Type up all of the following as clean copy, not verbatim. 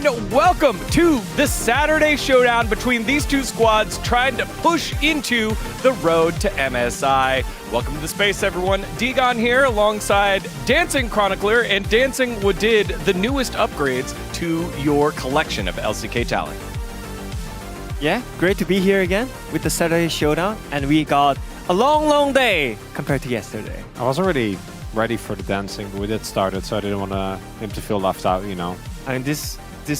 and welcome to the Saturday showdown between these two squads trying to push into the road to MSI. Welcome to the space, everyone. Degon here alongside Dancing Chronicler, and Dancing did the newest upgrades to your collection of LCK talent. Yeah, great to be here again with the Saturday showdown, and we got a long day compared to yesterday. I was already ready for the dancing, but we did start it, so I didn't want him to feel left out, you know. I mean, this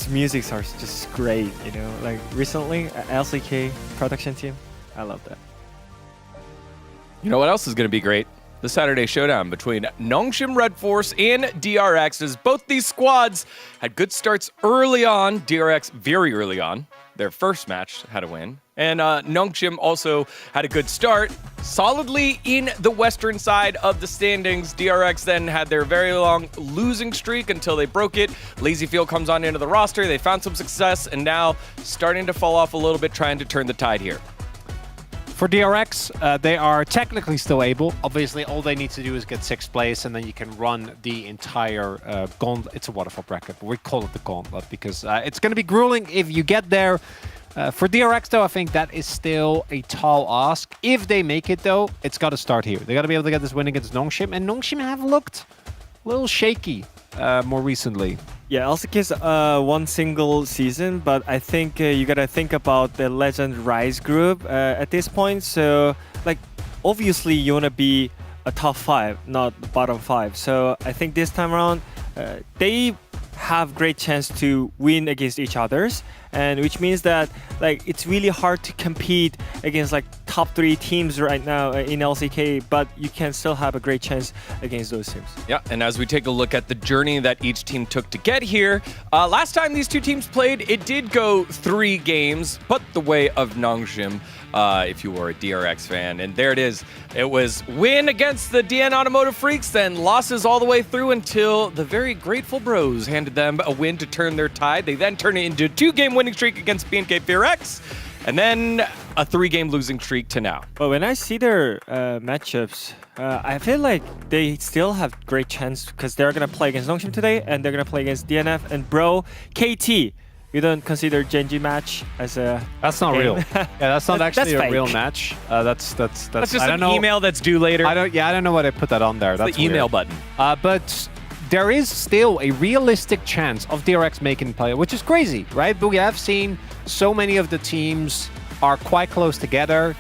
music are just great, you know. Like recently, LCK production team, I love that. You know what else is going to be great? The Saturday showdown between Nongshim Red Force and DRX, as both these squads had good starts early on. DRX very early on. Their first match had a win. And Nongshim also had a good start, solidly in the western side of the standings. DRX then had their very long losing streak until they broke it. LazyField comes on into the roster. They found some success and now starting to fall off a little bit, trying to turn the tide here. For DRX, they are technically still able. Obviously, all they need to do is get 6th place, and then you can run the entire gauntlet. It's a waterfall bracket, but we call it the gauntlet because it's going to be grueling if you get there. For DRX, though, I think that is still a tall ask. If they make it, though, it's got to start here. They got to be able to get this win against Nongshim, and Nongshim have looked a little shaky more recently. Yeah, LCK is one single season, but I think you gotta think about the Legend Rise group at this point. So, like, obviously you wanna be a top 5, not the bottom 5. So I think this time around, they have great chance to win against each others, and which means that like it's really hard to compete against like top 3 teams right now in LCK, but you can still have a great chance against those teams. Yeah, and as we take a look at the journey that each team took to get here, last time these two teams played, it did go 3 games, but the way of Nongshim, if you were a DRX fan. And there it is. It was win against the DN Automotive Freaks, then losses all the way through until the very grateful bros handed them a win to turn their tide. They then turned it into a 2-game winning streak against BNK FearX, and then a 3-game losing streak to now. But when I see their matchups, I feel like they still have great chance because they're going to play against Nongshim today, and they're going to play against DNF. And bro, KT, you don't consider Genji match as a That's not game. real. Yeah, that's not actually that's a real fake. match. That's That's just I don't an know. email that's due later. I don't know why they put that on there. That's the email weird. button. But there is still a realistic chance of DRX making play, which is crazy, right? But we have seen so many of the teams are quite close together.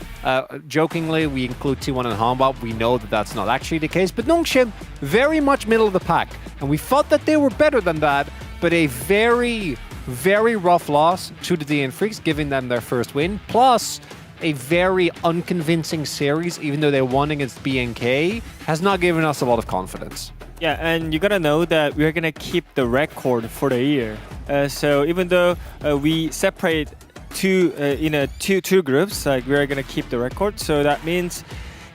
Jokingly, we include T1 and Hanwha. We know that that's not actually the case. But Nongshim, very much middle of the pack. And we thought that they were better than that, but a very rough loss to the DN Freaks, giving them their first win, plus a very unconvincing series, even though they won against BNK, has not given us a lot of confidence. Yeah, and you gotta know that we're gonna keep the record for the year. So even though we separate two groups, like we're gonna keep the record. So that means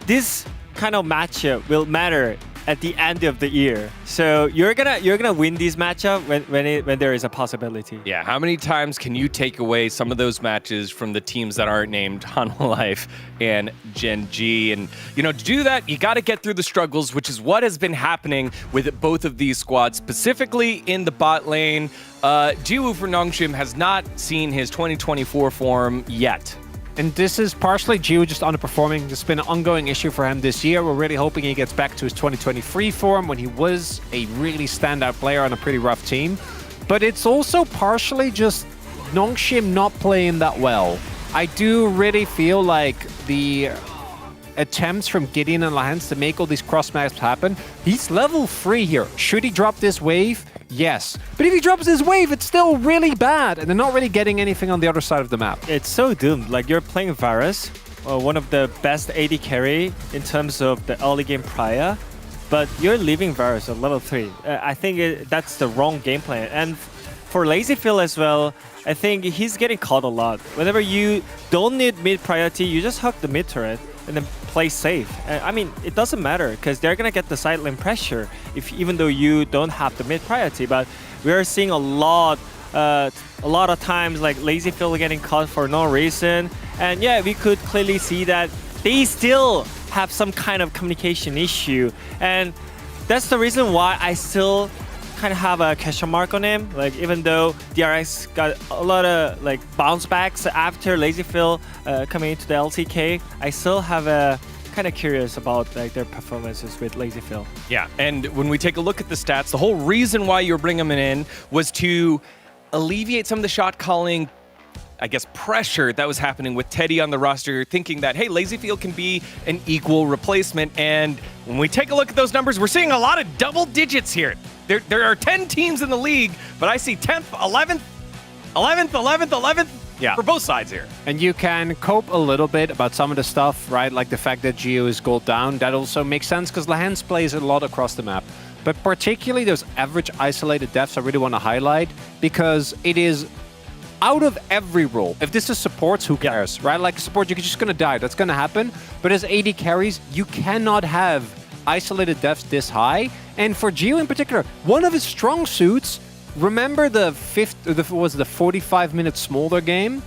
this kind of matchup will matter at the end of the year. So you're gonna win this matchup when there is a possibility. Yeah, how many times can you take away some of those matches from the teams that aren't named Hanwha Life and Gen G? And, you know, to do that, you got to get through the struggles, which is what has been happening with both of these squads, specifically in the bot lane. Jiwoo for Nongshim has not seen his 2024 form yet. And this is partially Jiwoo just underperforming. It's been an ongoing issue for him this year. We're really hoping he gets back to his 2023 form when he was a really standout player on a pretty rough team. But it's also partially just Nongshim not playing that well. I do really feel like the attempts from Gideon and Lahans to make all these cross maps happen. He's level 3 here. Should he drop this wave? Yes. But if he drops this wave, it's still really bad, and they're not really getting anything on the other side of the map. It's so doomed. Like, you're playing Varus, one of the best AD carry in terms of the early game prior, but you're leaving Varus at level 3. I think that's the wrong game plan. And for LazyField as well, I think he's getting caught a lot. Whenever you don't need mid priority, you just hug the mid turret and then play safe. I mean, it doesn't matter because they're gonna get the side lane pressure even though you don't have the mid priority. But we are seeing a lot of times like LazyField getting caught for no reason. And yeah, we could clearly see that they still have some kind of communication issue, and that's the reason why I still kind of have a question mark on him. Like even though DRX got a lot of like bounce backs after Lazy Phil coming into the LCK, I still have a kind of curious about like their performances with Lazy Phil. Yeah, and when we take a look at the stats, the whole reason why you were bringing him in was to alleviate some of the shot calling, I guess, pressure that was happening with Teddy on the roster, thinking that, hey, Lazy Phil can be an equal replacement. And when we take a look at those numbers, we're seeing a lot of double digits here. There are 10 teams in the league, but I see 10th, 11th, 11th, 11th, 11th. Yeah, for both sides here. And you can cope a little bit about some of the stuff, right? Like the fact that Geo is gold down. That also makes sense because Lehans plays a lot across the map. But particularly those average isolated deaths I really want to highlight because it is out of every role. If this is supports, who cares, right? Like support, you're just going to die. That's going to happen. But as AD carries, you cannot have isolated deaths this high. And for Geo in particular, one of his strong suits, remember the 45-minute Smolder game?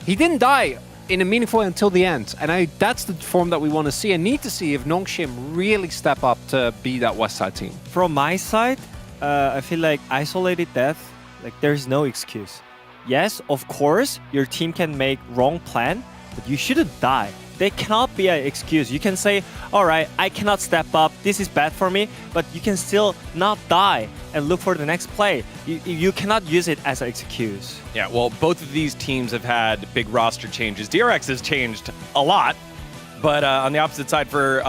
He didn't die in a meaningful way until the end. And that's the form that we want to see and need to see if Nongshim really step up to be that West side team. From my side, I feel like isolated death, like there's no excuse. Yes, of course, your team can make wrong plan, but you shouldn't die. There cannot be an excuse. You can say, all right, I cannot step up. This is bad for me, but you can still not die and look for the next play. You cannot use it as an excuse. Yeah, well, both of these teams have had big roster changes. DRX has changed a lot, but on the opposite side for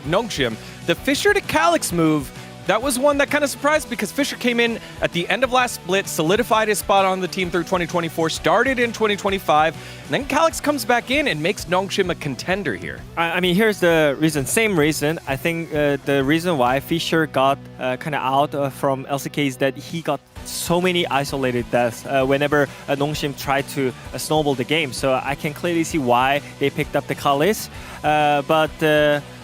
Nongshim, the Fisher to Calyx move, that was one that kind of surprised because Fisher came in at the end of last split, solidified his spot on the team through 2024, started in 2025, and then Calyx comes back in and makes Nongshim a contender here. I mean, here's the reason, same reason. I think the reason why Fisher got kind of out from LCK is that he got so many isolated deaths whenever Nongshim tried to snowball the game. So I can clearly see why they picked up the Calyx. But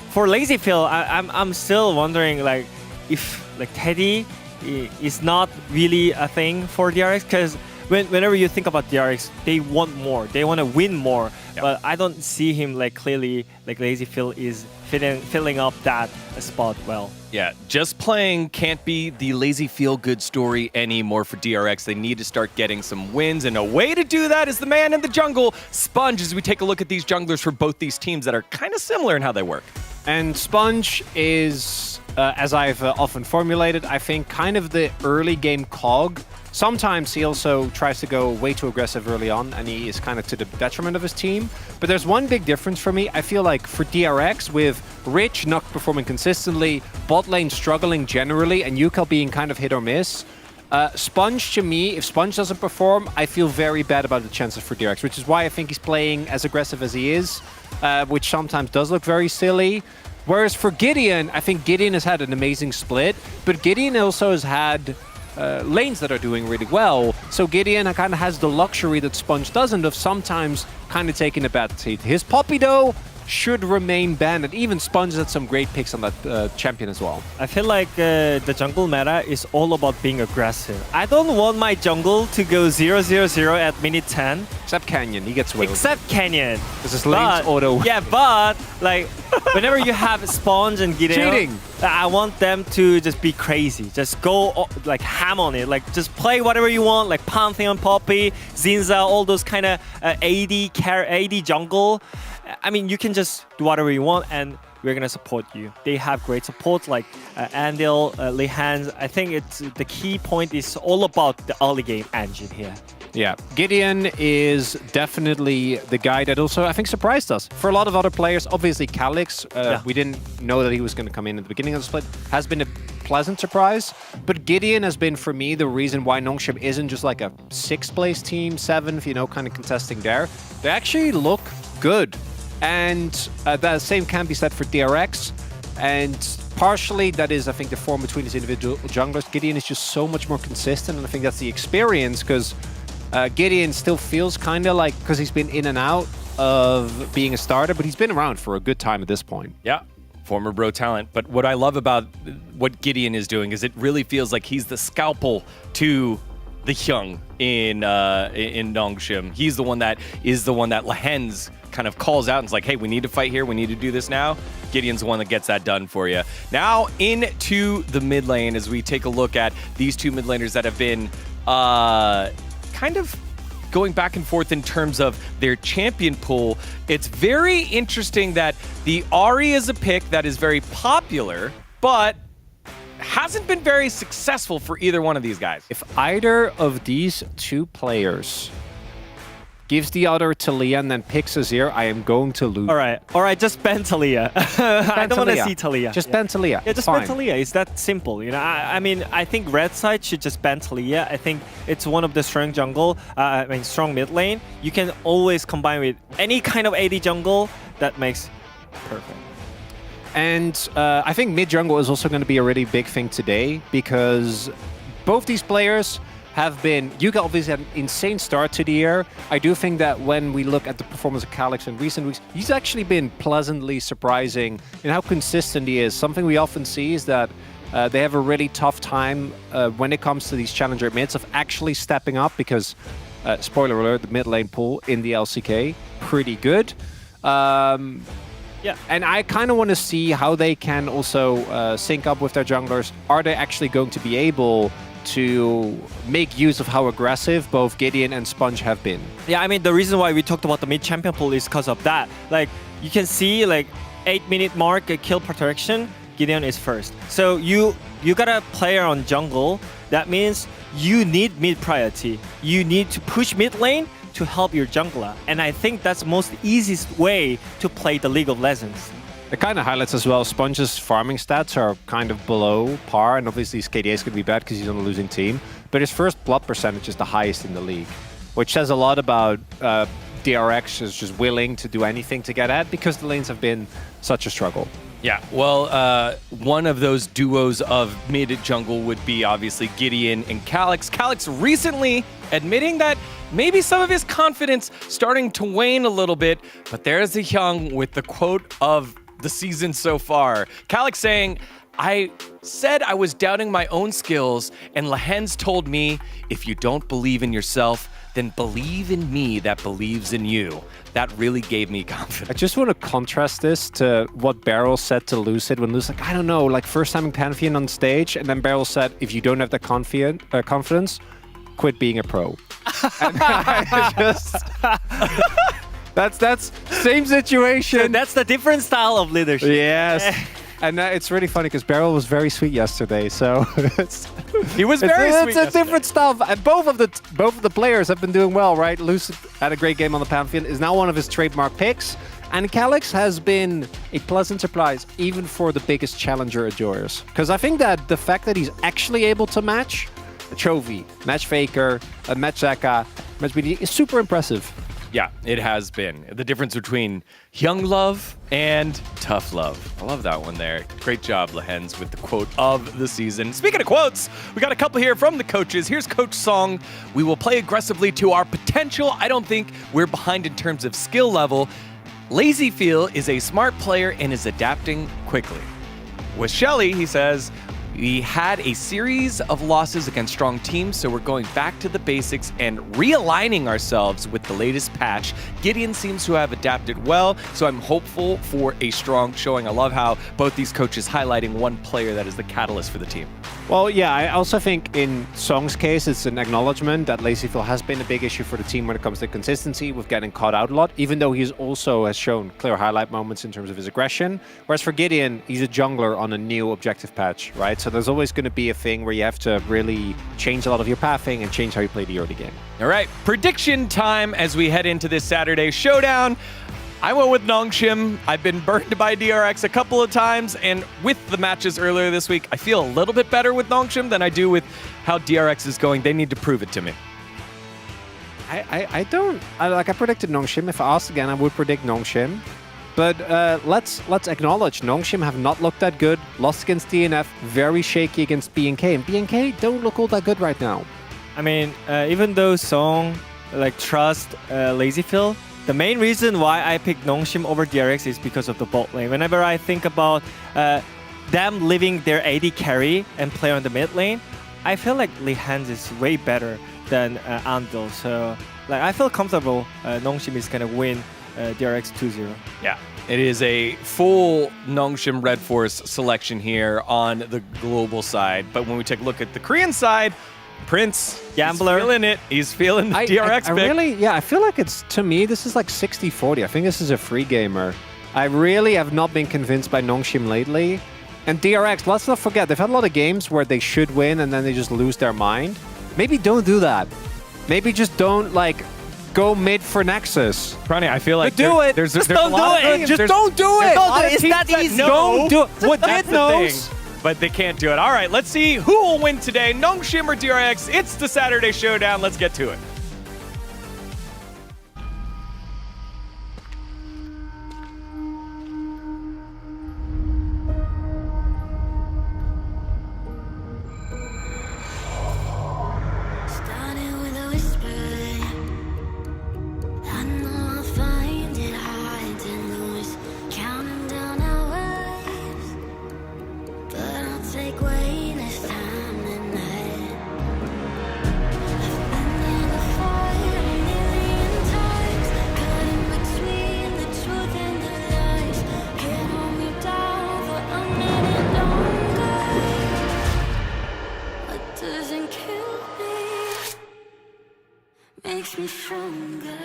for Lazy Phil, I'm still wondering, like, if like Teddy is not really a thing for DRX, because whenever you think about DRX, they want more, they want to win more. Yep. But I don't see him like clearly like Lazy Phil is filling up that spot well. Yeah, just playing can't be the lazy feel-good story anymore for DRX. They need to start getting some wins, and a way to do that is the man in the jungle, Sponge, as we take a look at these junglers for both these teams that are kind of similar in how they work. And Sponge is, as I've often formulated, I think kind of the early game cog. Sometimes he also tries to go way too aggressive early on, and he is kind of to the detriment of his team. But there's one big difference for me. I feel like for DRX, with Rich not performing consistently, bot lane struggling generally, and Yukal being kind of hit or miss, Sponge, to me, if Sponge doesn't perform, I feel very bad about the chances for DRX, which is why I think he's playing as aggressive as he is, which sometimes does look very silly. Whereas for Gideon, I think Gideon has had an amazing split, but Gideon also has had lanes that are doing really well. So Gideon kind of has the luxury that Sponge doesn't of sometimes kind of taking a bad seat. His Poppy, though, should remain banned, and even Sponge had some great picks on that champion as well. I feel like the jungle meta is all about being aggressive. I don't want my jungle to go 0-0-0 at minute 10. Except Canyon, he gets away with it. Except Canyon. Because his lane's auto. Yeah, but like whenever you have Sponge and Gideon, cheating. I want them to just be crazy. Just go like ham on it. Like just play whatever you want, like Pantheon, Poppy, Zinza, all those kind of AD jungle. I mean, you can just do whatever you want, and we're gonna support you. They have great support like Andil, Lehans. I think it's the key point is all about the early game engine here. Yeah, Gideon is definitely the guy that also, I think, surprised us. For a lot of other players, obviously Calyx, we didn't know that he was going to come in at the beginning of the split, has been a pleasant surprise. But Gideon has been, for me, the reason why Nongshim isn't just like a 6th place team, 7th, you know, kind of contesting there. They actually look good. And the same can be said for DRX. And partially, that is, I think, the form between these individual junglers. Gideon is just so much more consistent, and I think that's the experience, because Gideon still feels kind of like, because he's been in and out of being a starter, but he's been around for a good time at this point. Yeah, former bro talent. But what I love about what Gideon is doing is it really feels like he's the scalpel to the Hyung in Nongshim. He's the one that Lehens kind of calls out and is like, hey, we need to fight here. We need to do this now. Gideon's the one that gets that done for you. Now into the mid lane as we take a look at these two mid laners that have been kind of going back and forth in terms of their champion pool. It's very interesting that the Ahri is a pick that is very popular, but hasn't been very successful for either one of these guys. If either of these two players gives the other Talia and then picks Azir, I am going to lose. All right, just ban Talia. I don't want to see Talia. Just ban Talia. Yeah, just ban Talia. It's that simple. You know, I mean, I think red side should just ban Talia. I think it's one of the strong jungle, strong mid lane. You can always combine with any kind of AD jungle that makes perfect. And I think mid jungle is also going to be a really big thing today because both these players have been... Yuga obviously had an insane start to the year. I do think that when we look at the performance of Calyx in recent weeks, he's actually been pleasantly surprising in how consistent he is. Something we often see is that they have a really tough time when it comes to these challenger mids of actually stepping up because, spoiler alert, the mid lane pool in the LCK, pretty good. Yeah, and I kind of want to see how they can also sync up with their junglers. Are they actually going to be able to make use of how aggressive both Gideon and Sponge have been? Yeah, I mean, the reason why we talked about the mid champion pool is because of that. Like, you can see, like, 8-minute mark, kill protection, Gideon is first. So you got a player on jungle. That means you need mid priority. You need to push mid lane to help your jungler. And I think that's the most easiest way to play the League of Legends. It kind of highlights as well, Sponge's farming stats are kind of below par, and obviously his KDA is going to be bad because he's on a losing team. But his first blood percentage is the highest in the league, which says a lot about DRX is just willing to do anything to get at because the lanes have been such a struggle. Yeah, well, one of those duos of mid-jungle would be obviously Gideon and Calyx. Calyx recently admitting that maybe some of his confidence starting to wane a little bit, but there's a Hyung with the quote of the season so far. Calyx saying, I said I was doubting my own skills, and Lehens told me, if you don't believe in yourself, then believe in me that believes in you. That really gave me confidence. I just want to contrast this to what Beryl said to Lucid when Lucid's like, I don't know, like first time in Pantheon on stage, and then Beryl said, if you don't have the confidence, quit being a pro. And I just... That's same situation. So that's the different style of leadership. Yes. And it's really funny because Beryl was very sweet yesterday, so he was very sweet. It's a different stuff. And both of the players have been doing well, right? Lucid had a great game on the Pantheon, is now one of his trademark picks, and Calyx has been a pleasant surprise even for the biggest challenger enjoyers. Because I think that the fact that he's actually able to match Chovy, match Faker, match Zeka, match BD is super impressive. Yeah, it has been. The difference between young love and tough love. I love that one there. Great job, Lehens, with the quote of the season. Speaking of quotes, we got a couple here from the coaches. Here's Coach Song. We will play aggressively to our potential. I don't think we're behind in terms of skill level. Lazyfield is a smart player and is adapting quickly. With Shelly, he says, we had a series of losses against strong teams, so we're going back to the basics and realigning ourselves with the latest patch. Gideon seems to have adapted well, so I'm hopeful for a strong showing. I love how both these coaches highlighting one player that is the catalyst for the team. Well, yeah, I also think in Song's case, it's an acknowledgement that Lazyfield has been a big issue for the team when it comes to consistency with getting caught out a lot, even though he also has shown clear highlight moments in terms of his aggression. Whereas for Gideon, he's a jungler on a new objective patch, right? So there's always going to be a thing where you have to really change a lot of your pathing and change how you play the early game. All right, prediction time as we head into this Saturday showdown. I went with Nongshim. I've been burned by DRX a couple of times, and with the matches earlier this week, I feel a little bit better with Nongshim than I do with how DRX is going. They need to prove it to me. I predicted Nongshim. If I asked again, I would predict Nongshim. But let's acknowledge Nongshim have not looked that good. Lost against DNF, very shaky against BNK, and BNK don't look all that good right now. I mean, even though Song trust Lazyfield, the main reason why I picked Nongshim over DRX is because of the bot lane. Whenever I think about them leaving their AD carry and play on the mid lane, I feel like Lehens is way better than Andal. So I feel comfortable Nongshim is going to win DRX 2-0. Yeah, it is a full Nongshim Red Force selection here on the global side. But when we take a look at the Korean side, Prince, Gambler. he's feeling it. He's feeling the DRX I pick. really, yeah, I feel like it's, to me, this is like 60-40. I think this is a free gamer. I really have not been convinced by Nongshim lately. And DRX, let's not forget, they've had a lot of games where they should win and then they just lose their mind. Maybe don't do that. Maybe just don't, like, go mid for Nexus. Ronnie, I feel like do it. There's Just a don't lot do of it. games- Just there's- don't do there's it. a lot of It's teams that that easy. know Don't do it. What that's Dead the knows. thing, but they can't do it. All right, let's see who will win today, Nongshim or DRX. It's the Saturday Showdown. Let's get to it. Started with a whisper. I know I'll find it hard to lose. Counting down hours, but I'll take way less time than that. I've been near the fire a million times, caught in between the truth and the lies. Can't hold me down for a minute longer. What doesn't kill me makes me stronger.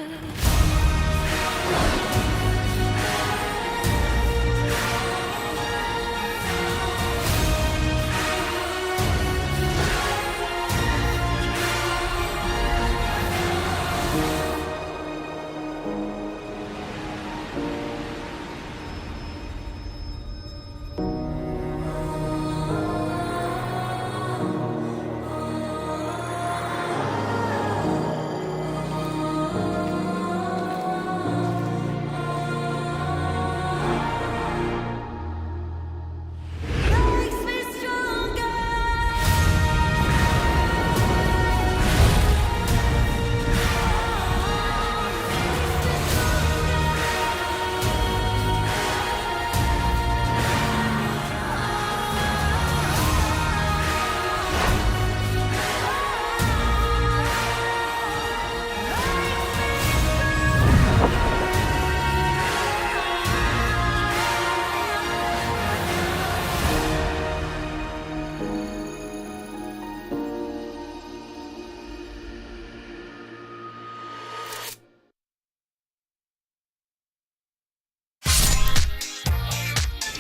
Makes me stronger.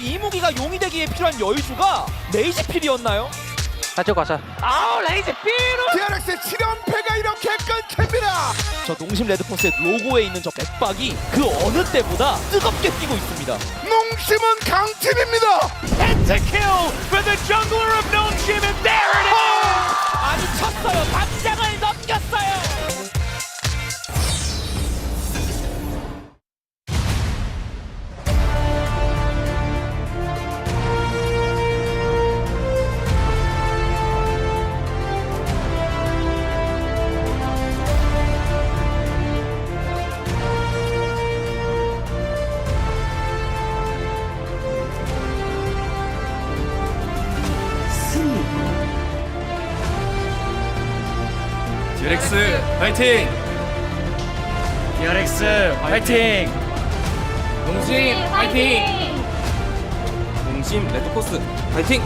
이 무기가 용이 되기에 필요한 여유주가 레이지필이었나요? 가져가자. DRX의 7연패가 이렇게 끊깁니다. 저 농심 레드포스의 로고에 있는 저 맥박이 그 어느 때보다 뜨겁게 뛰고 있습니다. 농심은 강팀입니다. It's a kill for the jungler of Nongshim, and there it is! 아니 쳤어요. 담장을 넘겼어요. DRX 파이팅! DRX 파이팅! 농심 파이팅! 농심 레드포스 파이팅!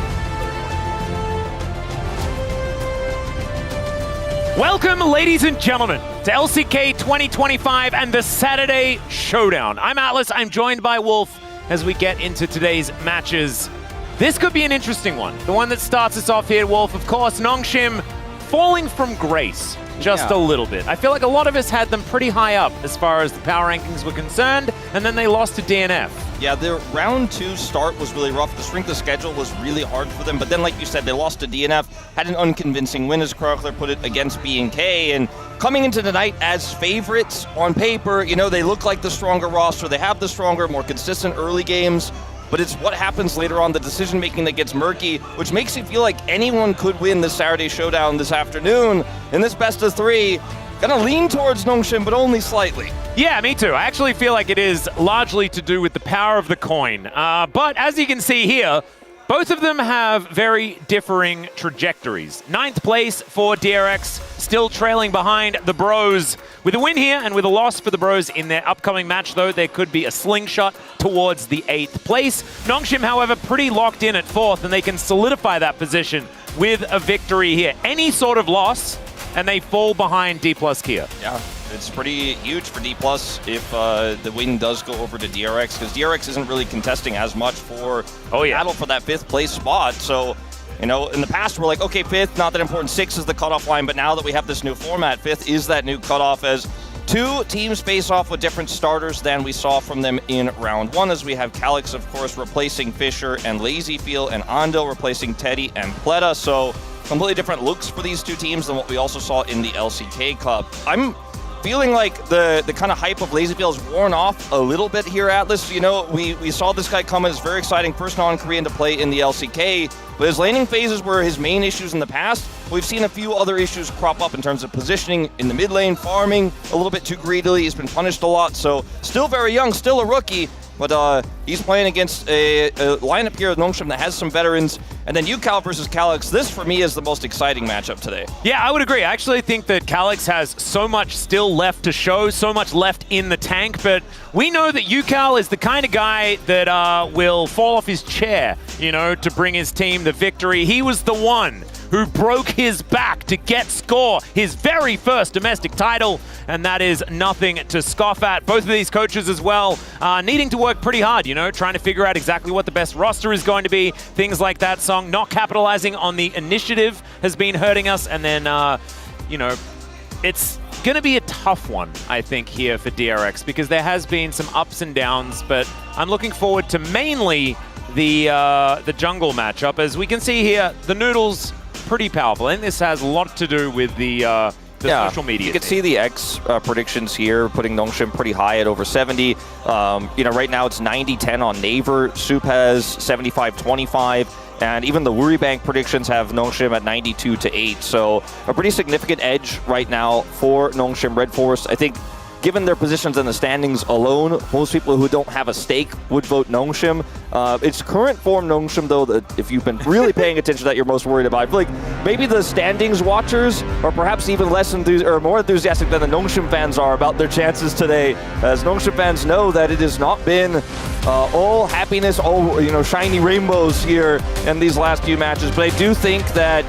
Welcome, ladies and gentlemen, to LCK 2025 and the Saturday Showdown. I'm Atlas, I'm joined by Wolf as we get into today's matches. This could be an interesting one. The one that starts us off here, Wolf, of course, Nongshim falling from grace just a little bit. I feel like a lot of us had them pretty high up as far as the power rankings were concerned, and then they lost to DNF. Yeah, their round 2 start was really rough. The strength of schedule was really hard for them. But then, like you said, they lost to DNF, had an unconvincing win, as Krokler put it, against B&K. And coming into the night as favorites on paper, you know, they look like the stronger roster. They have the stronger, more consistent early games. But it's what happens later on, the decision-making that gets murky, which makes it feel like anyone could win this Saturday Showdown this afternoon. In this best of 3, gonna lean towards Nongshim, but only slightly. Yeah, me too. I actually feel like it is largely to do with the power of the coin. But as you can see here, Both of them have very differing trajectories. 9th place for DRX, still trailing behind the Bros. With a win here and with a loss for the Bros in their upcoming match, though, there could be a slingshot towards the 8th place. Nongshim, however, pretty locked in at 4th, and they can solidify that position with a victory here. Any sort of loss, and they fall behind D+ Kia. Yeah, it's pretty huge for D+ if the win does go over to DRX, because DRX isn't really contesting as much for battle for that 5th place spot. So, you know, in the past we're like, okay, 5th, not that important. 6 is the cutoff line, but now that we have this new format, 5th is that new cutoff, as 2 teams face off with different starters than we saw from them in round 1, as we have Calyx, of course, replacing Fisher and Lazyfield, and Ando replacing Teddy and Pleta. So completely different looks for these 2 teams than what we also saw in the LCK Cup. I'm feeling like the kind of hype of Lazyfield has worn off a little bit here, Atlas. You know, we saw this guy come in as very exciting first non-Korean to play in the LCK, but his laning phases were his main issues in the past. We've seen a few other issues crop up in terms of positioning in the mid lane, farming a little bit too greedily. He's been punished a lot, so still very young, still a rookie. But he's playing against a lineup here with Nongshim that has some veterans. And then UCal versus Calyx. This, for me, is the most exciting matchup today. Yeah, I would agree. I actually think that Calyx has so much still left to show, so much left in the tank. But we know that UCal is the kind of guy that will fall off his chair, you know, to bring his team the victory. He was the one who broke his back to get Score his very first domestic title, and that is nothing to scoff at. Both of these coaches as well needing to work pretty hard, you know, trying to figure out exactly what the best roster is going to be, things like that song. Not capitalizing on the initiative has been hurting us, and then, you know, it's going to be a tough one, I think, here for DRX, because there has been some ups and downs, but I'm looking forward to mainly the jungle matchup. As we can see here, the Noodles pretty powerful. I think this has a lot to do with the social media. You can see the X predictions here, putting Nongshim pretty high at over 70. You know, right now it's 90-10 on Naver. Soup has 75-25. And even the Worry Bank predictions have Nongshim at 92-8. So a pretty significant edge right now for Nongshim Red Forest. I think given their positions in the standings alone, most people who don't have a stake would vote Nongshim. It's current form Nongshim, though, that if you've been really paying attention, that you're most worried about. I feel like maybe the standings watchers are perhaps even less or more enthusiastic than the Nongshim fans are about their chances today, as Nongshim fans know that it has not been all happiness, all, you know, shiny rainbows here in these last few matches. But I do think that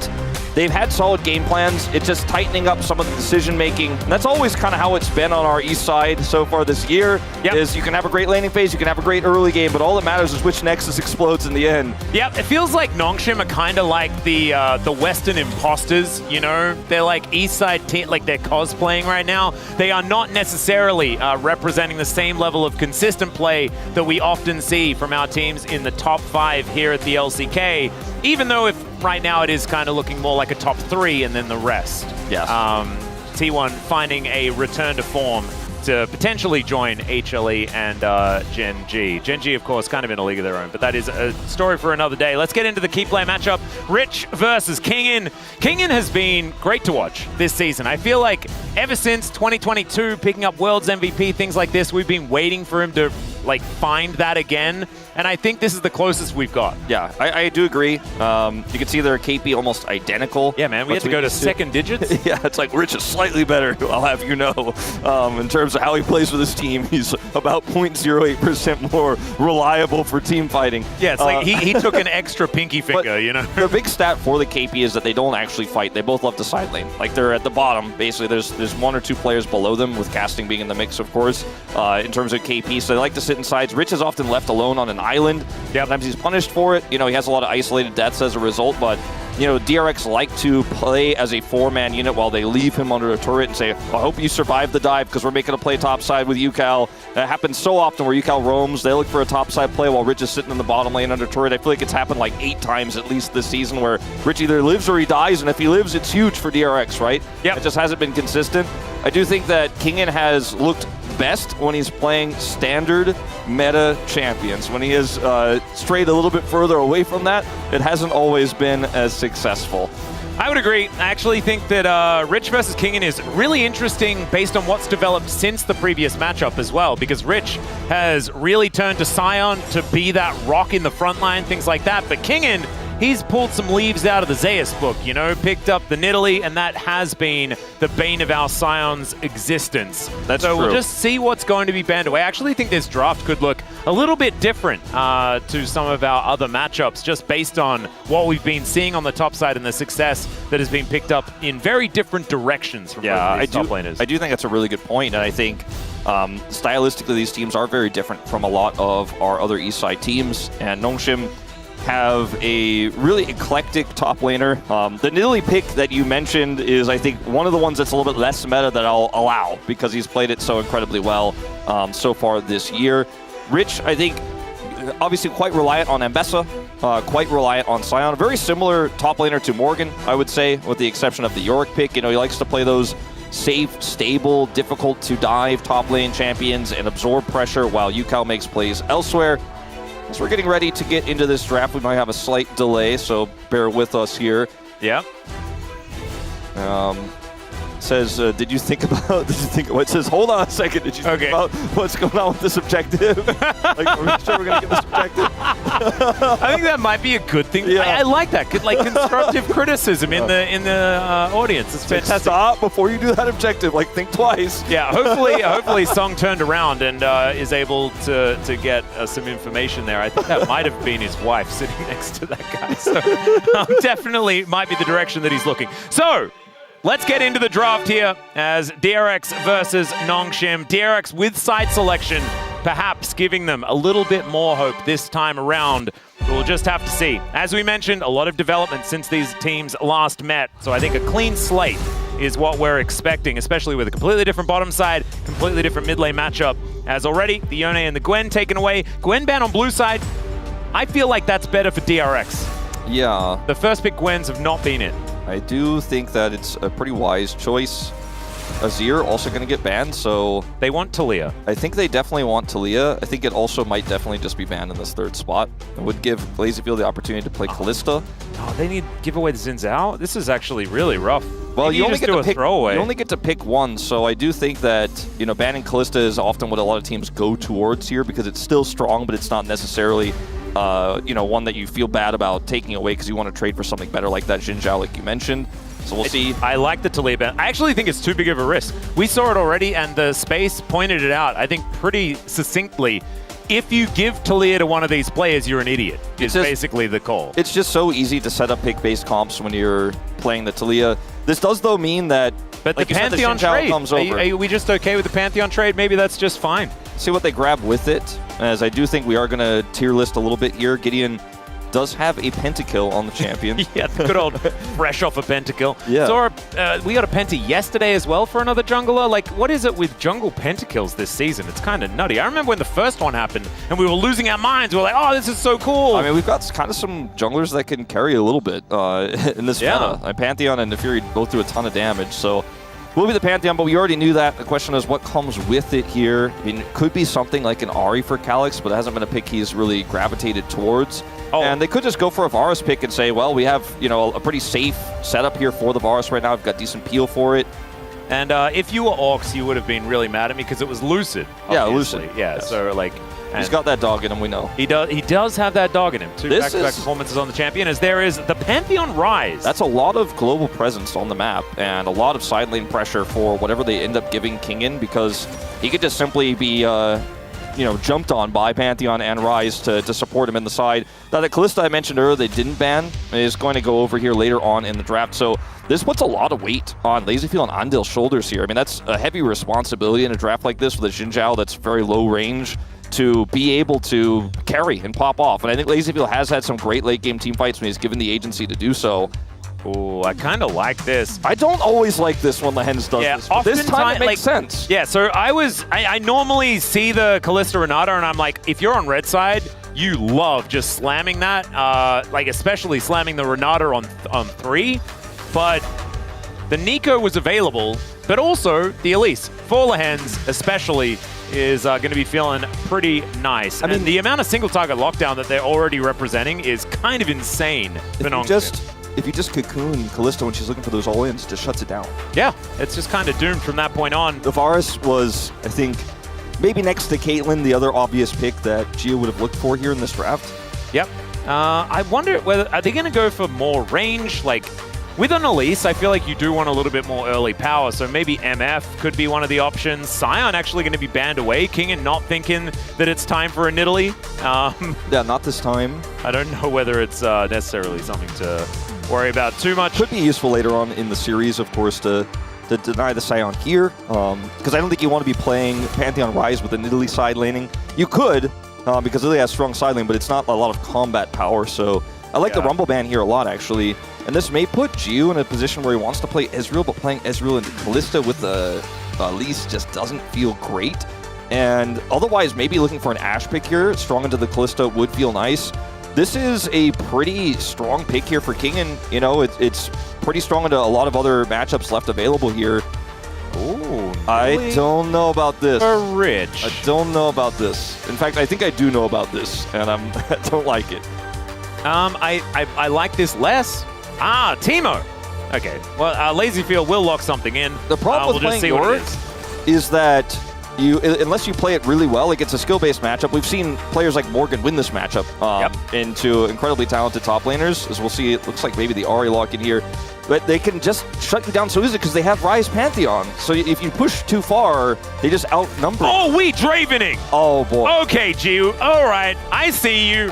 they've had solid game plans. It's just tightening up some of the decision making. And that's always kind of how it's been on our east side so far this year. Is you can have a great laning phase, you can have a great early game, but all that matters is which Nexus explodes in the end. Yep, it feels like Nongshim are kind of like the Western imposters, you know? They're like east side team, like they're cosplaying right now. They are not necessarily representing the same level of consistent play that we often see from our teams in the top 5 here at the LCK, even though if right now it is kind of looking more like a top 3 and then the rest. Yes. T1 finding a return to form to potentially join HLE and Gen G. Gen G, of course, kind of in a league of their own, but that is a story for another day. Let's get into the key play matchup. Rich versus Kingin. Kingin has been great to watch this season. I feel like ever since 2022, picking up Worlds MVP, things like this, we've been waiting for him to like find that again. And I think this is the closest we've got. Yeah, I do agree. You can see their KP almost identical. Yeah, man, we had to go to second digits. Yeah, it's like Rich is slightly better, I'll have you know. In terms of how he plays with his team, he's about 0.08% more reliable for team fighting. Yeah, it's like he took an extra pinky finger, you know? The big stat for the KP is that they don't actually fight. They both love the side lane. Like, they're at the bottom. Basically, there's 1 or 2 players below them, with casting being in the mix, of course, in terms of KP. So they like to sit in sides. Rich is often left alone on an island. Yeah, sometimes he's punished for it. You know, he has a lot of isolated deaths as a result, but you know, DRX like to play as a 4-man unit while they leave him under a turret and say, I hope you survive the dive because we're making a play topside with UCal. That happens so often where UCal roams. They look for a topside play while Rich is sitting in the bottom lane under turret. I feel like it's happened like 8 times at least this season where Rich either lives or he dies, and if he lives, it's huge for DRX, right? Yeah. It just hasn't been consistent. I do think that Kingin has looked best when he's playing standard meta champions. When he has strayed a little bit further away from that, it hasn't always been as successful. I would agree. I actually think that Rich versus Kingen is really interesting based on what's developed since the previous matchup as well, because Rich has really turned to Sion to be that rock in the front line, things like that. But Kingen, he's pulled some leaves out of the Zeus book, you know, picked up the Nidalee, and that has been the bane of our Sion's existence. That's so true. We'll just see what's going to be banned away. I actually think this draft could look a little bit different to some of our other matchups, just based on what we've been seeing on the top side and the success that has been picked up in very different directions from both of these top laners. I do think that's a really good point, and I think stylistically these teams are very different from a lot of our other Eastside teams, and Nongshim have a really eclectic top laner. The Nidalee pick that you mentioned is, I think, one of the ones that's a little bit less meta that I'll allow, because he's played it so incredibly well so far this year. Rich, I think, obviously quite reliant on Ambessa, quite reliant on Sion. Very similar top laner to Morgan, I would say, with the exception of the Yorick pick. You know, he likes to play those safe, stable, difficult to dive top lane champions and absorb pressure while Yukao makes plays elsewhere. As we're getting ready to get into this draft, we might have a slight delay, so bear with us here. Yeah. Says, did you think about, it says, hold on a second, did you think about what's going on with this objective? Like, are we sure we're going to get this objective? I think that might be a good thing. Yeah. I like that. Good, like, constructive criticism in the audience. It's fantastic. Stop before you do that objective, like, think twice. Yeah, hopefully Song turned around and is able to get some information there. I think that might have been his wife sitting next to that guy. So definitely might be the direction that he's looking. So let's get into the draft here as DRX versus Nongshim. DRX with side selection, perhaps giving them a little bit more hope this time around. We'll just have to see. As we mentioned, a lot of development since these teams last met, so I think a clean slate is what we're expecting, especially with a completely different bottom side, completely different mid lane matchup. As already, the Yone and the Gwen taken away. Gwen ban on blue side, I feel like that's better for DRX. Yeah. The first pick Gwens have not been it. I do think that it's a pretty wise choice. Azir also going to get banned, so they want Talia. I think they definitely want Talia. I think it also might definitely just be banned in this third spot. It would give Lazyfield the opportunity to play Kalista. Oh, they need to give away the Xin Zhao? This is actually really rough. Well, Maybe you only just get do to a pick. throwaway. You only get to pick one, so I do think that, you know, banning Kalista is often what a lot of teams go towards here, because it's still strong, but it's not necessarily you know, one that you feel bad about taking away because you want to trade for something better like that Xin Zhao, like you mentioned. So we'll see. I like the Talia ban. I actually think it's too big of a risk. We saw it already, and the space pointed it out, I think, pretty succinctly. If you give Talia to one of these players, you're an idiot, is basically the call. It's just so easy to set up pick-based comps when you're playing the Talia. This does, though, mean that, but like the Pantheon trade, comes over. Are we just okay with the Pantheon trade? Maybe that's just fine. See what they grab with it, as I do think we are going to tier list a little bit here. Gideon does have a pentakill on the champion. Yeah, the good old fresh off a pentakill. Yeah. So we got a penta yesterday as well for another jungler. Like, what is it with jungle pentakills this season? It's kind of nutty. I remember when the first one happened and we were losing our minds. We were like, oh, this is so cool. I mean, we've got kind of some junglers that can carry a little bit in this meta. Pantheon and Fury both do a ton of damage, so we'll be the Pantheon, but we already knew that. The question is what comes with it here. I mean, it could be something like an Ahri for Calyx, but it hasn't been a pick he's really gravitated towards. And they could just go for a Varus pick and say, well, we have, you know, a pretty safe setup here for the Varus right now. We've got decent peel for it. And if you were Orcs, you would have been really mad at me because it was Lucid. Yeah, obviously. Lucid. Yeah, yes. so like... He's got that dog in him, we know. He does have that dog in him. Two back-to-back performances on the champion, as there is the Pantheon Rise. That's a lot of global presence on the map and a lot of side lane pressure for whatever they end up giving Kingen, because he could just simply be, you know, jumped on by Pantheon and Rise to support him in the side. Now, the Kalista I mentioned earlier they didn't ban is going to go over here later on in the draft, so this puts a lot of weight on Lazyfield and Andil's shoulders here. I mean, that's a heavy responsibility in a draft like this with a Xin Zhao that's very low range, to be able to carry and pop off. And I think Lazyfield has had some great late-game team fights when he's given the agency to do so. Ooh, I kind of like this. I don't always like this when the Hens does this, but this time it makes sense. Yeah, so I normally see the Kalista Renata, and I'm like, if you're on red side, you love just slamming that, like especially slamming the Renata on 3, but the Nico was available, but also the Elise. For the Hens, especially, is going to be feeling pretty nice. I mean, the amount of single target lockdown that they're already representing is kind of insane. If you just if you just cocoon Kalista when she's looking for those all-ins, it just shuts it down. Yeah, it's just kind of doomed from that point on. The Varus was, I think, maybe next to Caitlyn, the other obvious pick that Gio would have looked for here in this draft. Yep. I wonder whether, are they going to go for more range? Like, with an Elise, I feel like you do want a little bit more early power, so maybe MF could be one of the options. Sion actually going to be banned away. Kingen not thinking that it's time for a Nidalee. Yeah, not this time. I don't know whether it's necessarily something to worry about too much. Could be useful later on in the series, of course, to deny the Sion here, because I don't think you want to be playing Pantheon Rise with the Nidalee side laning. You could, because Nidalee has strong side lane, but it's not a lot of combat power, so I like the Rumble ban here a lot, actually. And this may put Gio in a position where he wants to play Ezreal, but playing Ezreal into Kalista with the Elise just doesn't feel great. And otherwise, maybe looking for an Ashe pick here, strong into the Kalista would feel nice. This is a pretty strong pick here for King, and you know it's pretty strong into a lot of other matchups left available here. Ooh, I don't know about this. For Rich. I don't know about this. In fact, I think I do know about this, and I don't like it. I like this less. Ah, Teemo. Okay, well, Lazyfield will lock something in. The problem with playing Yorick is that unless you play it really well, like it's a skill-based matchup. We've seen players like Morgan win this matchup into incredibly talented top laners. As we'll see, it looks like maybe the Ahri lock in here. But they can just shut you down so easily because they have Ryze Pantheon. So if you push too far, they just outnumber. Oh, we Dravening! Oh, boy. Okay, Gio. All right, I see you.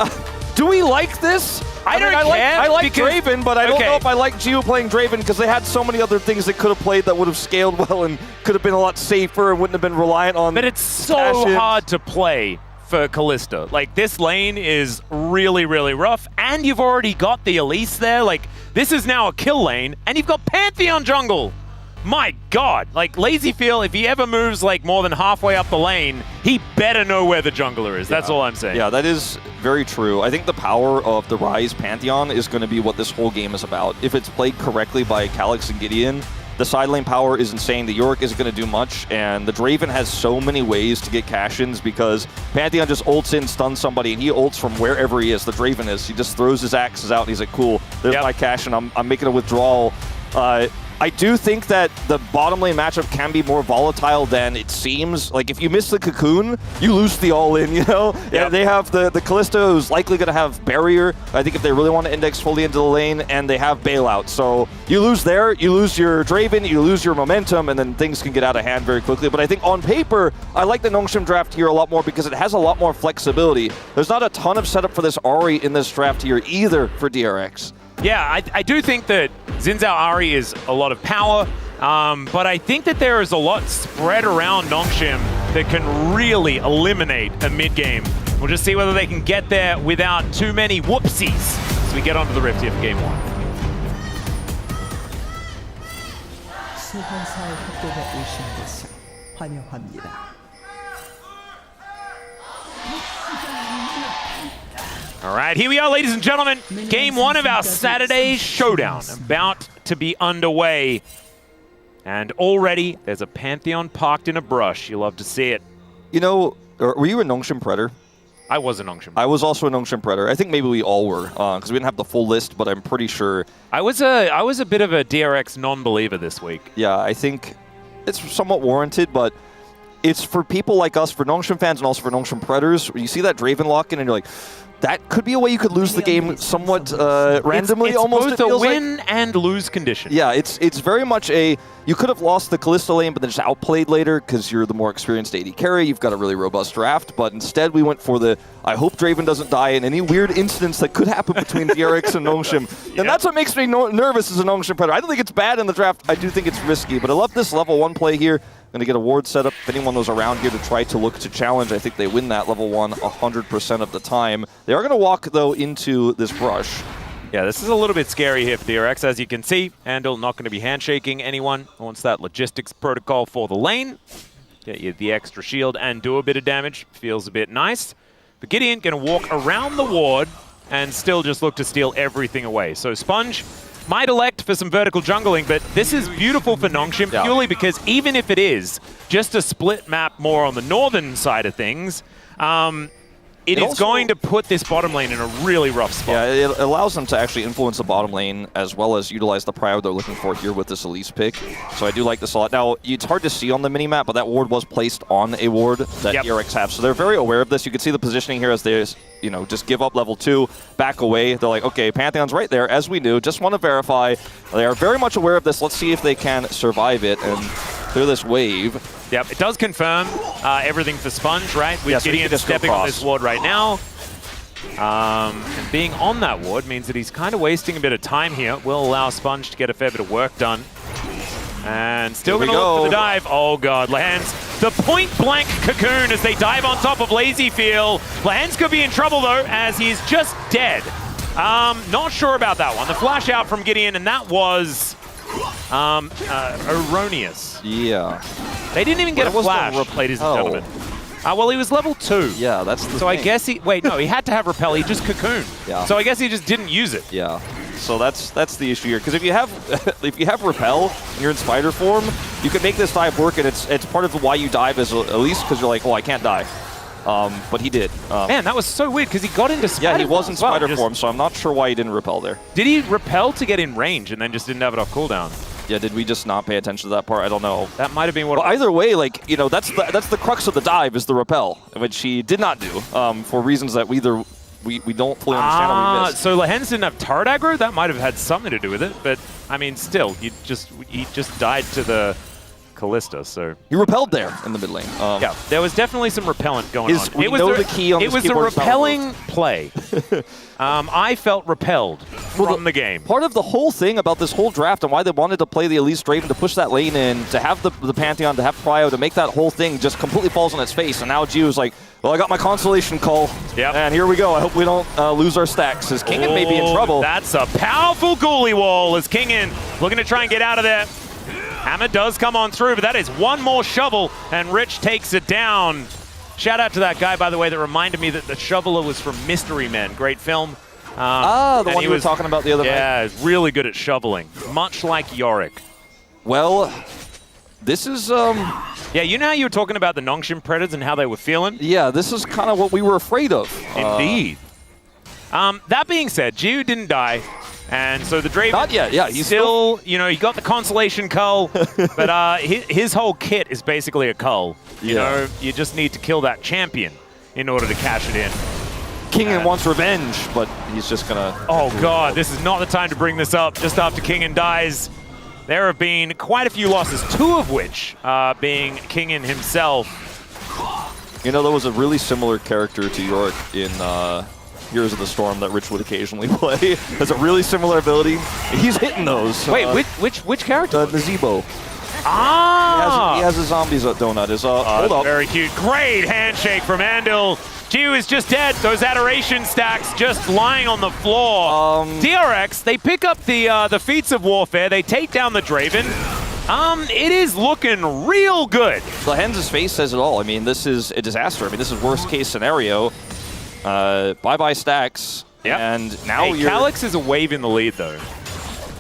Do we like this? I don't care. I like Draven, but I don't know if I like Gio playing Draven because they had so many other things they could have played that would have scaled well and could have been a lot safer and wouldn't have been reliant on. But it's so hard to play for Kalista. Like, this lane is really, really rough, and you've already got the Elise there. Like, this is now a kill lane, and you've got Pantheon jungle. My God, like Lazyfield, if he ever moves like more than halfway up the lane, he better know where the jungler is. That's all I'm saying. Yeah, that is very true. I think the power of the Ryze Pantheon is going to be what this whole game is about. If it's played correctly by Calyx and Gideon, the side lane power is insane. The Yorick isn't going to do much, and the Draven has so many ways to get cash-ins because Pantheon just ults in, stuns somebody, and he ults from wherever he is. The Draven is. He just throws his axes out, and he's like, cool, there's my cash, and I'm making a withdrawal. I do think that the bottom lane matchup can be more volatile than it seems. Like, if you miss the Cocoon, you lose the all-in, you know? Yeah, they have the Kalista, who's likely going to have Barrier, I think, if they really want to index fully into the lane, and they have Bailout. So you lose there, you lose your Draven, you lose your momentum, and then things can get out of hand very quickly. But I think on paper, I like the Nongshim draft here a lot more because it has a lot more flexibility. There's not a ton of setup for this Ahri in this draft here either for DRX. Yeah, I do think that Xin Zhao Ahri is a lot of power, but I think that there is a lot spread around Nongshim that can really eliminate a mid-game. We'll just see whether they can get there without too many whoopsies as we get onto the Rift here for Game 1. 소환사의 협곡에 오신 것을 환영합니다. All right, here we are, ladies and gentlemen. Game 1 of our Saturday Showdown about to be underway. And already there's a Pantheon parked in a brush. You love to see it. You know, were you a Nongshim Predator? I was a Nongshim. I was also a Nongshim Predator. I think maybe we all were, because we didn't have the full list, but I'm pretty sure. I was a bit of a DRX non-believer this week. Yeah, I think it's somewhat warranted, but it's for people like us, for Nongshim fans and also for Nongshim Predators, when you see that Draven lock in and you're like, that could be a way you could lose the game somewhat randomly. It's almost both a win and lose condition. Yeah, it's very much a, you could have lost the Kalista lane but then just outplayed later because you're the more experienced AD carry, you've got a really robust draft, but instead we went for the, I hope Draven doesn't die in any weird incidents that could happen between DRX and Nongshim. And that's what makes me nervous as a Nongshim Predator. I don't think it's bad in the draft, I do think it's risky, but I love this level 1 play here. Going to get a ward set up. If anyone was around here to try to look to challenge, I think they win that level 1 100% of the time. They are going to walk, though, into this brush. Yeah, this is a little bit scary here for DRX, as you can see. Handle not going to be handshaking anyone. Wants that logistics protocol for the lane. Get you the extra shield and do a bit of damage. Feels a bit nice. But Gideon going to walk around the ward and still just look to steal everything away. So Sponge might elect for some vertical jungling, but this is beautiful for Nongshim purely because even if it is just a split map more on the northern side of things, it is going to put this bottom lane in a really rough spot. Yeah, it allows them to actually influence the bottom lane as well as utilize the prio they're looking for here with this Elise pick. So I do like this a lot. Now, it's hard to see on the minimap, but that ward was placed on a ward that DRX have. So they're very aware of this. You can see the positioning here as they just give up level 2, back away. They're like, okay, Pantheon's right there, as we knew. Just want to verify. They are very much aware of this. Let's see if they can survive it and clear this wave. Yep, it does confirm everything for Sponge, right? With so Gideon stepping on this ward right now. And being on that ward means that he's kind of wasting a bit of time here. Will allow Sponge to get a fair bit of work done. And still going to look for the dive. Oh, God. Lands the point-blank cocoon as they dive on top of Lazyfield. Lands could be in trouble, though, as he's just dead. Not sure about that one. The flash out from Gideon, and that was erroneous. Yeah. They didn't even get a flash, ladies and gentlemen. Well, he was level 2. Yeah, that's the So thing. I guess he... Wait, no, he had to have Repel. He just cocooned. Yeah. So I guess he just didn't use it. Yeah. So that's the issue here. Because if you have Repel and you're in Spider form, you can make this dive work, and it's part of why you dive as Elise, because you're like, oh, I can't die. But he did. Man, that was so weird, because he got into Spider Yeah, he was in form as well. Spider form, so I'm not sure why he didn't Repel there. Did he Repel to get in range and then just didn't have it off cooldown? Yeah, did we just not pay attention to that part? I don't know. That might have been what. Well, either way, like, that's the crux of the dive is the Repel, which he did not do for reasons that we don't fully understand or we missed. So Lahens didn't have turret aggro? That might have had something to do with it, but I mean, still, he just died to the Callista, so... He repelled there in the mid lane. Yeah, there was definitely some repellent going on. We know the key on it was a repelling play. I felt repelled from the game. Part of the whole thing about this whole draft and why they wanted to play the Elise Draven to push that lane in, to have the Pantheon, to have Prio, to make that whole thing just completely falls on its face. And now Gio's like, well, I got my Constellation Call, and here we go. I hope we don't lose our stacks, as Kingen may be in trouble. That's a powerful ghoulie wall as Kingen looking to try and get out of there. Hammer does come on through, but that is one more shovel, and Rich takes it down. Shout out to that guy, by the way, that reminded me that the shoveler was from Mystery Men. Great film. The one you were talking about the other night? Yeah, he's really good at shoveling, much like Yorick. Well, this is... Yeah, you know how you were talking about the Nongshim Predators and how they were feeling? Yeah, this is kind of what we were afraid of. Indeed. That being said, Gio didn't die. And so the Draven... Not yet, yeah. He's still, he got the Constellation Cull, but his whole kit is basically a Cull. You know, you just need to kill that champion in order to cash it in. Kingen wants revenge, but he's just gonna... Oh, God, this is not the time to bring this up. Just after Kingen dies, there have been quite a few losses, 2 of which being Kingen himself. You know, there was a really similar character to Yorick in... Heroes of the Storm that Rich would occasionally play. Has a really similar ability. He's hitting those. Wait, which character? The Zebo. Ah! He has a zombies donut. Hold up. Very cute. Great handshake from Andil. Gio is just dead. Those adoration stacks just lying on the floor. DRX, they pick up the feats of warfare. They take down the Draven. It is looking real good. Lahens' face says it all. I mean, this is a disaster. I mean, this is worst case scenario. Bye-bye stacks. Yep. And now Calyx is a wave in the lead, though.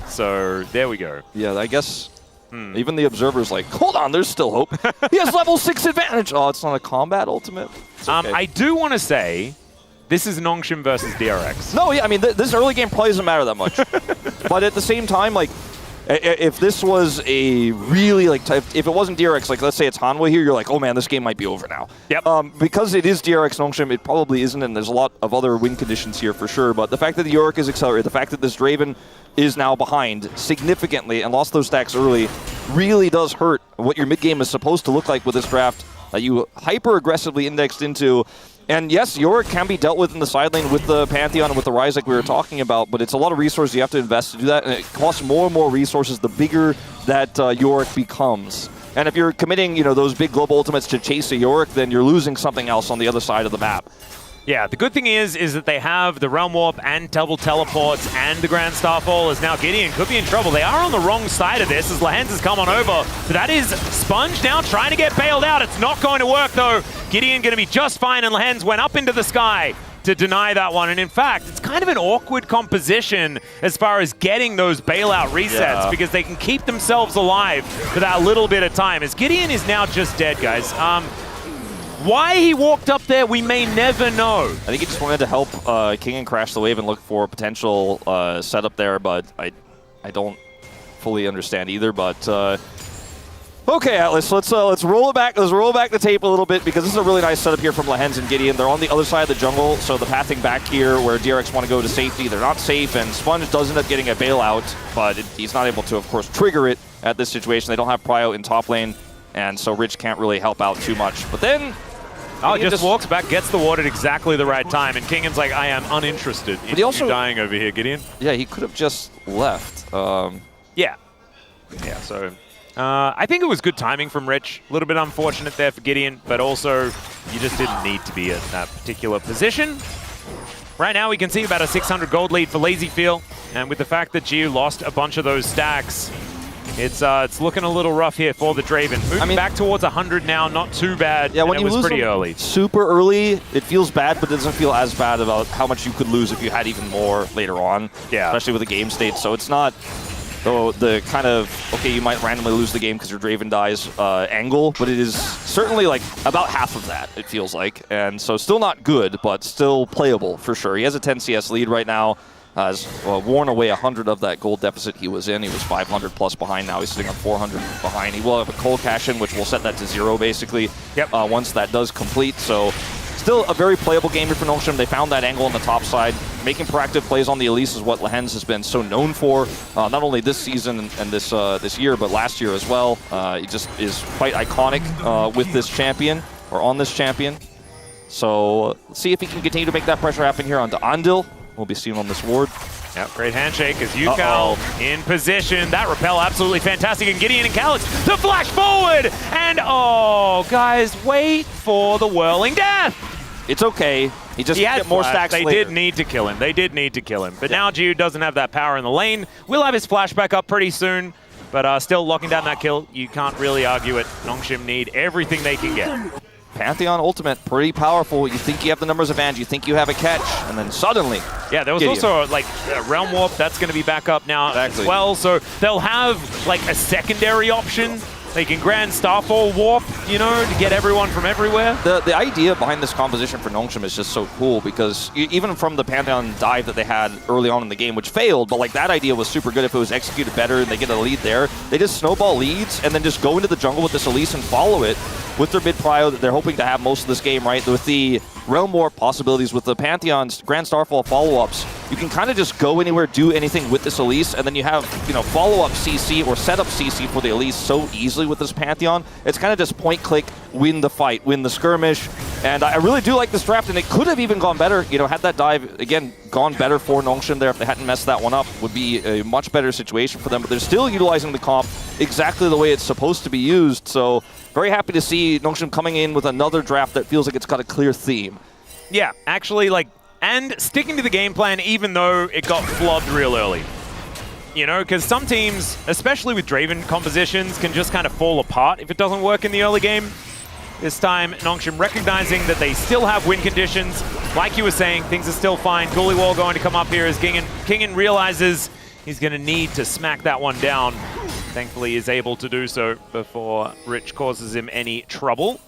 So, there we go. Yeah, I guess even the observer's like, hold on, there's still hope. He has level 6 advantage. Oh, it's not a combat ultimate. Okay. I do want to say, this is Nongshim versus DRX. No, yeah, I mean, this early game probably doesn't matter that much. But at the same time, like, if this was a really, like, if it wasn't DRX, like, let's say it's Hanwha here, you're like, oh man, this game might be over now. Yep. Because it is DRX Nongshim, it probably isn't, and there's a lot of other win conditions here for sure. But the fact that the Yorick is accelerated, the fact that this Draven is now behind significantly and lost those stacks early really does hurt what your mid game is supposed to look like with this draft that you hyper-aggressively indexed into. And yes, Yorick can be dealt with in the side lane with the Pantheon and with the Ryze like we were talking about, but it's a lot of resources you have to invest to do that, and it costs more and more resources the bigger that Yorick becomes. And if you're committing, those big global ultimates to chase a Yorick, then you're losing something else on the other side of the map. Yeah, the good thing is that they have the Realm Warp and double teleports and the Grand Starfall, as now Gideon could be in trouble. They are on the wrong side of this as Lahens has come on over. But that is Sponge now trying to get bailed out. It's not going to work though. Gideon going to be just fine, and Lahens went up into the sky to deny that one. And in fact, it's kind of an awkward composition as far as getting those bailout resets because they can keep themselves alive for that little bit of time. As Gideon is now just dead, guys. Why he walked up there, we may never know. I think he just wanted to help King crash the wave and look for a potential setup there, but I don't fully understand either. But okay, Atlas, let's roll it back. Let's roll back the tape a little bit because this is a really nice setup here from Lehens and Gideon. They're on the other side of the jungle, so the pathing back here where DRX want to go to safety, they're not safe, and Sponge does end up getting a bailout, but he's not able to, of course, trigger it at this situation. They don't have Prio in top lane, and so Rich can't really help out too much. But then just walks back, gets the ward at exactly the right time, and Kingan's like, I am uninterested in you dying over here, Gideon. Yeah, he could have just left. Yeah, so I think it was good timing from Rich. A little bit unfortunate there for Gideon, but also you just didn't need to be at that particular position. Right now we can see about a 600 gold lead for LazyFeel, and with the fact that Giu lost a bunch of those stacks, it's looking a little rough here for the Draven. Moving back towards 100 now, not too bad. Yeah, when you lose pretty early. Super early, it feels bad, but it doesn't feel as bad about how much you could lose if you had even more later on. Yeah. Especially with the game state. So it's not the kind of, okay, you might randomly lose the game because your Draven dies angle, but it is certainly like about half of that, it feels like. And so still not good, but still playable for sure. He has a 10 CS lead right now. Has worn away 100 of that gold deficit he was in. He was 500 plus behind. Now he's sitting on 400 behind. He will have a coal cash in, which will set that to 0 basically. Yep. Once that does complete. So still a very playable game here for Nongshim. They found that angle on the top side. Making proactive plays on the Elise is what Lehens has been so known for. Not only this season and this year, but last year as well. He just is quite iconic with this champion, or on this champion. So let's see if he can continue to make that pressure happen here onto Andil. Will be seen on this ward. Yeah, great handshake as Yukal in position. That repel absolutely fantastic. And Gideon and Calyx to flash forward. And oh, guys, wait for the whirling death. It's okay. He just get more stacks later. They did need to kill him. They did need to kill him. But now Giu doesn't have that power in the lane. We'll have his flashback up pretty soon. But still locking down that kill. You can't really argue it. Nongshim need everything they can get. Pantheon ultimate, pretty powerful. You think you have the numbers advantage, you think you have a catch, and then suddenly... Yeah, there was also like Realm Warp, that's going to be back up now as well, so they'll have like a secondary option. They can Grand Starfall Warp, you know, to get everyone from everywhere. The idea behind this composition for Nongshim is just so cool because even from the Pantheon dive that they had early on in the game, which failed, but like that idea was super good if it was executed better and they get a lead there. They just snowball leads and then just go into the jungle with this Elise and follow it with their mid prio that they're hoping to have most of this game, right? With the Realm Warp possibilities, with the Pantheon's Grand Starfall follow-ups, you can kind of just go anywhere, do anything with this Elise, and then you have, you know, follow-up CC or set-up CC for the Elise so easily with this Pantheon. It's kind of just point-click, win the fight, win the skirmish, and I really do like this draft, and it could have even gone better. You know, had that dive, again, gone better for Nongshim there if they hadn't messed that one up, would be a much better situation for them, but they're still utilizing the comp exactly the way it's supposed to be used, so very happy to see Nongshim coming in with another draft that feels like it's got a clear theme. Yeah, actually, like, and sticking to the game plan even though it got flubbed real early. You know, because some teams, especially with Draven compositions, can just kind of fall apart if it doesn't work in the early game. This time, Nongshim recognizing that they still have win conditions. Like you were saying, things are still fine. Gully Wall going to come up here as Kingan realizes he's going to need to smack that one down. Thankfully, is able to do so before Rich causes him any trouble.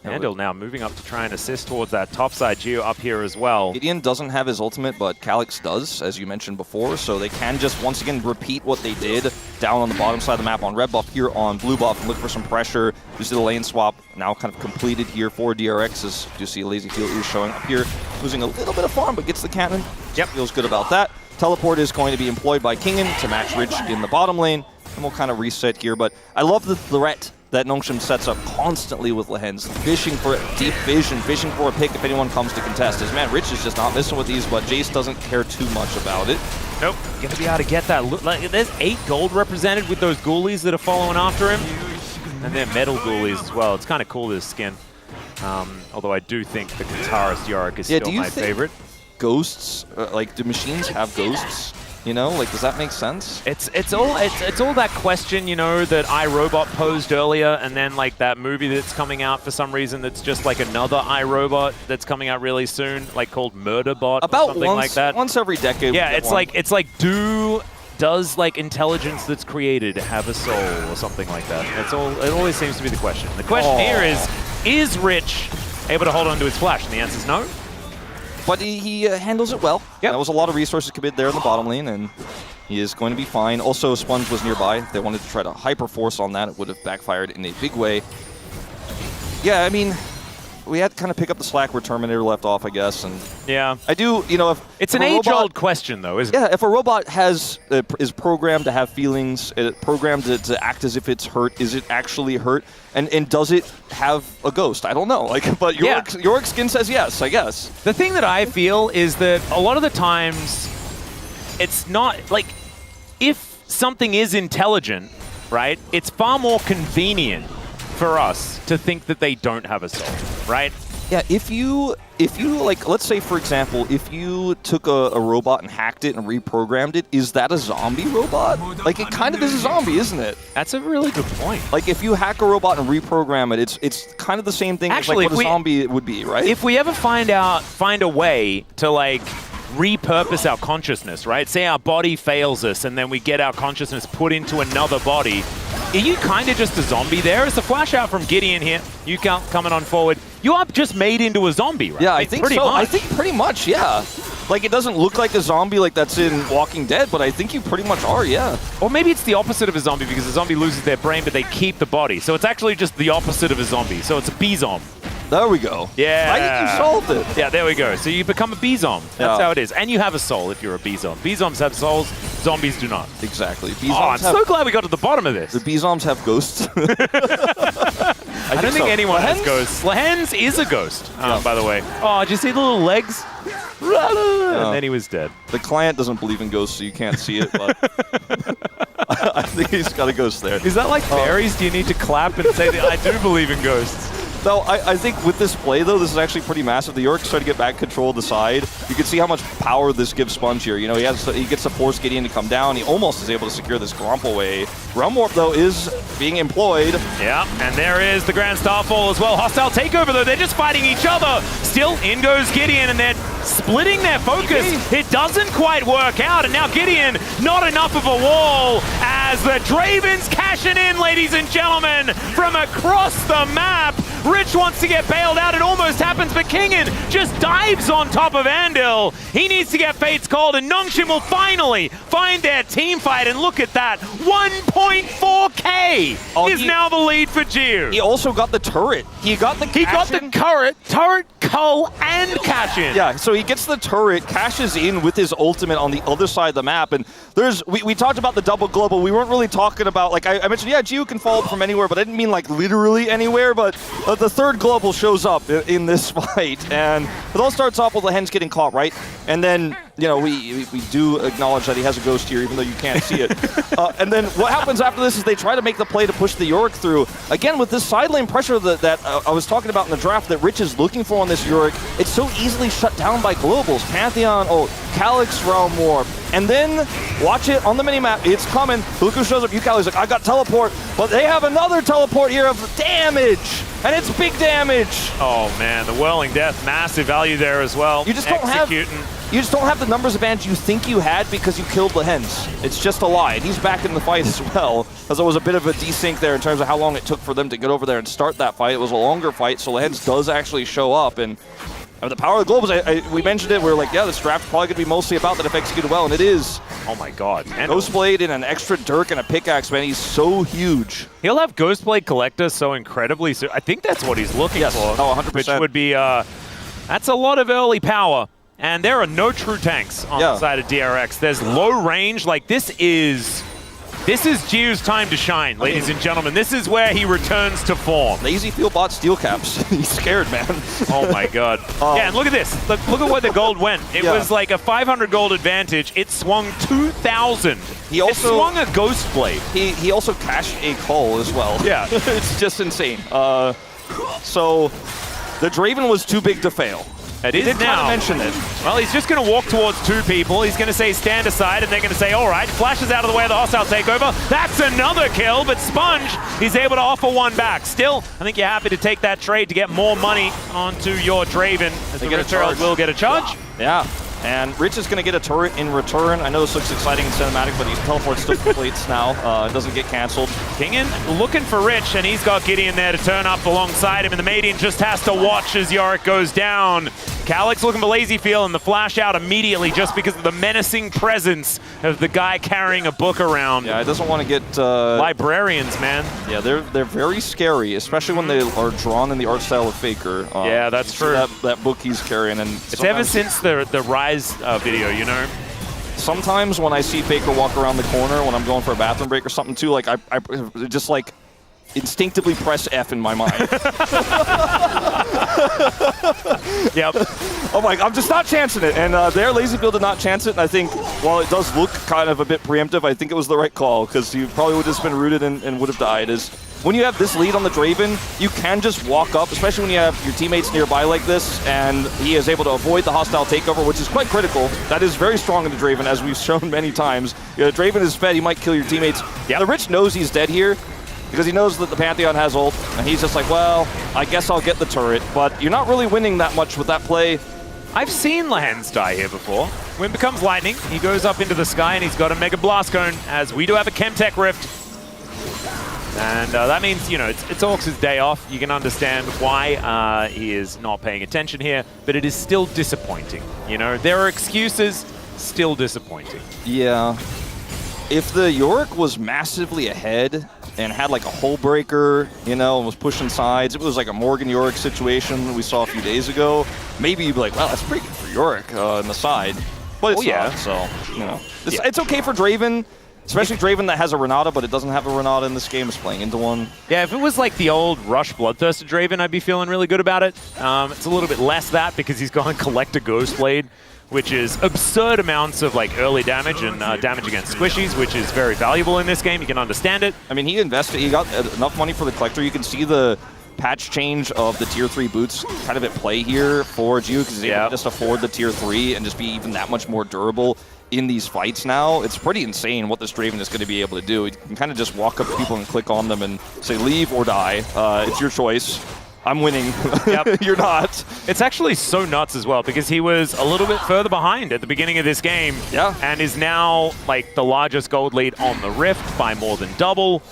Andil now moving up to try and assist towards that top side. Giu up here as well. Gideon doesn't have his ultimate, but Calyx does, as you mentioned before, so they can just once again repeat what they did down on the bottom side of the map on red buff, here on blue buff, and look for some pressure. You see the lane swap now kind of completed here for DRX, as you see LazyFeel is showing up here, losing a little bit of farm, but gets the cannon. Yep. Feels good about that. Teleport is going to be employed by Kingan to match Rich in the bottom lane, and we'll kind of reset here, but I love the threat that Nongshim sets up constantly with Lehens, fishing for deep vision, fishing for a pick if anyone comes to contest. As man, Rich is just not missing with these, but Jace doesn't care too much about it. Nope, gonna be able to get that. Like, there's 8 gold represented with those ghoulies that are following after him, and they're metal ghoulies as well. It's kind of cool, this skin. Although I do think the Kataris Yorick is still my favorite. Ghosts, like, do machines have ghosts? You know, like, does that make sense? It's all that question, you know, that iRobot posed earlier, and then like that movie that's coming out for some reason that's just like another iRobot that's coming out really soon, like called Murderbot About or something like that. Once every decade. Yeah, it's like does like intelligence that's created have a soul or something like that? That's all. It always seems to be the question. The question here is, Is Rich able to hold on to his flash? And the answer is no. But he handles it well. Yep. There was a lot of resources committed there in the bottom lane, and he is going to be fine. Also, Sponge was nearby. If they wanted to try to hyper-force on that, it would have backfired in a big way. Yeah, I mean, we had to kind of pick up the slack where Terminator left off, I guess. And yeah. I do, you know, if it's an age-old question, though, isn't it? Yeah, if a robot is programmed to have feelings, programmed to act as if it's hurt, is it actually hurt? And does it have a ghost? I don't know. But Yorick's skin says yes, I guess. The thing that I feel is that a lot of the times, it's not like if something is intelligent, right? It's far more convenient for us to think that they don't have a soul, right? Yeah, if you like, let's say for example, if you took a robot and hacked it and reprogrammed it, is that a zombie robot? Like, it kind of is a zombie, isn't it? That's a really good point. Like, if you hack a robot and reprogram it, it's kind of the same thing as like what a zombie would be, right? If we ever find a way to like repurpose our consciousness, right? Say our body fails us and then we get our consciousness put into another body. Are you kind of just a zombie there? It's a flash out from Gideon here. You coming on forward. You are just made into a zombie, right? Yeah, I think so. I think pretty much, yeah. Like, it doesn't look like a zombie like that's in Walking Dead, but I think you pretty much are, yeah. Or maybe it's the opposite of a zombie because a zombie loses their brain, but they keep the body. So it's actually just the opposite of a zombie. So it's a B-zom. There we go. Yeah. I think you solved it. Yeah, there we go. So you become a B-zom. That's how it is. And you have a soul if you're a B-zom. B-zoms have souls. Zombies do not. Exactly. I'm so glad we got to the bottom of this. The B-zoms have ghosts. I don't think anyone has ghosts. Lehens is a ghost, by the way. Oh, did you see the little legs? And then he was dead. The client doesn't believe in ghosts, so you can't see it, but I think he's got a ghost there. Is that like fairies? Do you need to clap and say that I do believe in ghosts? No, I think with this play, though, this is actually pretty massive. The Yorick's trying to get back control of the side. You can see how much power this gives Sponge here. You know, he gets to force Gideon to come down. He almost is able to secure this Gromp away. Realm Warp, though, is being employed. Yeah, and there is the Grand Starfall as well. Hostile takeover, though. They're just fighting each other. Still, in goes Gideon, and they're splitting their focus. It doesn't quite work out, and now Gideon, not enough of a wall as the Draven's cashing in, ladies and gentlemen, from across the map. Rich wants to get bailed out. It almost happens, but Kingen just dives on top of Andil. He needs to get Fates called, and Nongshim will finally find their team fight. And look at that, 1.4K is now the lead for Jiu. He also got the turret. He got the turret, cull, and cash in. Yeah, so he gets the turret, cashes in with his ultimate on the other side of the map. And we talked about the double global. We weren't really talking about, like, I mentioned, yeah, Jiu can fall from anywhere, but I didn't mean like literally anywhere, but the third global shows up in this fight, and it all starts off with the hens getting caught, right? And then, you know, we do acknowledge that he has a ghost here, even though you can't see it. And then what happens after this is they try to make the play to push the Yorick through. Again, with this side lane pressure that I was talking about in the draft that Rich is looking for on this Yorick, it's so easily shut down by globals. Pantheon, Calyx, Realm Warp. And then, watch it on the minimap, it's coming. Look who shows up. Yukali's like, I got teleport, but they have another teleport here of damage. And it's big damage. Oh man, the Whirling Death, massive value there as well. You just don't have the numbers advantage you think you had because you killed the hens. It's just a lie. And he's back in the fight as well, as there was a bit of a desync there in terms of how long it took for them to get over there and start that fight. It was a longer fight, so the hens does actually show up. And the power of the globals, we mentioned it, we were like, yeah, this draft is probably going to be mostly about that if executed well, and it is. Oh my god. Ghostblade and an extra Dirk and a pickaxe, man, he's so huge. He'll have Ghostblade Collector so incredibly soon. I think that's what he's looking for. Oh, 100%. Which would be, that's a lot of early power. And there are no true tanks on the side of DRX. There's low range, like this is Jiu's time to shine, ladies and gentlemen. This is where he returns to form. Lazy Field bought steel caps. He's scared, man. Oh my god. Yeah, and look at this. Look at where the gold went. It was like a 500 gold advantage. It swung 2,000. It swung a ghost blade. He also cashed a call as well. Yeah. It's just insane. So the Draven was too big to fail. It is now. Mention it. Well, he's just going to walk towards two people. He's going to say stand aside, and they're going to say, all right, flashes out of the way of the hostile takeover. That's another kill, but Sponge is able to offer one back. Still, I think you're happy to take that trade to get more money onto your Draven, as the Return will get a charge. Yeah. And Rich is going to get a turret in return. I know this looks exciting in cinematic, but his teleport still completes now. It doesn't get canceled. Kingen looking for Rich, and he's got Gideon there to turn up alongside him, and the Maiden just has to watch as Yorick goes down. Calyx looking for Lazy Feel, and the flash out immediately just because of the menacing presence of the guy carrying a book around. Yeah, it doesn't want to get... Librarians, man. Yeah, they're very scary, especially when they are drawn in the art style of Faker. Yeah, that's true. That book he's carrying. And it's ever since the Rise video, you know? Sometimes when I see Faker walk around the corner when I'm going for a bathroom break or something too, like I just like instinctively press F in my mind. Yep. I'm like, I'm just not chancing it. And there, LazyField did not chance it. And I think while it does look kind of a bit preemptive, I think it was the right call because he probably would have just been rooted and would have died. When you have this lead on the Draven, you can just walk up, especially when you have your teammates nearby like this, and he is able to avoid the hostile takeover, which is quite critical. That is very strong in the Draven, as we've shown many times. You know, the Draven is fed, he might kill your teammates. Yep. The Rich knows he's dead here, because he knows that the Pantheon has ult, and he's just like, well, I guess I'll get the turret, but you're not really winning that much with that play. I've seen Lehens die here before. When it becomes lightning, he goes up into the sky, and he's got a Mega Blast Cone, as we do have a Chemtech Rift. And that means, you know, it's Orcs' day off. You can understand why he is not paying attention here, but it is still disappointing. You know, there are excuses, still disappointing. Yeah. If the Yorick was massively ahead and had like a hole breaker, you know, and was pushing sides, it was like a Morgan Yorick situation we saw a few days ago, maybe you'd be like, well, that's pretty good for Yorick on the side. But it's not, so, you know. It's okay for Draven. Especially Draven that has a Renata, but it doesn't have a Renata in this game, is playing into one. Yeah, if it was like the old Rush Bloodthirsted Draven, I'd be feeling really good about it. It's a little bit less that because he's gone Collector Ghostblade, which is absurd amounts of like early damage and damage against squishies, which is very valuable in this game. You can understand it. I mean, he got enough money for the Collector. You can see the patch change of the tier 3 boots kind of at play here for Gio because he's able to just afford the tier 3 and just be even that much more durable in these fights now. It's pretty insane what this Draven is going to be able to do. You can kind of just walk up to people and click on them and say, leave or die. It's your choice. I'm winning. Yep. You're not. It's actually so nuts as well because he was a little bit further behind at the beginning of this game. Yeah. And is now like the largest gold lead on the Rift by more than double.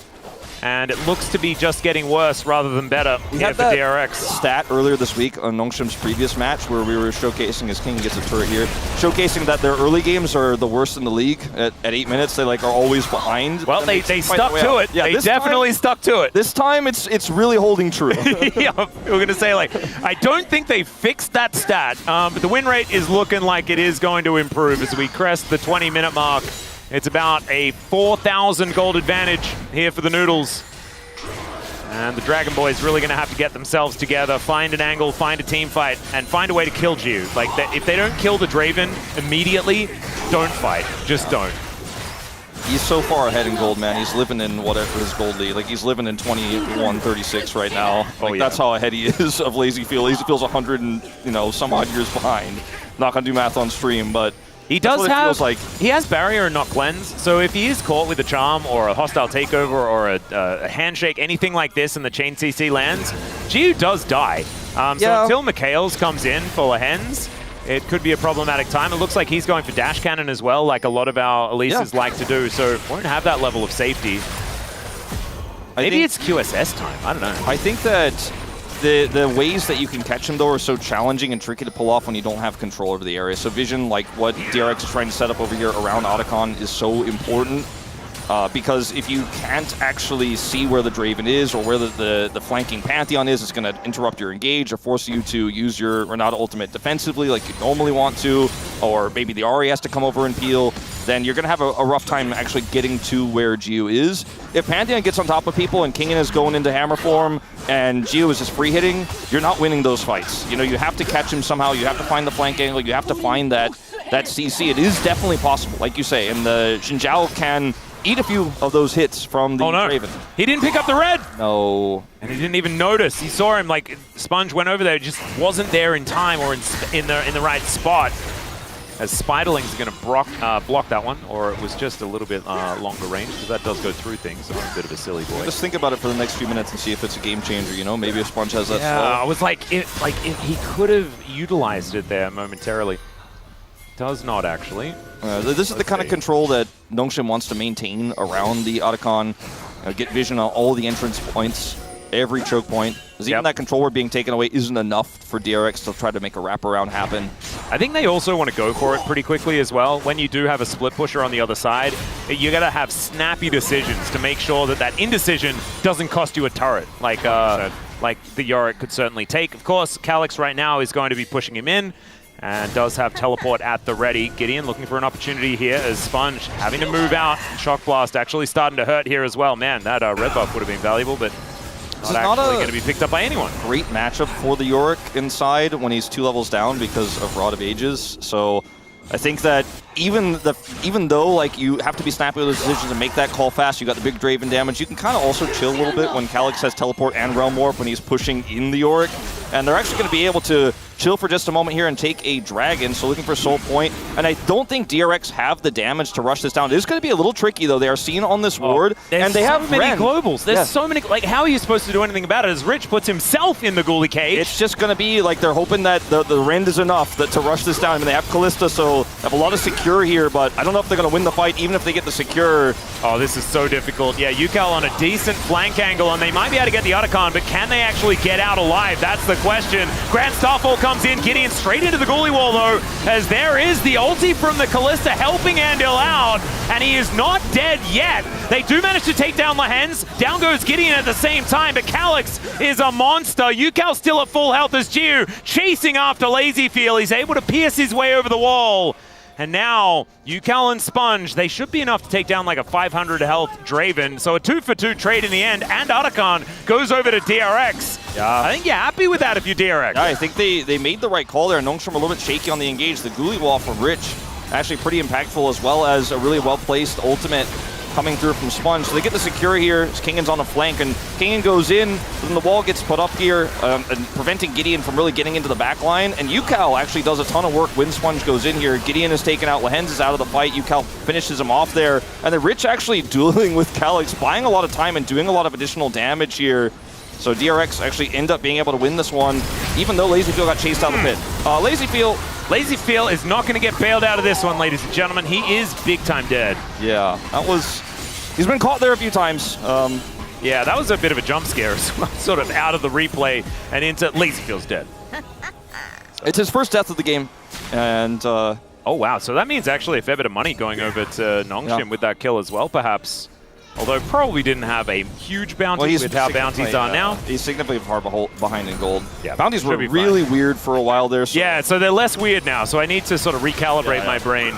And it looks to be just getting worse rather than better here for DRX. Stat earlier this week on Nongshim's previous match where we were showcasing as King gets a turret here, showcasing that their early games are the worst in the league. At 8 minutes, they like are always behind. Well, they stuck to it. Yeah, they definitely stuck to it. This time, it's really holding true. Yeah, we're going to say, like, I don't think they fixed that stat, but the win rate is looking like it is going to improve as we crest the 20-minute mark. It's about a 4,000 gold advantage here for the Noodles. And the Dragon Boys really going to have to get themselves together, find an angle, find a team fight, and find a way to kill Jiu. Like, if they don't kill the Draven immediately, don't fight. Just don't. He's so far ahead in gold, man. He's living in whatever his gold lead. Like, he's living in 21-36 right now. Like, that's how ahead he is of LazyField. LazyField's 100 and, you know, some odd years behind. Not going to do math on stream, but... He does have, he has barrier and not cleanse, so if he is caught with a charm or a hostile takeover or a handshake, anything like this and the chain CC lands, Jiu does die. So until Mikhails comes in for Lehens, it could be a problematic time. It looks like he's going for dash cannon as well, like a lot of our Elises like to do, so won't have that level of safety. Maybe it's QSS time, I don't know. I think that the ways that you can catch him, though, are so challenging and tricky to pull off when you don't have control over the area. So vision, like what DRX is trying to set up over here around Otacon, is so important. Because if you can't actually see where the Draven is or where the flanking Pantheon is, it's going to interrupt your engage or force you to use your Renata ultimate defensively like you normally want to, or maybe the Ahri has to come over and peel, then you're going to have a rough time actually getting to where Jiu is. If Pantheon gets on top of people and Kingen is going into hammer form and Jiu is just free hitting, you're not winning those fights. You know, you have to catch him somehow, you have to find the flank angle, you have to find that CC. It is definitely possible, like you say, and the Xin Zhao can eat a few of those hits from the Draven. He didn't pick up the red! No. And he didn't even notice. He saw him, like, Sponge went over there, just wasn't there in time or in the right spot. As Spiderling's going to block that one, or it was just a little bit longer range, because that does go through things, so I'm a bit of a silly boy. Just think about it for the next few minutes and see if it's a game changer, you know? Maybe if Sponge has that slow. I was like, if he could have utilized it there momentarily. does not actually. This is the kind of control that Nongshim wants to maintain around the Otacon. Get vision on all the entrance points, every choke point. Because even that control word being taken away isn't enough for DRX to try to make a wraparound happen. I think they also want to go for it pretty quickly as well. When you do have a split pusher on the other side, you got to have snappy decisions to make sure that that indecision doesn't cost you a turret, like the Yorick could certainly take. Of course, Calyx right now is going to be pushing him in, and does have teleport at the ready. Gideon looking for an opportunity here as Sponge having to move out. Shock Blast actually starting to hurt here as well. Man, that red buff would have been valuable, but not actually going to be picked up by anyone. Great matchup for the Yorick inside when he's 2 levels down because of Rod of Ages. So I think that even though like you have to be snappy with those decisions and make that call fast, you got the big Draven damage, you can kind of also chill a little bit when Calyx has teleport and Realm Warp when he's pushing in the Yorick. And they're actually going to be able to chill for just a moment here and take a Dragon, so looking for Soul Point. And I don't think DRX have the damage to rush this down. It is going to be a little tricky, though. They are seen on this ward, and they have many Ren. globals. There's so many. Like, how are you supposed to do anything about it as Rich puts himself in the Ghoulie cage? It's just going to be like they're hoping that the Rend is enough to rush this down. I mean, they have Callista, so they have a lot of secure here, but I don't know if they're going to win the fight, even if they get the secure. Oh, this is so difficult. Yeah, UCAL on a decent flank angle, and they might be able to get the Otacon, but can they actually get out alive? That's the question. Grand Starfall comes in, Gideon straight into the Ghoulie wall, though, as there is the ulti from the Callista helping Andil out, and he is not dead yet. They do manage to take down Lehens. Down goes Gideon at the same time, but Calyx is a monster. UCAL still at full health as Gio chasing after Lazyfield. He's able to pierce his way over the wall. And now, UCAL and Sponge, they should be enough to take down like a 500 health Draven. So a 2-for-2 trade in the end, and Otacon goes over to DRX. Yeah. I think you're happy with that if you're DRX. Yeah, I think they made the right call there. Nongshim a little bit shaky on the engage. The Ghoulie wall from Rich, actually pretty impactful, as well as a really well-placed ultimate coming through from Sponge. So they get the secure here. Kingan's on the flank, and Kingan goes in, then the wall gets put up here, and preventing Gideon from really getting into the back line. And UCAL actually does a ton of work when Sponge goes in here. Gideon is taken out, Lehens is out of the fight, UCAL finishes him off there. And then Rich actually dueling with Calyx, buying a lot of time and doing a lot of additional damage here. So DRX actually end up being able to win this one, even though Lazyfield got chased out of the pit. Lazyfield is not going to get bailed out of this one, ladies and gentlemen. He is big time dead. Yeah, he's been caught there a few times. Yeah, that was a bit of a jump scare as well, sort of out of the replay and into Lazyfield's dead. It's his first death of the game, and oh wow, so that means actually a fair bit of money going over to Nongshim with that kill as well, perhaps. Although probably didn't have a huge bounty with how bounties are now. He's significantly far behind in gold. Yeah, bounties were really weird for a while there. So. Yeah, so they're less weird now, so I need to sort of recalibrate my brain.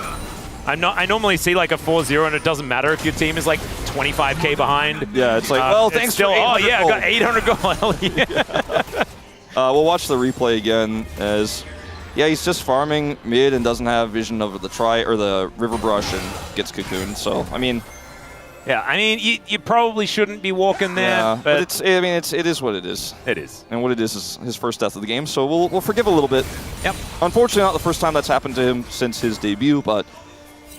I normally see like a 4-0 and it doesn't matter if your team is like 25k behind. Yeah, it's like, well, thanks still, for 800 oh yeah, gold. I got 800 gold. Yeah. We'll watch the replay again as, yeah, he's just farming mid and doesn't have vision of the river brush and gets cocooned. So, I mean... Yeah, I mean, you probably shouldn't be walking there, yeah, but it is what it is. It is. And what it is his first death of the game, so we'll forgive a little bit. Yep. Unfortunately, not the first time that's happened to him since his debut, but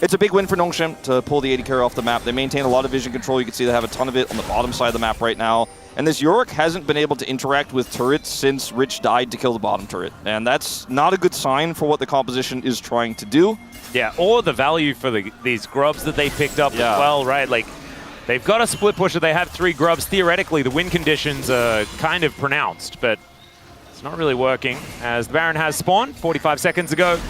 it's a big win for Nongshim to pull the AD carry off the map. They maintain a lot of vision control. You can see they have a ton of it on the bottom side of the map right now. And this Yorick hasn't been able to interact with turrets since Rich died to kill the bottom turret. And that's not a good sign for what the composition is trying to do. Yeah, or the value for these grubs that they picked up as well, right? Like, they've got a split pusher. They have 3 grubs. Theoretically, the win conditions are kind of pronounced, but it's not really working as the Baron has spawned 45 seconds ago.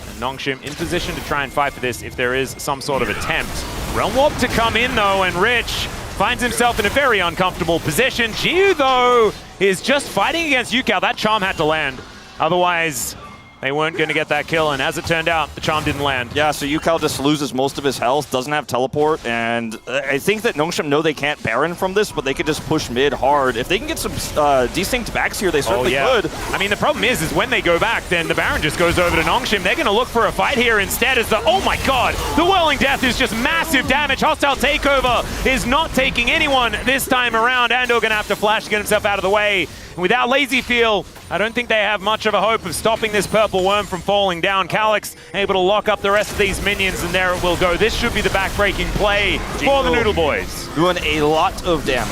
And Nongshim in position to try and fight for this if there is some sort of attempt. Realm Warp to come in, though, and Rich finds himself in a very uncomfortable position. Jiu, though, is just fighting against UCAL. That charm had to land. Otherwise, they weren't going to get that kill, and as it turned out, the charm didn't land. Yeah, so UCAL just loses most of his health, doesn't have teleport, and I think that Nongshim know they can't Baron from this, but they could just push mid hard. If they can get some distinct backs here, they certainly could. I mean, the problem is when they go back, then the Baron just goes over to Nongshim. They're going to look for a fight here instead as oh my god, the Whirling Death is just massive damage. Hostile Takeover is not taking anyone this time around. Andor going to have to flash to get himself out of the way. Without Lazy Feel, I don't think they have much of a hope of stopping this purple worm from falling down. Calyx able to lock up the rest of these minions, and there it will go. This should be the back-breaking play for the Noodle Boys. Doing a lot of damage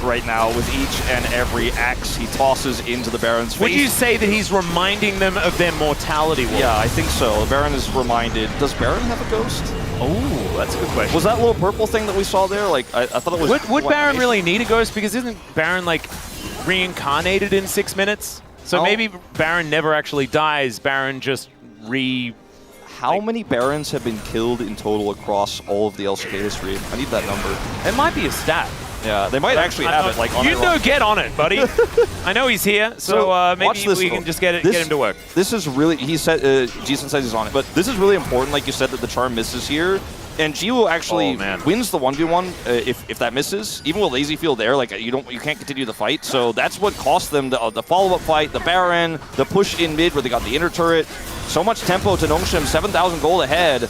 right now with each and every axe he tosses into the Baron's face. Would you say that he's reminding them of their mortality wall? Yeah, I think so. The Baron is reminded. Does Baron have a ghost? Oh, that's a good question. Was that little purple thing that we saw there? Like, I thought it was... Would Baron really need a ghost? Because isn't Baron, like, reincarnated in 6 minutes? So maybe Baron never actually dies. Baron just How many Barons have been killed in total across all of the LCK history? I need that number. It might be a stat. Yeah, they might actually have it. Like, on you know, get on it, buddy. I know he's here, so maybe we can just get him to work. This is really, he said, Jason says he's on it, but this is really important, like you said, that the charm misses here. And Jiwoo actually wins the 1v1 if that misses. Even with Lazy Field there, like you can't continue the fight. So that's what cost them the follow-up fight, the Baron, the push in mid where they got the inner turret. So much tempo to Nongshim, 7,000 gold ahead.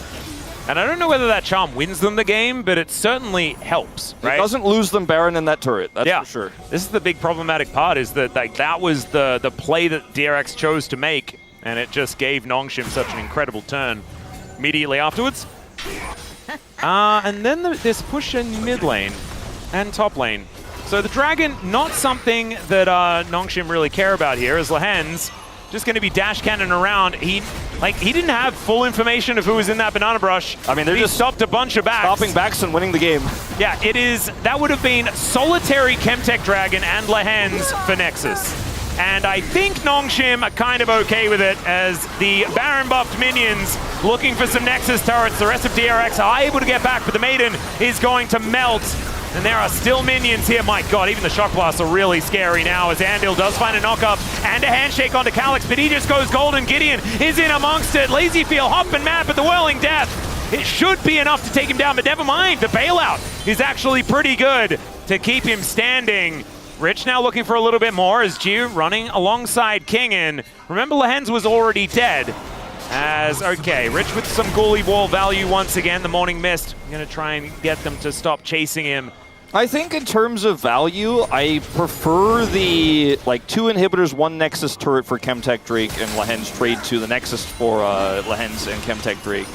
And I don't know whether that charm wins them the game, but it certainly helps, right? It doesn't lose them Baron in that turret, that's for sure. This is the big problematic part, is that like that was the play that DRX chose to make, and it just gave Nongshim such an incredible turn immediately afterwards. And then this push in mid lane and top lane. So the Dragon, not something that Nongshim really care about here, as Lahen's just going to be dash cannon around. He didn't have full information of who was in that banana brush. I mean, they're just stopped a bunch of backs. Stopping backs and winning the game. Yeah, that would have been solitary Chemtech Dragon and Lahen's for Nexus. And I think Nongshim are kind of okay with it, as the Baron buffed minions looking for some Nexus turrets. The rest of DRX are able to get back, but the Maiden is going to melt. And there are still minions here. My god, even the Shock Blasts are really scary now, as Andil does find a knock-up and a handshake onto Calyx, but he just goes golden. Gideon is in amongst it. Lazy Feel hop and map at the Whirling Death. It should be enough to take him down, but never mind. The bailout is actually pretty good to keep him standing. Rich now looking for a little bit more, as Jiu running alongside Kingin. Remember, Lahen's was already dead. Rich with some Ghoulie Wall value once again. The Morning Mist, I'm going to try and get them to stop chasing him. I think in terms of value, I prefer the 2 inhibitors, 1 Nexus turret for Chemtech Drake and Lahen's trade to the Nexus for Lahen's and Chemtech Drake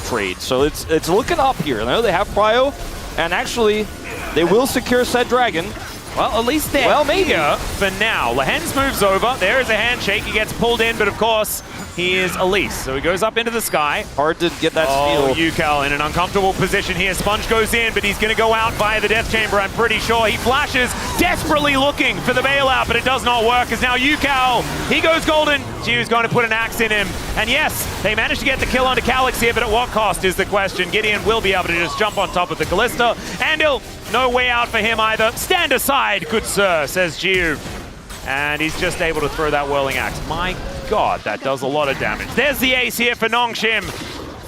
trade. So it's looking up here. I know they have Prio, and actually they will secure said Dragon. Well, at least they're here for now. Lahen's moves over. There is a handshake. He gets pulled in, but of course, he is Elise. So he goes up into the sky. Hard to get that steal. Yukal in an uncomfortable position here. Sponge goes in, but he's going to go out via the Death Chamber, I'm pretty sure. He flashes, desperately looking for the bailout, but it does not work, as now Yukal, he goes golden. Jiu's going to put an axe in him. And yes, they managed to get the kill onto Calyx here, but at what cost is the question. Gideon will be able to just jump on top of the Callista. Andil, no way out for him either. Stand aside, good sir, says Jiu. And he's just able to throw that Whirling Axe. My god, that does a lot of damage. There's the ace here for Nongshim.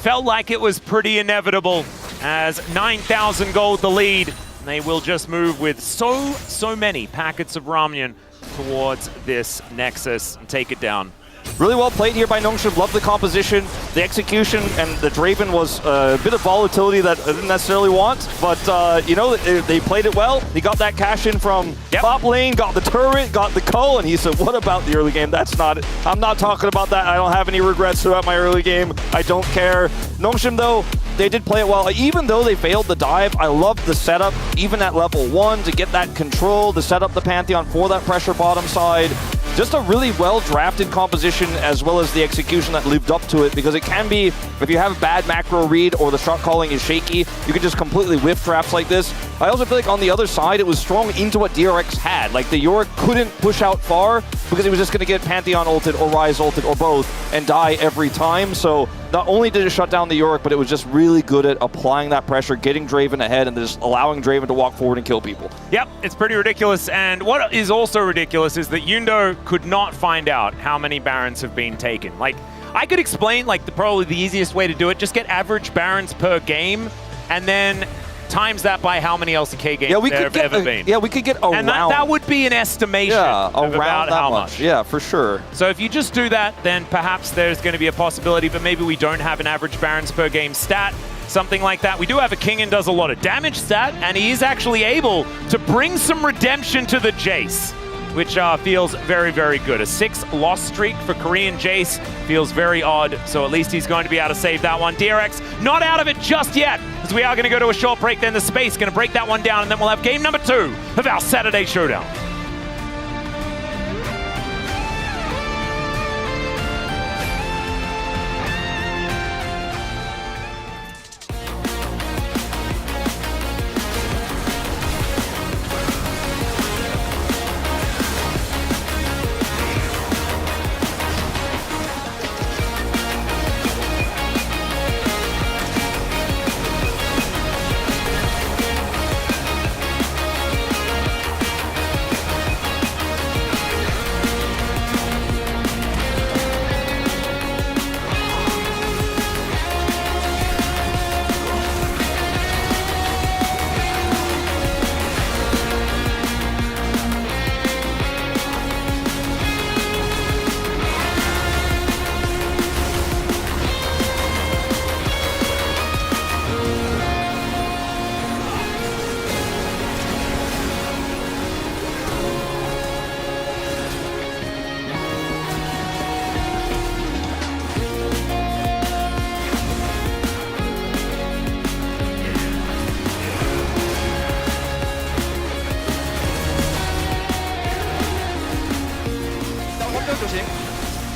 Felt like it was pretty inevitable, as 9,000 gold the lead. They will just move with so many packets of Ramyun towards this Nexus and take it down. Really well played here by Nongshim. Love the composition, the execution, and the Draven was a bit of volatility that I didn't necessarily want, but you know, they played it well. He got that cash in from top lane, got the turret, got the co, and he said, what about the early game? That's not it. I'm not talking about that. I don't have any regrets about my early game. I don't care. Nongshim, though, they did play it well. Even though they failed the dive, I loved the setup, even at level 1, to get that control, to set up the Pantheon for that pressure bottom side. Just a really well-drafted composition, as well as the execution that lived up to it, because it can be, if you have a bad macro read or the shot calling is shaky, you can just completely whiff traps like this. I also feel like on the other side, it was strong into what DRX had. Like, the Yorick couldn't push out far because he was just going to get Pantheon ulted or Ryze ulted or both and die every time. So not only did it shut down the Yorick, but it was just really good at applying that pressure, getting Draven ahead, and just allowing Draven to walk forward and kill people. Yep, it's pretty ridiculous. And what is also ridiculous is that Yundo could not find out how many Barons have been taken. Like, I could explain, like, probably the easiest way to do it, just get average Barons per game, and then times that by how many LCK games there have ever been. Yeah, we could get around. And that would be an estimation of about how much. Yeah, for sure. So if you just do that, then perhaps there's going to be a possibility, but maybe we don't have an average Barons per game stat, something like that. We do have a King and does a lot of damage stat, and he is actually able to bring some redemption to the Jace. which feels very, very good. A 6-loss streak for Korean Jace feels very odd, so at least he's going to be able to save that one. DRX not out of it just yet, as we are going to go to a short break, then the space going to break that one down, and then we'll have game number 2 of our Saturday Showdown.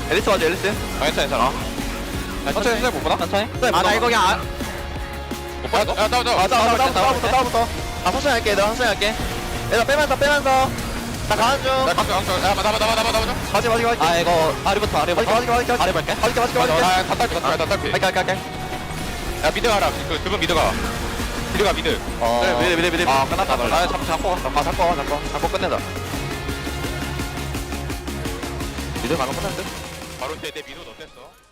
앨리스 맞아, 앨리스. 괜찮아. 천천히 못 보나? 천천히. 나 이거 그냥 못 봐. 야, 따부터. 천천히 할게. 내가 천천히 할게. 얘들아, 빼면서. 나 가는 중. 나 가자. 맞지. 아, 이거 아래부터. 아래 볼게. 다 딸피. 갈게. 야, 미드 가라. 두분 미드 가. 미드. 미드. 아, 끝났다. 잡고 끝내자. 미드 가면 끝났는데? 바로 내 미드 어땠어?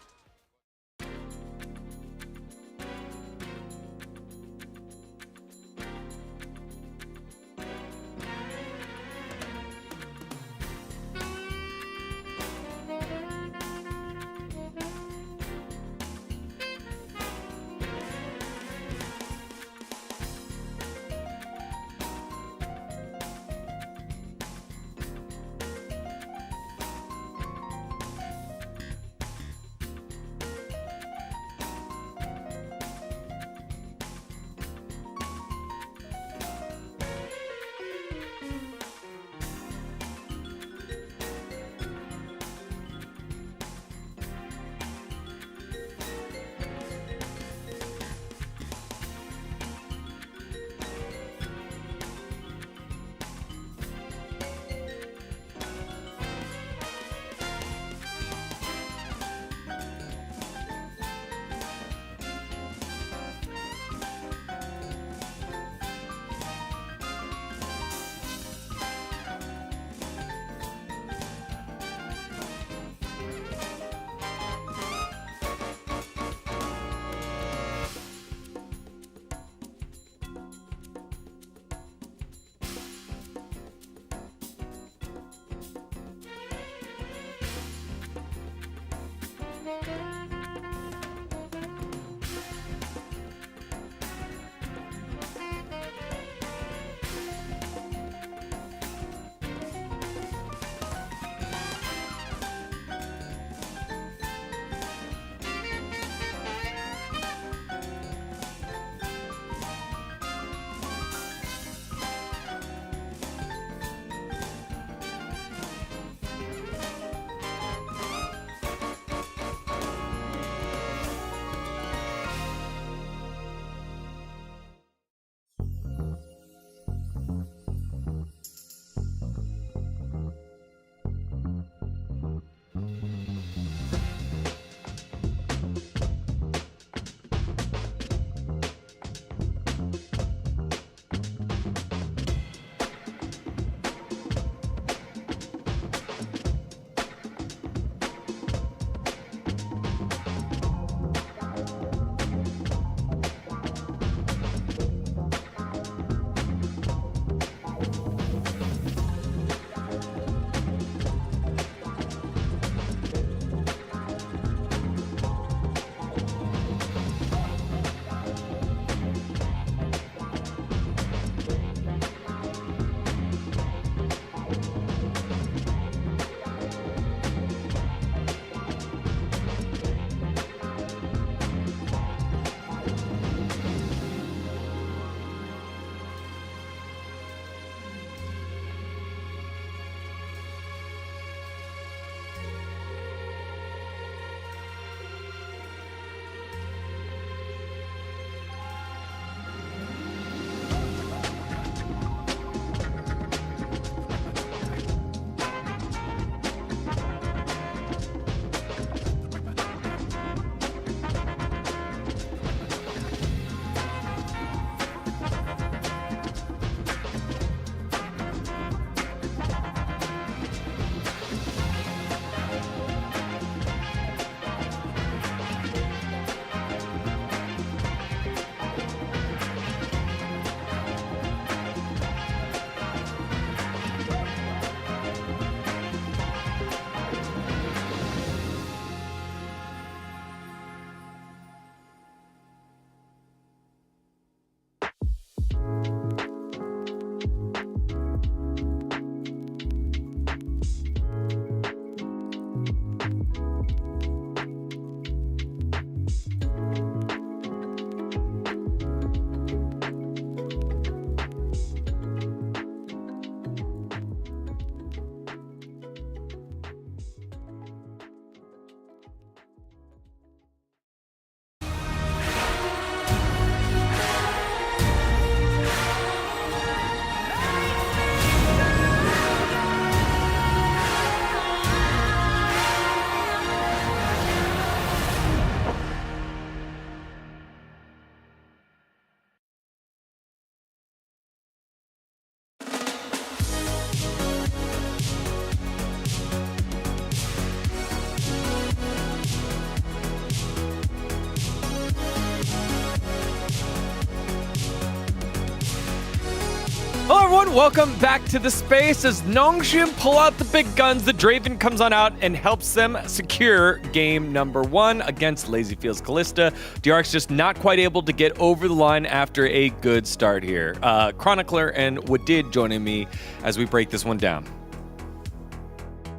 everyone, welcome back to the space as Nongshim pull out the big guns. The Draven comes on out and helps them secure game number 1 against Lazy Fields Callista. DRX just not quite able to get over the line after a good start here. Chronicler and Wadid joining me as we break this one down.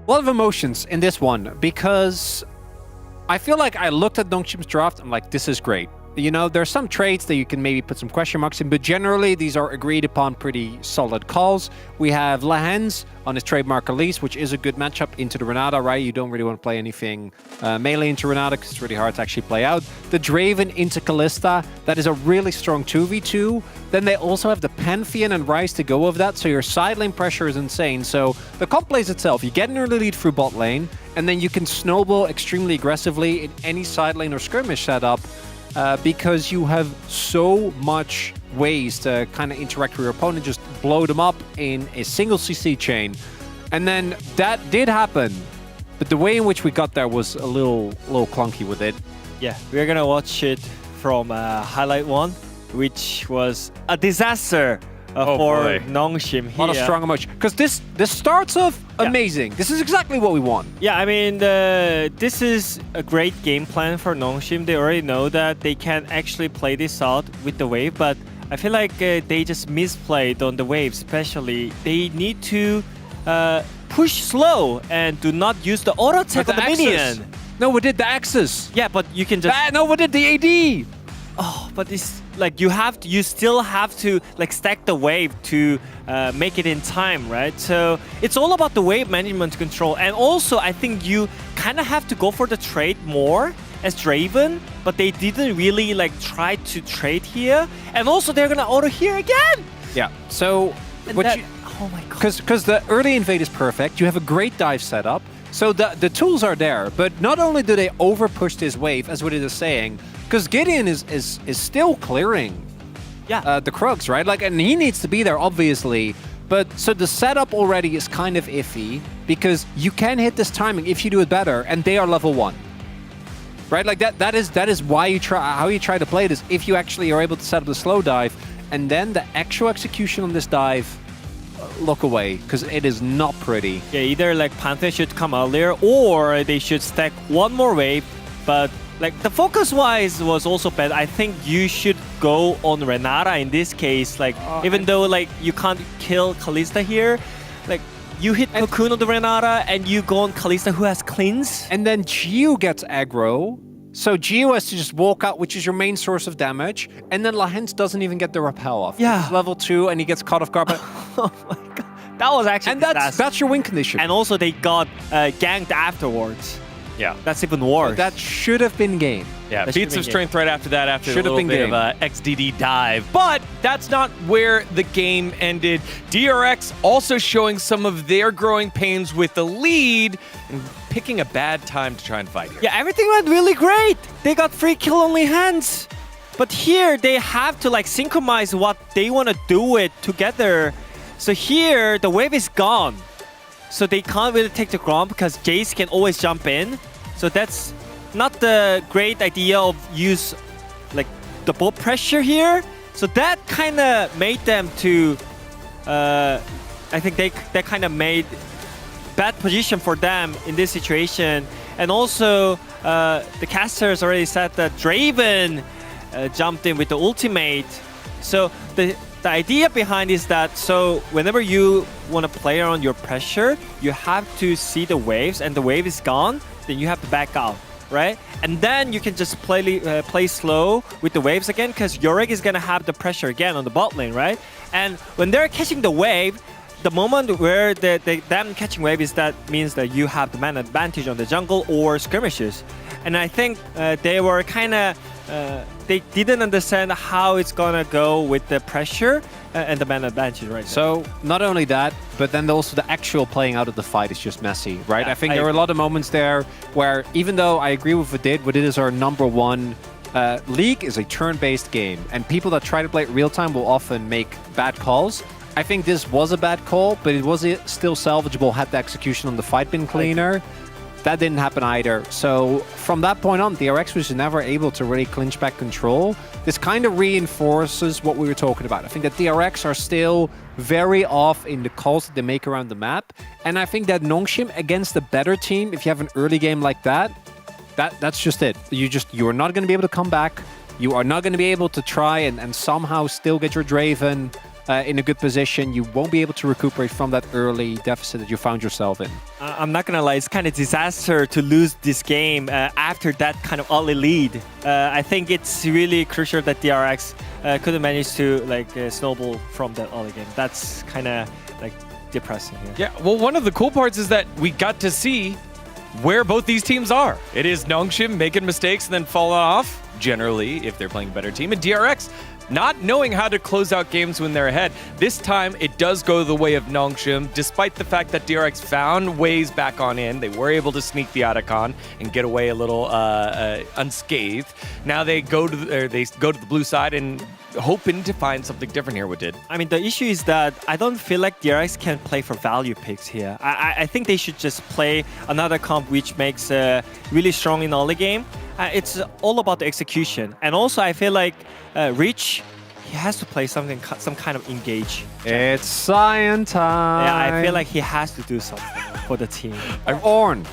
A lot of emotions in this one because I feel like I looked at Nongshim's draft, I'm like, this is great. You know, there's some traits that you can maybe put some question marks in, but generally these are agreed upon pretty solid calls. We have Lahens on his trademark Elise, which is a good matchup into the Renata, right? You don't really want to play anything melee into Renata because it's really hard to actually play out. The Draven into Callista, that is a really strong 2v2. Then they also have the Pantheon and Ryze to go with that, so your side lane pressure is insane. So the comp plays itself. You get an early lead through bot lane, and then you can snowball extremely aggressively in any side lane or skirmish setup. Because you have so much ways to kind of interact with your opponent, just blow them up in a single CC chain. And then that did happen, but the way in which we got there was a little clunky with it. Yeah, we're gonna watch it from highlight 1, which was a disaster for Nongshim here. A lot of strong emotion. Because this starts off amazing. This is exactly what we want. Yeah, I mean, this is a great game plan for Nongshim. They already know that they can actually play this out with the wave, but I feel like they just misplayed on the wave, especially. They need to push slow and do not use the auto attack on the minion. No, we did the Axis. Yeah, but you can just... No, we did the AD. Oh, but it's like you still have to like stack the wave to make it in time, right? So it's all about the wave management control, and also I think you kind of have to go for the trade more as Draven, but they didn't really like try to trade here, and also they're gonna auto here again. Yeah. So oh my god. Because the early invade is perfect, you have a great dive setup, so the tools are there. But not only do they over push this wave, as what it is saying. Because Gideon is still clearing the Krugs, right? Like, and he needs to be there, obviously. But so the setup already is kind of iffy because you can hit this timing if you do it better, and they are level 1, right? Like that is why you how you try to play this. If you actually are able to set up the slow dive, and then the actual execution on this dive, look away because it is not pretty. Yeah, either like Pantheon should come earlier, or they should stack one more wave, but. Like, the focus-wise was also bad. I think you should go on Renata in this case. Like, even though, like, you can't kill Callista here, like, you hit Cocoon on the Renata and you go on Callista who has cleanse. And then Gio gets aggro. So Gio has to just walk out, which is your main source of damage. And then Lahens doesn't even get the repel off. Yeah. He's level 2 and he gets caught off guard. But oh my god. That was actually that's your win condition. And also they got ganked afterwards. Yeah. That's even worse. That should have been game. Yeah, beats of strength right after that, after a little bit game. of XDD dive. But that's not where the game ended. DRX also showing some of their growing pains with the lead and picking a bad time to try and fight here. Yeah, everything went really great. They got 3 kill only hands. But here, they have to like synchronize what they want to do it together. So here, the wave is gone. So they can't really take the ground because Jace can always jump in. So that's not the great idea of use like the bot pressure here. So that kind of made them to, I think that kind of made bad position for them in this situation. And also the casters already said that Draven jumped in with the ultimate. So the idea behind is that so whenever you want to play around your pressure, you have to see the waves, and the wave is gone, then you have to back out, right? And then you can just play slow with the waves again, because Yorick is gonna have the pressure again on the bot lane, right? And when they're catching the wave, the moment where them catching wave is that means that you have the man advantage on the jungle or skirmishes. And I think they were kind of they didn't understand how it's gonna go with the pressure and the man advantage right So not only that, but then also the actual playing out of the fight is just messy, right? Yeah, I think there were a lot of moments there where even though I agree with Wadid is our #1, League is a turn-based game, and people that try to play it real-time will often make bad calls. I think this was a bad call, but it was still salvageable had the execution on the fight been cleaner. that didn't happen either. So from that point on, DRX was never able to really clinch back control. This kind of reinforces what we were talking about. I think that DRX are still very off in the calls that they make around the map. And I think that Nongshim against a better team, if you have an early game like that, that's just it. You're not going to be able to come back. You are not going to be able to try and somehow still get your Draven in a good position. You won't be able to recuperate from that early deficit that you found yourself in. I'm not gonna lie, it's kind of disaster to lose this game after that kind of early lead. I think it's really crucial that DRX couldn't manage to snowball from that early game. That's kind of depressing here. Yeah, well, one of the cool parts is that we got to see where both these teams are. It is Nongshim making mistakes and then falling off, generally, if they're playing a better team, and DRX not knowing how to close out games when they're ahead. This time, it does go the way of Nongshim, despite the fact that DRX found ways back on in. They were able to sneak the Otacon and get away a little unscathed. Now they go to the blue side and hoping to find something different here with Did. I mean, the issue is that I don't feel like DRX can play for value picks here. I think they should just play another comp which makes really strong in early game. It's all about the execution. And also, I feel like Rich, he has to play some kind of engage. It's Sion time. Yeah, I feel like he has to do something for the team. Ornn.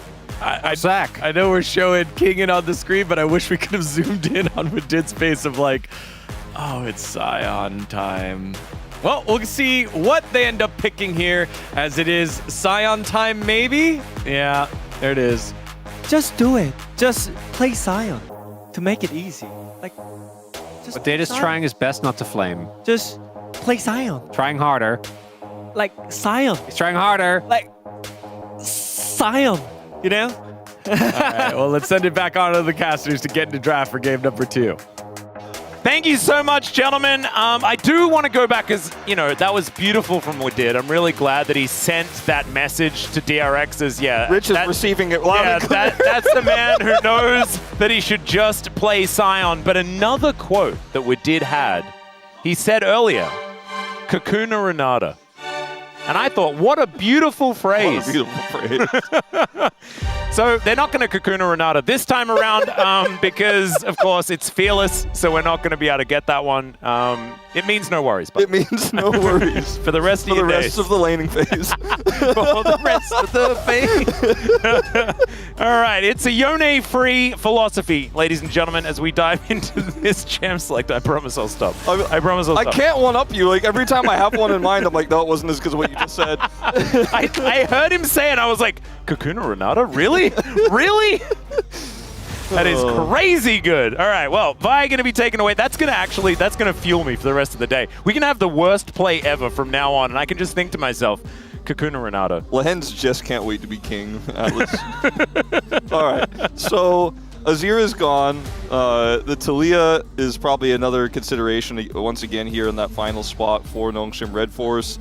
Zach. I know we're showing King on the screen, but I wish we could have zoomed in on Madid's face of oh, it's Sion time. Well, we'll see what they end up picking here, as it is Sion time, maybe? Yeah, there it is. Just do it. Just play Sion to make it easy. But Did is trying his best not to flame. Just play Sion. Trying harder. Sion. He's trying harder. Sion, you know? All right, well, let's send it back on to the casters to get into draft for game number 2. Thank you so much, gentlemen. I do want to go back, as that was beautiful from Wadid. I'm really glad that he sent that message to DRX as, Rich is receiving it loud and clear. That's the man who knows that he should just play Sion. But another quote that Wadid had, he said earlier, Kakuna Renata. And I thought, what a beautiful phrase. What a beautiful phrase. So they're not going to Kakuna Renata this time around because, of course, it's Fearless, so we're not going to be able to get that one. It means no worries. But it means no worries. For the rest of your days. For the rest of the laning phase. For the rest of the phase. All right, it's a Yone-free philosophy, ladies and gentlemen, as we dive into this Jam Select. I promise I'll stop. I promise I'll stop. I can't one-up you. Every time I have one in mind, I'm like, no, it wasn't as good as what you just said. I heard him say it, and I was like, Kakuna Renata? Really? Really? That is crazy good. All right, well, Vi going to be taken away. That's going to fuel me for the rest of the day. We can have the worst play ever from now on, and I can just think to myself, Kakuna Renata. Lehens just can't wait to be king, Atlas. All right, so Azir is gone. The Taliyah is probably another consideration once again here in that final spot for Nongshim Red Force.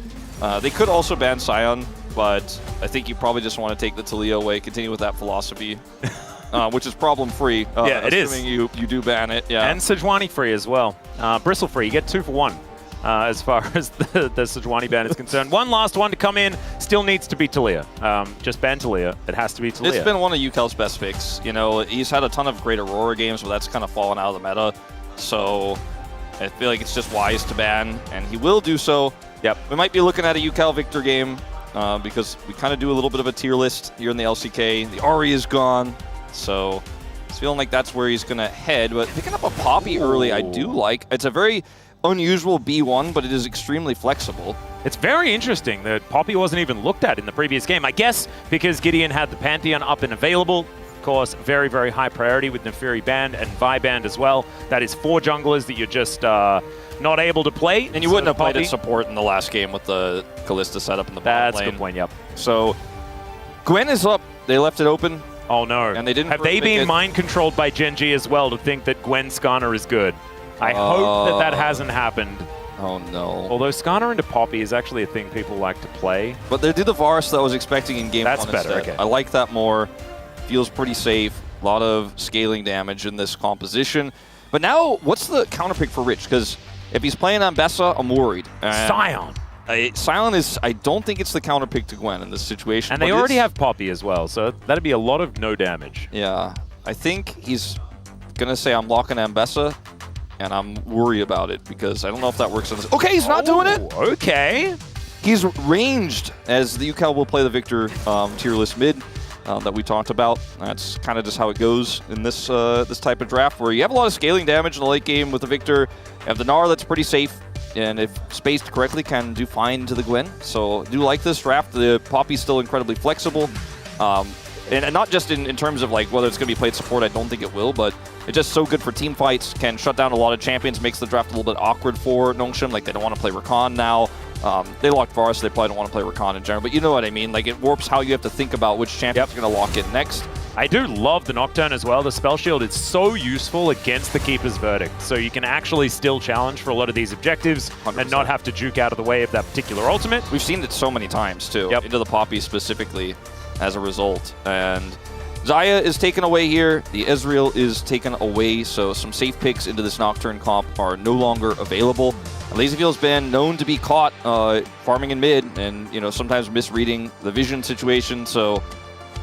They could also ban Sion, but I think you probably just want to take the Taliyah away, continue with that philosophy, which is problem-free. Yeah, it is. Assuming you do ban it, yeah. And Sejuani-free as well. Bristle-free, you get 2 for 1 as far as the Sejuani ban is concerned. One last one to come in, still needs to be Taliyah. Just ban Taliyah, it has to be Taliyah. It's been one of UCal's best picks. He's had a ton of great Aurora games, but that's kind of fallen out of the meta. So I feel like it's just wise to ban, and he will do so. Yep. We might be looking at a UCal Victor game because we kind of do a little bit of a tier list here in the LCK. The Ahri is gone, so it's feeling like that's where he's going to head. But picking up a Poppy early, I do like. It's a very unusual B1, but it is extremely flexible. It's very interesting that Poppy wasn't even looked at in the previous game. I guess because Gideon had the Pantheon up and available. Of course, very, very high priority with Neferi Band and Vi Band as well. That is 4 junglers that you're just not able to play. And you wouldn't have played at support in the last game with the Kalista setup in the bottom lane. That's a good point, yep. So Gwen is up. They left it open. Oh, no. And they didn't. Have they been mind-controlled by Genji as well to think that Gwen Skarner is good? I hope that hasn't happened. Oh, no. Although Skarner into Poppy is actually a thing people like to play. But they did the Varus that I was expecting in game 1 That's better, instead. okay. I like that more. Feels pretty safe. A lot of scaling damage in this composition. But now, what's the counterpick for Rich? Because if he's playing on Bessa, I'm worried. Sion. Silent is, I don't think it's the counter pick to Gwen in this situation. And they already have Poppy as well, so that'd be a lot of no damage. Yeah, I think he's gonna say I'm locking Ambessa, and I'm worried about it because I don't know if that works on this. Okay, he's not doing it! Okay. He's ranged as the UCal will play the Victor tier list mid that we talked about. That's kind of just how it goes in this this type of draft where you have a lot of scaling damage in the late game with the Victor. You have the Gnar that's pretty safe, and if spaced correctly can do fine to the Gwen. So I do like this draft. The Poppy's still incredibly flexible. And not just in terms of like whether it's going to be played support, I don't think it will, but it's just so good for team fights, can shut down a lot of champions, makes the draft a little bit awkward for Nongshim. Like they don't want to play Rakan now. They locked Varus, so they probably don't want to play Rakan in general, but you know what I mean. Like it warps how you have to think about which champion's going to lock in next. I do love the Nocturne as well. The Spell Shield is so useful against the Keeper's Verdict, so you can actually still challenge for a lot of these objectives 100%. And not have to juke out of the way of that particular ultimate. We've seen it so many times too, into the Poppy specifically as a result. And Xayah is taken away here, the Ezreal is taken away, so some safe picks into this Nocturne comp are no longer available. LazyField's been known to be caught farming in mid and sometimes misreading the vision situation, so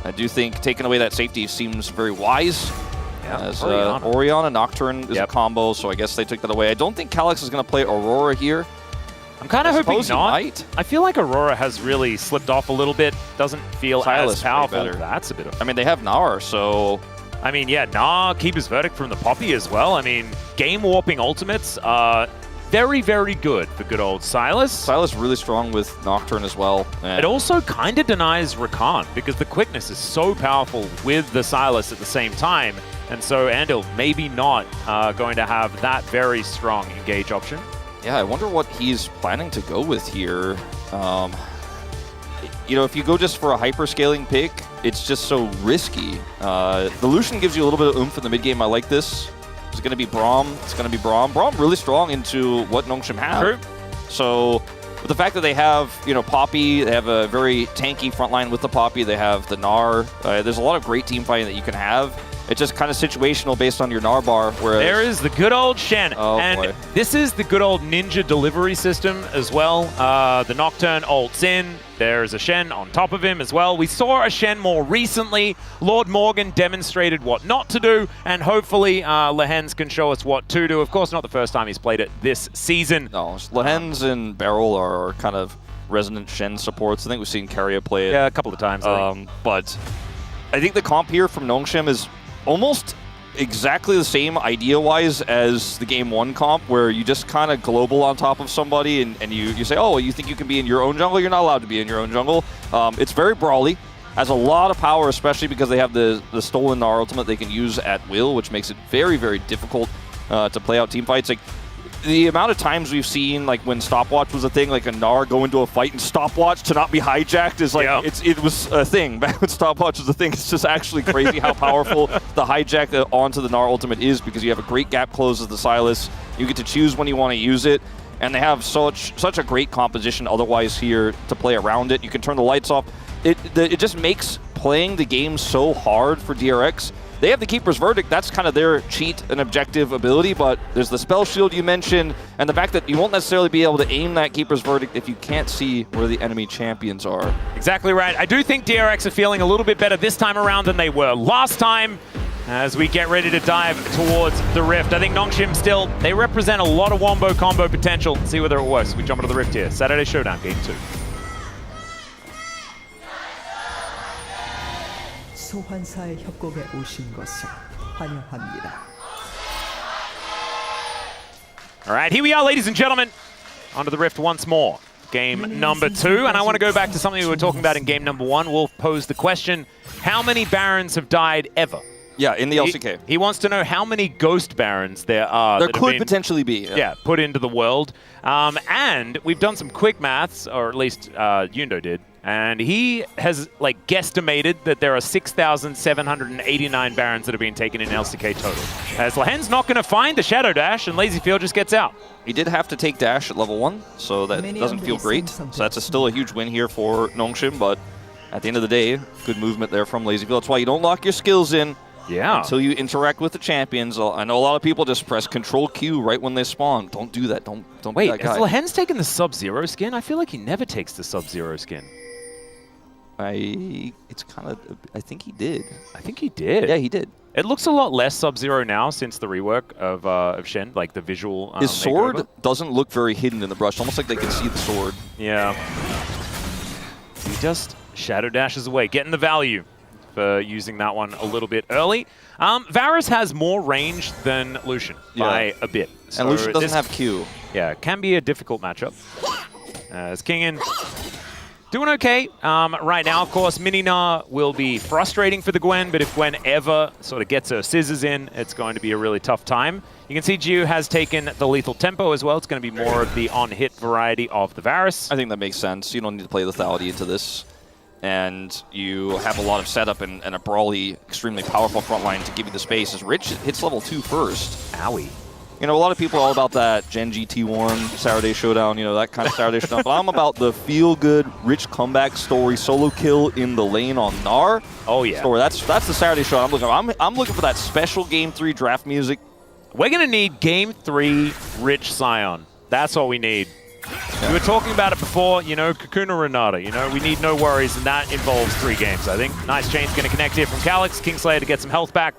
I do think taking away that safety seems very wise. As Orianna Nocturne is a combo, so I guess they took that away. I don't think Calyx is going to play Aurora here. I'm kind of hoping not. Might. I feel like Aurora has really slipped off a little bit. Doesn't feel as powerful. That's a bit of... I mean, they have Gnar, so... I mean, yeah, Gnar, Keeper's Verdict from the Poppy as well. I mean, game-warping ultimates are very, very good for good old Sylas. Sylas really strong with Nocturne as well. It also kind of denies Rakan because the quickness is so powerful with the Sylas at the same time. And so Andil maybe not going to have that very strong engage option. Yeah, I wonder what he's planning to go with here. If you go just for a hyper-scaling pick, it's just so risky. The Lucian gives you a little bit of oomph in the mid-game. I like this. It's going to be Braum. It's going to be Braum. Braum really strong into what Nongshim have. True. So with the fact that they have, Poppy, they have a very tanky front line with the Poppy. They have the Gnar. There's a lot of great team fighting that you can have. It's just kind of situational based on your Gnar bar. Whereas there is the good old Shen. Oh, and boy. This is the good old ninja delivery system as well. The Nocturne ults in. There's a Shen on top of him as well. We saw a Shen more recently. Lord Morgan demonstrated what not to do, and hopefully Lehens can show us what to do. Of course, not the first time he's played it this season. No, Lehens and Beryl are kind of resonant Shen supports. I think we've seen Keria play it. Yeah, a couple of times. But I think the comp here from Nongshim is almost exactly the same idea-wise as the Game 1 comp, where you just kind of global on top of somebody and you say, oh, you think you can be in your own jungle? You're not allowed to be in your own jungle. It's very brawly, has a lot of power, especially because they have the stolen Gnar ultimate they can use at will, which makes it very, very difficult to play out team fights. Like, the amount of times we've seen, like when stopwatch was a thing, like a Gnar go into a fight and stopwatch to not be hijacked is like, it was a thing. Back when stopwatch was a thing, it's just actually crazy how powerful the hijack onto the Gnar ultimate is, because you have a great gap close as the Sylas. You get to choose when you want to use it, and they have such a great composition otherwise here to play around it. You can turn the lights off. It just makes playing the game so hard for DRX. They have the Keeper's Verdict. That's kind of their cheat and objective ability, but there's the Spell Shield you mentioned, and the fact that you won't necessarily be able to aim that Keeper's Verdict if you can't see where the enemy champions are. Exactly right. I do think DRX are feeling a little bit better this time around than they were last time as we get ready to dive towards the Rift. I think Nongshim still, they represent a lot of wombo combo potential. Let's see whether it works. We jump into the Rift here. Saturday Showdown, Game 2. 소환사의 협곡에 오신 것을 환영합니다. All right, here we are, ladies and gentlemen, onto the Rift once more. Game number 2, and I want to go back to something we were talking about in game number 1. Wolf posed the question, how many Barons have died ever? Yeah, in the LCK. He wants to know how many Ghost Barons there are. There could potentially be. Yeah, put into the world. And we've done some quick maths, or at least Yundo did. And he has guesstimated that there are 6,789 Barons that have been taken in LCK total. As Lehens not going to find the Shadow Dash, and LazyField just gets out. He did have to take Dash at level 1, so that doesn't feel great. So that's still a huge win here for Nongshim, but at the end of the day, good movement there from LazyField. That's why you don't lock your skills in. Yeah. Until you interact with the champions. I know a lot of people just press Control Q right when they spawn. Don't do that. Don't Wait, be that guy. has Lehen's taken the Sub-Zero skin? I feel like he never takes the Sub-Zero skin. I think he did. I think he did. Yeah, he did. It looks a lot less Sub-Zero now since the rework of Shen, like the visual His sword makeover. doesn't look very hidden in the brush, almost like they can see the sword. Yeah. He just shadow dashes away, getting the value for using that one a little bit early. Varus has more range than Lucian by a bit. So and Lucian doesn't have Q. Yeah, can be a difficult matchup. As Kingin doing okay. Right now, of course, Minina will be frustrating for the Gwen, but if Gwen ever sort of gets her scissors in, it's going to be a really tough time. You can see Jiu has taken the lethal tempo as well. It's going to be more of the on-hit variety of the Varus. I think that makes sense. You don't need to play lethality into this. And you have a lot of setup and a brawly, extremely powerful front line to give you the space. As Rich hits level 2 first. Owie. You know, a lot of people are all about that Gen G T1, Saturday Showdown, you know, that kind of Saturday Showdown. But I'm about the feel-good, Rich comeback story, solo kill in the lane on Gnar. Oh, yeah. Story. That's the Saturday Showdown I'm looking for. I'm looking for that special Game 3 draft music. We're going to need Game 3 Rich Scion. That's what we need. Yeah. We were talking about it before, you know, Cocoon or Renata, you know, we need no worries, and that involves 3 games, I think. Nice chain's going to connect here from Calyx. Kingslayer to get some health back.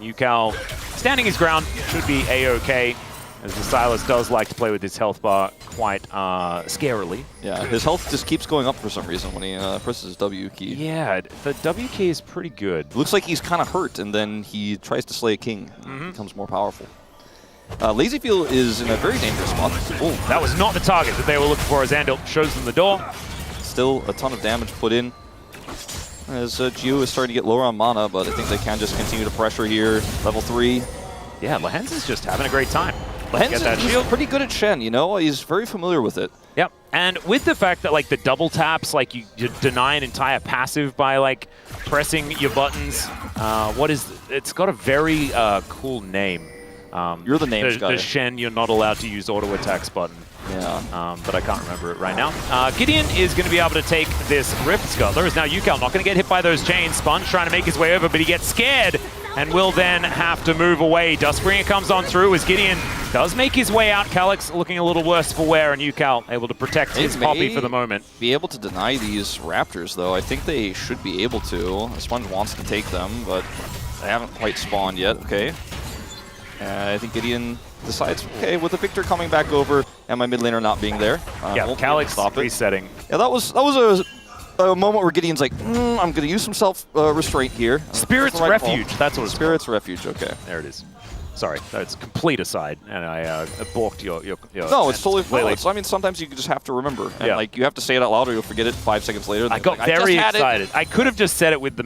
UCal standing his ground, should be A-OK, as the Silas does like to play with his health bar quite scarily. Yeah, his health just keeps going up for some reason when he presses his W key. Yeah, the W key is pretty good. Looks like he's kind of hurt, and then he tries to slay a king. Becomes more powerful. Lazyfield is in a very dangerous spot. Oh, that was not the target that they were looking for as Andal shows them the door. Still a ton of damage put in. As Gio is starting to get lower on mana, but I think they can just continue to pressure here. Level 3. Yeah, Lehens is just having a great time. Lehens is pretty good at Shen, you know? He's very familiar with it. Yep, and with the fact that, like, the double taps, like, you deny an entire passive by, like, pressing your buttons. It's got a very cool name. You're the names guy. The Shen, you're not allowed to use auto attacks button. Yeah. But I can't remember it right now. Gideon is going to be able to take this Rift Scuttler. Is now UCal not going to get hit by those chains. Sponge trying to make his way over, but he gets scared and will then have to move away. Dustbringer comes on through as Gideon does make his way out. Calyx looking a little worse for wear, and UCal able to protect his Poppy for the moment. Be able to deny these Raptors, though. I think they should be able to. Sponge wants to take them, but they haven't quite spawned yet. Okay. I think Gideon decides, okay, with the Victor coming back over and my mid laner not being there. Yeah, Calyx resetting. Yeah, that was a moment where Gideon's like, I'm going to use some self-restraint here. Spirit's Refuge. That's what it's Spirit's Refuge, okay. There it is. Sorry, that's complete aside, and I balked your No, it's totally fine. I mean, sometimes you just have to remember, and like you have to say it out loud, or you'll forget it 5 seconds later. I got very excited. I could have just said it with the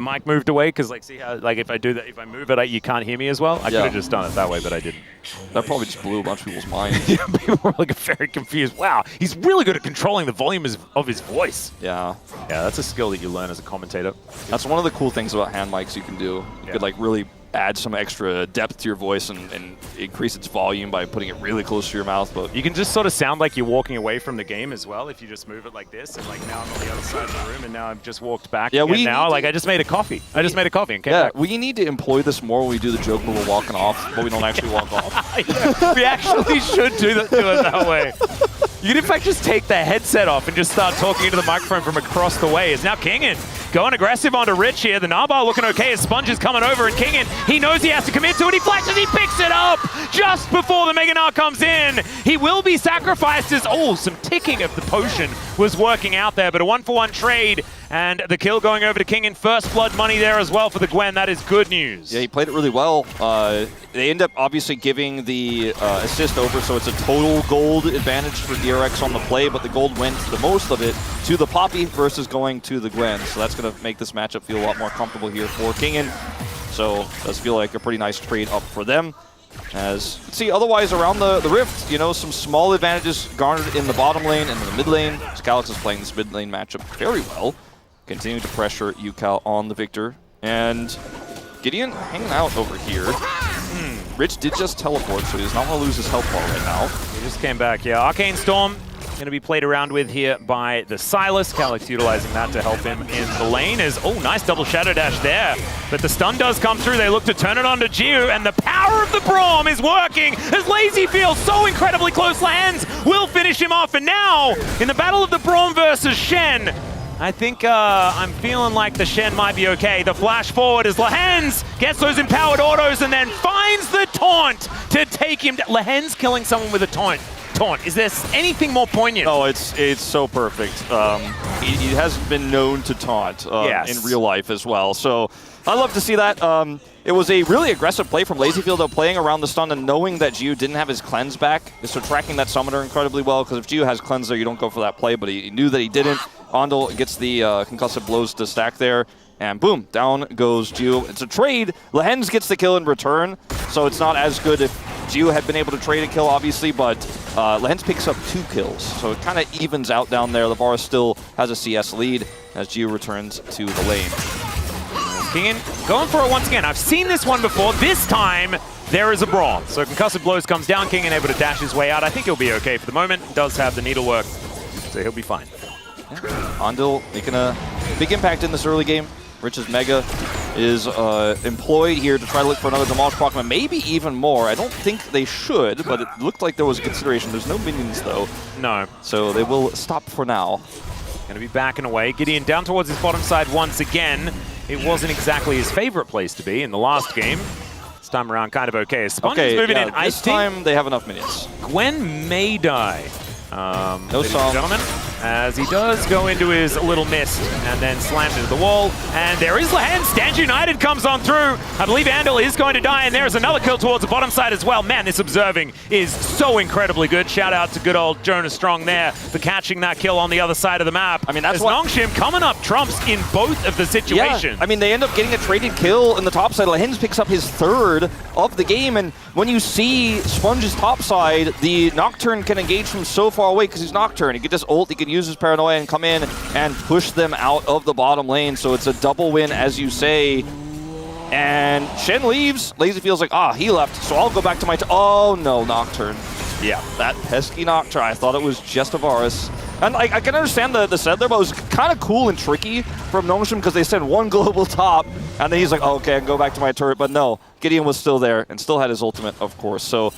mic moved away, because like, see how like if I move it, you can't hear me as well. I could have just done it that way, but I didn't. That probably just blew a bunch of people's minds. Yeah, people were like very confused. Wow, he's really good at controlling the volume of his voice. Yeah. Yeah, that's a skill that you learn as a commentator. That's one of the cool things about hand mics you can do. You could like really add some extra depth to your voice and increase its volume by putting it really close to your mouth. But you can just sort of sound like you're walking away from the game as well if you just move it like this. And like now I'm on the other side of the room, and now I've just walked back. Yeah, I just made a coffee. I just made a coffee and came back. We need to employ this more when we do the joke where we're walking off, but we don't actually walk off. Yeah, we actually should do it that way. You can in fact just take the headset off and just start talking into the microphone from across the way. It's now Kingin going aggressive onto Rich here. The Narbar looking okay as Sponge is coming over, and Kingin, he knows he has to commit to it. He flashes, he picks it up just before the Mega Gnar comes in. He will be sacrificed as, some ticking of the potion was working out there, but a 1-for-1 trade, and the kill going over to Kingin. First blood money there as well for the Gwen. That is good news. Yeah, he played it really well. They end up obviously giving the assist over, so it's a total gold advantage for DRX on the play, but the gold went the most of it to the Poppy versus going to the Gwen. So that's going to make this matchup feel a lot more comfortable here for Kingin. So it does feel like a pretty nice trade up for them. As you can see, otherwise around the Rift, you know, some small advantages garnered in the bottom lane and in the mid lane. Calyx is playing this mid lane matchup very well. Continuing to pressure UCal on the Victor. And Gideon hanging out over here. Rich did just teleport, so he does not want to lose his health bar right now. He just came back, yeah. Arcane Storm Going to be played around with here by the Silas. Calyx utilizing that to help him in the lane. Oh, nice double Shadow Dash there. But the stun does come through. They look to turn it on to Jiu, and the power of the Braum is working as Lazy feels so incredibly close. Lehends will finish him off. And now, in the battle of the Braum versus Shen, I think I'm feeling like the Shen might be okay. The flash forward as Lehends gets those empowered autos and then finds the taunt to take him down. Lehends killing someone with a taunt. Is there anything more poignant? Oh, it's so perfect. He hasn't been known to taunt in real life as well. So I love to see that. It was a really aggressive play from Lazyfield, though, playing around the stun and knowing that Jiu didn't have his cleanse back. So tracking that summoner incredibly well, because if Jiu has cleanse there, you don't go for that play, but he knew that he didn't. Ondel gets the concussive blows to stack there, and boom, down goes Jiu. It's a trade. Lehends gets the kill in return, so it's not as good if Jiu had been able to trade a kill, obviously, but Lehends picks up 2 kills, so it kind of evens out down there. Lavara still has a CS lead as Jiu returns to the lane. Kingen going for it once again. I've seen this one before. This time, there is a Braum. So concussive blows comes down. Kingen able to dash his way out. I think he'll be okay for the moment. Does have the needlework, so he'll be fine. Ondel making a big impact in this early game. Rich's Mega is employed here to try to look for another Demolish Proclamation, maybe even more. I don't think they should, but it looked like there was a consideration. There's no minions, though. No. So they will stop for now. Going to be backing away. Gideon down towards his bottom side once again. It wasn't exactly his favorite place to be in the last game. This time around, kind of okay. Sponge is moving in. This time they have enough minions. Gwen may die. No song. Gentlemen, as he does go into his little mist and then slams into the wall. And there is Lehends. Stand United comes on through. I believe Andal is going to die, and there's another kill towards the bottom side as well. Man, this observing is so incredibly good. Shout out to good old Jonas Strong there for catching that kill on the other side of the map. I mean, that's what Nongshim coming up trumps in both of the situations. Yeah. I mean, they end up getting a traded kill in the top side. Lehends picks up his 3rd of the game, and when you see Sponge's top side, the Nocturne can engage from so far away because he's Nocturne. He could just ult, he could use his Paranoia and come in and push them out of the bottom lane. So it's a double win, as you say. And Shen leaves. Lazy feels like, he left, so I'll go back to my... Oh, no, Nocturne. Yeah, that pesky Nocturne. I thought it was just a Varus. And I can understand the set there, but it was kind of cool and tricky from Nongshim because they sent 1 global top, and then he's like, okay, I can go back to my turret. But no, Gideon was still there and still had his ultimate, of course. So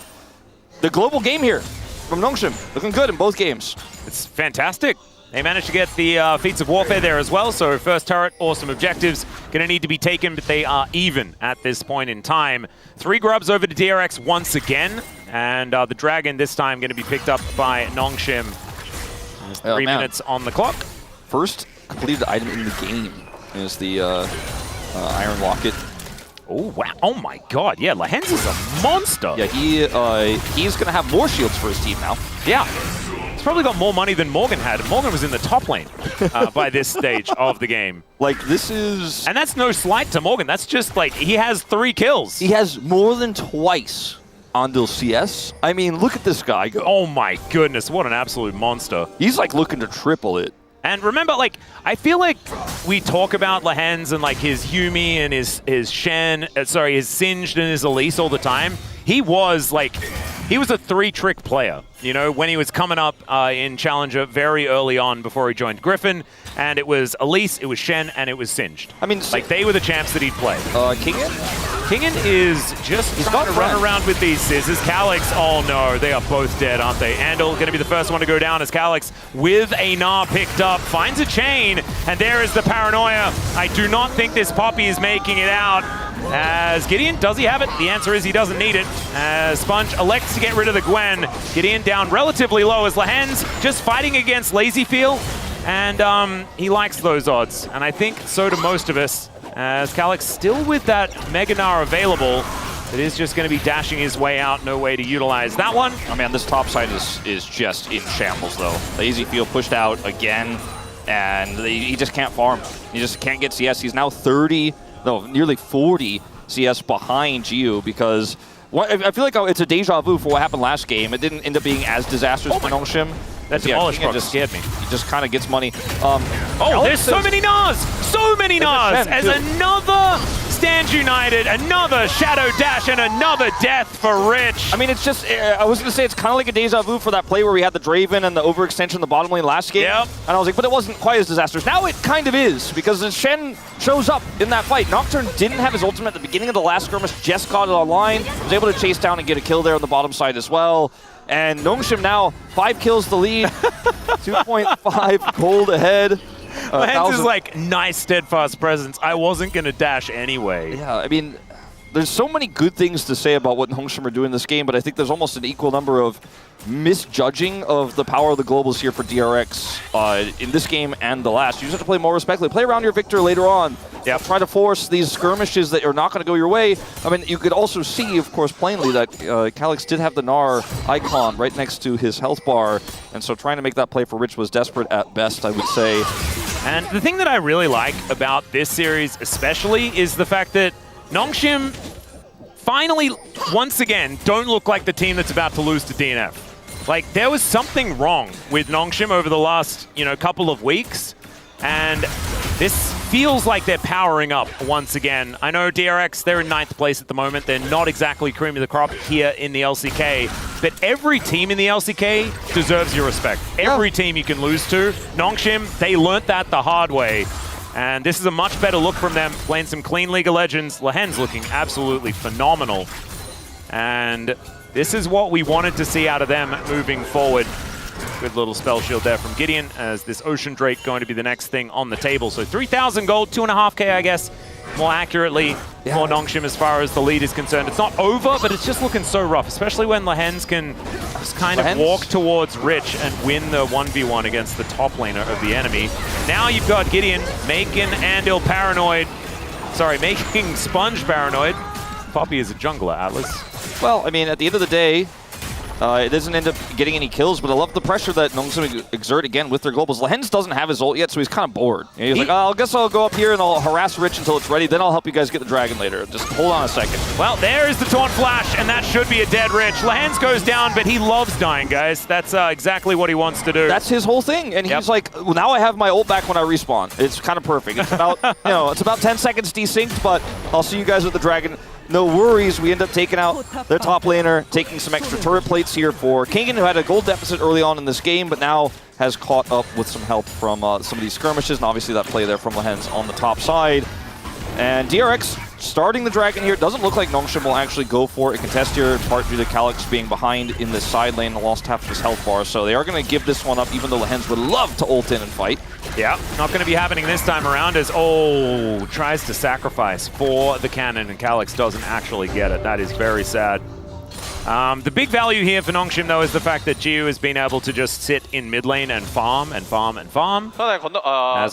the global game here from Nongshim, looking good in both games. It's fantastic. They managed to get the feats of warfare there as well, so first turret, awesome objectives. Gonna need to be taken, but they are even at this point in time. 3 grubs over to DRX once again, and the Dragon this time gonna be picked up by Nongshim. There's 3 minutes on the clock. First completed item in the game is the Iron Locket. Oh, wow. Oh, my God. Yeah, Lehends is a monster. Yeah, he's going to have more shields for his team now. Yeah. He's probably got more money than Morgan had. Morgan was in the top lane by this stage of the game. Like, this is... And that's no slight to Morgan. That's just, like, he has 3 kills. He has more than twice Ondel CS. I mean, look at this guy go. Oh, my goodness. What an absolute monster. He's, like, looking to triple it. And remember, like, I feel like we talk about Lehends and, like, his Yumi and his Shen, his Singed and his Elise all the time. He was, like, he was a 3-trick player, you know, when he was coming up in Challenger very early on before he joined Griffin. And it was Elise, it was Shen, and it was Singed. I mean, like, they were the champs that he'd play. Kingen? Kingen is just trying to run around with these scissors. Calyx, oh no, they are both dead, aren't they? Andal going to be the first one to go down as Calyx, with a Gnar picked up, finds a chain, and there is the Paranoia. I do not think this Poppy is making it out. As Gideon, does he have it? The answer is he doesn't need it. As Sponge elects to get rid of the Gwen. Gideon down relatively low as Lehends just fighting against Lazyfield. And he likes those odds. And I think so do most of us. As Calyx still with that Mega Gnar available. It is just going to be dashing his way out. No way to utilize that one. Oh man, this top side is just in shambles though. Lazyfield pushed out again. And he just can't farm. He just can't get CS. He's now nearly 40 CS behind Jiu because I feel like it's a deja vu for what happened last game. It didn't end up being as disastrous for Nongshim. That Demolish Proc just scared me. He just kind of gets money. There's so many Gnars! So many Gnars! As another stand united. Another Shadow Dash and another death for Rich. I mean, it's just, I was going to say, it's kind of like a deja vu for that play where we had the Draven and the overextension in the bottom lane last game. Yep. And I was like, but it wasn't quite as disastrous. Now it kind of is, because as Shen shows up in that fight, Nocturne didn't have his ultimate at the beginning of the last skirmish, just got it online, was able to chase down and get a kill there on the bottom side as well. And Nongshim now 5 kills the lead, 2.5 gold ahead. Lehens is like, nice steadfast presence. I wasn't going to dash anyway. Yeah, I mean, there's so many good things to say about what Nongshim are doing in this game, but I think there's almost an equal number of misjudging of the power of the globals here for DRX in this game and the last. You just have to play more respectfully. Play around your victor later on. Yeah, try to force these skirmishes that are not going to go your way. I mean, you could also see, of course, plainly that Calyx did have the Gnar icon right next to his health bar, and so trying to make that play for Rich was desperate at best, I would say. And the thing that I really like about this series especially is the fact that Nongshim finally, once again, don't look like the team that's about to lose to DNF. Like, there was something wrong with Nongshim over the last, couple of weeks, and this feels like they're powering up once again. I know DRX, they're in 9th place at the moment. They're not exactly cream of the crop here in the LCK, but every team in the LCK deserves your respect. Every team you can lose to. Nongshim, they learnt that the hard way. And this is a much better look from them, playing some clean League of Legends. Lehen's looking absolutely phenomenal. And this is what we wanted to see out of them moving forward. Good little spell shield there from Gideon, as this Ocean Drake going to be the next thing on the table. So 3,000 gold, 2.5k, I guess, more accurately for Nongshim as far as the lead is concerned. It's not over, but it's just looking so rough, especially when Lehens can just kind of walk towards Rich and win the 1v1 against the top laner of the enemy. Now you've got Gideon making Andil paranoid. Sorry, making Sponge paranoid. Poppy is a jungler, Atlas. Well, I mean, at the end of the day, it doesn't end up getting any kills, but I love the pressure that Nongshim exert again with their globals. Lehens doesn't have his ult yet, so he's kind of bored. He's like, oh, I guess I'll go up here and I'll harass Rich until it's ready, then I'll help you guys get the dragon later. Just hold on a second. Well, there's the taunt flash, and that should be a dead Rich. Lehens goes down, but he loves dying, guys. That's exactly what he wants to do. That's his whole thing, and he's like, well, now I have my ult back when I respawn. It's kind of perfect. It's about, it's about 10 seconds desynced, but I'll see you guys with the dragon. No worries, we end up taking out their top laner, taking some extra turret plates here for Kingen, who had a gold deficit early on in this game, but now has caught up with some help from some of these skirmishes, and obviously that play there from Lehens on the top side. And DRX starting the dragon here. Doesn't look like Nongshim will actually go for a contest here, in part due to Calyx being behind in this side lane and lost half of his health bar, so they are going to give this one up, even though Lehens would love to ult in and fight. Yeah, not going to be happening this time around, as tries to sacrifice for the cannon, and Calyx doesn't actually get it. That is very sad. The big value here for Nongshim, though, is the fact that Jiu has been able to just sit in mid lane and farm and farm and farm. As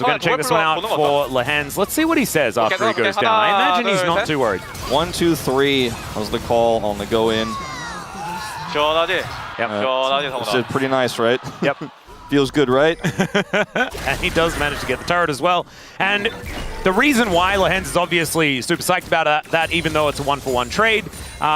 we're going to check this one out for Lehens. Let's see what he says after he goes down. I imagine he's not too worried. 1, 2, 3 was the call on the go in. This is pretty nice, right? Yep. Feels good, right? And he does manage to get the turret as well. And the reason why Lehens is obviously super psyched about that, even though it's a 1-for-1 trade,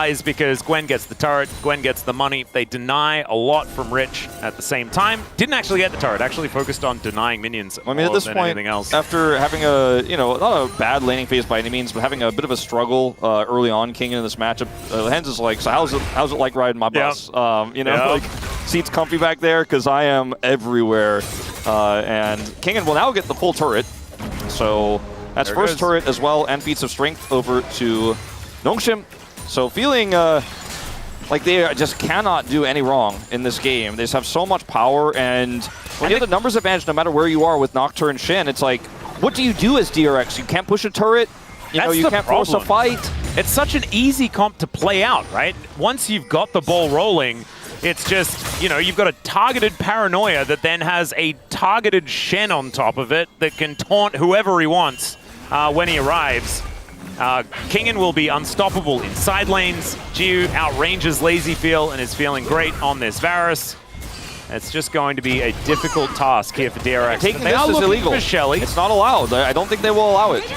is because Gwen gets the turret, Gwen gets the money. They deny a lot from Rich at the same time. Didn't actually get the turret, actually focused on denying minions I mean, at this point, after having a, not a bad laning phase by any means, but having a bit of a struggle early on, King in this matchup, Lehens is like, so how's it like riding my bus? Like, seats comfy back there, because I am everywhere. And Kingen will now get the full turret. So that's first turret as well, and feats of strength over to Nongshim. So feeling like they just cannot do any wrong in this game. They just have so much power, and when you have the numbers advantage, no matter where you are with Nocturne Shen, it's like, what do you do as DRX? You can't push a turret. You can't force a fight. It's such an easy comp to play out, right? Once you've got the ball rolling, it's just, you've got a targeted Paranoia that then has a targeted Shen on top of it that can taunt whoever he wants when he arrives. Kingen will be unstoppable in side lanes. Jiu outranges Lazyfield and is feeling great on this Varus. It's just going to be a difficult task here for DRX. Taking this is illegal. It's not allowed. I don't think they will allow it.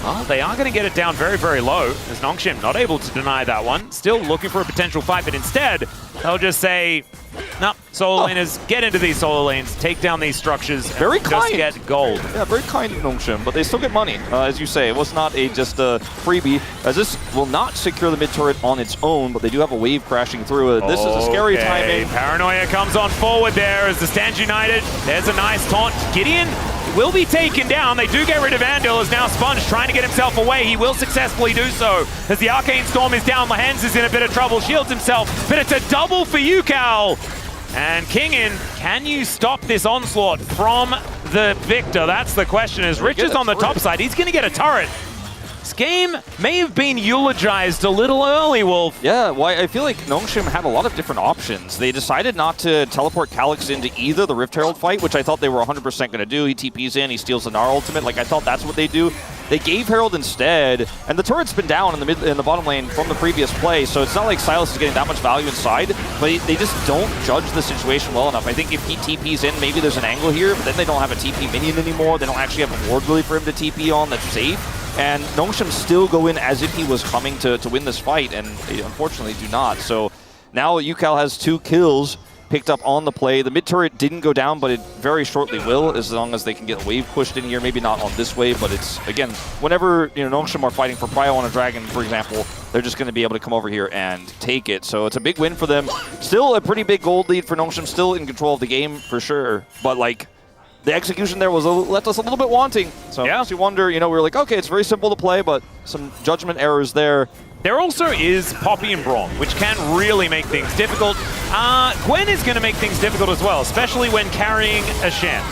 Well, they are going to get it down very, very low, as Nongshim not able to deny that one. Still looking for a potential fight, but instead, they'll just say, No, solo laners get into these solo lanes, take down these structures, Very and kind. just get gold. Yeah, very kind of Nongshim, but they still get money. As you say, it was not just a freebie, as this will not secure the mid turret on its own, but they do have a wave crashing through it. This is a scary timing. Paranoia comes on forward there as the stands united. There's a nice taunt. Gideon will be taken down. They do get rid of Andil, as now Sponge trying to get himself away. He will successfully do so. As the Arcane Storm is down, Lahens is in a bit of trouble, shields himself, but it's a double for UCal. And Kingin, can you stop this onslaught from the Victor? That's the question, as Rich is on the top side. He's going to get a turret. This game may have been eulogized a little early, Wolf. Yeah, well, I feel like Nongshim had a lot of different options. They decided not to teleport Calyx into either the Rift Herald fight, which I thought they were 100% going to do. He TPs in, he steals the Gnar ultimate. Like, I thought that's what they do. They gave Herald instead, and the turret's been down in the bottom lane from the previous play, so it's not like Sylas is getting that much value inside, but they just don't judge the situation well enough. I think if he TPs in, maybe there's an angle here, but then they don't have a TP minion anymore. They don't actually have a ward really for him to TP on that's safe. And Nongshim still go in as if he was coming to win this fight, and they unfortunately do not. So now UCal has 2 kills picked up on the play. The mid turret didn't go down, but it very shortly will, as long as they can get a wave pushed in here. Maybe not on this wave, but it's, again, whenever Nongshim are fighting for Prio on a dragon, for example, they're just going to be able to come over here and take it. So it's a big win for them. Still a pretty big gold lead for Nongshim, still in control of the game for sure. But like, the execution there left us a little bit wanting. So it makes you wonder, we were like, okay, it's very simple to play, but some judgment errors there. There also is Poppy and Braum, which can really make things difficult. Gwen is going to make things difficult as well, especially when carrying a Shen.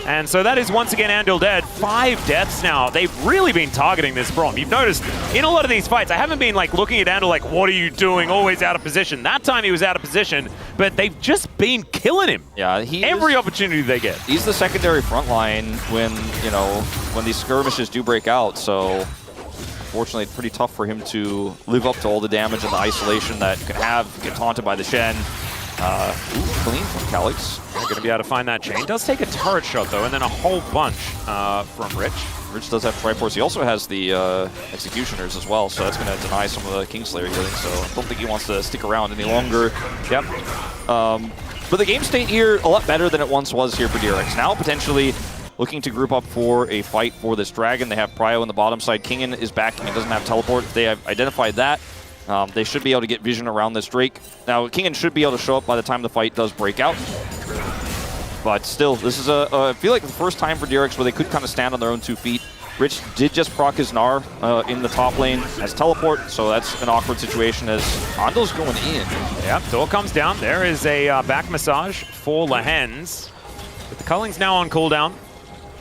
And so that is once again Andil dead. 5 deaths now. They've really been targeting this Braum. You've noticed in a lot of these fights, I haven't been like looking at Andil like, what are you doing? Always out of position. That time he was out of position, but they've just been killing him. Yeah, every opportunity they get. He's the secondary front line when, when these skirmishes do break out. So unfortunately, it's pretty tough for him to live up to all the damage and the isolation that can get taunted by the Shen. Clean from Calyx. They're going to be able to find that chain. Does take a turret shot, though, and then a whole bunch from Rich. Rich does have Triforce. He also has the Executioners as well, so that's going to deny some of the Kingslayer healing, so I don't think he wants to stick around any longer. Yep. But the game state here, a lot better than it once was here for DRX. Now, potentially looking to group up for a fight for this dragon. They have Prio on the bottom side. Kingin is backing and doesn't have teleport. They have identified that. They should be able to get vision around this Drake. Now, Kingin should be able to show up by the time the fight does break out. But still, this is I feel like the first time for DRX where they could kind of stand on their own 2 feet. Rich did just proc his Gnar in the top lane as teleport, so that's an awkward situation as Andil's going in. Yep, door comes down. There is a back massage for Lahens. But the Culling's now on cooldown.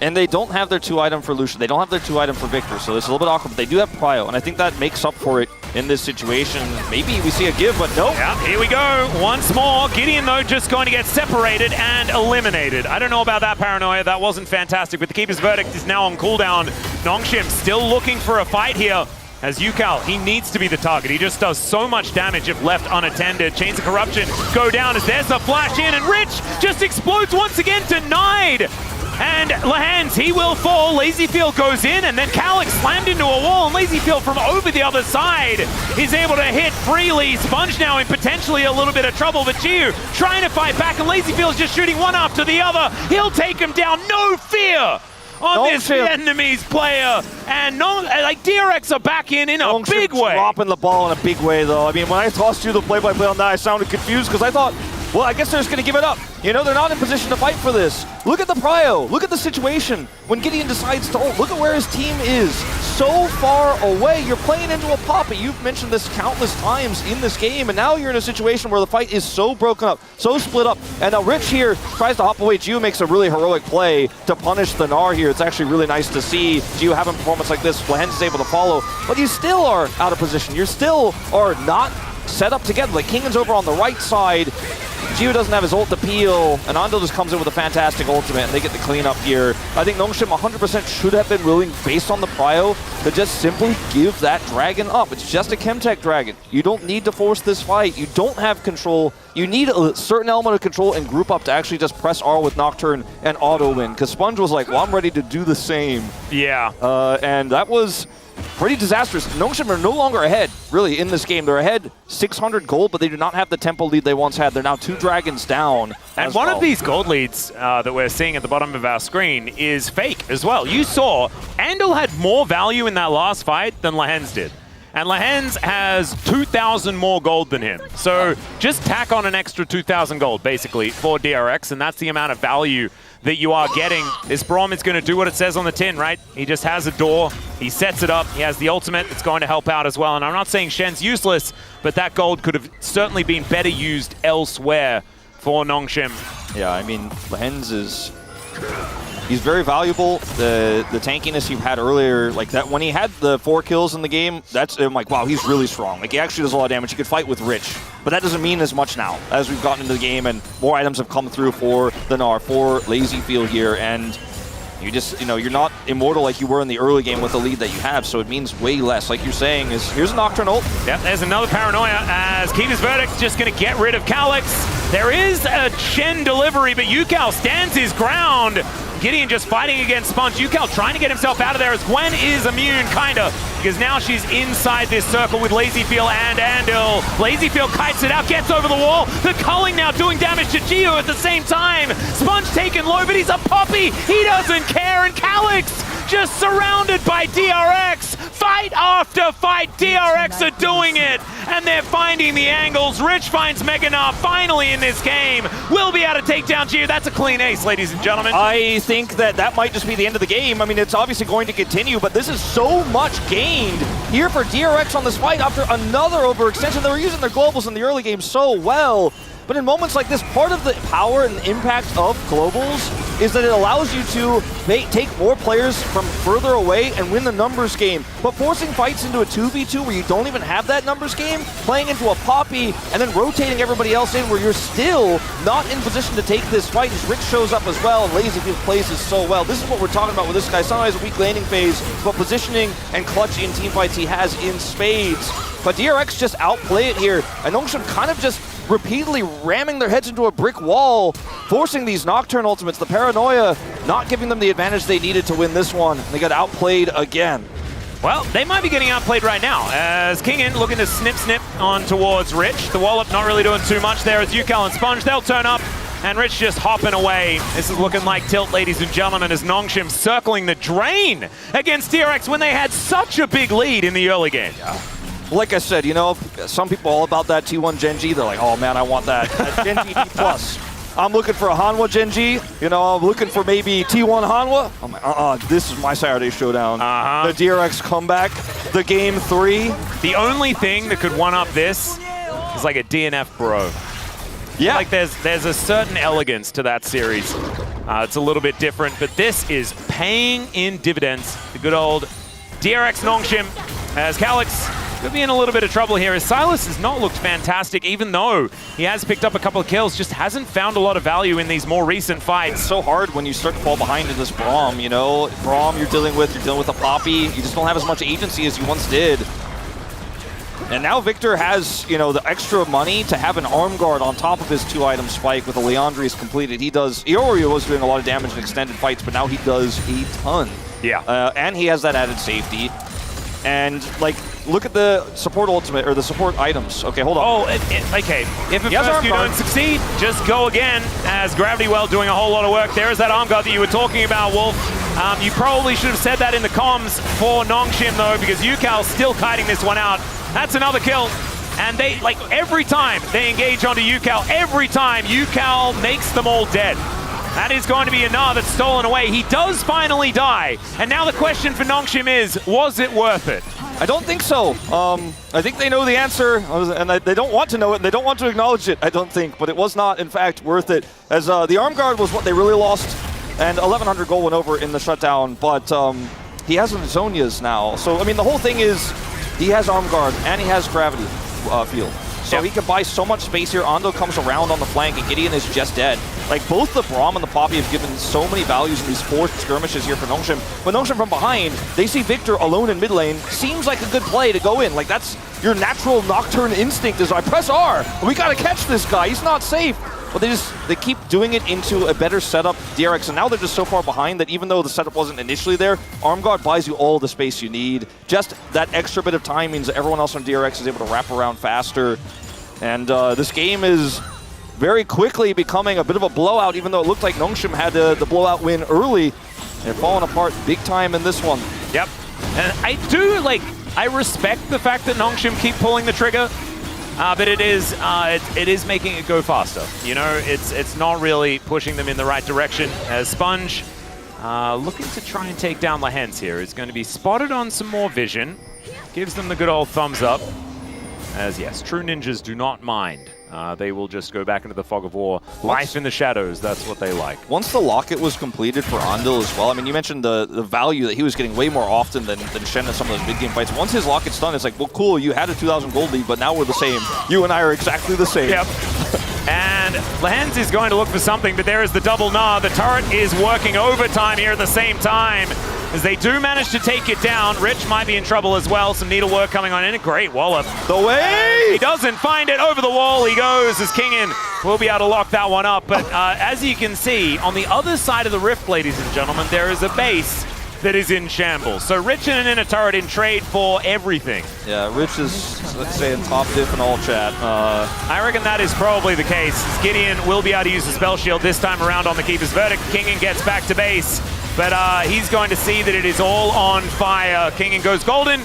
And they don't have their 2-item for Lucian. They don't have their 2-item for Victor, so it's a little bit awkward. But they do have Prio, and I think that makes up for it in this situation. Maybe we see a give, but nope. Yeah, here we go. Once more. Gideon, though, just going to get separated and eliminated. I don't know about that, Paranoia. That wasn't fantastic, but the Keeper's Verdict is now on cooldown. Nongshim still looking for a fight here. As UCal, he needs to be the target. He just does so much damage if left unattended. Chains of Corruption go down as there's the flash in, and Rich just explodes once again, denied. And Lahens, he will fall. Lazyfield goes in, and then Calyx slammed into a wall, and Lazyfield from over the other side is able to hit freely. Sponge now in potentially a little bit of trouble, but Chiu trying to fight back, and Lazyfield's just shooting one after the other. He'll take him down, no fear on this Vietnamese player. And DRX are back in a big way. Dropping the ball in a big way, though. I mean, when I tossed you the play-by-play on that, I sounded confused because I thought, well, I guess they're just going to give it up. They're not in position to fight for this. Look at the Prio. Look at the situation. When Gideon decides to ult, look at where his team is. So far away. You're playing into a Poppy. You've mentioned this countless times in this game, and now you're in a situation where the fight is so broken up, so split up. And now Rich here tries to hop away. Gio makes a really heroic play to punish the Gnar here. It's actually really nice to see Gio having a performance like this. Lahens is able to follow, but you still are out of position. You still are not set up together. Like, Kingin's over on the right side. Gio doesn't have his ult to peel, and Andil just comes in with a fantastic ultimate, and they get the cleanup here. I think Nongshim 100% should have been willing, based on the Prio, to just simply give that dragon up. It's just a Chemtech dragon. You don't need to force this fight. You don't have control. You need a certain element of control and group up to actually just press R with Nocturne and auto win, because Sponge was like, well, I'm ready to do the same. Yeah. And that was pretty disastrous. Nongshim are no longer ahead, really, in this game. They're ahead 600 gold, but they do not have the tempo lead they once had. They're now 2 dragons down. And one of these gold leads that we're seeing at the bottom of our screen is fake as well. You saw Andal had more value in that last fight than Lahens did. And Lahens has 2,000 more gold than him. So just tack on an extra 2,000 gold, basically, for DRX, and that's the amount of value that you are getting. This Braum is going to do what it says on the tin, right? He just has a door, he sets it up, he has the ultimate, it's going to help out as well. And I'm not saying Shen's useless, but that gold could have certainly been better used elsewhere for Nongshim. Yeah, I mean, Lahens is... He's very valuable. The tankiness he had earlier, like that when he had the 4 kills in the game, I'm like, wow, he's really strong. Like he actually does a lot of damage. He could fight with Rich, but that doesn't mean as much now as we've gotten into the game and more items have come through for the Gnar, for Lazy Field here, and you just, you're not immortal like you were in the early game with the lead that you have, so it means way less. Like you're saying, here's a Nocturnal. Yep, there's another Paranoia as Kiva's Verdict's just going to get rid of Calyx. There is a Shen delivery, but Yukal stands his ground. Gideon just fighting against Sponge. Yukal trying to get himself out of there as Gwen is immune, kinda, because now she's inside this circle with Lazyfield and Andal. Lazyfield kites it out, gets over the wall. The culling now doing damage to Gio at the same time. Sponge taken low, but he's a puppy. He doesn't care, and Calyx just surrounded by DRX. Fight after fight, DRX are doing it, and they're finding the angles. Rich finds Mega Gnar finally in this game. Will be able to take down Gio. That's a clean ace, ladies and gentlemen. I think that might just be the end of the game. I mean, it's obviously going to continue, but this is so much gained here for DRX on this fight after another overextension. They were using their globals in the early game so well, but in moments like this, part of the power and the impact of globals is that it allows you to take more players from further away and win the numbers game. But forcing fights into a 2v2 where you don't even have that numbers game, playing into a Poppy, and then rotating everybody else in where you're still not in position to take this fight as Rich shows up as well, and Lazyfield plays this so well. This is what we're talking about with this guy. Sunrise a weak landing phase, but positioning and clutch in team fights he has in spades. But DRX just outplay it here, and Nongshim kind of just repeatedly ramming their heads into a brick wall, forcing these Nocturne ultimates. The Paranoia not giving them the advantage they needed to win this one. They got outplayed again. Well, they might be getting outplayed right now, as Kingin looking to snip on towards Rich. The Wallop not really doing too much there as Yukal and Sponge, they'll turn up, and Rich just hopping away. This is looking like tilt, ladies and gentlemen, as Nongshim circling the drain against DRX when they had such a big lead in the early game. Yeah. Like I said, some people all about that T1 Genji. They're like, oh man, I want that Genji D+. I'm looking for a Hanwha Genji. I'm looking for maybe T1 Hanwha. I'm like, this is my Saturday showdown. The DRX comeback, the game 3. The only thing that could one-up this is like a DNF bro. Yeah. Like there's a certain elegance to that series. It's a little bit different, but this is paying in dividends. The good old DRX Nongshim as Calyx could be in a little bit of trouble here, as Silas has not looked fantastic, even though he has picked up a couple of kills, just hasn't found a lot of value in these more recent fights. It's so hard when you start to fall behind in this Braum, Braum you're dealing with a Poppy. You just don't have as much agency as you once did. And now Victor has, the extra money to have an arm guard on top of his 2-item spike with a Leandri's completed. He already was doing a lot of damage in extended fights, but now he does a ton. Yeah. And he has that added safety. And, look at the support ultimate, or the support items. Okay, hold on. Oh, okay. If at first you don't succeed, just go again, as Gravity Well doing a whole lot of work. There is that arm guard that you were talking about, Wolf. You probably should have said that in the comms for Nongshim, though, because Yukal's still kiting this one out. That's another kill. And they, every time they engage onto Yukal, every time Yukal makes them all dead. That is going to be a Gnar that's stolen away. He does finally die. And now the question for Nongshim is, was it worth it? I don't think so. I think they know the answer, and they don't want to know it, and they don't want to acknowledge it, I don't think. But it was not, in fact, worth it. As the arm guard was what they really lost, and 1,100 gold went over in the shutdown, but he has Zonias now. So, I mean, the whole thing is he has arm guard, and he has gravity field. So he can buy so much space here. Ando comes around on the flank, and Gideon is just dead. Both the Braum and the Poppy have given so many values in these forced skirmishes here for Nongshim. But Nongshim from behind, they see Victor alone in mid lane. Seems like a good play to go in. That's your natural Nocturne instinct is, I press R. We got to catch this guy. He's not safe. but they keep doing it into a better setup, DRX, and now they're just so far behind that even though the setup wasn't initially there, Arm Guard buys you all the space you need. Just that extra bit of time means that everyone else on DRX is able to wrap around faster. And this game is very quickly becoming a bit of a blowout, even though it looked like Nongshim had the blowout win early. They're falling apart big time in this one. Yep. And I respect the fact that Nongshim keep pulling the trigger, but it is making it go faster. You know, it's not really pushing them in the right direction. As Sponge, looking to try and take down Lehens here, is going to be spotted on some more vision. Gives them the good old thumbs up. As yes, true ninjas do not mind. They will just go back into the fog of war. Life in the shadows, that's what they like. Once the locket was completed for Andil as well, I mean, you mentioned the value that he was getting way more often than Shen in some of those mid-game fights. Once his locket's done, it's like, well, cool, you had a 2,000 gold lead, but now we're the same. You and I are exactly the same. Yep. And Lehens is going to look for something, but there is the double gnaw. The turret is working overtime here at the same time. As they do manage to take it down, Rich might be in trouble as well. Some needlework coming on in. A great wallop. The way! He doesn't find it. Over the wall he goes as Kingin will be able to lock that one up. But as you can see, on the other side of the rift, ladies and gentlemen, there is a base that is in shambles. So Rich and an inner turret in trade for everything. Yeah, Rich is, let's say, in top diff in all chat. I reckon that is probably the case. Gideon will be able to use the spell shield this time around on the Keeper's Verdict. Kingin gets back to base, but he's going to see that it is all on fire. Kingin goes golden,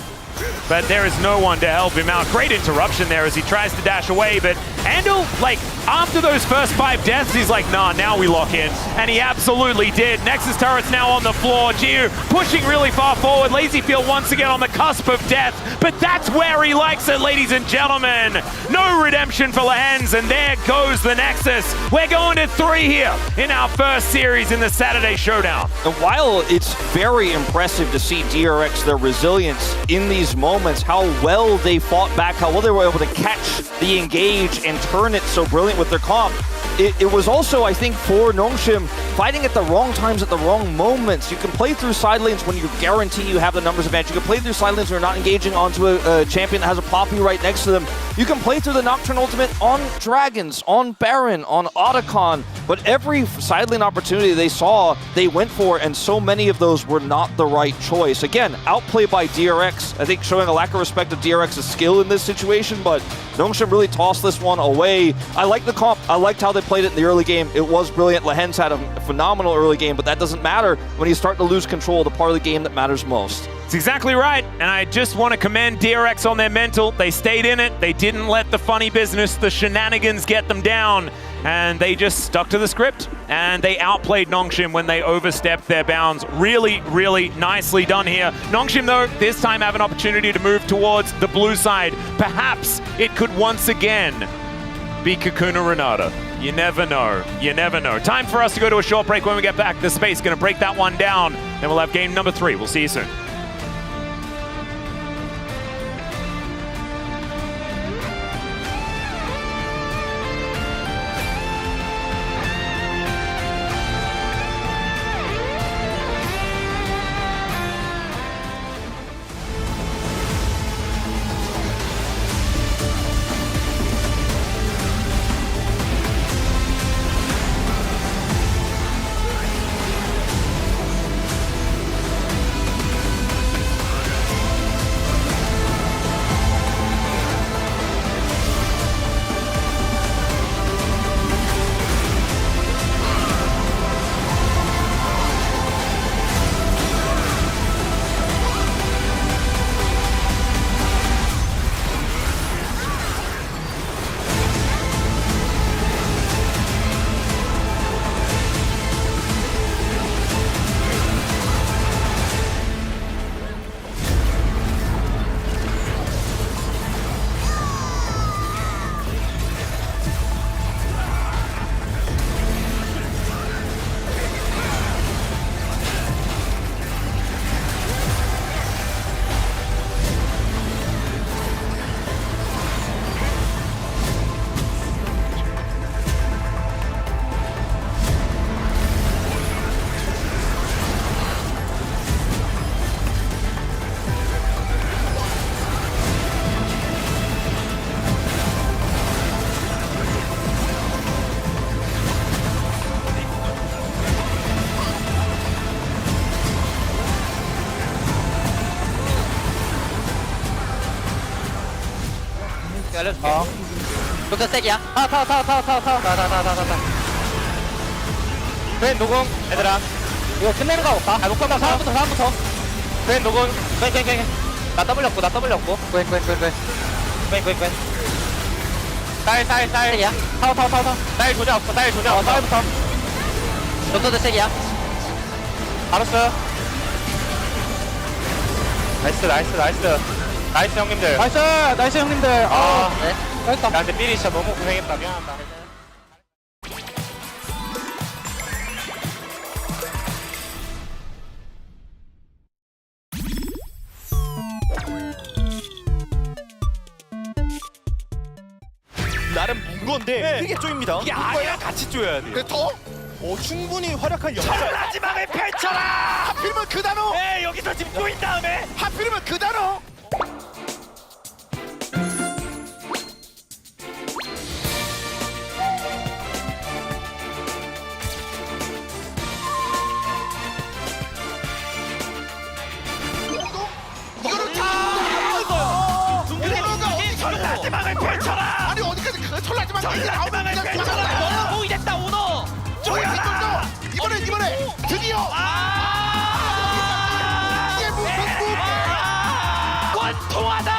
but there is no one to help him out. Great interruption there as he tries to dash away, but Andil, like, after those first 5 deaths, he's like, nah, now we lock in. And he absolutely did. Nexus turret's now on the floor. Jiu pushing really far forward. Lazyfield once again on the cusp of death, but that's where he likes it, ladies and gentlemen. No redemption for Lehens, and there goes the Nexus. We're going to 3 here in our first series in the Saturday Showdown. And while it's very impressive to see DRX, their resilience in these moments, how well they fought back, how well they were able to catch the engage and turn it so brilliant with their comp. It was also, I think, for Nongshim, fighting at the wrong times at the wrong moments. You can play through side lanes when you guarantee you have the numbers advantage. You can play through side lanes when you're not engaging onto a champion that has a Poppy right next to them. You can play through the Nocturne ultimate on Dragons, on Baron, on Otacon, but every side lane opportunity they saw, they went for, and so many of those were not the right choice. Again, outplay by DRX, I think showing a lack of respect of DRX's skill in this situation, but Nongshim really tossed this one away. I like the comp. I liked how they played it in the early game. It was brilliant. Lehens had a phenomenal early game, but that doesn't matter when you start to lose control of the part of the game that matters most. It's exactly right, and I just want to commend DRX on their mental. They stayed in it. They didn't let the funny business, the shenanigans get them down, and they just stuck to the script, and they outplayed Nongshim when they overstepped their bounds. Really, really nicely done here. Nongshim, though, this time have an opportunity to move towards the blue side. Perhaps it could once again be Kakuna Renata. You never know. You never know. Time for us to go to a short break. When we get back, the space going to break that one down. Then we'll have game number 3. We'll see you soon. 알려줄게. 독자 색이야. 타워. 벤 노공 얘들아. 이거 끝내는 거 없다. 아, 목표만 사람부터. 벤 노공. 벤. 나 W 없고. 벤. 쌀이야. 타워. 쌀 조작 없어. 쌀부터. 독자도 색이야. 알았어. 나이스 형님들. 나이스 형님들. 네. 나한테 삐리 진짜 너무 고생했다. 미안하다. 나름 무건데 이게 쪼입니다. 이게 아니야 같이 쪼여야 돼. 더? 충분히 활약할 여자. 전라지망을 펼쳐라. 하필이면 그 단어. 네 여기서 지금 쪼인 다음에 하필이면 그 단어. 이거는 다. 전라지망을 펼쳐라. 아니 어디까지 그 전라지만 전라지망을 펼쳐라. 뭐 이랬다 오너. 쪼여라. 이번에 드디어 이게 무슨 원통하다.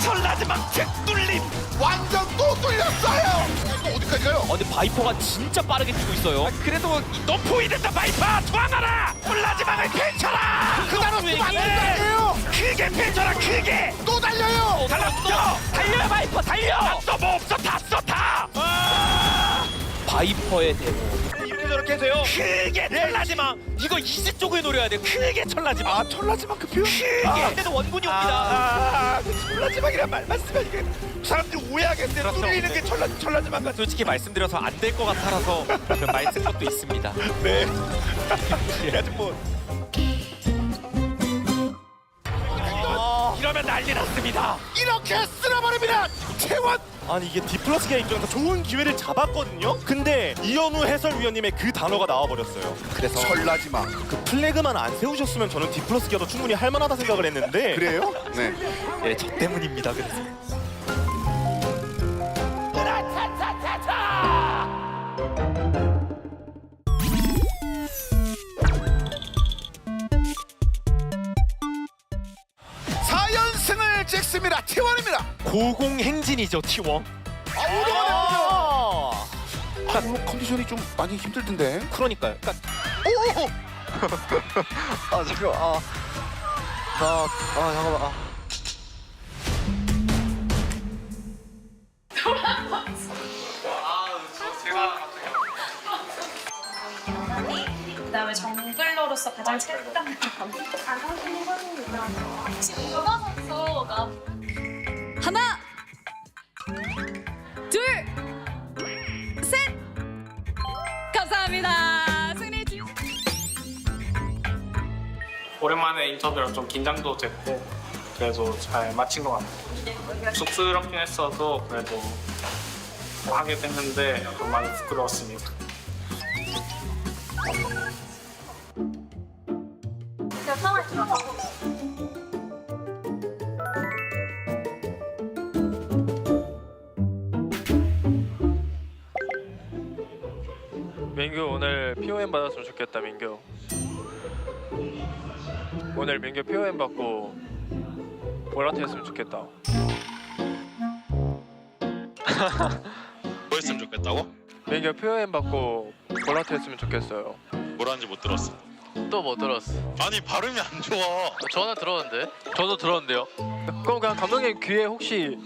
전라지망 책뚫림. 완전 또 뚫렸어요. 이거 어디까지 가요? 근데 바이퍼가 진짜 빠르게 뛰고 있어요. 그래도 너 포위됐다 바이퍼 도망가라. 전라지망을 펼쳐라. 그 단어 쓰면 안 된다고요. 크게 펼쳐라 크게. 또 달려요. 달려요 바이퍼 달려. 뭐 없어 다 써 다. 바이퍼의 데모. 이렇게 저렇게 해서요. 크게 천라지망. 이거 20쪽을 노려야 돼. 크게 천라지망. 전라지만 급해요? 크게. 그때도 원군이 옵니다. 전라지만이란 말만 쓰면 이게 사람들이 오해하겠어요. 뚫리는 게 전라지만 같아. 솔직히 말씀드려서 안 될 것 같아서 말 쓴 것도 있습니다. 네. 아주 뭐. 이러면 난리 났습니다. 이렇게 쓸어버립니다. 채원. 아니 이게 디플러스 기아 입장에서 좋은 기회를 잡았거든요? 근데 이현우 해설위원님의 그 단어가 나와버렸어요. 그래서 전라지마. 그 플래그만 안 세우셨으면 저는 디플러스 기아도 충분히 할만하다 생각을 했는데 그래요? 네. 예, 저 때문입니다. 그래서. 사연승을 찍습니다. T1입니다. 고공행진이죠 T1. 오늘 컨디션이 좀 많이 힘들 텐데. 그러니까요. 오! 잠깐만. 잠깐만. 그다음에 정글러로서 가장 최강한 지금 누가 선수가 하나 둘 셋 감사합니다. 승리 팀. 오랜만에 인터뷰랑 좀 긴장도 됐고 그래도 잘 마친 것 같아요. 쑥스럽긴 했어도 그래도 하게 됐는데 좀 많이 부끄러웠습니다. 민규 오늘 POM 받았으면 좋겠다. 민규 오늘 민규 POM 받고 볼라트 했으면 좋겠다. 뭐 했으면 좋겠다고? 민규 POM 받고 볼라트 했으면 좋겠어요. 뭐라는지 못 들었어. 또 뭐 들었어? 아니 발음이 안 좋아. 저는 들었는데? 저도 들었는데요. 그럼 그냥 감독님 귀에 혹시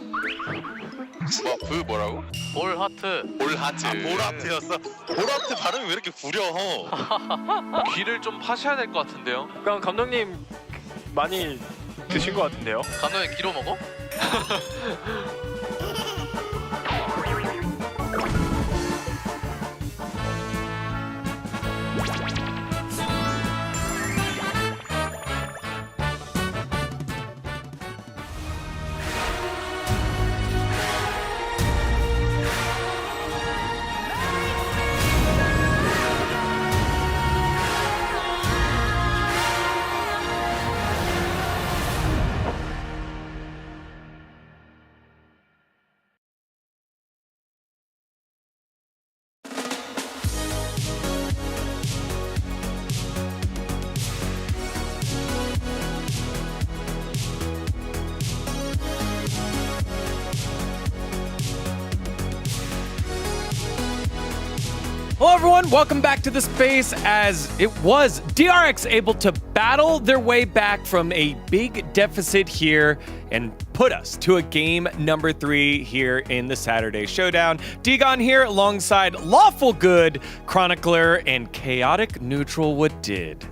뭐라고? 볼 하트. 볼 하트. 볼 하트였어? 볼 하트 발음이 왜 이렇게 구려? 귀를 좀 파셔야 될 것 같은데요. 그럼 감독님 많이 드신 것 같은데요. 감독님 귀로 먹어? Hello everyone, welcome back to the space. As it was DRX able to battle their way back from a big deficit here and put us to a game number 3 here in the Saturday Showdown. Digon here alongside Lawful Good, Chronicler, and Chaotic Neutral What Did.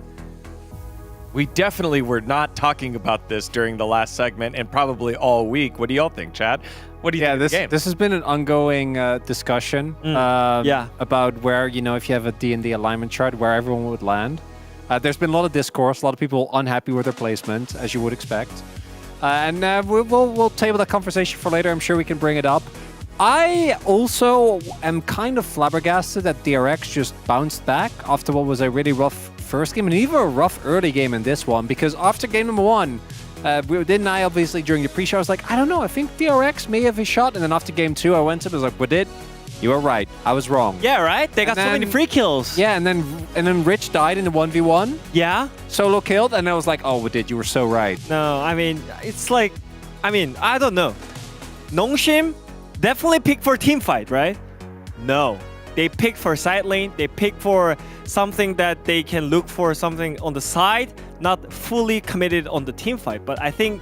We definitely were not talking about this during the last segment and probably all week. What do y'all think, Chad? What do you think of the game? This has been an ongoing discussion about where, you know, if you have a D&D alignment chart, where everyone would land. There's been a lot of discourse, a lot of people unhappy with their placement, as you would expect. We'll table that conversation for later. I'm sure we can bring it up. I also am kind of flabbergasted that DRX just bounced back after what was a really rough first game and even a rough early game in this one, because after game number 1, I obviously during the pre-show I was like, I don't know, I think DRX may have a shot, and then after game 2 I went to it, I was like, what did? You were right, I was wrong. Yeah, right? They got so many free kills. Yeah, and then Rich died in the 1v1. Yeah. Solo killed, and I was like, oh, what did? You were so right. No, I mean, it's like, I don't know. Nongshim definitely picked for team fight, right? No. They picked for side lane, they picked for something that they can look for something on the side, not fully committed on the team fight. But I think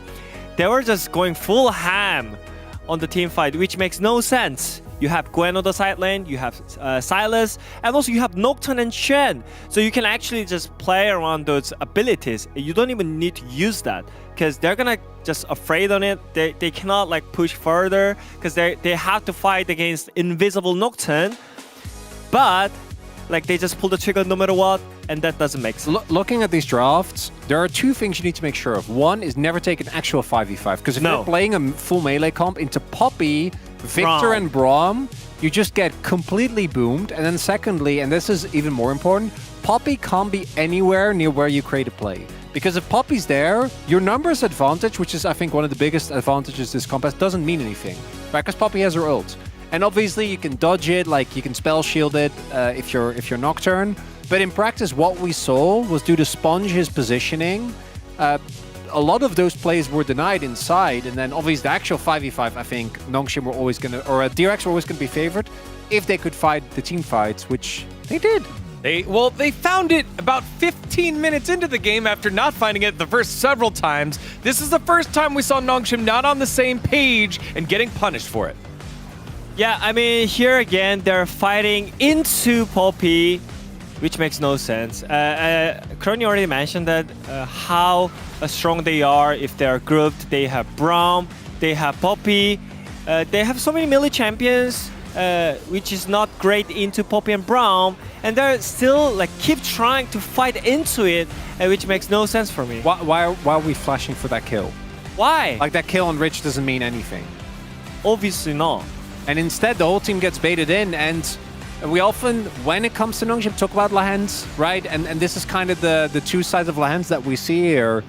they were just going full ham on the team fight, which makes no sense. You have Gwen on the side lane, you have Silas, and also you have Nocturne and Shen. So you can actually just play around those abilities. You don't even need to use that, because they're gonna just afraid on it. They cannot like push further, because they have to fight against invisible Nocturne. But like they just pull the trigger no matter what, and that doesn't make sense. Looking at these drafts, there are 2 things you need to make sure of. One is never take an actual 5v5, because if you're playing a full melee comp into Poppy, Victor, and Braum, you just get completely boomed. And then secondly, and this is even more important, Poppy can't be anywhere near where you create a play. Because if Poppy's there, your numbers advantage, which is I think one of the biggest advantages this comp has, doesn't mean anything. Right? Because Poppy has her ult. And obviously you can dodge it, like you can spell shield it if you're Nocturne. But in practice, what we saw was due to Sponge's positioning, a lot of those plays were denied inside. And then obviously the actual 5v5, I think Nongshim were always going to, or DRX were always going to be favored if they could fight the team fights, which they did. They found it about 15 minutes into the game after not finding it the first several times. This is the first time we saw Nongshim not on the same page and getting punished for it. Yeah, I mean, here again, they're fighting into Poppy, which makes no sense. Crony already mentioned that how strong they are if they're grouped. They have Braum, they have Poppy, they have so many melee champions, which is not great into Poppy and Braum, and they're still like keep trying to fight into it, which makes no sense for me. Why are we flashing for that kill? Why? Like that kill on Rich doesn't mean anything. Obviously not. And instead, the whole team gets baited in, and we often, when it comes to Nongshim, talk about Lahens, right? And this is kind of the 2 sides of Lahens that we see here.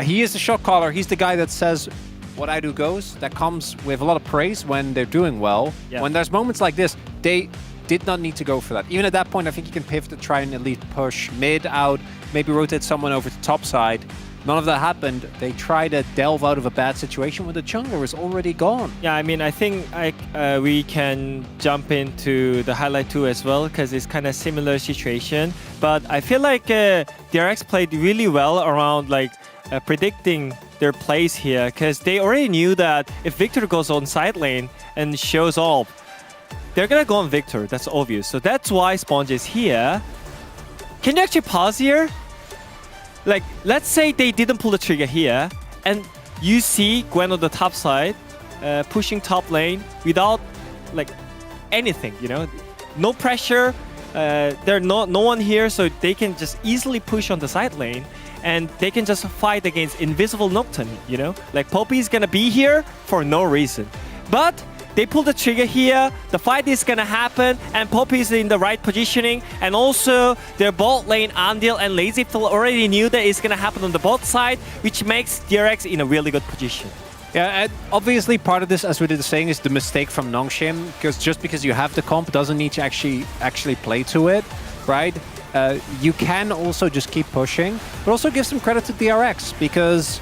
He is the shot caller. He's the guy that says, what I do goes. That comes with a lot of praise when they're doing well. Yeah. When there's moments like this, they did not need to go for that. Even at that point, I think you can pivot to try and at least push mid out, maybe rotate someone over to top side. None of that happened. They try to delve out of a bad situation when the jungler is already gone. Yeah, I mean, I think we can jump into the highlight 2 as well, because it's kind of similar situation. But I feel like DRX played really well around like predicting their plays here, because they already knew that if Victor goes on side lane and shows up, they're gonna go on Victor. That's obvious. So that's why Sponge is here. Can you actually pause here? Like, let's say they didn't pull the trigger here, and you see Gwen on the top side, pushing top lane without, like, anything, you know? No pressure, there's no one here, so they can just easily push on the side lane, and they can just fight against invisible Nocturne, you know? Like, Poppy's gonna be here for no reason. But they pull the trigger here, the fight is gonna happen, and Poppy is in the right positioning, and also their bot lane, Andil and LazyFill already knew that it's gonna happen on the bot side, which makes DRX in a really good position. Yeah, and obviously part of this, as we did saying, is the mistake from Nongshim, because just because you have the comp doesn't need to actually play to it, right? You can also just keep pushing, but also give some credit to DRX, because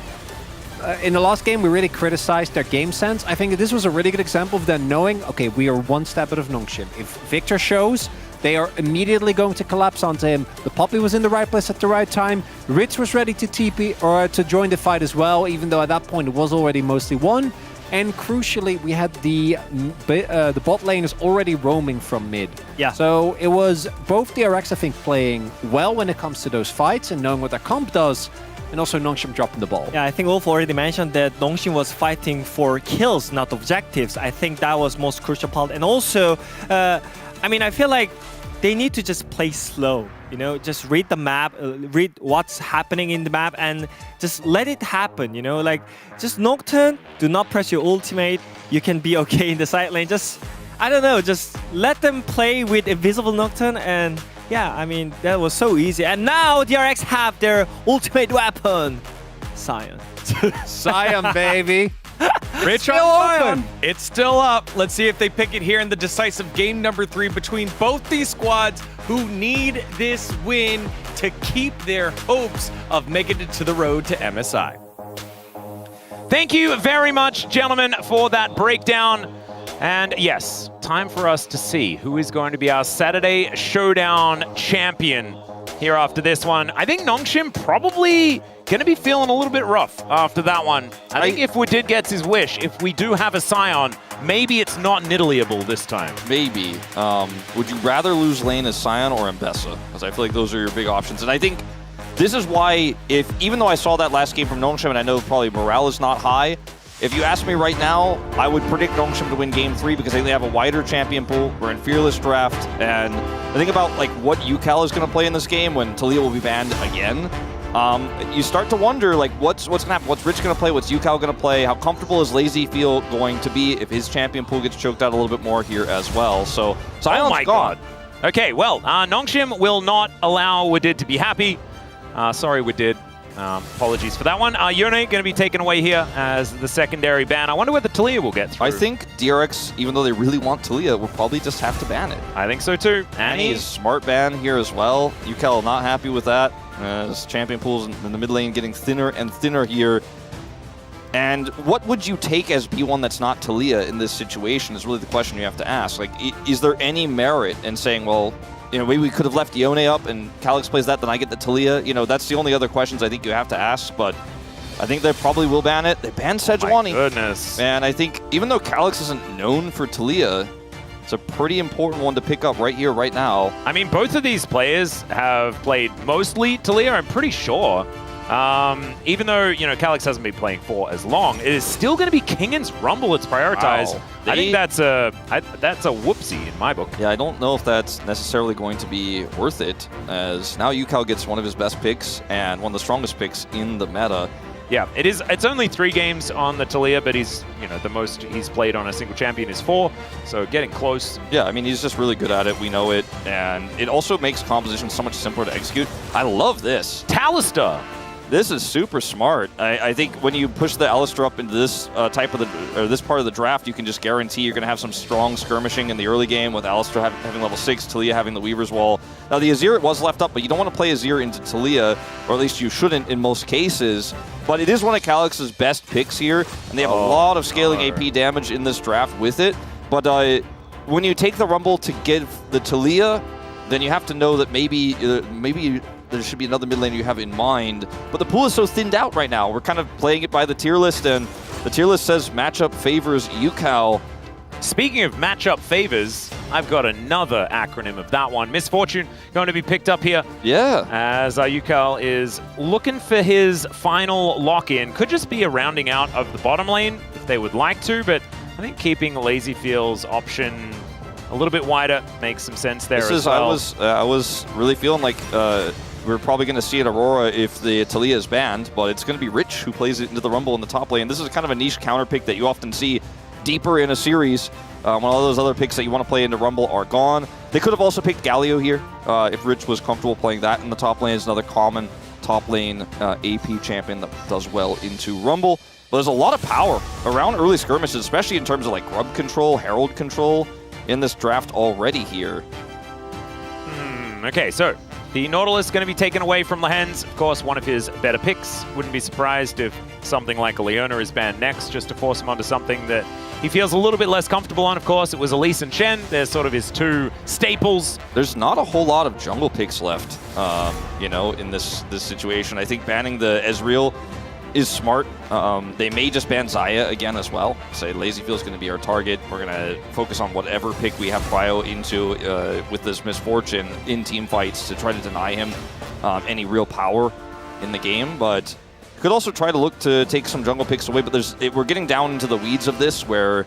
in the last game, we really criticized their game sense. I think this was a really good example of them knowing, okay, we are one step out of Nongshim. If Victor shows, They are immediately going to collapse onto him. The Poppy was in the right place at the right time. Rich was ready to TP or to join the fight as well, even though at that point it was already mostly won. And crucially, we had the bot laners already roaming from mid. Yeah. So it was both DRX, I think, playing well when it comes to those fights and knowing what their comp does, and also Nongshim dropping the ball. Yeah, I think Wolf already mentioned that Nongshim was fighting for kills, not objectives. I think that was most crucial part. And also, I mean, I feel like they need to just play slow. You know, just read the map, read what's happening in the map, and just let it happen. You know, like just Nocturne, do not press your ultimate. You can be okay in the side lane. Just, I don't know, just let them play with Invisible Nocturne, and yeah, I mean, that was so easy. And now DRX have their ultimate weapon, Sion. Sion, baby. Rich on Sion. It's still up. Let's see if they pick it here in the decisive game number 3 between both these squads who need this win to keep their hopes of making it to the road to MSI. Thank you very much, gentlemen, for that breakdown. And yes, time for us to see who is going to be our Saturday Showdown champion here after this one. I think Nongshim probably going to be feeling a little bit rough after that one. I think if Wadid gets his wish, if we do have a Sion, maybe it's not Nidalee-able this time. Maybe. Would you rather lose lane as Sion or Mbessa? Because I feel like those are your big options. And I think this is why, even though I saw that last game from Nongshim, and I know probably morale is not high, if you ask me right now, I would predict Nongshim to win Game 3 because they have a wider champion pool. We're in Fearless Draft, and I think about like what UCal is going to play in this game when Taliyah will be banned again. You start to wonder like what's going to happen. What's Rich going to play? What's UCal going to play? How comfortable is Lazy Feel going to be if his champion pool gets choked out a little bit more here as well? So Sion's oh my gone. God. Okay, well, Nongshim will not allow Wadid to be happy. Sorry, Wadid. Apologies for that one. Yone going to be taken away here as the secondary ban. I wonder whether Taliyah will get through. I think DRX, even though they really want Taliyah, will probably just have to ban it. I think so too. Annie's smart ban here as well. UCal not happy with that. His champion pool's in the mid lane getting thinner and thinner here. And what would you take as B1 that's not Taliyah in this situation is really the question you have to ask. Like, is there any merit in saying, well, you know, maybe we could have left Yone up and Calix plays that, then I get the Taliyah. You know, that's the only other questions I think you have to ask, but I think they probably will ban it. They banned Sejuani. My goodness. And I think even though Calix isn't known for Taliyah, it's a pretty important one to pick up right here, right now. I mean, both of these players have played mostly Taliyah, I'm pretty sure. Even though, you know, Calix hasn't been playing for as long, it is still going to be Kingan's Rumble it's prioritized. Wow. I think that's a whoopsie in my book. Yeah, I don't know if that's necessarily going to be worth it, as now UCal gets one of his best picks and one of the strongest picks in the meta. Yeah, it is. It's only 3 games on the Taliyah, but he's, you know, the most he's played on a single champion is 4, so getting close. Yeah, I mean, he's just really good at it. We know it, and it also makes composition so much simpler to execute. I love this. Talister. This is super smart. I think when you push the Alistar up into this this part of the draft, you can just guarantee you're going to have some strong skirmishing in the early game with Alistar having level 6, Taliyah having the Weaver's Wall. Now the Azir was left up, but you don't want to play Azir into Taliyah, or at least you shouldn't in most cases. But it is one of Calix's best picks here, and they have a lot of scaling AP damage in this draft with it. But when you take the Rumble to give the Taliyah, then you have to know that maybe there should be another mid lane you have in mind. But the pool is so thinned out right now. We're kind of playing it by the tier list, and the tier list says matchup favors UCal. Speaking of matchup favors, I've got another acronym of that one. Misfortune going to be picked up here. Yeah. As UCal is looking for his final lock-in. Could just be a rounding out of the bottom lane if they would like to, but I think keeping Lazy Feel's option a little bit wider makes some sense there as well. I was really feeling like we're probably going to see an Aurora if the Taliyah is banned, but it's going to be Rich who plays it into the Rumble in the top lane. This is kind of a niche counter pick that you often see deeper in a series when all those other picks that you want to play into Rumble are gone. They could have also picked Galio here if Rich was comfortable playing that in the top lane. It's another common top lane AP champion that does well into Rumble. But there's a lot of power around early skirmishes, especially in terms of like Grub control, Herald control in this draft already here. Okay, so the Nautilus is going to be taken away from Lehens. Of course, one of his better picks. Wouldn't be surprised if something like a Leona is banned next, just to force him onto something that he feels a little bit less comfortable on. Of course, it was Elise and Shen. They're sort of his two staples. There's not a whole lot of jungle picks left, you know, in this situation. I think banning the Ezreal is smart. They may just ban Xayah again as well. Say Lazyfield is going to be our target. We're going to focus on whatever pick we have prio into with this misfortune in team fights to try to deny him any real power in the game. But could also try to look to take some jungle picks away. But we're getting down into the weeds of this where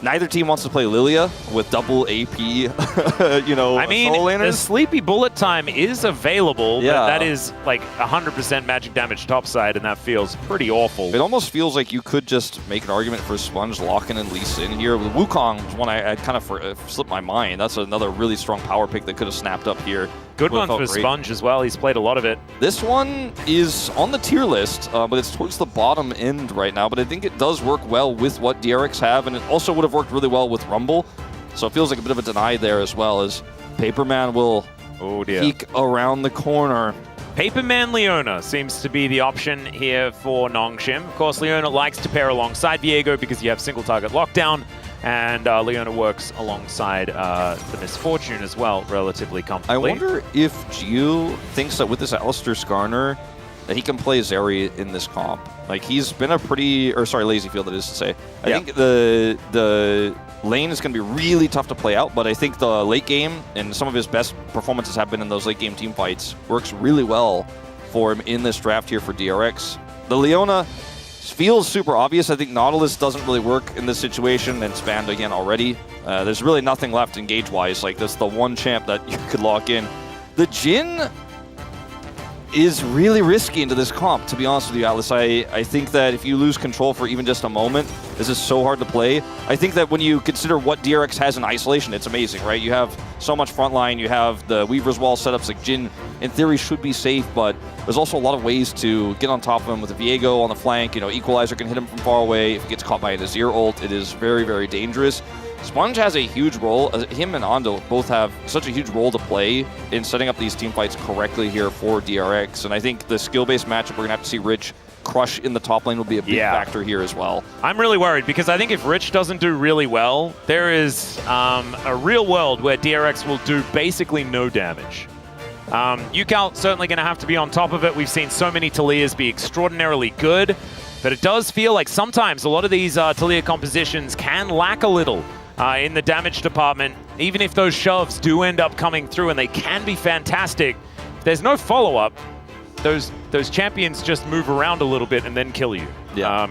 neither team wants to play Lilia with double AP, you know, I mean, the Sleepy Bullet time is available, but that is like 100% magic damage topside, and that feels pretty awful. It almost feels like you could just make an argument for Sponge locking and Lee Sin here. Wukong was one I kind of slipped my mind. That's another really strong power pick that could have snapped up here. Good one for Sponge as well. He's played a lot of it. This one is on the tier list, but it's towards the bottom end right now. But I think it does work well with what DRX have, and it also would have worked really well with Rumble. So it feels like a bit of a deny there as well, as Paperman will peek around the corner. Paperman Leona seems to be the option here for Nongshim. Of course, Leona likes to pair alongside Viego because you have single target lockdown, and Leona works alongside the Misfortune as well, relatively comfortably. I wonder if Gio thinks that with this Alistair Skarner, that he can play Zeri in this comp. Like, he's been a pretty, or sorry, Lazyfield, that is to say. I think the lane is going to be really tough to play out, but I think the late game, and some of his best performances have been in those late game team fights, works really well for him in this draft here for DRX. The Leona feels super obvious. I think Nautilus doesn't really work in this situation, and it's banned again already. There's really nothing left engage-wise. Like, this is the one champ that you could lock in. The Jhin is really risky into this comp, to be honest with you, Atlas. I think that if you lose control for even just a moment, this is so hard to play. I think that when you consider what DRX has in isolation, it's amazing, right? You have so much frontline, you have the Weaver's Wall setups, like Jhin, in theory, should be safe, but there's also a lot of ways to get on top of him with a Viego on the flank. You know, Equalizer can hit him from far away. If he gets caught by an Azir ult, it is very, very dangerous. Sponge has a huge role. Him and Ando both have such a huge role to play in setting up these team fights correctly here for DRX. And I think the skill-based matchup we're going to have to see Rich crush in the top lane will be a big factor here as well. I'm really worried because I think if Rich doesn't do really well, there is a real world where DRX will do basically no damage. UCAL certainly going to have to be on top of it. We've seen so many Talias be extraordinarily good, but it does feel like sometimes a lot of these Talia compositions can lack a little in the damage department. Even if those shoves do end up coming through, and they can be fantastic, if there's no follow-up, those champions just move around a little bit and then kill you.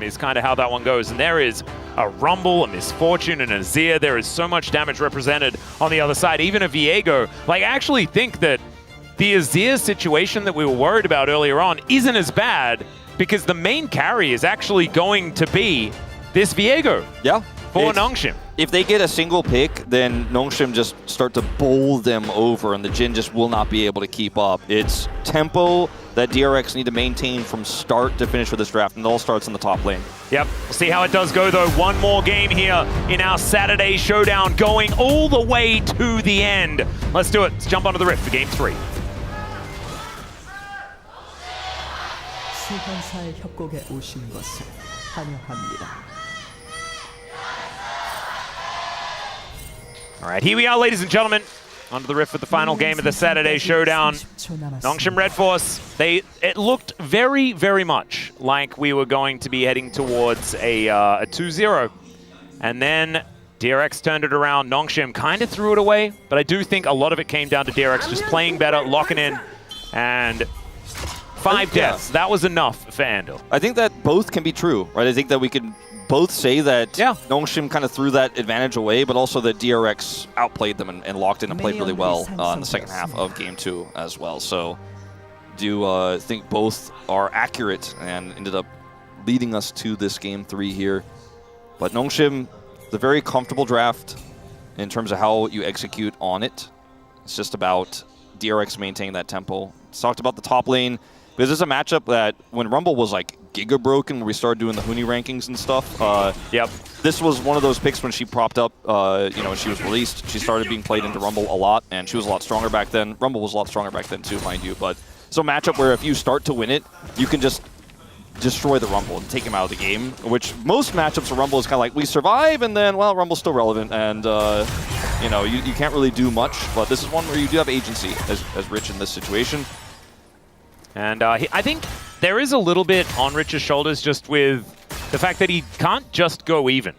Is kind of how that one goes. And there is a Rumble, a Misfortune, and a Azir. There is so much damage represented on the other side. Even a Viego. Like, I actually think that the Azir situation that we were worried about earlier on isn't as bad, because the main carry is actually going to be this Viego. For Nongshim. If they get a single pick, then Nongshim just start to bowl them over, and the Jhin just will not be able to keep up. It's tempo that DRX need to maintain from start to finish with this draft, and it all starts in the top lane. Yep, we'll see how it does go, though. One more game here in our Saturday showdown, going all the way to the end. Let's do it. Let's jump onto the Rift for Game 3. 시간사의 협곡에 오신 것을 환영합니다. All right, here we are, ladies and gentlemen, onto the Rift for the final game of the Saturday showdown. Nongshim Red Force, it looked very, very much like we were going to be heading towards a 2-0. And then DRX turned it around. Nongshim kind of threw it away, but I do think a lot of it came down to DRX just playing better, locking in, and 5 deaths. That was enough for Andal. I think that both can be true, right? I think that we can both say that Nongshim kind of threw that advantage away, but also that DRX outplayed them and locked in and played really well in the second half of Game 2 as well. So do think both are accurate and ended up leading us to this Game 3 here. But Nongshim, the very comfortable draft in terms of how you execute on it. It's just about DRX maintaining that tempo. It's talked about the top lane, because this is a matchup that when Rumble was like giga broken, when we started doing the Huni rankings and stuff. This was one of those picks when she propped up, you know, when she was released. She started being played into Rumble a lot, and she was a lot stronger back then. Rumble was a lot stronger back then too, mind you. But it's a matchup where if you start to win it, you can just destroy the Rumble and take him out of the game, which most matchups of Rumble is kind of like, we survive, and then, well, Rumble's still relevant, and, you know, you can't really do much, but this is one where you do have agency as Rich in this situation. And I think there is a little bit on Rich's shoulders just with the fact that he can't just go even.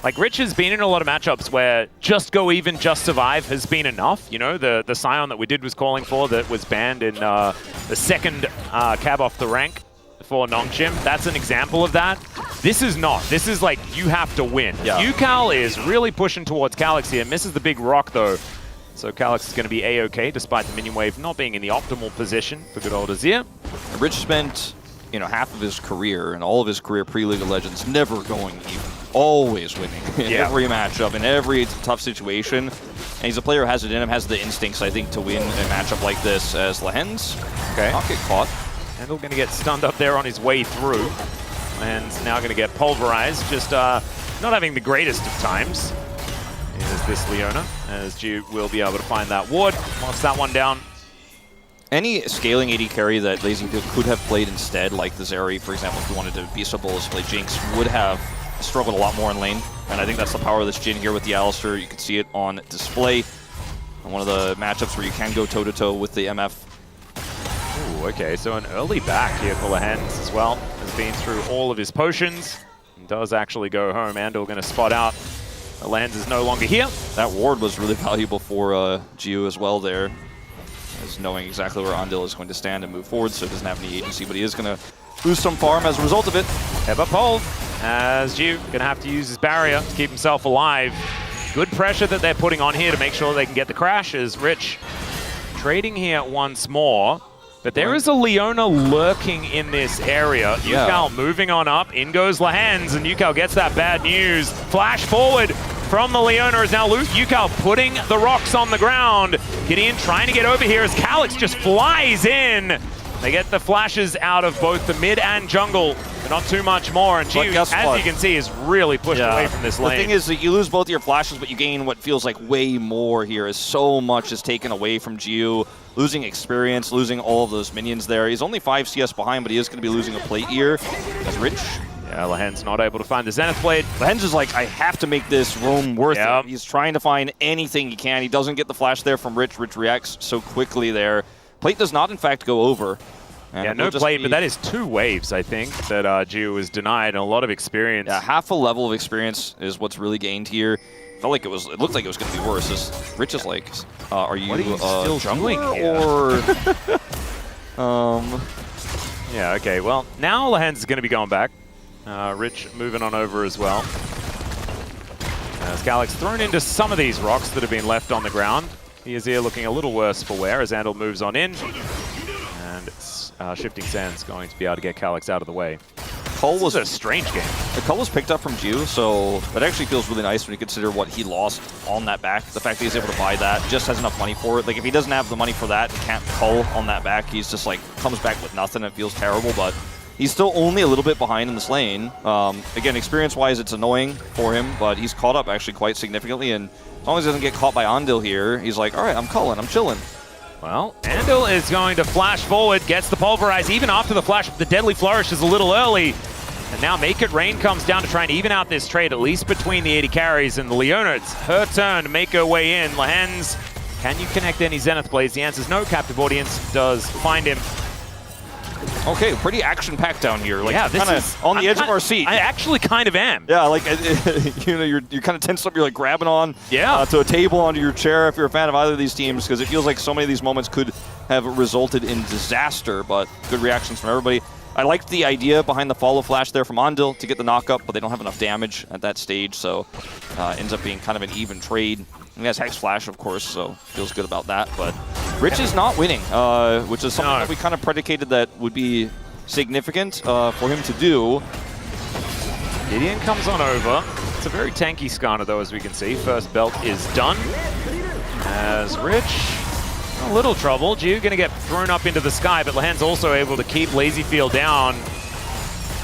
Like, Rich has been in a lot of matchups where just go even, just survive has been enough. You know, the Scion that we did was calling for that was banned in the second cab off the rank for Nongshim. That's an example of that. This is not. This is like, you have to win. Yeah. UCal is really pushing towards Calyx here. Misses the big rock, though. So Calyx is going to be A-OK, despite the minion wave not being in the optimal position for good old Azir. Rich spent, you know, half of his career and all of his career pre-League of Legends never going even. Always winning in every matchup, in every tough situation. And he's a player who has it in him, has the instincts, I think, to win a matchup like this as Lehens. Okay. Not get caught. Handel going to get stunned up there on his way through. Lehens now going to get pulverized, just not having the greatest of times. Is this Leona, as Ju will be able to find that ward. Locks that one down. Any scaling AD carry that LazyField could have played instead, like the Zeri, for example, if he wanted to be so bold as to play Jinx, would have struggled a lot more in lane. And I think that's the power of this Jhin here with the Alistar. You can see it on display. And one of the matchups where you can go toe-to-toe with the MF. Ooh, okay, so an early back here for Lehens as well. Has been through all of his potions. And does actually go home. Andal going to spot out. Lehens is no longer here. That ward was really valuable for Gio as well there. As knowing exactly where Andil is going to stand and move forward, so he doesn't have any agency, but he is going to lose some farm as a result of it. Head up hold, as Gio going to have to use his barrier to keep himself alive. Good pressure that they're putting on here to make sure they can get the crash, as Rich trading here once more. But there is a Leona lurking in this area. UCal moving on up. In goes Lehens, and UCal gets that bad news. Flash forward from the Leona is now loose. UCal putting the rocks on the ground. Gideon trying to get over here as Calyx just flies in. They get the flashes out of both the mid and jungle, but not too much more. And Gio, as you can see, is really pushed away from this lane. The thing is that you lose both your flashes, but you gain what feels like way more here, as so much is taken away from Gio. Losing experience, losing all of those minions there. He's only 5 CS behind, but he is going to be losing a plate here as Rich. Yeah, Lehens not able to find the Zenith Blade. Lehens is like, I have to make this roam worth it. He's trying to find anything he can. He doesn't get the flash there from Rich. Rich reacts so quickly there. Plate does not, in fact, go over. And yeah, no plate, but that is 2 waves, I think, that Gio was denied, and a lot of experience. Yeah, half a level of experience is what's really gained here. Felt like it looked like it was going to be worse. Rich is like, are you still jungler or? Yeah, okay. Well, now Lehens is going to be going back. Rich moving on over as well. As Calyx thrown into some of these rocks that have been left on the ground. He is here looking a little worse for wear as Andal moves on in. And Shifting Sands going to be able to get Calyx out of the way. Cull was a strange game. The Cull was picked up from Ju, so that actually feels really nice when you consider what he lost on that back. The fact that he's able to buy that, just has enough money for it. Like, if he doesn't have the money for that, can't Cull on that back, he's just like, comes back with nothing. It feels terrible, but he's still only a little bit behind in this lane. Again, experience-wise, it's annoying for him, but he's caught up actually quite significantly, and as long as he doesn't get caught by Andil here, he's like, all right, I'm culling, I'm chilling. Well, Andal is going to flash forward, gets the pulverize, even after the flash, the Deadly Flourish is a little early. And now Make It Rain comes down to try and even out this trade, at least between the 80 carries and the Leona. It's her turn to make her way in. Lehens, can you connect any Zenith Blades? The answer is no. Captive Audience does find him. Okay, pretty action-packed down here. Like, yeah, this is on the edge of our seat. I actually kind of am. Yeah, like, you know, you're kind of tensed up. You're like grabbing on to a table, onto your chair if you're a fan of either of these teams, because it feels like so many of these moments could have resulted in disaster, but good reactions from everybody. I liked the idea behind the follow flash there from Andil to get the knock-up, but they don't have enough damage at that stage, so ends up being kind of an even trade. He has Hex Flash, of course, so feels good about that, but Rich is not winning, which is something that we kind of predicated that would be significant for him to do. Gideon comes on over. It's a very tanky Skarner, though, as we can see. First belt is done. As Rich, a little trouble. Gio going to get thrown up into the sky, but Lehens also able to keep LazyField down.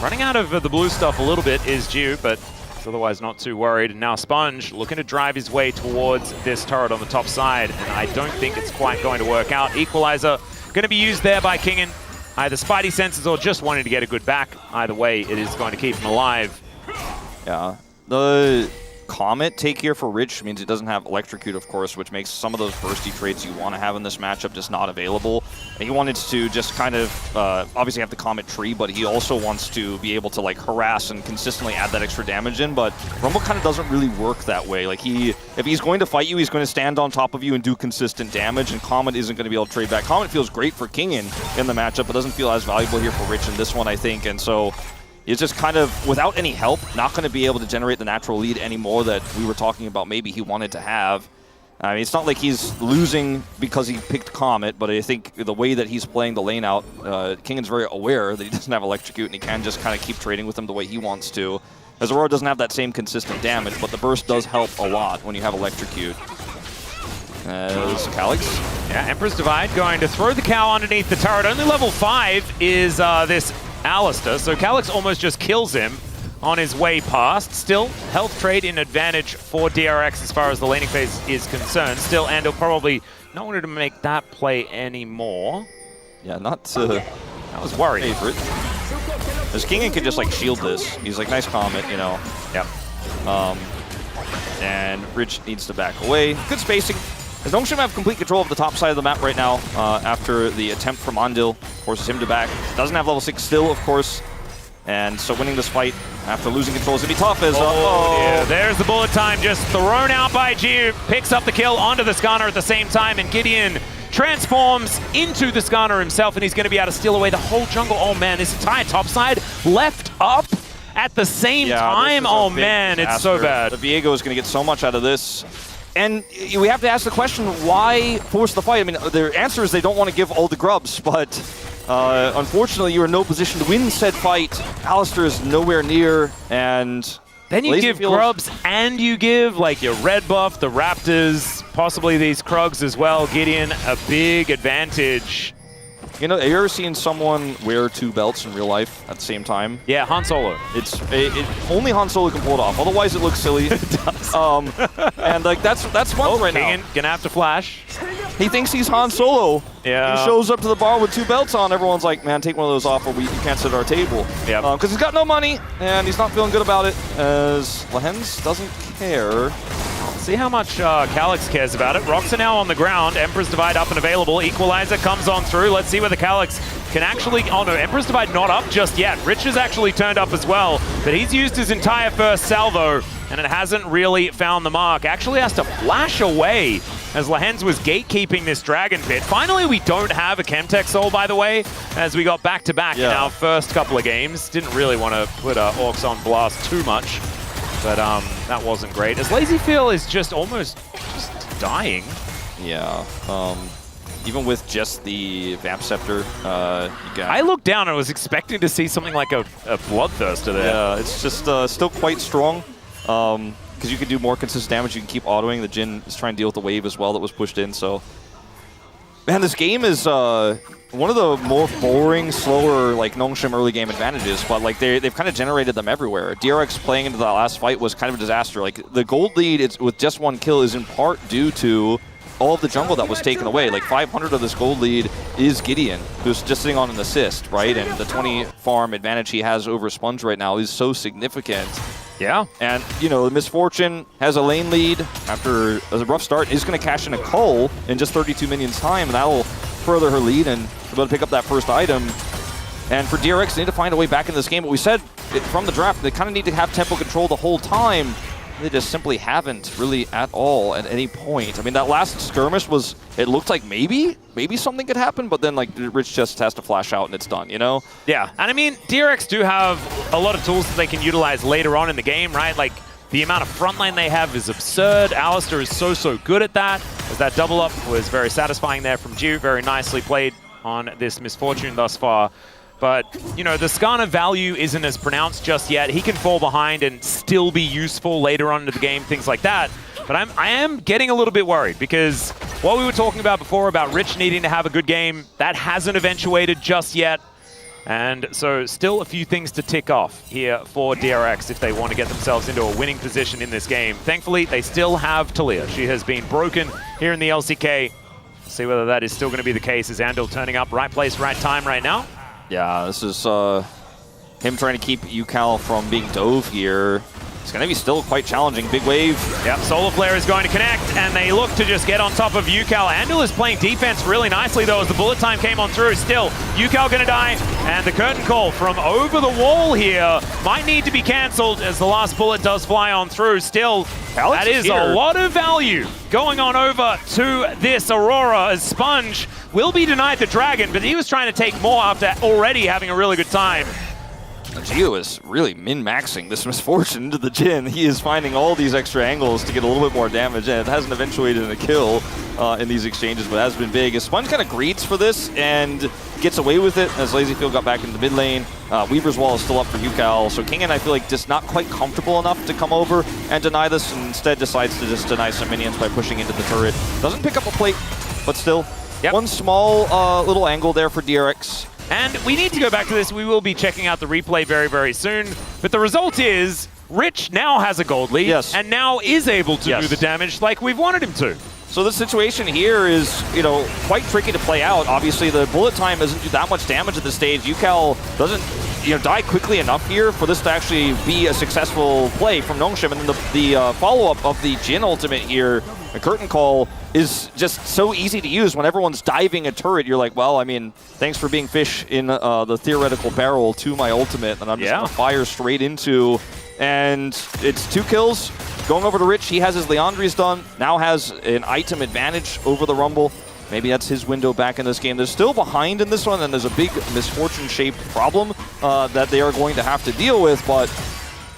Running out of the blue stuff a little bit is Gio, but otherwise not too worried. And now Sponge looking to drive his way towards this turret on the top side, and I don't think it's quite going to work out. Equalizer going to be used there by Kingen. either spidey senses or just wanting to get a good back. Either way, it is going to keep him alive. Yeah. The Comet take here for Rich means it doesn't have Electrocute, of course, which makes some of those bursty traits you want to have in this matchup just not available. And he wanted to just kind of obviously have the Comet tree, but he also wants to be able to like harass and consistently add that extra damage in. But Rumble kind of doesn't really work that way. Like if he's going to fight you, he's going to stand on top of you and do consistent damage, and Comet isn't going to be able to trade back. Comet feels great for Kingen in the matchup, but doesn't feel as valuable here for Rich in this one, I think. And so it's just kind of, without any help, not going to be able to generate the natural lead anymore that we were talking about maybe he wanted to have. I mean, it's not like he's losing because he picked Comet, but I think the way that he's playing the lane out, Kingen's very aware that he doesn't have Electrocute, and he can just kind of keep trading with him the way he wants to. As Aurora doesn't have that same consistent damage, but the burst does help a lot when you have Electrocute. As Calyx. Yeah, Emperor's Divide going to throw the cow underneath the turret. Only level 5 is this Alistair, so Calyx almost just kills him on his way past. Still, health trade in advantage for DRX as far as the laning phase is concerned. Still, Andal probably not wanting to make that play anymore. Yeah, not I was worried. Favorite. As Kingen could just like shield this. He's like, nice Comet, you know. Yep. And Rich needs to back away. Good spacing. As Nongshim have complete control of the top side of the map right now after the attempt from Andil forces him to back. Doesn't have level 6 still, of course. And so winning this fight after losing control is going to be tough as... Yeah, there's the bullet time just thrown out by Jiu. Picks up the kill onto the Skarner at the same time, and Gideon transforms into the Skarner himself, and he's going to be able to steal away the whole jungle. Oh man, this entire top side left up at the same time. Oh man, disaster. It's so bad. The Viego is going to get so much out of this. And we have to ask the question, why force the fight? I mean, their answer is they don't want to give all the grubs, but unfortunately, you're in no position to win said fight. Alistair is nowhere near, and then you give grubs and you give like your red buff, the Raptors, possibly these Krugs as well. Gideon, a big advantage. You know, have you ever seen someone wear 2 belts in real life at the same time? Yeah, Han Solo. Only Han Solo can pull it off. Otherwise, it looks silly. It does. And like that's fun right now. Gonna have to flash. He thinks he's Han Solo. Yeah. He shows up to the bar with 2 belts on. Everyone's like, man, take one of those off or you can't sit at our table. Yeah. Because he's got no money and he's not feeling good about it. As Lehens doesn't care. See how much Calyx cares about it. Rocks are now on the ground. Emperor's Divide up and available. Equalizer comes on through. Let's see whether Calyx can actually... Oh no, Emperor's Divide not up just yet. Rich has actually turned up as well, but he's used his entire first salvo, and it hasn't really found the mark. Actually has to flash away as Lehens was gatekeeping this Dragon Pit. Finally, we don't have a Chemtech Soul, by the way, as we got back-to-back in our first couple of games. Didn't really want to put Orcs on blast too much. But that wasn't great. As Lazy Feel is just almost dying. Yeah. Even with just the Vamp Scepter, I looked down and was expecting to see something like a Bloodthirster there. Yeah, it's just still quite strong. Because you can do more consistent damage. You can keep autoing. The Jhin is trying to deal with the wave as well that was pushed in. So, man, this game is one of the more boring, slower, like, Nongshim early game advantages, but, like, they've kind of generated them everywhere. DRX playing into that last fight was kind of a disaster. Like, the gold lead with just 1 kill is in part due to all of the jungle that was taken away. Like, 500 of this gold lead is Gideon, who's just sitting on an assist, right? And the 20 farm advantage he has over Sponge right now is so significant. Yeah. And, you know, Misfortune has a lane lead after a rough start. Is going to cash in a Cull in just 32 minions time, and that will further her lead and be able to pick up that first item. And for DRX, they need to find a way back in this game. But we said from the draft, they kind of need to have tempo control the whole time. They just simply haven't really at all at any point. I mean, that last skirmish was, it looked like maybe something could happen, but then like Rich just has to flash out and it's done, you know? Yeah, and I mean, DRX do have a lot of tools that they can utilize later on in the game, right? Like, the amount of frontline they have is absurd. Alistair is so good at that, as that double up was very satisfying there from Jiu. Very nicely played on this Misfortune thus far. But, you know, the Skarner value isn't as pronounced just yet. He can fall behind and still be useful later on in the game, things like that. But I am getting a little bit worried because what we were talking about before about Rich needing to have a good game, that hasn't eventuated just yet. And so still a few things to tick off here for DRX if they want to get themselves into a winning position in this game. Thankfully, they still have Talia. She has been broken here in the LCK. See whether that is still going to be the case. Is Andal turning up right place, right time right now? Yeah, this is him trying to keep UCal from being dove here. It's going to be still quite challenging. Big wave. Yep, Solar Flare is going to connect, and they look to just get on top of UCal. Andal is playing defense really nicely, though, as the bullet time came on through. Still, UCal going to die, and the curtain call from over the wall here might need to be cancelled as the last bullet does fly on through. Still, that is a lot of value going on over to this Aurora, as Sponge will be denied the Dragon, but he was trying to take more after already having a really good time. Gio is really min-maxing this Misfortune into the Jhin. He is finding all these extra angles to get a little bit more damage, and it hasn't eventuated in a kill in these exchanges, but has been big. As Sponge kind of greets for this and gets away with it as LazyField got back into the mid lane. Weaver's Wall is still up for UCal, so Kingen, I feel like, just not quite comfortable enough to come over and deny this, and instead decides to just deny some minions by pushing into the turret. Doesn't pick up a plate, but still. One small little angle there for DRX. And we need to go back to this. We will be checking out the replay very, very soon. But the result is Rich now has a gold lead and now is able to do the damage like we've wanted him to. So the situation here is, quite tricky to play out. Obviously, the bullet time doesn't do that much damage at this stage. UCal doesn't, die quickly enough here for this to actually be a successful play from Nongshim. And then the follow-up of the Jhin ultimate here, the curtain call, is just so easy to use. When everyone's diving a turret, you're like, well, I mean, thanks for being fish in the theoretical barrel to my ultimate, and I'm just going to fire straight into. And it's 2 kills. Going over to Rich, he has his Leandries done, now has an item advantage over the Rumble. Maybe that's his window back in this game. They're still behind in this one, and there's a big Misfortune-shaped problem that they are going to have to deal with, but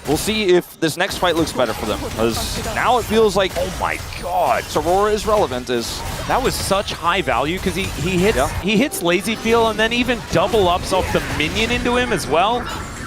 we'll see if this next fight looks better for them, because now it feels like, oh my god, Aurora is relevant. That was such high value, because he hits LazyField and then even double ups off the minion into him as well.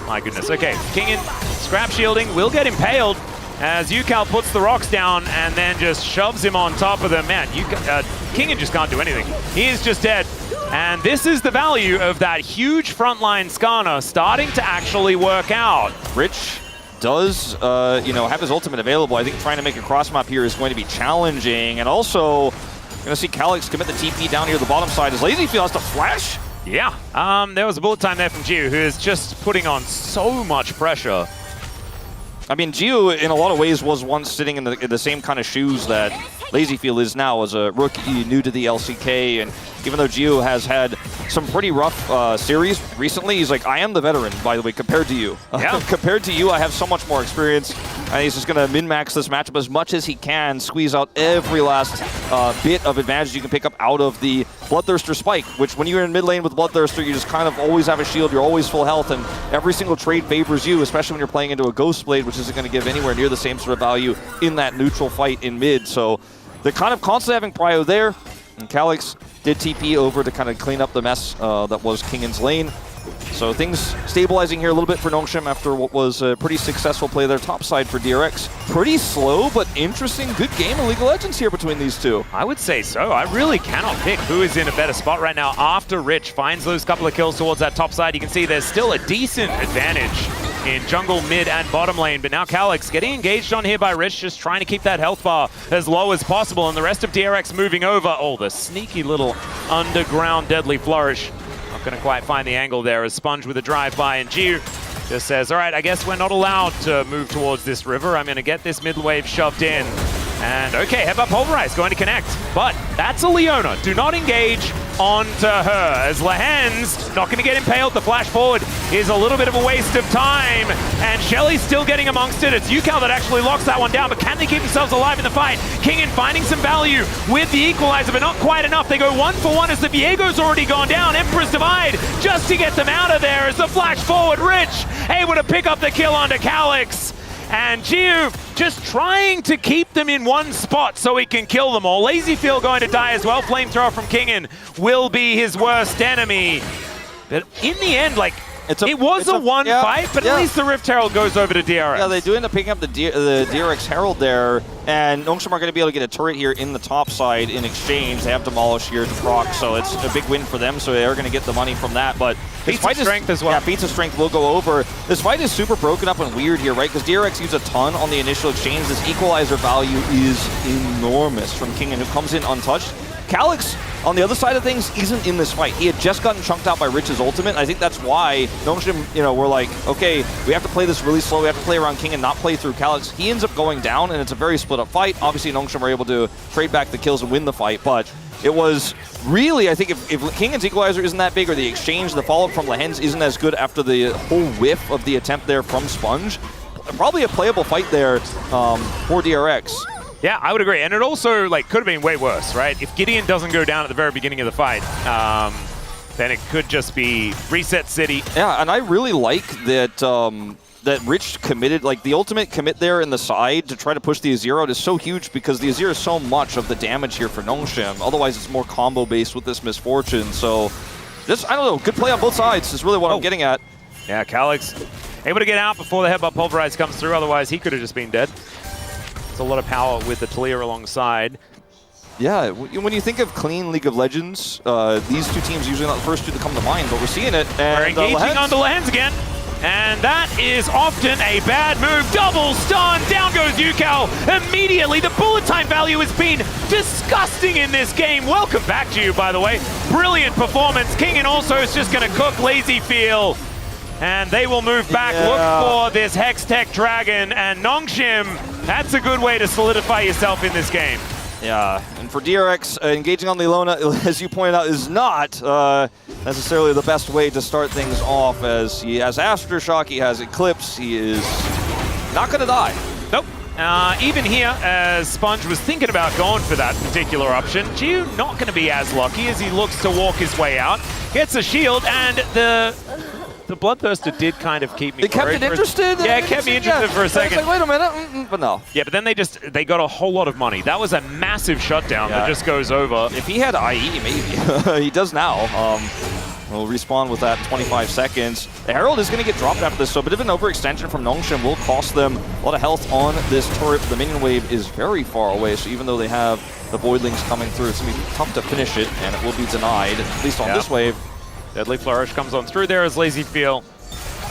My goodness. Okay, Kingen scrap shielding, will get impaled as UCal puts the rocks down and then just shoves him on top of them. Man, Kingen just can't do anything. He is just dead. And this is the value of that huge frontline Skarner starting to actually work out. Rich does, have his ultimate available. I think trying to make a cross map here is going to be challenging. And also, going to see Calyx commit the TP down here at the bottom side as LazyField has to flash. Yeah, there was a bullet time there from Gio, who is just putting on so much pressure. I mean, Gio, in a lot of ways, was once sitting in the same kind of shoes that LazyField is now as a rookie, new to the LCK. And even though Gio has had some pretty rough series recently, he's like, I am the veteran, by the way, compared to you. Compared to you, I have so much more experience. And he's just going to min-max this matchup as much as he can, squeeze out every last bit of advantage you can pick up out of the Bloodthirster spike, which when you're in mid lane with Bloodthirster, you just kind of always have a shield, you're always full health, and every single trade favors you, especially when you're playing into a Ghost Blade, which isn't going to give anywhere near the same sort of value in that neutral fight in mid. So they're kind of constantly having prio there, and Calyx did TP over to kind of clean up the mess that was Kingen's lane. So things stabilizing here a little bit for Nongshim after what was a pretty successful play there top side for DRX. Pretty slow, but interesting, good game of League of Legends here between these two. I would say so. I really cannot pick who is in a better spot right now after Rich finds those couple of kills towards that top side. You can see there's still a decent advantage in jungle, mid, and bottom lane, but now Calyx getting engaged on here by Rich, just trying to keep that health bar as low as possible, and the rest of DRX moving over. Oh, the sneaky little underground deadly flourish. Not going to quite find the angle there as Sponge with a drive-by, and Gio just says, all right, I guess we're not allowed to move towards this river. I'm going to get this mid wave shoved in. And okay, Headbutt Pulverize going to connect, but that's a Leona. Do not engage onto her as Lehen's not going to get impaled. The flash forward is a little bit of a waste of time, and Shelly's still getting amongst it. It's UCal that actually locks that one down, but can they keep themselves alive in the fight? Kingen finding some value with the equalizer, but not quite enough. They go 1 for 1 as the Viego's already gone down. Emperor's Divide just to get them out of there as the flash forward. Rich able to pick up the kill onto Calyx. And Gio just trying to keep them in one spot so he can kill them all. LazyField going to die as well. Flamethrower from Kingen will be his worst enemy. But in the end, like, it was a one fight, but at least the Rift Herald goes over to DRX. Yeah, they do end up picking up the DRX Herald there, and Nongshim are going to be able to get a turret here in the top side in exchange. They have Demolish here to proc, so it's a big win for them, so they are going to get the money from that. But Feats of Strength as well. Yeah, Feats of Strength will go over. This fight is super broken up and weird here, right? Because DRX used a ton on the initial exchange. This equalizer value is enormous from Kingen, who comes in untouched. Calyx, on the other side of things, isn't in this fight. He had just gotten chunked out by Rich's ultimate. I think that's why Nongshim, you know, we're like, okay, we have to play this really slow. We have to play around King and not play through Calyx. He ends up going down, and it's a very split-up fight. Obviously, Nongshim were able to trade back the kills and win the fight, but it was really, I think, if Kingan's equalizer isn't that big, or the exchange, the follow-up from Lehen's isn't as good after the whole whiff of the attempt there from Sponge, probably a playable fight there for DRX. Yeah, I would agree. And it also like could have been way worse, right? If Gideon doesn't go down at the very beginning of the fight, then it could just be reset city. Yeah, and I really like that that Rich committed, like the ultimate commit there in the side to try to push the Azir out is so huge because the Azir is so much of the damage here for Nongshim. Otherwise, it's more combo based with this Misfortune. So, just, I don't know, good play on both sides is really what I'm getting at. Yeah, Calyx able to get out before the headbutt pulverize comes through. Otherwise, he could have just been dead. It's a lot of power with the Talia alongside. Yeah, when you think of clean League of Legends, these two teams usually not the first two to come to mind, but we're seeing it. And we're engaging on the Lehen's again. And that is often a bad move. Double stun, down goes Yukao immediately. The bullet time value has been disgusting in this game. Welcome back to you, by the way. Brilliant performance. Kingan also is just gonna cook Lazy Feel. And they will move back, look for this Hex Tech Dragon, and Nongshim, that's a good way to solidify yourself in this game. Yeah, and for DRX, engaging on the Ilona, as you pointed out, is not necessarily the best way to start things off, as he has Aftershock, he has Eclipse, he is not going to die. Nope. Even here, as Sponge was thinking about going for that particular option, Jiu not going to be as lucky as he looks to walk his way out. Gets a shield, and the Bloodthirster did kind of keep me It kept it interested? Yeah, it kept me interested for a second. I was like, wait a minute, but no. Yeah, but then they got a whole lot of money. That was a massive shutdown that just goes over. If he had IE, maybe. He does now. We'll respawn with that in 25 seconds. The Herald is going to get dropped after this, so a bit of an overextension from Nongshim will cost them a lot of health on this turret. The minion wave is very far away, so even though they have the Voidlings coming through, it's going to be tough to finish it, and it will be denied, at least on this wave. Deadly Flourish comes on through there as Lazy Feel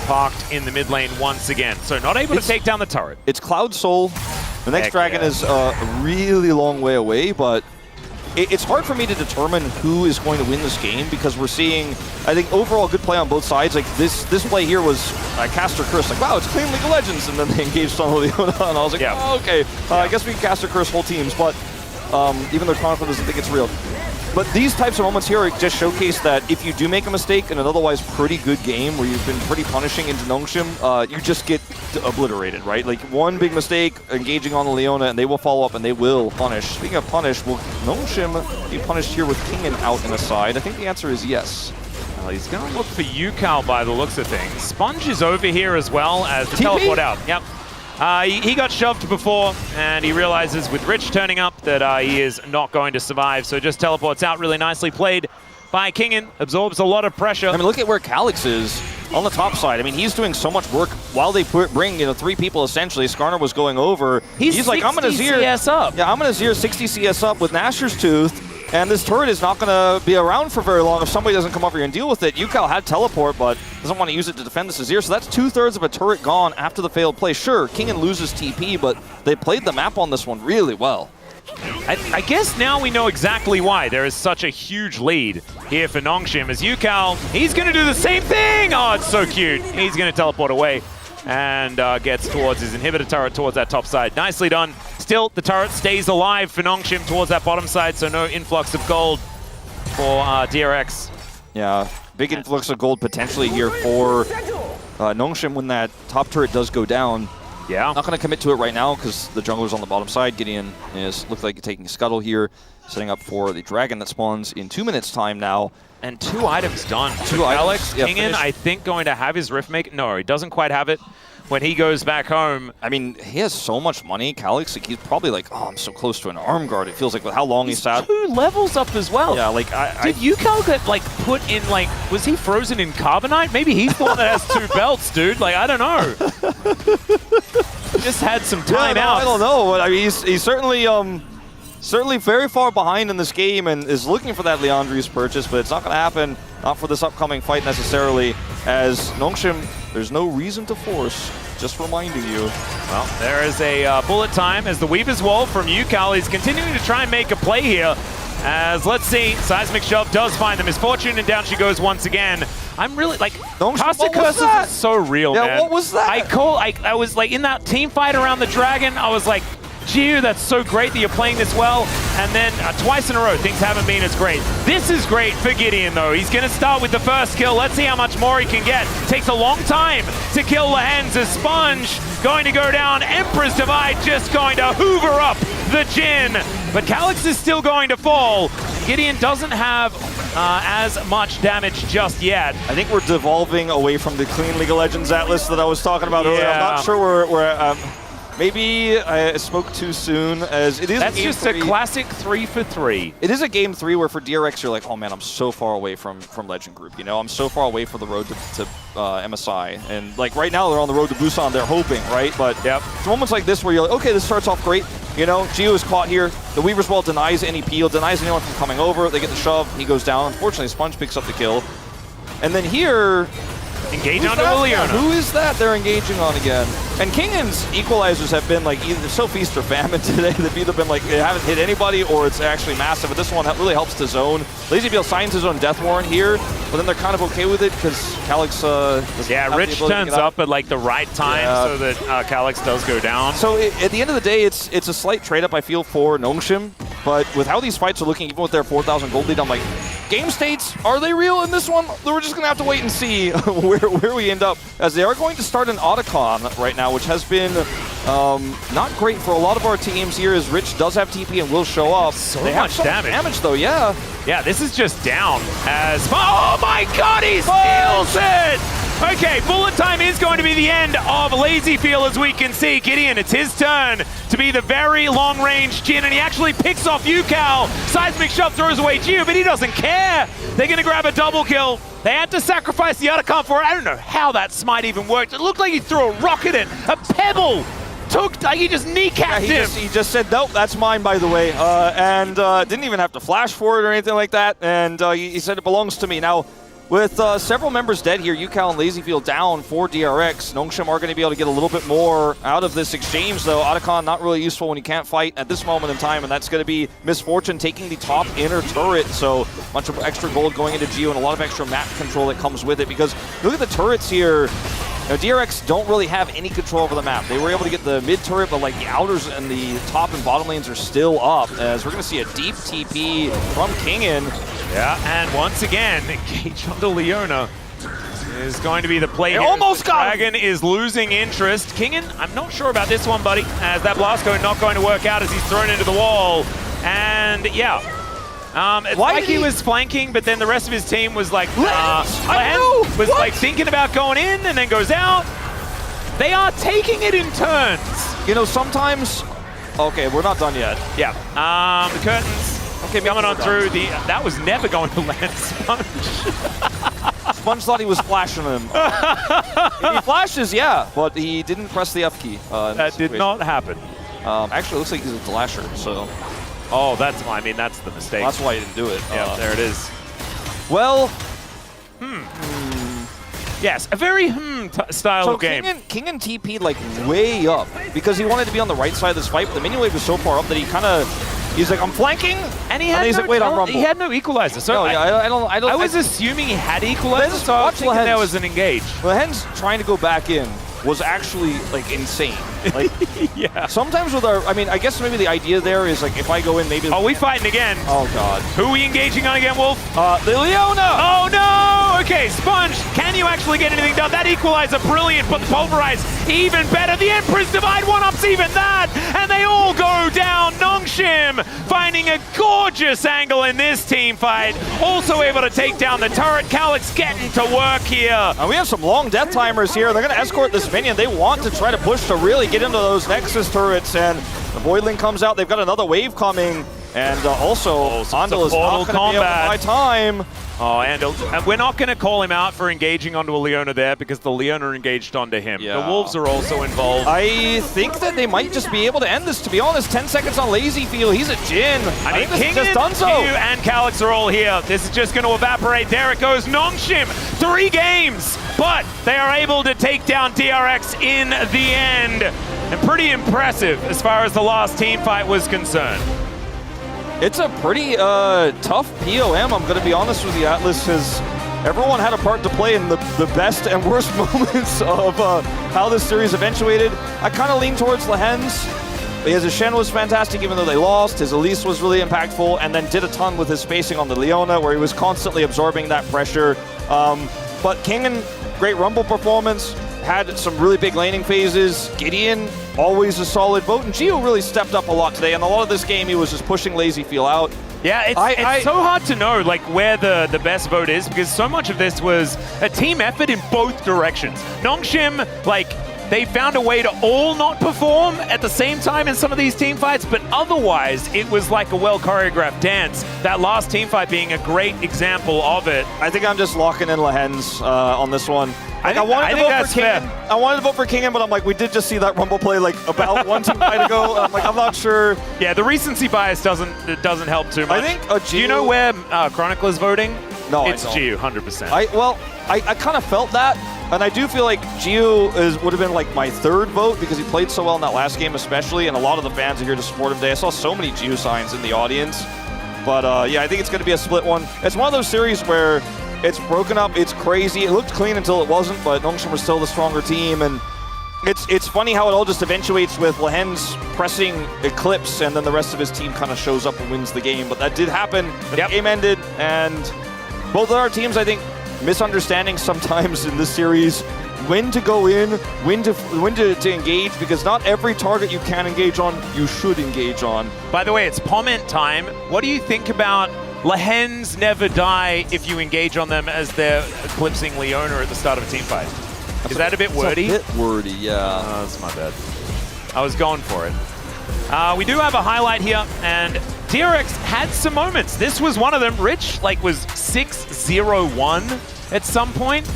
parked in the mid lane once again. So not able to take down the turret. It's Cloud Soul. The next dragon is a really long way away, but it's hard for me to determine who is going to win this game because we're seeing, I think, overall good play on both sides. Like this play here was Caster Curse, like, wow, it's clean League of Legends, and then they engaged on Leona, and I was like, oh, okay, I guess we can Caster Curse whole teams, but even though Chronicle doesn't think it's real. But these types of moments here just showcase that if you do make a mistake in an otherwise pretty good game where you've been pretty punishing into Nongshim, you just get obliterated, right? Like one big mistake, engaging on the Leona, and they will follow up and they will punish. Speaking of punish, will Nongshim be punished here with Kingan out in the side? I think the answer is yes. Well, he's going to look for Yukao by the looks of things. Sponge is over here as well as the teleport out. Yep. He got shoved before, and he realizes with Rich turning up that he is not going to survive, so just teleports out. Really nicely played by Kingan. Absorbs a lot of pressure. I mean, look at where Calyx is on the top side. I mean, he's doing so much work while they bring, you know, 3 people essentially. Skarner was going over. He's like, I'm going to Azir CS up. Yeah, I'm going to Azir 60 CS up with Nashor's Tooth. And this turret is not going to be around for very long if somebody doesn't come over here and deal with it. Yukao had teleport, but doesn't want to use it to defend this Azir. So that's 2/3 of a turret gone after the failed play. Sure, Kingan loses TP, but they played the map on this one really well. I guess now we know exactly why there is such a huge lead here for Nongshim as Yukao, he's going to do the same thing! Oh, it's so cute. He's going to teleport away and gets towards his inhibitor turret towards that top side. Nicely done. Still, the turret stays alive for Nongshim towards that bottom side, so no influx of gold for DRX. Yeah, big influx of gold potentially here for Nongshim when that top turret does go down. Yeah. Not going to commit to it right now because the jungler's on the bottom side. Gideon looks like taking Scuttle here, setting up for the dragon that spawns in 2 minutes time now. And 2 items done. 2 items. Kingan, finished. I think, going to have his Rift make. No, he doesn't quite have it when he goes back home. I mean, he has so much money, Calyx. Like, he's probably like, oh, I'm so close to an arm guard. It feels like with how long he's sat. 2 levels up as well. Yeah, like did Yukao get like put in like? Was he frozen in carbonite? Maybe he's the one that has 2 belts, dude. Like I don't know. Just had some time out. I don't know. I mean, he's certainly very far behind in this game and is looking for that Leandri's purchase, but it's not going to happen. Not for this upcoming fight necessarily, as Nongshim, there's no reason to force, just reminding you. Well, there is a bullet time as the Weaver's Wall from Yukao is continuing to try and make a play here. As let's see, Seismic Shove does find the misfortune, and down she goes once again. I'm really like, Caster Curses is so real, man. What was that? I was like in that team fight around the dragon. I was like, Gio, that's so great that you're playing this well. And then twice in a row, things haven't been as great. This is great for Gideon, though. He's going to start with the first kill. Let's see how much more he can get. Takes a long time to kill the Hens. A Sponge going to go down. Emperor's Divide just going to hoover up the Jhin. But Calyx is still going to fall. Gideon doesn't have as much damage just yet. I think we're devolving away from the clean League of Legends Atlas that I was talking about earlier. I'm not sure we're maybe I spoke too soon, as it is. That's just a classic 3 for 3. It is a game 3 where for DRX you're like, oh man, I'm so far away from Legend Group. You know, I'm so far away from the road to MSI, and like right now they're on the road to Busan. They're hoping, right? But it's moments like this where you're like, okay, this starts off great. You know, Gio is caught here. The Weaver's Wall denies any peel, denies anyone from coming over. They get the shove. He goes down. Unfortunately, Sponge picks up the kill. And then here, engage onto Liliana. Who is that they're engaging on again? And Kingan's equalizers have been like either so feast or famine today. They've either been like they haven't hit anybody or it's actually massive. But this one really helps to zone. LazyBeal signs his own death warrant here, but then they're kind of okay with it because Calyx Rich turns up at like the right time so that Calyx does go down. So at the end of the day, it's a slight trade up I feel for Nongshim. But with how these fights are looking, even with their 4,000 gold lead, I'm like, game states, are they real in this one? We're just going to have to wait and see where we end up, as they are going to start an Otacon right now, which has been not great for a lot of our teams here, as Rich does have TP and will show up. They have some damage though, yeah. Yeah, this is just down as... Oh my god, he steals it! Okay, bullet time is going to be the end of LazyBeal, as we can see. Gideon, it's his turn to be the very long-range Jhin, and he actually picks off Yukal. Seismic Shove throws away Gio, but he doesn't care. They're going to grab a double kill. They had to sacrifice the Otacon for it. I don't know how that smite even worked. It looked like he threw a rock at it. A pebble took, like he just kneecapped him. He just said, nope, that's mine, by the way. And didn't even have to flash for it or anything like that. And he said it belongs to me. Now, with several members dead here, Yukal and LazyBeal down for DRX. Nongshim are going to be able to get a little bit more out of this exchange, though. Otacon not really useful when you can't fight at this moment in time, and that's going to be Misfortune taking the top inner turret. So a bunch of extra gold going into Gio and a lot of extra map control that comes with it, because look at the turrets here. Now, DRX don't really have any control over the map. They were able to get the mid turret, but like the outers and the top and bottom lanes are still up, as we're going to see a deep TP from Kingan. Yeah, and once again, engage onto Leona is going to be the play. Almost got Dragon is losing interest. Kingan, I'm not sure about this one, buddy, as that blast code not going to work out as he's thrown into the wall. And yeah, it's like he was flanking, but then the rest of his team was like, like thinking about going in and then goes out. They are taking it in turns. You know, sometimes, okay, we're not done yet. Yeah, the curtains. Okay, coming on through the... That was never going to land Sponge. Sponge thought he was flashing him. If he flashes, yeah, but he didn't press the F key. That did not happen. Actually, it looks like he's a Flasher, so... Oh, that's the mistake. Well, that's why he didn't do it. Yeah, there it is. Well... Yes, a very style of game. Kingan TP'd like way up because he wanted to be on the right side of this fight, but the minion wave was so far up that he kind of... He's like, I'm flanking, and he's like, wait, I'm Rumble. He had no equalizer, so I was assuming he had equalizer, so I was thinking there was an engage. Well, Hen's trying to go back in was actually like insane. Like, yeah. Sometimes with our, I mean, I guess maybe the idea there is like if I go in, maybe. Oh, we fighting again. Oh God. Who are we engaging on again, Wolf? The Leona. Oh no. Okay, Sponge. Can you actually get anything done? That equalizer, brilliant, but the pulverize even better. The Emperor's Divide one-ups even that, and they all go down. Nongshim finding a gorgeous angle in this team fight. Also able to take down the turret. Calyx getting to work here. And we have some long death timers here. They're going to escort this minion. They want to try to push to really get into those Nexus turrets, and the Voidling comes out. They've got another wave coming, and also Andal is not going to be able to buy time. Oh, and we're not going to call him out for engaging onto a Leona there because the Leona engaged onto him. Yeah. The Wolves are also involved. I think that they might just be able to end this, to be honest. 10 seconds on LazyBeal. He's a Jhin. I mean, think Kingan, just done so. Q, and Calyx are all here. This is just going to evaporate. There it goes. Nongshim, 3 games, but they are able to take down DRX in the end. And pretty impressive as far as the last team fight was concerned. It's a pretty tough POM, I'm going to be honest with you, Atlas, because everyone had a part to play in the best and worst moments of how this series eventuated. I kind of lean towards Lehens. His Shen was fantastic even though they lost. His Elise was really impactful and then did a ton with his spacing on the Leona where he was constantly absorbing that pressure. But Kingen, great Rumble performance, had some really big laning phases. Gideon, always a solid vote. And Gio really stepped up a lot today. And a lot of this game, he was just pushing Lazy Feel out. Yeah, it's so hard to know like where the best vote is because so much of this was a team effort in both directions. Nongshim, like, they found a way to all not perform at the same time in some of these team fights, but otherwise it was like a well-choreographed dance. That last team fight being a great example of it. I think I'm just locking in Lehens on this one. I wanted to vote for Kingen, but I'm like, we did just see that Rumble play like about one team fight ago. I'm like, I'm not sure. Yeah, the recency bias doesn't help too much. I think Do you know where Chronicler's voting? No, it's I don't. Gio, 100%. I kind of felt that, and I do feel like Gio would have been like my third vote because he played so well in that last game especially, and a lot of the fans are here to support him today. I saw so many Gio signs in the audience. But yeah, I think it's going to be a split one. It's one of those series where it's broken up, it's crazy. It looked clean until it wasn't, but Nongshim was still the stronger team, and it's funny how it all just eventuates with Lehens pressing Eclipse, and then the rest of his team kind of shows up and wins the game. But that did happen. The game ended, and both of our teams, I think, misunderstanding sometimes in this series when to go in, when to engage, because not every target you can engage on, you should engage on. By the way, it's comment time. What do you think about Lehens never die if you engage on them as they're eclipsing Leona at the start of a team fight? Is that a bit wordy? It's a bit wordy, yeah. Oh, that's my bad. I was going for it. We do have a highlight here, and DRX had some moments. This was one of them. Rich was 6-0-1 at some point.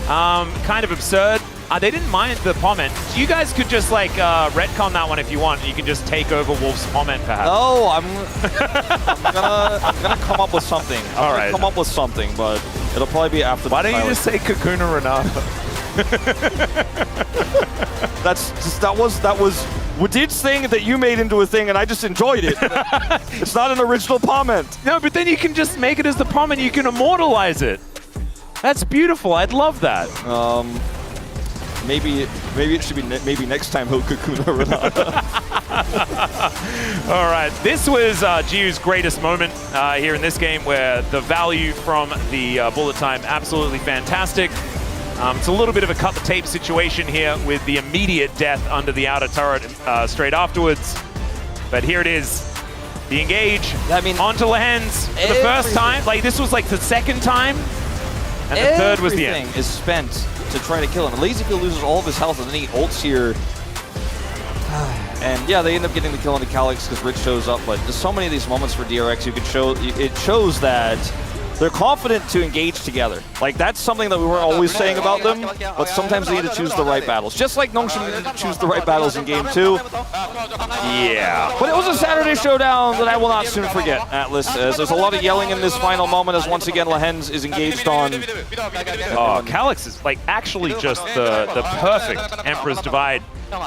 Kind of absurd. They didn't mind the comment. You guys could just retcon that one if you want. You can just take over Wolf's comment, perhaps. No, I'm gonna come up with something. I'm gonna come up with something, but it'll probably be after. Why don't you just say Kakuna Renata? that was Wadid's thing that you made into a thing, and I just enjoyed it. It's not an original comment. No, but then you can just make it as the comment. You can immortalize it. That's beautiful. I'd love that. Maybe it should be next time he'll Kakuna Renata. All right, this was Gio's greatest moment here in this game, where the value from the bullet time absolutely fantastic. It's a little bit of a cut the tape situation here with the immediate death under the outer turret straight afterwards. But here it is. The engage onto Lehens for the first time. This was the second time. And the third was the end. Everything is spent to try to kill him. Lazyfield loses all of his health, and then he ults here. And yeah, they end up getting the kill on the Calyx because Rich shows up. But there's so many of these moments for DRX it shows that they're confident to engage together. That's something that we weren't always saying about them, but sometimes they need to choose the right battles. Just like Nongshim needed to choose the right battles in Game 2. Yeah. But it was a Saturday showdown that I will not soon forget, Atlas. As there's a lot of yelling in this final moment as once again Lehens is engaged on. Oh, Calyx is actually just the perfect Emperor's Divide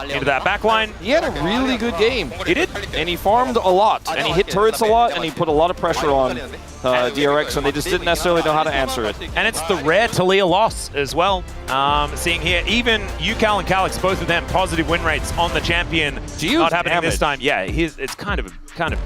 into that backline. He had a really good game. He did. And he farmed a lot. And he hit turrets a lot, and he put a lot of pressure on DRX, and they just didn't necessarily know how to answer it. And it's the rare Talia loss as well. Seeing here, even UCal and Calyx, both of them positive win rates on the champion. Not happening this time. Yeah, it's kind of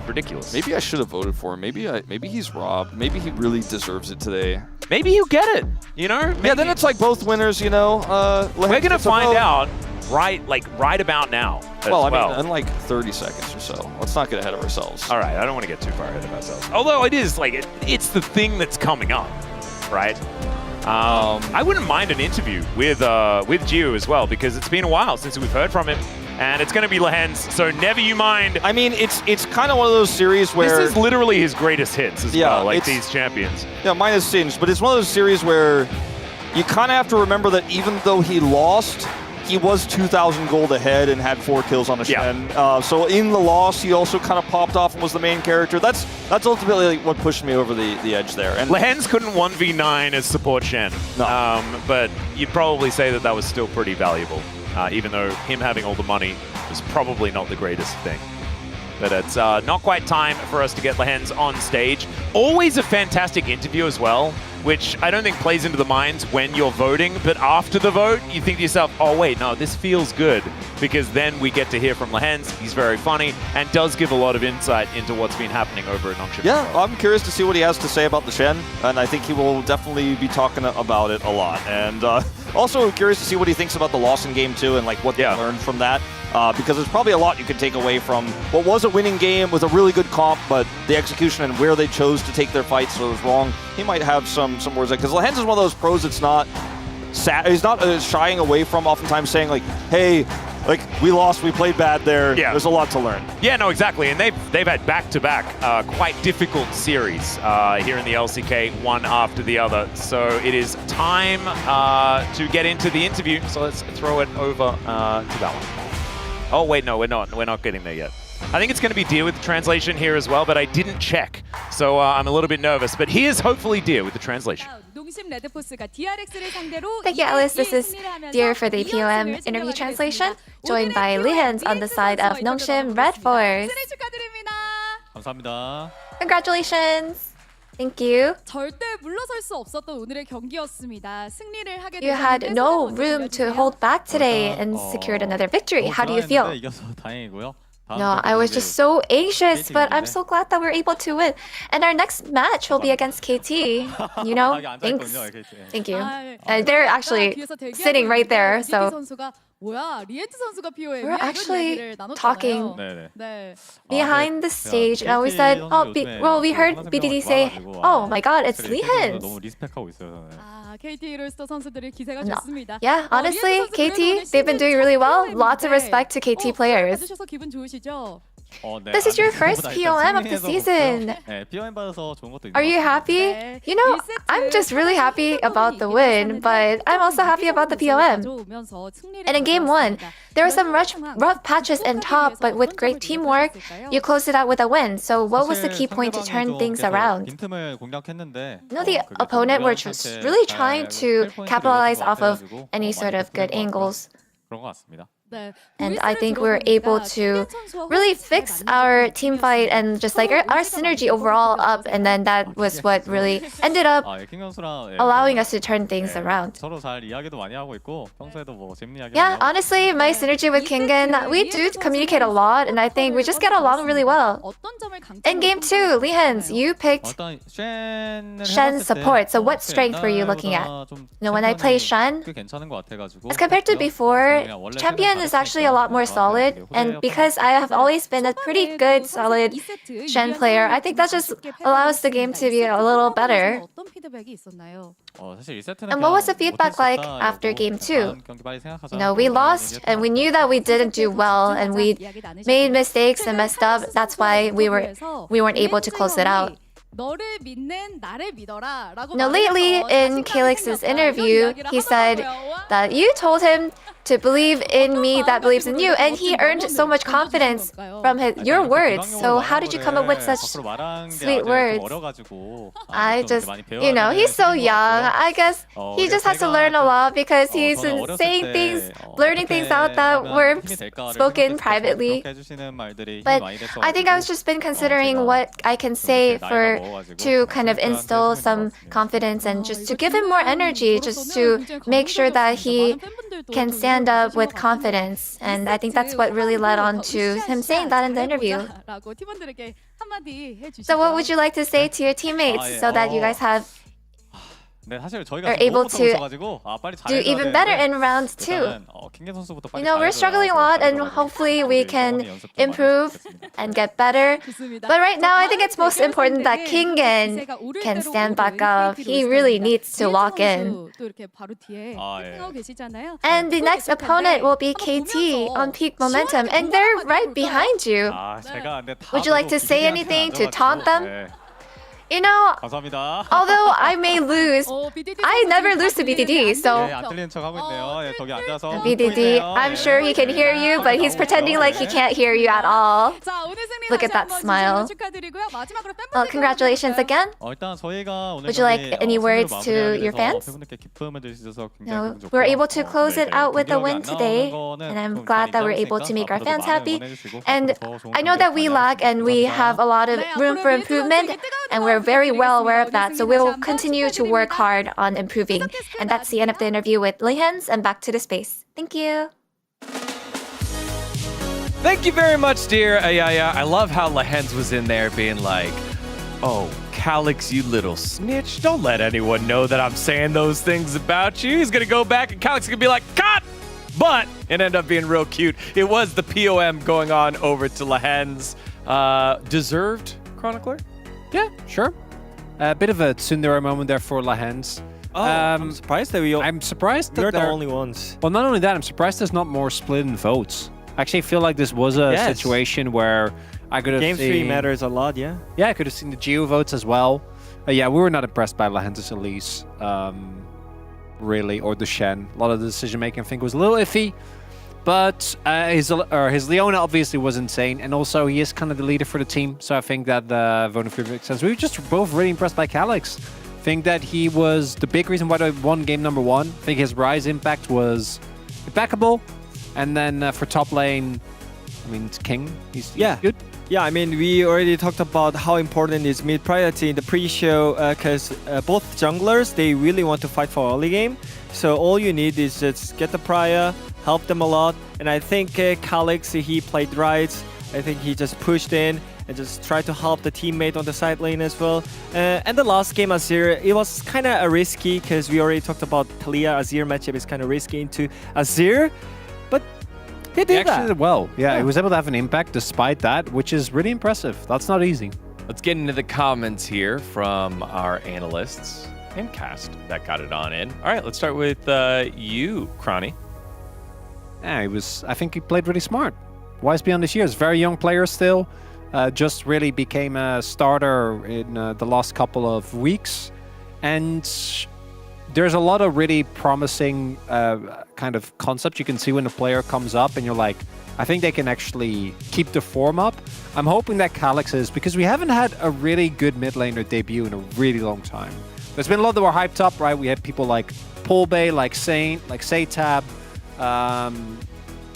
ridiculous. Maybe I should have voted for him. Maybe he's robbed. Maybe he really deserves it today. Maybe he'll get it. Maybe. Yeah, then it's both winners. We're gonna find out right about now. Well, I mean, in 30 seconds or so. Let's not get ahead of ourselves. All right, I don't want to get too far ahead of ourselves. Although it is it's the thing that's coming up, right? I wouldn't mind an interview with Gio as well, because it's been a while since we've heard from him, and it's going to be Lehens. So never you mind. I mean, it's kind of one of those series where this is literally his greatest hits as well, these champions. Yeah, minus Singed, but it's one of those series where you kind of have to remember that even though he lost, he was 2,000 gold ahead and had 4 kills on the Shen. So in the loss, he also kind of popped off and was the main character. That's ultimately what pushed me over the edge there. And Lehens couldn't 1v9 as support Shen. No. But you'd probably say that was still pretty valuable, even though him having all the money was probably not the greatest thing. But it's not quite time for us to get Lehens on stage. Always a fantastic interview as well, which I don't think plays into the minds when you're voting, but after the vote, you think to yourself, oh wait, no, this feels good, because then we get to hear from Lehens. He's very funny and does give a lot of insight into what's been happening over at Nongshim. Yeah, I'm curious to see what he has to say about the Shen, and I think he will definitely be talking about it a lot. And also curious to see what he thinks about the loss in Game 2 and like what they learned from that. Because there's probably a lot you could take away from what was a winning game with a really good comp, but the execution and where they chose to take their fights so it was wrong. He might have some words because Lehens is one of those pros that's not sad. He's not shying away from oftentimes saying like, hey, like we lost, we played bad there. Yeah. There's a lot to learn. Yeah, no, exactly. And they've had back-to-back quite difficult series here in the LCK, one after the other. So it is time to get into the interview. So let's throw it over to that one. Oh wait, no, we're not getting there yet. I think it's going to be Deer with the translation here as well, but I didn't check, so I'm a little bit nervous. But here's hopefully Deer with the translation. Thank you, Alice. This is Deer for the POM interview translation, joined by Lehens on the side of Nongshim Red Force. 감사합니다. Congratulations. Thank you. You had no room to hold back today and secured another victory. How do you feel? No, I was just so anxious, but I'm so glad that we're able to win. And our next match will be against KT. You know? Thanks. Thank you. They're actually sitting right there, so we're actually talking behind the stage, and we said, oh, well, we heard BDD say, oh my god, it's Lehens. No. Yeah, honestly, KT, they've been doing really well. Lots of respect to KT players. This is your first POM of the season. Are you happy? You know, I'm just really happy about the win, but I'm also happy about the POM. And in Game 1, there were some rough patches in top, but with great teamwork, you closed it out with a win. So what was the key point to turn things around? You know, the opponent were just really trying to capitalize off of any sort of good angles. And I think we were able to really fix our team fight and just like our synergy overall up, and then that was what really ended up allowing us to turn things around. Yeah, honestly, my synergy with Kingen, we do communicate a lot, and I think we just get along really well. In Game 2, Lehens, you picked Shen support, so what strength were you looking at? You know, when I play Shen, as compared to before, Champion is actually a lot more solid, and because I have always been a pretty good, solid Shen player, I think that just allows the game to be a little better. And what was the feedback like after Game 2? You know, we lost, and we knew that we didn't do well, and we made mistakes and messed up. That's why we weren't able to close it out. Now, lately in Calix's interview, he said that you told him to believe in me that believes in you, and he earned so much confidence from your words. So how did you come up with such sweet words? I just, you know, he's so young. I guess he just has to learn a lot because he's been saying things, learning things out that were spoken privately. But I think I've just been considering what I can say to kind of instill some confidence and just to give him more energy, just to make sure that he can stand up with confidence. And I think that's what really led on to him saying that in the interview. So what would you like to say to your teammates so that you guys are able to do even better in round 2? You know, we're struggling a lot, and hopefully we can improve and get better. But right now, I think it's most important that Kingen can stand back up. He really needs to lock in. And the next opponent will be KT on peak momentum, and they're right behind you. Would you like to say anything to taunt them? You know, 감사합니다. although I may lose, I never lose to BDD, so 네, 안 들리는 척 하고 있네요. 예, 저기 앉아서. BDD, I'm sure he can hear you, but he's pretending like he can't hear you at all. Look at that smile. Well, congratulations again. 일단 저희가 오늘 Would you like any words to your fans? 팬분들께 기쁨을 주셔서 굉장히 No, 기분 좋고. we're able to close it out with a win 경기력이 안 today, 나오는 거는 and I'm 좀 glad that we're 인정했으니까 able to make our 앞으로도 fans 많이 happy. 응원해주시고 And 더 좋은 I know that we 경기 lag and we 감사합니다. have a lot of room for improvement, and we're very well aware of that. So we'll continue to work hard on improving. And that's the end of the interview with Lehens, and back to the space. Thank you. Thank you very much, dear Ayaya. I love how Lehens was in there being like, oh, Calix, you little snitch. Don't let anyone know that I'm saying those things about you. He's going to go back and Calix is going to be like, cut! But it ended up being real cute. It was the POM going on over to Lehens. Deserved, Chronicler? Yeah, sure. A bit of a tsundere moment there for Lehens. I'm surprised that I'm surprised that we're the they're- only ones. Well, not only that, I'm surprised there's not more split in votes. I actually feel like this was a Yes. situation where I could have Game seen... 3 matters a lot, yeah. Yeah, I could have seen the geo votes as well. Yeah, we were not impressed by Lehens' Elise, really, or the Shen. A lot of the decision making, I think, was a little iffy. But his Leona obviously was insane, and also he is kind of the leader for the team. So I think that the vote of makes sense. We were just both really impressed by Calix. I think that he was the big reason why they won game number 1. I think his Rise impact was impeccable. And then for top lane, I mean, it's King. He's good. Yeah, I mean, we already talked about how important is mid priority in the pre-show because both junglers, they really want to fight for early game. So all you need is just get the prior, help them a lot. And I think Calix, he played right. I think he just pushed in and just tried to help the teammate on the side lane as well. And the last game, Azir, it was kind of risky because we already talked about Talia-Azir matchup is kind of risky into Azir. But he did actually did well. Yeah, he was able to have an impact despite that, which is really impressive. That's not easy. Let's get into the comments here from our analysts and cast that got it on in. All right, let's start with you, Cronny. Yeah, I think he played really smart. Wise beyond his years. Very young player still. Just really became a starter in the last couple of weeks. And there's a lot of really promising kind of concept you can see when a player comes up and you're like, I think they can actually keep the form up. I'm hoping that Calix is, because we haven't had a really good mid laner debut in a really long time. There's been a lot that were hyped up, right? We had people like Polbay, like Saint, like Satab,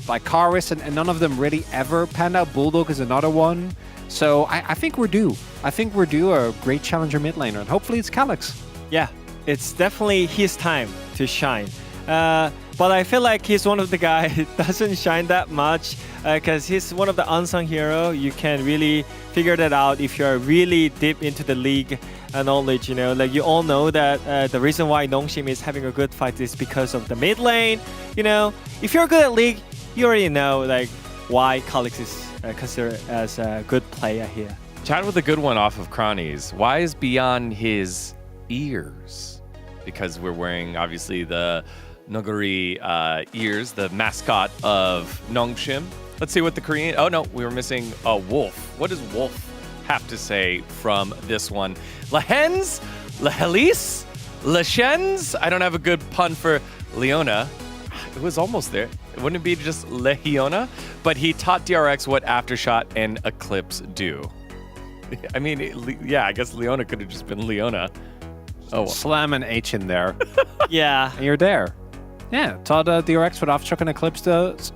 like Karis, and none of them really ever panned out. Bulldog is another one. So I think we're due. I think we're due a great challenger mid laner, and hopefully it's Calix. Yeah, it's definitely his time to shine. But I feel like he's one of the guys who doesn't shine that much because he's one of the unsung hero. You can really figure that out if you're really deep into the league knowledge, you know. Like you all know that the reason why Nongshim is having a good fight is because of the mid lane. You know, if you're good at league, you already know like why Calix is considered as a good player here. Chat with a good one off of Cronny's. Why is beyond his ears? Because we're wearing obviously the Noguri ears, the mascot of Nongshim. Let's see what the Korean... Oh no, we were missing a wolf. What does wolf have to say from this one? Lehens? Lehelis? Leshens? I don't have a good pun for Leona. It was almost there. Wouldn't it be just Lehiona? But he taught DRX what Aftershock and Eclipse do. I mean, yeah, I guess Leona could have just been Leona. Oh, well. Slam an H in there. Yeah. And you're there. Yeah, taught DRX what Aftershock and Eclipse does.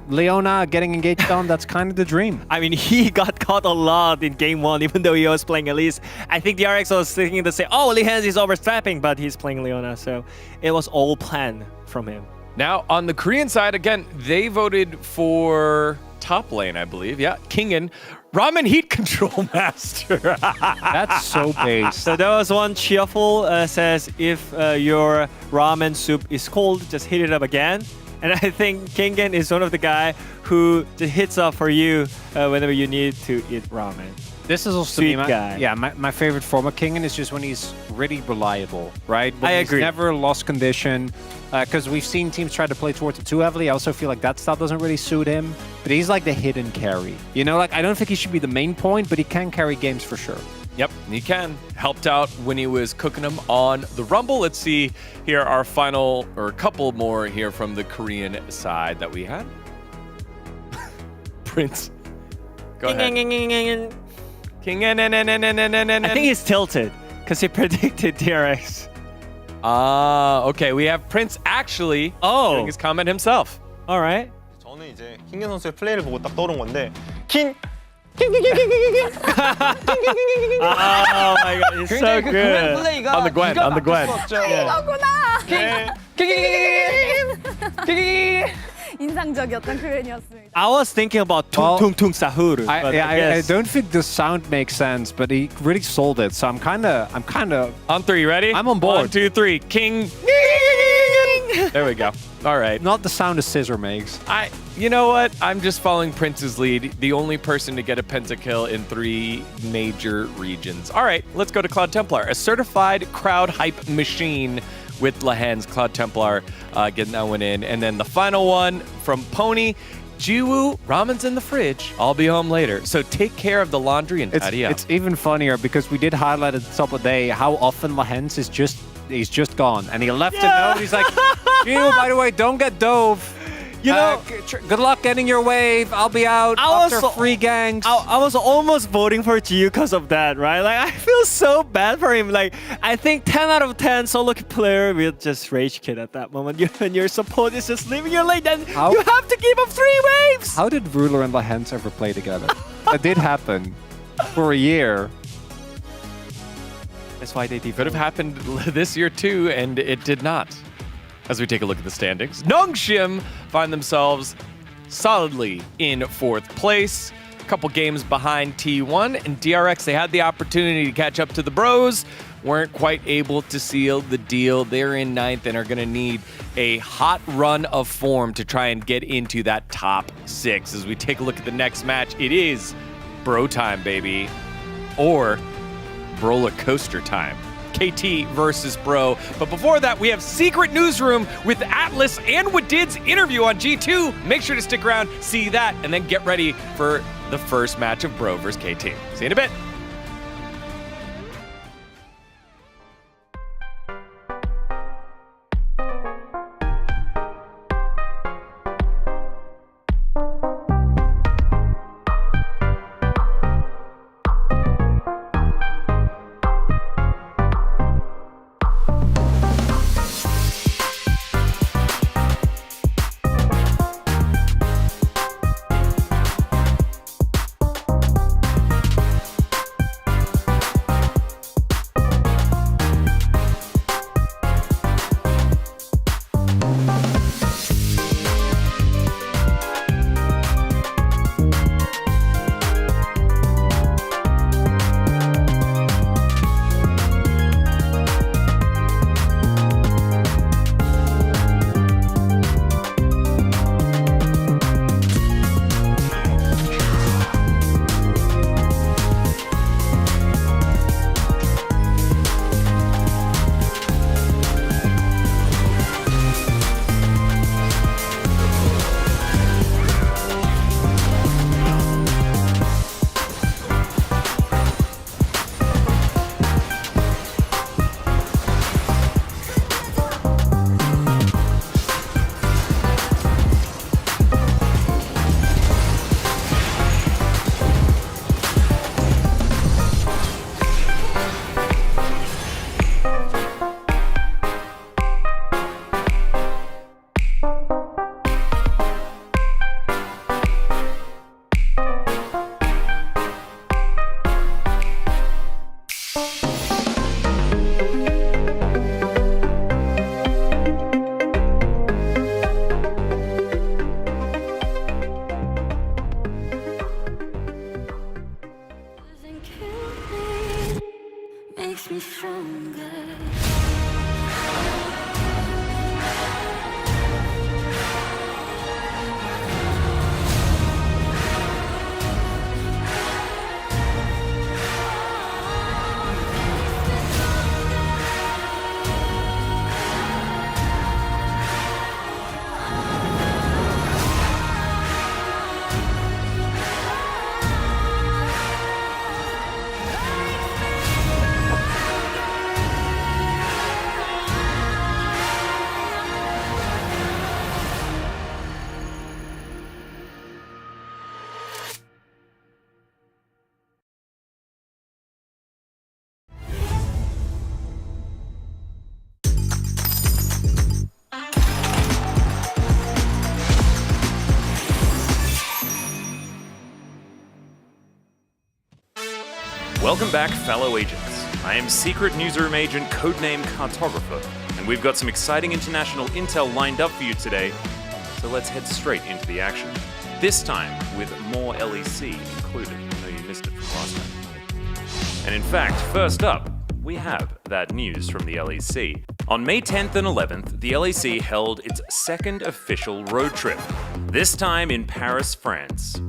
Leona getting engaged on, that's kind of the dream. I mean, he got caught a lot in game 1, even though he was playing Elise. I think DRX was thinking to say, oh, Lehens is overstrapping, but he's playing Leona, so it was all planned from him. Now, on the Korean side, again, they voted for top lane, I believe. Yeah, Kingen. Ramen Heat Control Master. That's so base. So there was one cheerful says, if your ramen soup is cold, just heat it up again. And I think Kingen is one of the guy who just hits up for you whenever you need to eat ramen. This is also Sweet guy. Yeah, my favorite form of Kingen is just when he's really reliable, right? When I agree. He's never lost condition. Because we've seen teams try to play towards it too heavily. I also feel like that style doesn't really suit him. But he's like the hidden carry. You know, like I don't think he should be the main point, but he can carry games for sure. Yep, he can. Helped out when he was cooking them on the Rumble. Let's see here our final, or a couple more here from the Korean side that we had. Prince. Go ahead. King. I think he's tilted because he predicted DRX. Okay. We have Prince actually doing his comment himself. All right. 저는 이제 킹겐 선수의 플레이를 보고 딱 떠오른 건데 Oh my god, it's so good. On the Gwen. 인상적이었던 표현이었습니다. I was thinking about 퉁퉁퉁 사후르. I don't think the sound makes sense, but he really sold it. So I'm kind of on 3. Ready? I'm on board. 1, 2, 3. King. There we go. All right. Not the sound a scissor makes. You know what? I'm just following Prince's lead. The only person to get a pentakill in 3 major regions. All right, let's go to Cloud Templar, a certified crowd hype machine with Lahen's Cloud Templar getting that one in. And then the final one from Pony. Jiwoo, ramen's in the fridge. I'll be home later. So take care of the laundry and tidy up. It's even funnier because we did highlight at the top of the day how often Lahen's is he's just gone. And he left a note. He's like, Jiwoo, by the way, don't get dove. You know, good luck getting your wave. I'll be out after 3 gangs. I was almost voting for Jiu because of that, right? Like, I feel so bad for him. Like, I think 10 out of 10 solo player will just rage kid at that moment. When your support is just leaving your lane, then you have to give up 3 waves. How did Ruler and Lahen's ever play together? That did happen for a year. That's why they could have happened this year too, and it did not. As we take a look at the standings, Nongshim find themselves solidly in 4th place. A couple games behind T1 and DRX. They had the opportunity to catch up to the bros, weren't quite able to seal the deal. They're in 9th and are going to need a hot run of form to try and get into that top 6. As we take a look at the next match, it is bro time, baby, or roller coaster time. KT versus Bro. But before that, we have Secret Newsroom with Atlas and Wadid's interview on G2. Make sure to stick around, see that, and then get ready for the first match of Bro versus KT. See you in a bit. makes me stronger. Welcome back, fellow agents. I am Secret Newsroom Agent codename Cartographer, and we've got some exciting international intel lined up for you today, so let's head straight into the action. This time with more LEC included. I know you missed it from last time. And in fact, first up, we have that news from the LEC. On May 10th and 11th, the LEC held its second official road trip, this time in Paris, France.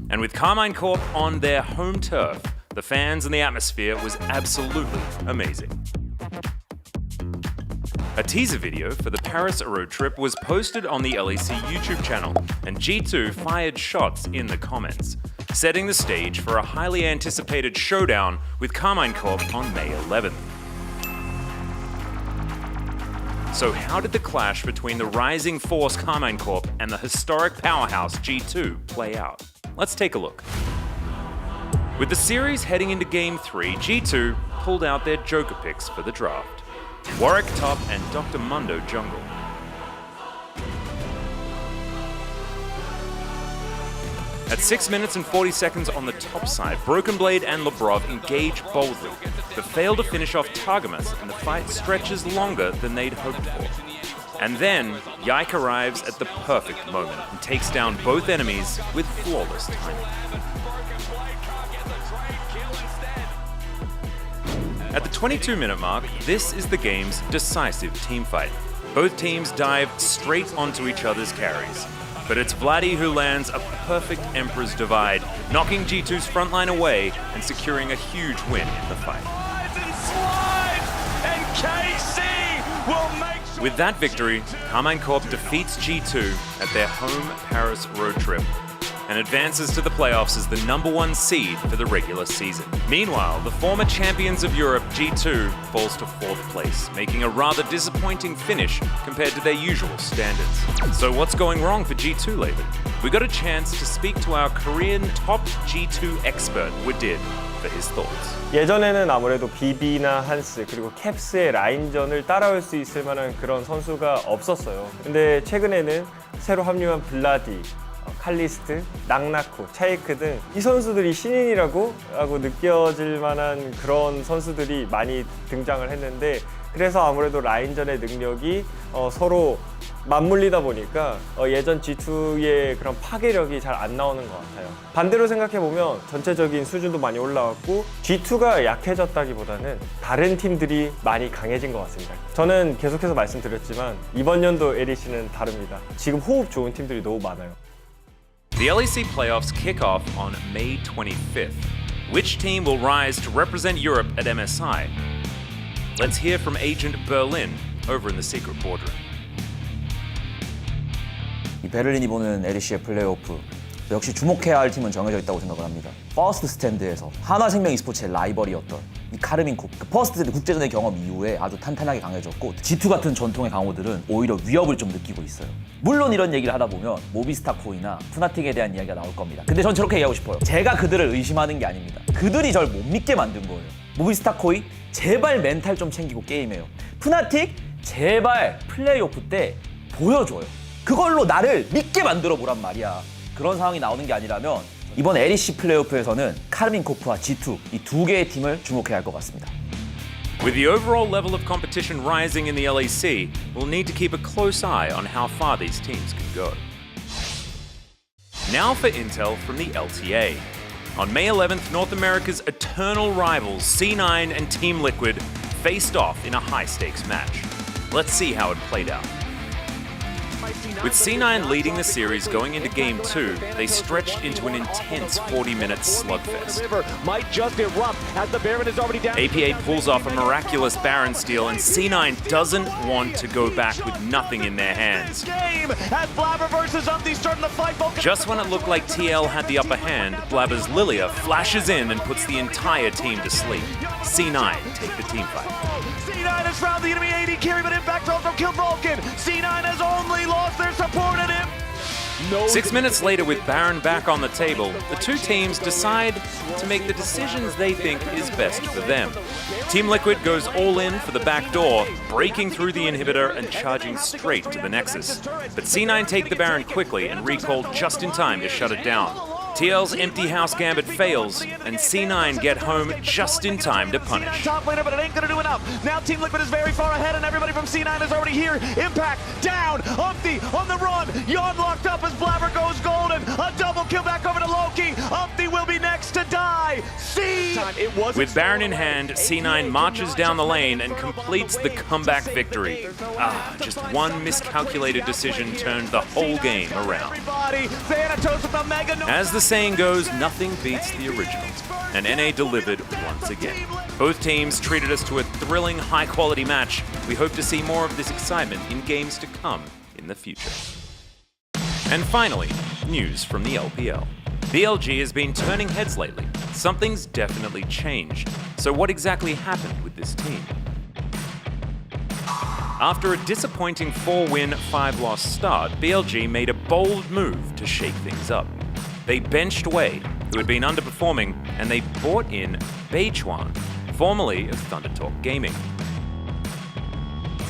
And with Carmine Corp on their home turf, the fans and the atmosphere was absolutely amazing. A teaser video for the Paris road trip was posted on the LEC YouTube channel, and G2 fired shots in the comments, setting the stage for a highly anticipated showdown with Carmine Corp on May 11th. So how did the clash between the rising force Carmine Corp and the historic powerhouse G2 play out? Let's take a look. With the series heading into Game 3, G2 pulled out their Joker picks for the draft. Warwick top and Dr. Mundo jungle. At 6 minutes and 40 seconds on the top side, Broken Blade and Labrov engage boldly, but fail to finish off Targamas, and the fight stretches longer than they'd hoped for. And then, Yike arrives at the perfect moment and takes down both enemies with flawless timing. At the 22-minute mark, this is the game's decisive teamfight. Both teams dive straight onto each other's carries. But it's Vladdy who lands a perfect Emperor's Divide, knocking G2's frontline away and securing a huge win in the fight. With that victory, Carmine Corp defeats G2 at their home Paris road trip and advances to the playoffs as the #1 seed for the regular season. Meanwhile, the former champions of Europe, G2, falls to 4th place, making a rather disappointing finish compared to their usual standards. So what's going wrong for G2 lately? We got a chance to speak to our Korean top G2 expert, Woodid, for his thoughts. 예전에는 아무래도 비비나 한스 그리고 캡스의 라인전을 따라올 수 있을 만한 그런 선수가 없었어요. 근데 최근에는 새로 합류한 블라디, 칼리스트, 낙나코, 차이크 등 이 선수들이 신인이라고 느껴질 만한 그런 선수들이 많이 등장을 했는데, 그래서 아무래도 라인전의 능력이 서로 맞물리다 보니까 예전 G2의 그런 파괴력이 잘 안 나오는 것 같아요. 반대로 생각해보면 전체적인 수준도 많이 올라왔고 G2가 약해졌다기보다는 다른 팀들이 많이 강해진 것 같습니다. 저는 계속해서 말씀드렸지만 이번 연도 LEC는 다릅니다. 지금 호흡 좋은 팀들이 너무 많아요. The LEC playoffs kick off on May 25th. Which team will rise to represent Europe at MSI? Let's hear from Agent Berlin over in the secret boardroom. 이 베를린이 보는 LEC의 플레이오프, 역시 주목해야 할 팀은 정해져 있다고 생각을 합니다. 퍼스트 스탠드에서 하나생명 e스포츠의 라이벌이었던 이 카르민 콥, 그 퍼스트 스탠드 국제전의 경험 이후에 아주 탄탄하게 강해졌고, G2 같은 전통의 강호들은 오히려 위협을 좀 느끼고 있어요. 물론 이런 얘기를 하다 보면 모비스타 코이나 푸나틱에 대한 이야기가 나올 겁니다. 근데 전 저렇게 얘기하고 싶어요. 제가 그들을 의심하는 게 아닙니다. 그들이 절 못 믿게 만든 거예요. 모비스타 코이, 제발 멘탈 좀 챙기고 게임해요. 푸나틱, 제발 플레이오프 때 보여줘요. 그걸로 나를 믿게 만들어 보란 말이야. 그런 상황이 나오는 게 아니라면 이번 LEC 플레이오프에서는 카르민 코프와 G2, 이 두 개의 팀을 주목해야 할 것 같습니다. With the overall level of competition rising in the LEC, we'll need to keep a close eye on how far these teams can go. Now for intel from the LTA. On May 11th, North America's eternal rivals C9 and Team Liquid faced off in a high-stakes match. Let's see how it played out. With C9 leading the series going into Game 2, they stretched into an intense 40-minute slugfest. APA pulls off a miraculous Baron steal, and C9 doesn't want to go back with nothing in their hands. Just when it looked like TL had the upper hand, Blabber's Lilia flashes in and puts the entire team to sleep. C9 take the team fight. C9 has found the enemy AD carry, but Impact also killed Vulcan. C9 has only lost their support at him. 6 minutes later, with Baron back on the table, the two teams decide to make the decisions they think is best for them. Team Liquid goes all in for the back door, breaking through the inhibitor and charging straight to the Nexus. But C9 take the Baron quickly and recall just in time to shut it down. TL's empty house gambit fails, and C9 get home just in time to punish. Top laner, but it ain't gonna do enough. Now Team Liquid is very far ahead, and everybody from C9 is already here. Impact down, Umpty on the run. Yon locked up as Blabber goes golden. A double kill back over to Loki. Umpty will be next to die. With Baron in hand, C9 marches down the lane and completes the comeback victory. Just one miscalculated decision turned the whole game around. As the saying goes, nothing beats the original, and NA delivered once again. Both teams treated us to a thrilling, high-quality match. We hope to see more of this excitement in games to come in the future. And finally, news from the LPL. BLG has been turning heads lately. Something's definitely changed. So what exactly happened with this team? After a disappointing 4-win, 5-loss start, BLG made a bold move to shake things up. They benched Wei, who had been underperforming, and they brought in Beichuan, formerly of Thundertalk Gaming.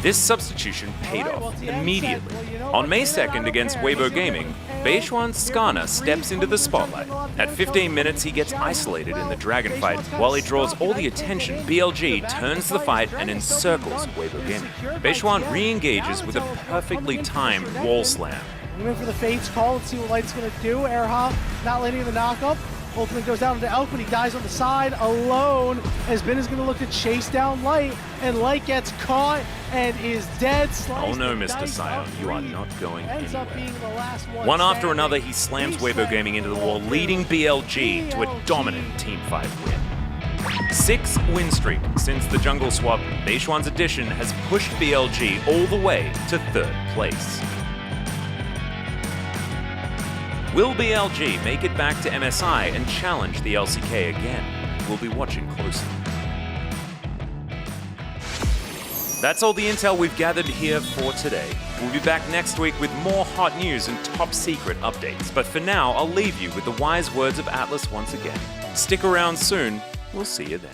This substitution paid off immediately. On May 2nd against Weibo Gaming, Beichuan Skana steps into the spotlight. At 15 minutes, he gets isolated in the dragon fight. While he draws all the attention, BLG turns the fight and encircles Weibo Gaming. Beichuan re-engages with a perfectly timed wall slam. Moving for the Fate's call. Let's see what Light's going to do. Airhop not landing in the knockup. Ultimately goes down to Elk, but he dies on the side alone as Ben is going to look to chase down Light, and Light gets caught and is dead. Oh no, Mr. Scion, you are not going anywhere. One after another, he slams Weibo Gaming into the wall, leading BLG to a dominant teamfight win. 6 win streak since the jungle swap. Beichuan's addition has pushed BLG all the way to 3rd place. Will BLG make it back to MSI and challenge the LCK again? We'll be watching closely. That's all the intel we've gathered here for today. We'll be back next week with more hot news and top secret updates. But for now, I'll leave you with the wise words of Atlas once again. Stick around soon. We'll see you then.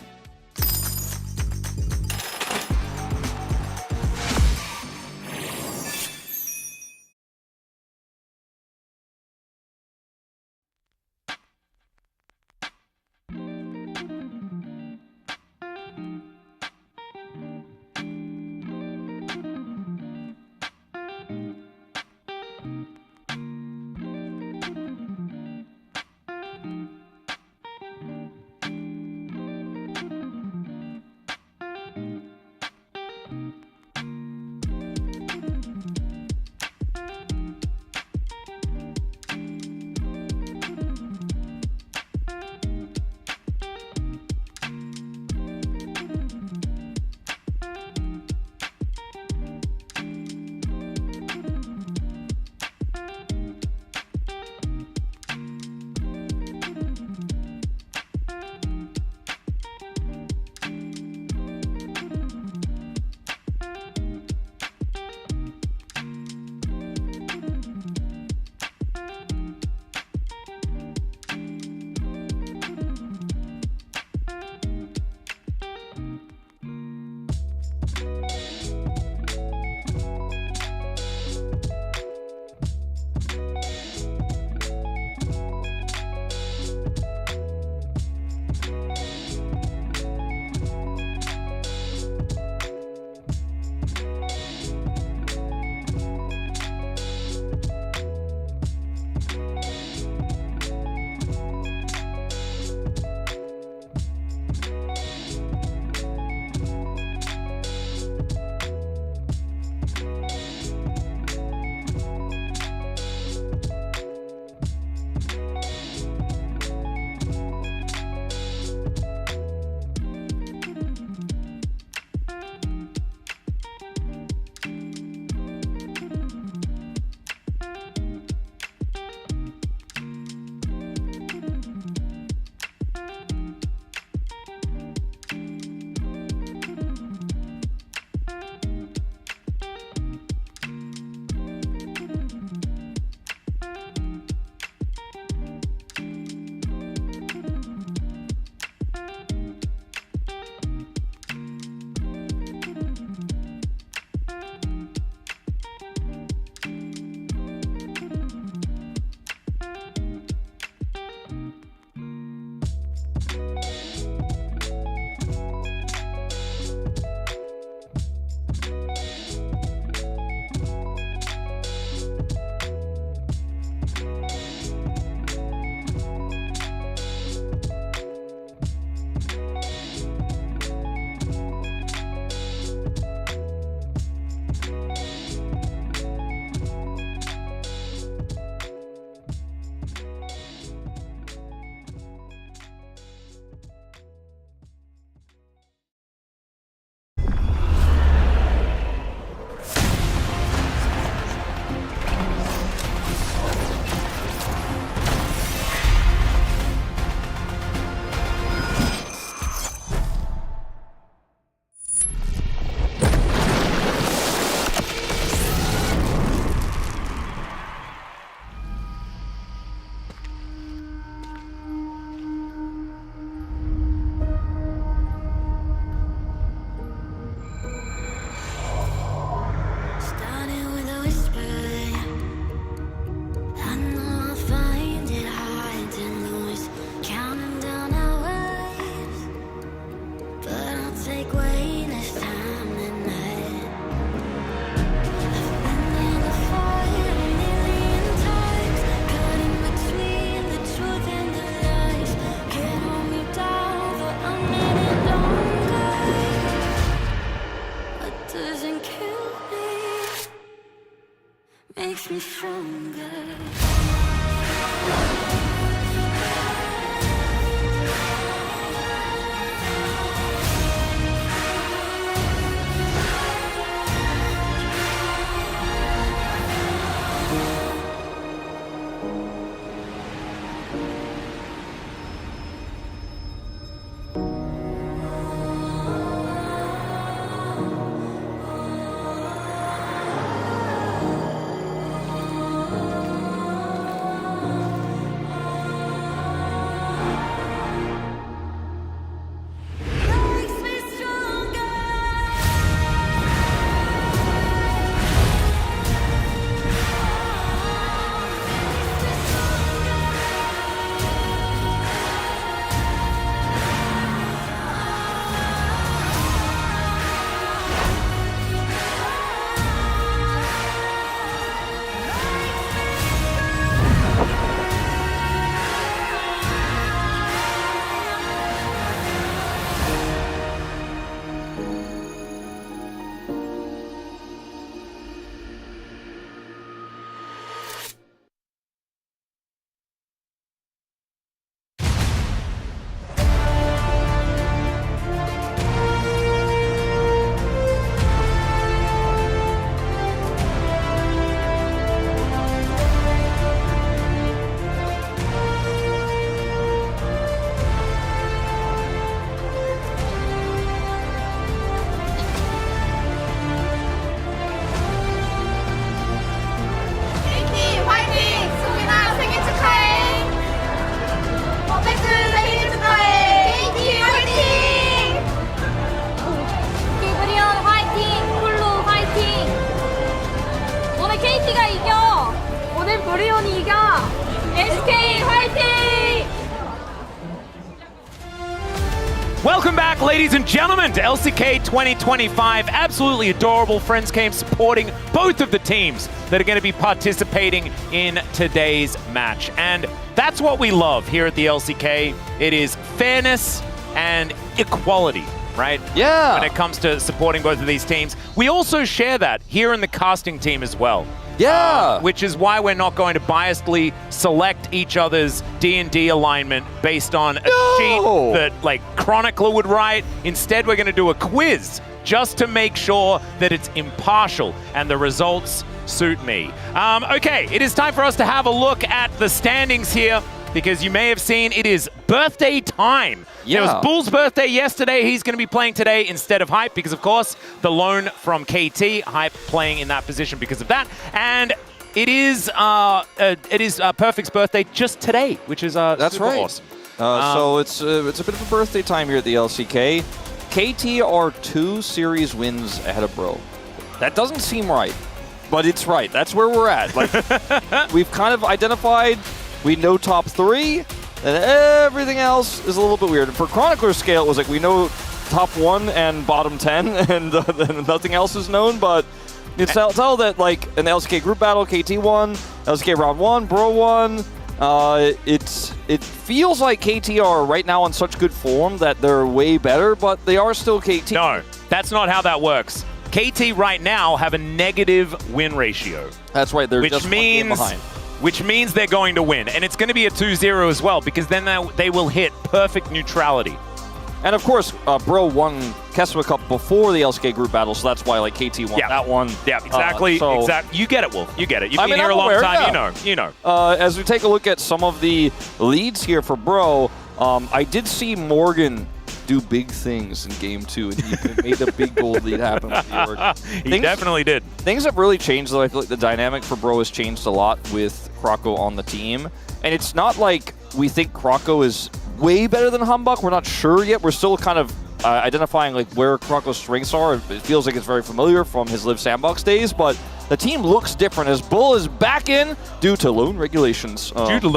stronger. LCK 화이팅! Welcome back, ladies and gentlemen, to LCK 2025. Absolutely adorable Friends came supporting both of the teams that are going to be participating in today's match. And that's what we love here at the LCK. It is fairness and equality, right? Yeah. When it comes to supporting both of these teams. We also share that here in the casting team as well. Yeah. Which is why we're not going to biasedly select each other's D&D alignment based on a sheet that like Chronicler would write. Instead, we're going to do a quiz just to make sure that it's impartial and the results suit me. Okay, it is time for us to have a look at the standings here, because you may have seen it is birthday time. Yeah. It was Bull's birthday yesterday. He's going to be playing today instead of Hype because, of course, the loan from KT, Hype playing in that position because of that. And it is Perfect's birthday just today, which is that's super right. awesome. So it's a bit of a birthday time here at the LCK. KT are 2 series wins ahead of Bro. That doesn't seem right, but it's right. That's where we're at. Like we've kind of identified. We know top 3, and everything else is a little bit weird. And for Chronicler's scale, it was like we know top 1 and bottom 10, and nothing else is known. But it's tell that like in the LCK group battle, KT won, LCK round 1, Bro won. It feels like KT are right now on such good form that they're way better, but they are still KT. No, that's not how that works. KT right now have a negative win ratio. That's right. They're just 1 game behind. Which means they're going to win. And it's going to be a 2-0 as well, because then they will hit perfect neutrality. And of course, Bro won Keswick Cup before the LCK group battle, so that's why like KT won that one. Yeah, exactly. Exactly. You get it, Wolf. You get it. You've been here a long time. Yeah. You know. As we take a look at some of the leads here for Bro, I did see Morgan do big things in Game 2, and he made a big gold lead happen with New York. He definitely did. Things have really changed, though. I feel like the dynamic for Bro has changed a lot with Kroko on the team. And it's not like we think Kroko is way better than Humbug. We're not sure yet. We're still kind of identifying like where Kroko's strengths are. It feels like it's very familiar from his Live Sandbox days, but the team looks different as Bull is back in due to loan regulations. But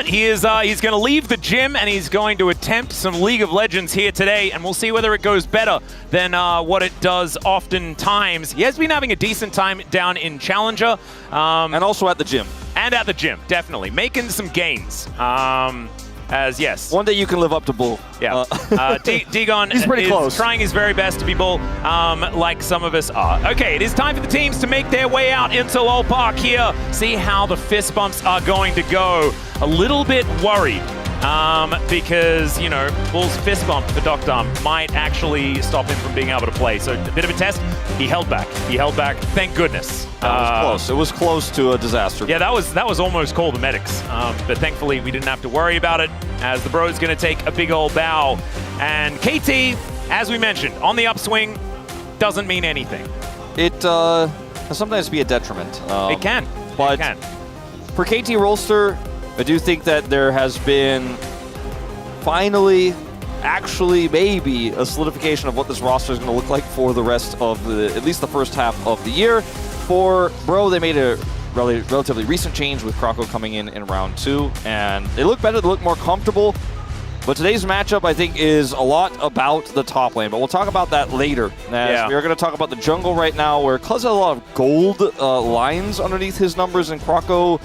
he is he's going to leave the gym and he's going to attempt some League of Legends here today, and we'll see whether it goes better than what it does oftentimes. He has been having a decent time down in Challenger. And also at the gym. And at the gym, definitely. Making some gains. as yes. One day you can live up to Bull. Yeah. Dagon He's pretty is close. trying his very best to be Bull, like some of us are. Okay, it is time for the teams to make their way out into Lowell Park here. See how the fist bumps are going to go. A little bit worried. Because, you know, Bull's fist bump for Doctor might actually stop him from being able to play. So a bit of a test. He held back. He held back. Thank goodness. That was close. It was close to a disaster. Yeah, that was almost call the medics. But thankfully, we didn't have to worry about it, as the bro's going to take a big old bow. And KT, as we mentioned, on the upswing, doesn't mean anything. It can sometimes be a detriment. It can. But it can. For KT Rolster, I do think that there has been finally, actually, maybe a solidification of what this roster is going to look like for the rest of at least the first half of the year. For Bro, they made a relatively recent change with Krako coming in round 2, and they look better, they look more comfortable. But today's matchup, I think, is a lot about the top lane, but we'll talk about that later. As we are going to talk about the jungle right now, where Cuz has a lot of gold lines underneath his numbers, and Krako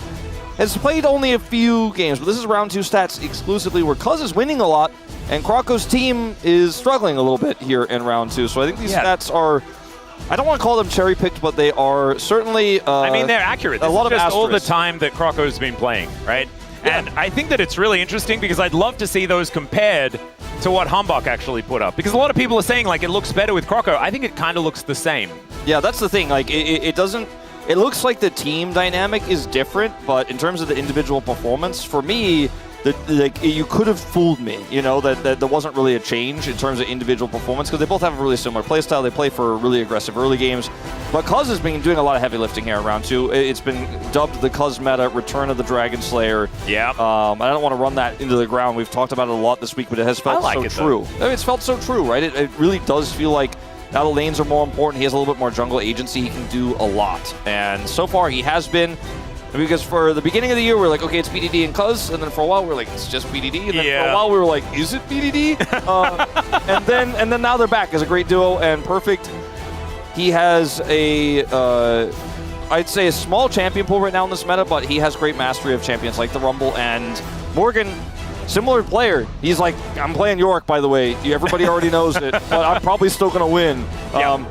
has played only a few games, but this is round 2 stats exclusively where Cuz is winning a lot, and Krako's team is struggling a little bit here in round 2. So I think these stats are, I don't want to call them cherry-picked, but they are certainly I mean, they're accurate. A lot of just all the asterisks. time that Krako's been playing, right? Yeah. And I think that it's really interesting because I'd love to see those compared to what Humbok actually put up. Because a lot of people are saying, like, it looks better with Krako. I think it kind of looks the same. Yeah, that's the thing. Like, it doesn't... It looks like the team dynamic is different, but in terms of the individual performance, for me, you could have fooled me, you know, that there wasn't really a change in terms of individual performance, because they both have a really similar playstyle. They play for really aggressive early games. But Cuz has been doing a lot of heavy lifting here in round 2. It's been dubbed the Cuz meta, Return of the Dragon Slayer. Yeah. I don't want to run that into the ground. We've talked about it a lot this week, but it has felt so true. I mean, it's felt so true, right? It really does feel like now the lanes are more important. He has a little bit more jungle agency. He can do a lot. And so far, he has been. Because for the beginning of the year, we were like, okay, it's BDD and Cuz. And then for a while, we were like, it's just BDD. And then for a while, we were like, is it BDD? and then now they're back as a great duo and perfect. He has I'd say a small champion pool right now in this meta, but he has great mastery of champions like the Rumble. And Morgan, similar player. He's like, I'm playing York, by the way. Everybody already knows it, but I'm probably still going to win.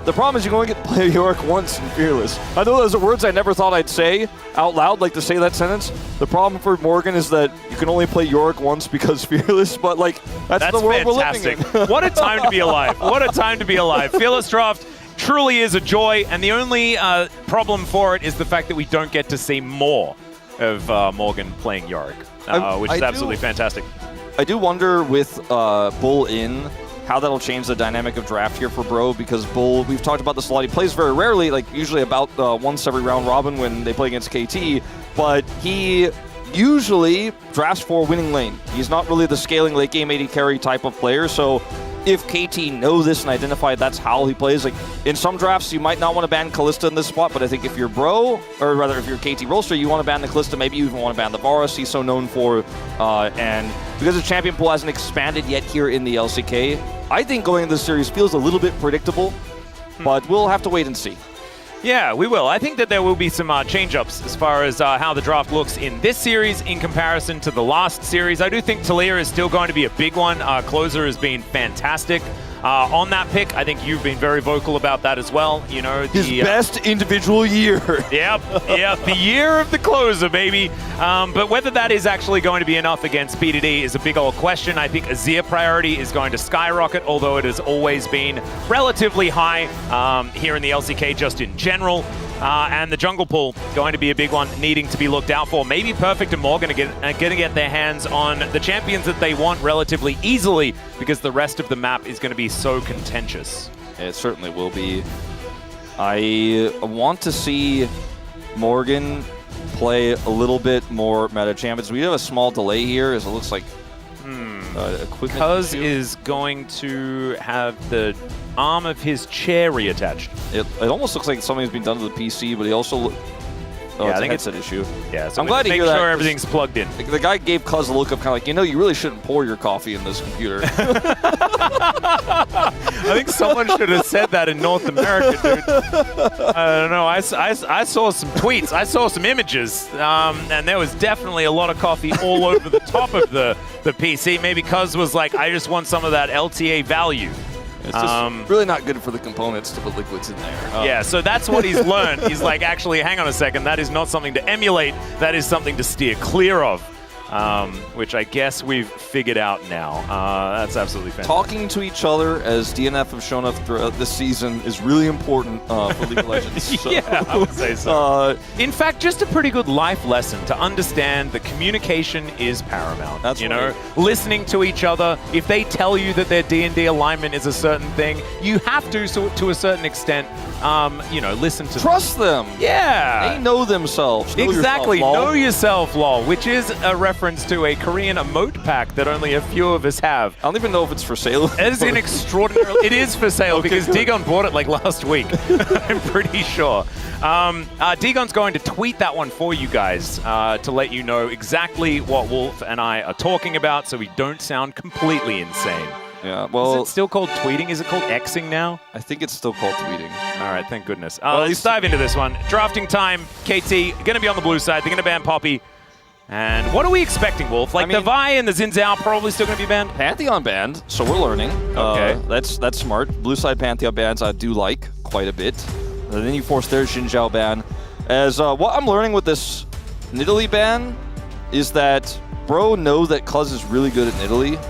The problem is you can only get to play York once in Fearless. I know those are words I never thought I'd say out loud, like to say that sentence. The problem for Morgan is that you can only play York once because Fearless, but like, that's the world fantastic. we're living in. What a time to be alive. What a time to be alive. Fearless Draft truly is a joy, and the only problem for it is the fact that we don't get to see more of Morgan playing Yorick. Which is absolutely fantastic. I do wonder with Bull in how that'll change the dynamic of draft here for Bro, because Bull, we've talked about this a lot, he plays very rarely, like usually about once every round robin when they play against KT, but he usually drafts for winning lane. He's not really the scaling late game AD carry type of player, so if KT know this and identify that's how he plays, like in some drafts you might not want to ban Kalista in this spot, but I think if you're Bro, or rather if you're KT Rolster, you want to ban the Kalista, maybe you even want to ban the Varus he's so known for, and because the champion pool hasn't expanded yet here in the LCK, I think going into this series feels a little bit predictable, but we'll have to wait and see. Yeah, we will. I think that there will be some change-ups as far as how the draft looks in this series in comparison to the last series. I do think Talia is still going to be a big one. Closer has been fantastic on that pick. I think you've been very vocal about that as well. You know, his best individual year. Yep, the year of the Closer, baby. But whether that is actually going to be enough against BDD is a big old question. I think Azir priority is going to skyrocket, although it has always been relatively high here in the LCK just in general. And the jungle pool going to be a big one, needing to be looked out for. Maybe Perfect and More going to get their hands on the champions that they want relatively easily, because the rest of the map is going to be so contentious. It certainly will be. I want to see Morgan play a little bit more meta champions. We have a small delay here, as it looks like equipment Cuz issue. is going to have the arm of his chair reattached. It almost looks like something's been done to the PC, but he also... I think it's a headset issue. Yeah, so I'm glad to hear that. Make sure everything's plugged in. The guy gave Cuz a look of kind of like, you know, you really shouldn't pour your coffee in this computer. think someone should have said that in North America, dude. I don't know. I saw some tweets. I saw some images. And there was definitely a lot of coffee all over the top of the PC. Maybe Cuz was like, I just want some of that LTA value. It's just really not good for the components to put liquids in there. Yeah, so that's what he's learned. He's like, actually, hang on a second. That is not something to emulate. That is something to steer clear of. Which I guess we've figured out now. That's absolutely fantastic. Talking to each other, as DNF have shown us throughout this season, is really important for League of Legends. So. Yeah, I would say so. In fact, just a pretty good life lesson to understand that communication is paramount. That's right. Listening to each other. If they tell you that their D&D alignment is a certain thing, you have to a certain extent, listen to Trust them. Yeah. They know themselves. Exactly. Know yourself, Know yourself, lol, which is a reference to a Korean emote pack that only a few of us have. I don't even know if it's for sale. It is an extraordinary. It is for sale because Digon bought it like last week. I'm pretty sure. Digon's going to tweet that one for you guys to let you know exactly what Wolf and I are talking about, so we don't sound completely insane. Yeah, well... Is it still called tweeting? Is it called Xing now? I think it's still called tweeting. All right, thank goodness. Let's dive into this one. Drafting time. KT going to be on the blue side. They're going to ban Poppy. And what are we expecting, Wolf? Like, the Vi and the Xin Zhao probably still going to be banned? Pantheon banned, so we're learning. Okay. That's smart. Blue side Pantheon bans I do like quite a bit. And then you force their Xin Zhao ban. As what I'm learning with this Nidalee ban is that Bro know that Cuz is really good at Nidalee.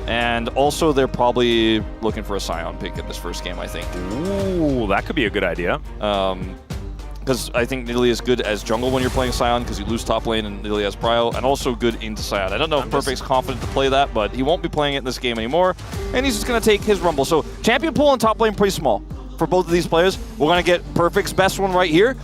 And also, they're probably looking for a Scion pick in this first game, I think. Ooh, that could be a good idea. Because I think Nidalee is good as jungle when you're playing Scion because you lose top lane and Nidalee has prio, and also good into Scion. I don't know if Perfect's confident to play that, but he won't be playing it in this game anymore, and he's just going to take his Rumble. So champion pool and top lane pretty small for both of these players. We're going to get Perfect's best one right here.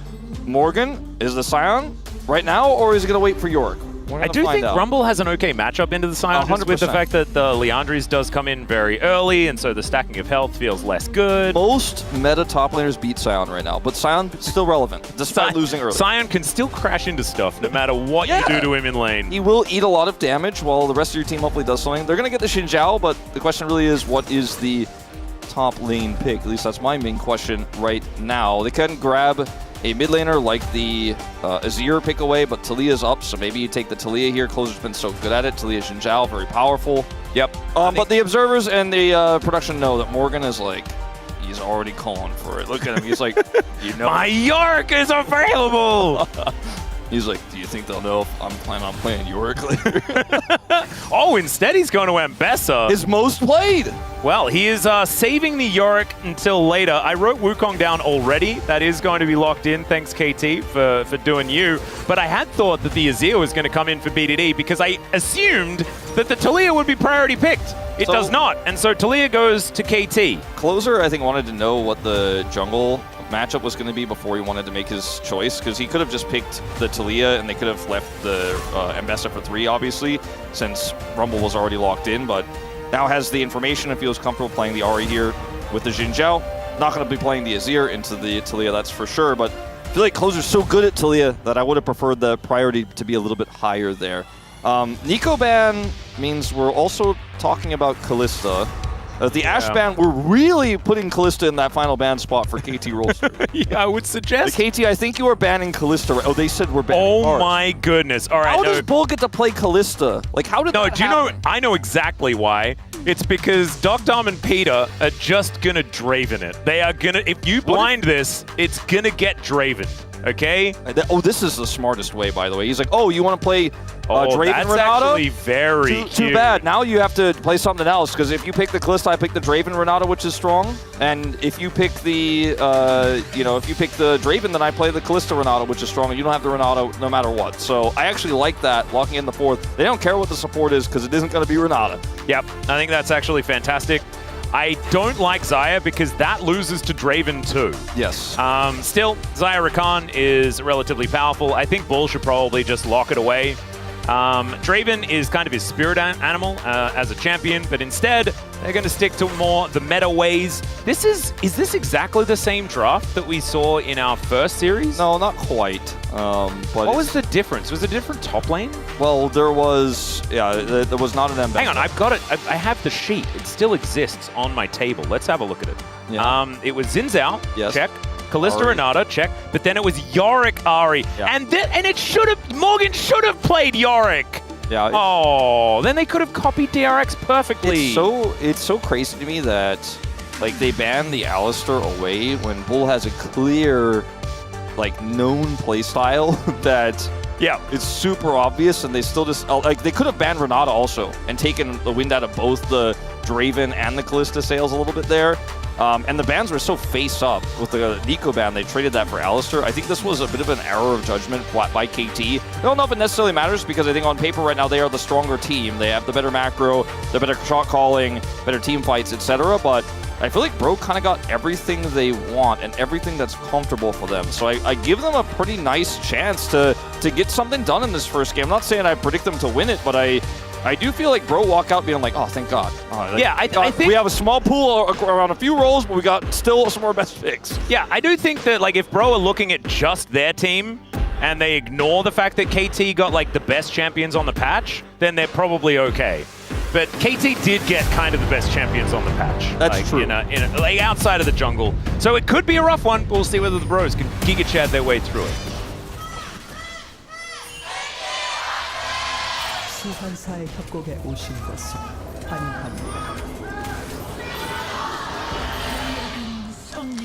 Morgan is the Scion right now, or is he going to wait for Yorick? I do think Rumble has an okay matchup into the Scion, just with the fact that the Leandries does come in very early, and so the stacking of health feels less good. Most meta top laners beat Scion right now, but Scion's still relevant, despite losing early. Scion can still crash into stuff no matter what you do to him in lane. He will eat a lot of damage while the rest of your team hopefully does something. They're going to get the Xin Zhao, but the question really is, what is the top lane pick? At least that's my main question right now. They couldn't grab a mid laner like the Azir pick away, but Talia's up, so maybe you take the Talia here. Closer's been so good at it. Talia Xin Zhao, very powerful. Yep. But the observers and the production know that Morgan is like, he's already calling for it. Look at him. He's like, my Yorick is available! He's like, do you think they'll know if I'm planning on playing Yorick later? Oh, instead he's going to Ambessa. His most played. Well, he is saving the Yorick until later. I wrote Wukong down already. That is going to be locked in. Thanks, KT, for doing you. But I had thought that the Azir was going to come in for BDD because I assumed that the Talia would be priority picked. It does not. And so Talia goes to KT. Closer, I think, wanted to know what the jungle matchup was going to be before he wanted to make his choice, because he could have just picked the Talia and they could have left the Ambessa for 3, obviously, since Rumble was already locked in, but now has the information and feels comfortable playing the Ahri here with the Xin Zhao. Not going to be playing the Azir into the Talia, that's for sure, but I feel like Closer's so good at Talia that I would have preferred the priority to be a little bit higher there. Nico ban means we're also talking about Kalista. The Ashe ban, we're really putting Kalista in that final ban spot for KT Rolster. Yeah, I would suggest. KT, I think you are banning Kalista. Oh, they said we're banning Oh my goodness. All right. How does Bull get to play Kalista? Like, how did that happen? I know exactly why. It's because Doc Dom and Peter are just going to Draven it. They are going to, if you blind this, it's going to get Draven. Okay? Oh, this is the smartest way, by the way. He's like, oh, you want to play Draven that's Renata? Actually very cute. Too bad. Now you have to play something else, because if you pick the Kalista, I pick the Draven Renata, which is strong. And if you pick the, if you pick the Draven, then I play the Kalista Renata, which is strong. And you don't have the Renata no matter what. So I actually like that, locking in the 4th. They don't care what the support is, because it isn't going to be Renata. Yep. I think that's actually fantastic. I don't like Xayah because that loses to Draven too. Yes. Still, Xayah Rakan is relatively powerful. I think Bull should probably just lock it away. Draven is kind of his spirit animal as a champion, but instead, They're going to stick to more the meta ways. Is this exactly the same draft that we saw in our first series? No, not quite. But what was the difference? Was it a different top lane? Well, there was not an Mbessa. Hang on, I've got it. I have the sheet. It still exists on my table. Let's have a look at it. Yeah. It was Xin Zhao, yes. check. Kalista Ari. Renata, check. But then it was Yorick Ari. Yeah. And it should have, Morgan should have played Yorick. Yeah. Oh, then they could have copied DRX perfectly. It's so crazy to me that like they banned the Alistar away when Bull has a clear, like, known playstyle that it's super obvious, and they still just like they could have banned Renata also and taken the wind out of both the Draven and the Kalista sails a little bit there. And the bans were so face up with the Nico ban, they traded that for Alistar. I think this was a bit of an error of judgment by KT. I don't know if it necessarily matters because I think on paper right now they are the stronger team. They have the better macro, the better shot calling, better team fights, etc. But I feel like Bro kind of got everything they want and everything that's comfortable for them. So I give them a pretty nice chance to get something done in this first game. I'm not saying I predict them to win it, but I do feel like Bro walk out being like, oh, thank God. I think we have a small pool around a few roles, but we got still some more best picks. Yeah, I do think that like if Bro are looking at just their team and they ignore the fact that KT got like the best champions on the patch, then they're probably okay. But KT did get kind of the best champions on the patch. That's true. Like outside of the jungle. So it could be a rough one. We'll see whether the Bros can Giga Chad their way through it. 소환사의 협곡에 오신 것을 환영합니다.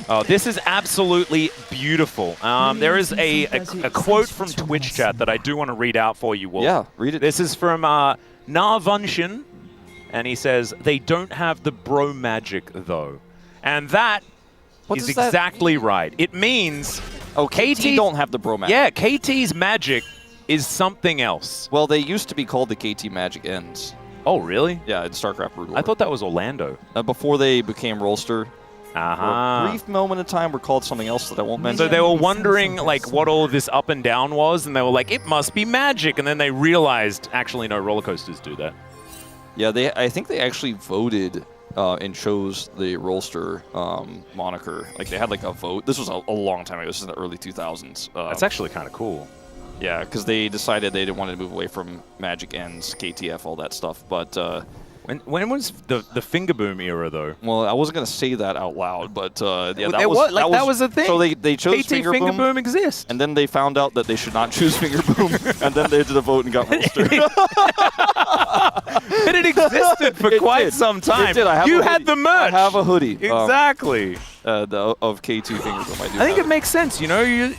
Oh, this is absolutely beautiful. There is a quote from Twitch chat that I do want to read out for you, Wolf. Yeah, read it. This is from Narvunshin, and he says, they don't have the bro magic, though. And that is exactly right. It means... Oh, KT don't have the bro magic. Yeah, KT's magic is something else. Well, they used to be called the KT Magic Ends. Oh, really? Yeah, in StarCraft Brood War. I thought that was Orlando. Before they became Rolster. For Uh-huh. a brief moment of time, were called something else that I won't mention. So they were wondering like what all of this up and down was, and they were like, it must be magic. And then they realized, actually, no, roller coasters do that. Yeah, I think they actually voted and chose the Rolster moniker. Like, they had like a vote. This was a long time ago. This is in the early 2000s. That's actually kind of cool. Yeah, because they decided they didn't want to move away from Magic Ends, KTF, all that stuff. But when was the finger boom era, though? Well, I wasn't going to say that out loud, but yeah, that was the thing. So they chose KT finger boom exists, and then they found out that they should not choose finger boom, and then they did a vote and got Rolster. But it existed for quite some time. It did. You had the merch. I have a hoodie. Exactly. Of K2 finger boom. I think it makes sense. You know,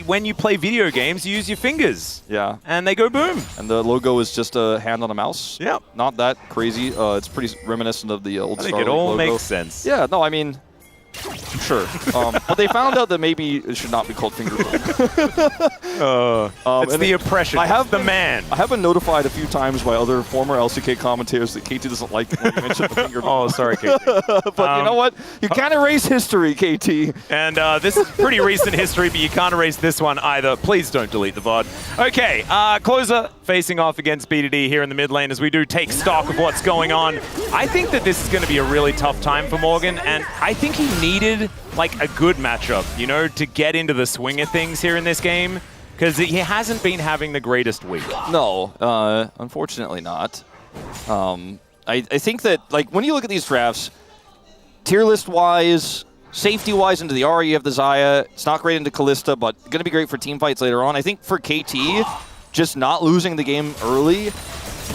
when you play video games, you use your fingers. Yeah. And they go boom. And the logo is just a hand on a mouse. Yeah. Not that crazy. It's pretty reminiscent of the old I think Starlink it all logo. makes sense. Yeah. No, I mean, sure. But they found out that maybe it should not be called finger boom. It's the oppression. I have the man. I have been notified a few times by other former LCK commentators that KT doesn't like when you mention the finger boom. Oh, sorry, KT. But you know what? You can't erase history, KT. And this is pretty recent history, but you can't erase this one either. Please don't delete the VOD. Okay, Closer facing off against BDD here in the mid lane as we do take stock of what's going on. I think that this is going to be a really tough time for Morgan, and I think he needed like a good matchup, you know, to get into the swing of things here in this game, because he hasn't been having the greatest week. No, unfortunately not. I think that, like, when you look at these drafts, tier list-wise, safety-wise into the Ahri, you have the Xayah. It's not great into Kalista, but going to be great for team fights later on. I think for KT, just not losing the game early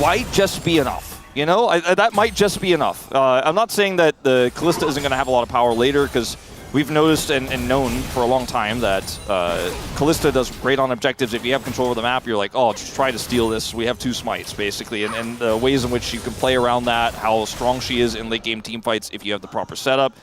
might just be enough. You know, that might just be enough. I'm not saying that the Kalista isn't going to have a lot of power later, because we've noticed and known for a long time that Kalista does great on objectives. If you have control of the map, you're like, oh, just try to steal this. We have 2 smites, basically. And the ways in which you can play around that, how strong she is in late game team fights if you have the proper setup,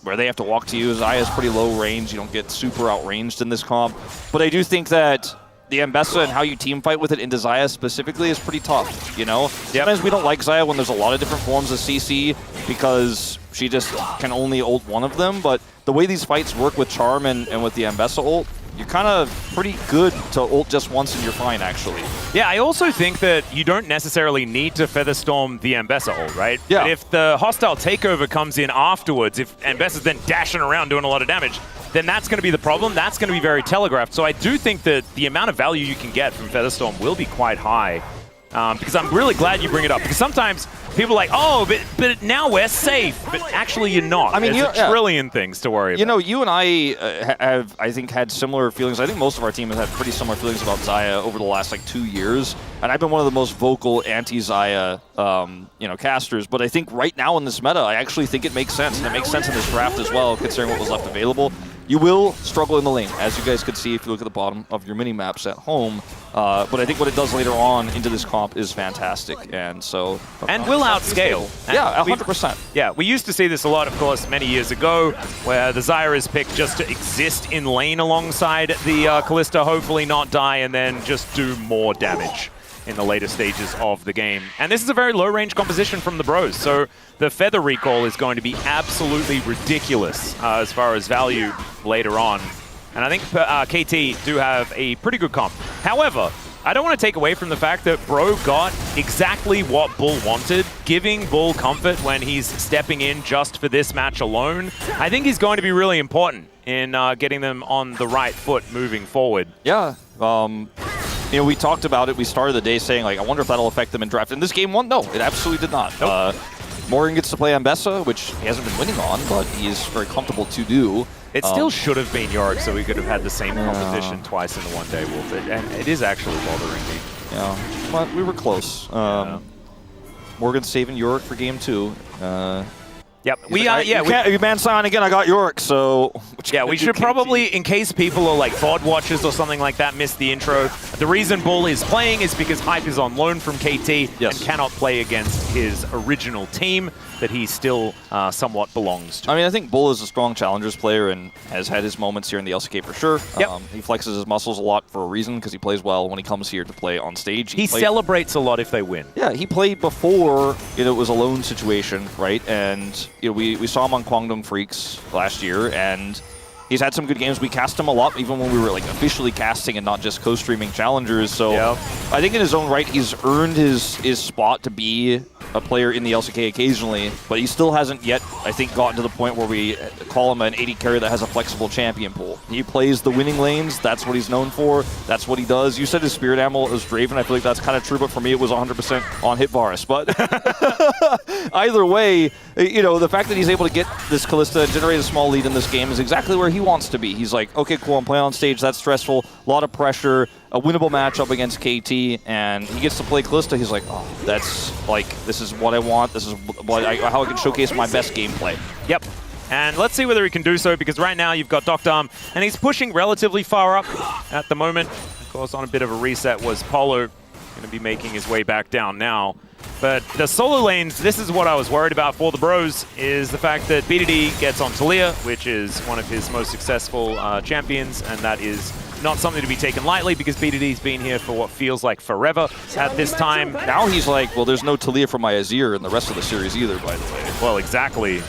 where they have to walk to you. Xayah is pretty low range. You don't get super outranged in this comp. But I do think that the Mbessa and how you team fight with it into Xayah specifically is pretty tough, you know? Sometimes we don't like Xayah when there's a lot of different forms of CC because she just can only ult one of them, but the way these fights work with Charm and with the Mbessa ult, you're kind of pretty good to ult just once and you're fine, actually. Yeah, I also think that you don't necessarily need to Featherstorm the Ambessa ult, right? Yeah. But if the hostile takeover comes in afterwards, if Ambessa's then dashing around doing a lot of damage, then that's going to be the problem. That's going to be very telegraphed. So I do think that the amount of value you can get from Featherstorm will be quite high. Because I'm really glad you bring it up. Because sometimes people are like, oh, but now we're safe. But actually, you're not. I mean, there's a trillion things to worry about. You know, you and I have, I think, had similar feelings. I think most of our team has had pretty similar feelings about Xayah over the last, like, 2 years. And I've been one of the most vocal anti-Xayah, casters. But I think right now in this meta, I actually think it makes sense. And it makes sense in this draft as well, considering what was left available. You will struggle in the lane, as you guys could see if you look at the bottom of your mini-maps at home. But I think what it does later on into this comp is fantastic. And so... And will outscale. Yeah, 100%. Yeah, we used to see this a lot, of course, many years ago, where the Xayah is picked just to exist in lane alongside the Kalista, hopefully not die, and then just do more damage in the later stages of the game. And this is a very low-range composition from the bros, so the Feather recall is going to be absolutely ridiculous as far as value later on. And I think KT do have a pretty good comp. However, I don't want to take away from the fact that Bro got exactly what Bull wanted, giving Bull comfort when he's stepping in just for this match alone. I think he's going to be really important in getting them on the right foot moving forward. Yeah. You know, we talked about it. We started the day saying, like, I wonder if that'll affect them in draft. In this game one, no, it absolutely did not. Nope. Morgan gets to play Ambessa, which he hasn't been winning on, but he's very comfortable to do. It still should have been Yorick, so we could have had the same competition twice in the one day, Wolf. And it is actually bothering me. Yeah, but we were close. Morgan saving Yorick for game 2. Yep, you man sign again. I got Yorick, so yeah, we should probably, in case people are like VOD watchers or something like that, missed the intro. The reason Bull is playing is because Hype is on loan from KT and cannot play against his original team that he still somewhat belongs to. I mean, I think Bull is a strong challengers player and has had his moments here in the LCK for sure. Yep. He flexes his muscles a lot for a reason because he plays well when he comes here to play on stage. He celebrates a lot if they win. Yeah, he played before it was a lone situation, right? And we saw him on Kwangdong Freaks last year, and he's had some good games. We cast him a lot, even when we were like officially casting and not just co-streaming challengers. So I think in his own right, he's earned his spot to be a player in the LCK occasionally, but he still hasn't yet, I think, gotten to the point where we call him an 80 carry that has a flexible champion pool. He plays the winning lanes. That's what he's known for. That's what he does. You said his spirit animal is Draven. I feel like that's kind of true, but for me, it was 100% on hit Varus. But either way, the fact that he's able to get this Kalista and generate a small lead in this game is exactly where he wants to be. He's like, okay, cool, I'm playing on stage. That's stressful. A lot of pressure. A winnable matchup against KT, and he gets to play Kalista. He's like, oh, that's like, this is what I want. This is how I can showcase my best gameplay. Yep. And let's see whether he can do so, because right now you've got Dr. Arm, and he's pushing relatively far up at the moment. Of course, on a bit of a reset was Polo, going to be making his way back down now. But the solo lanes, this is what I was worried about for the bros, is the fact that BDD gets on Talia, which is one of his most successful champions, and that is not something to be taken lightly because BDD's been here for what feels like forever at this time. Now he's like, well, there's no Talia for my Azir in the rest of the series either, by the way. Well, exactly.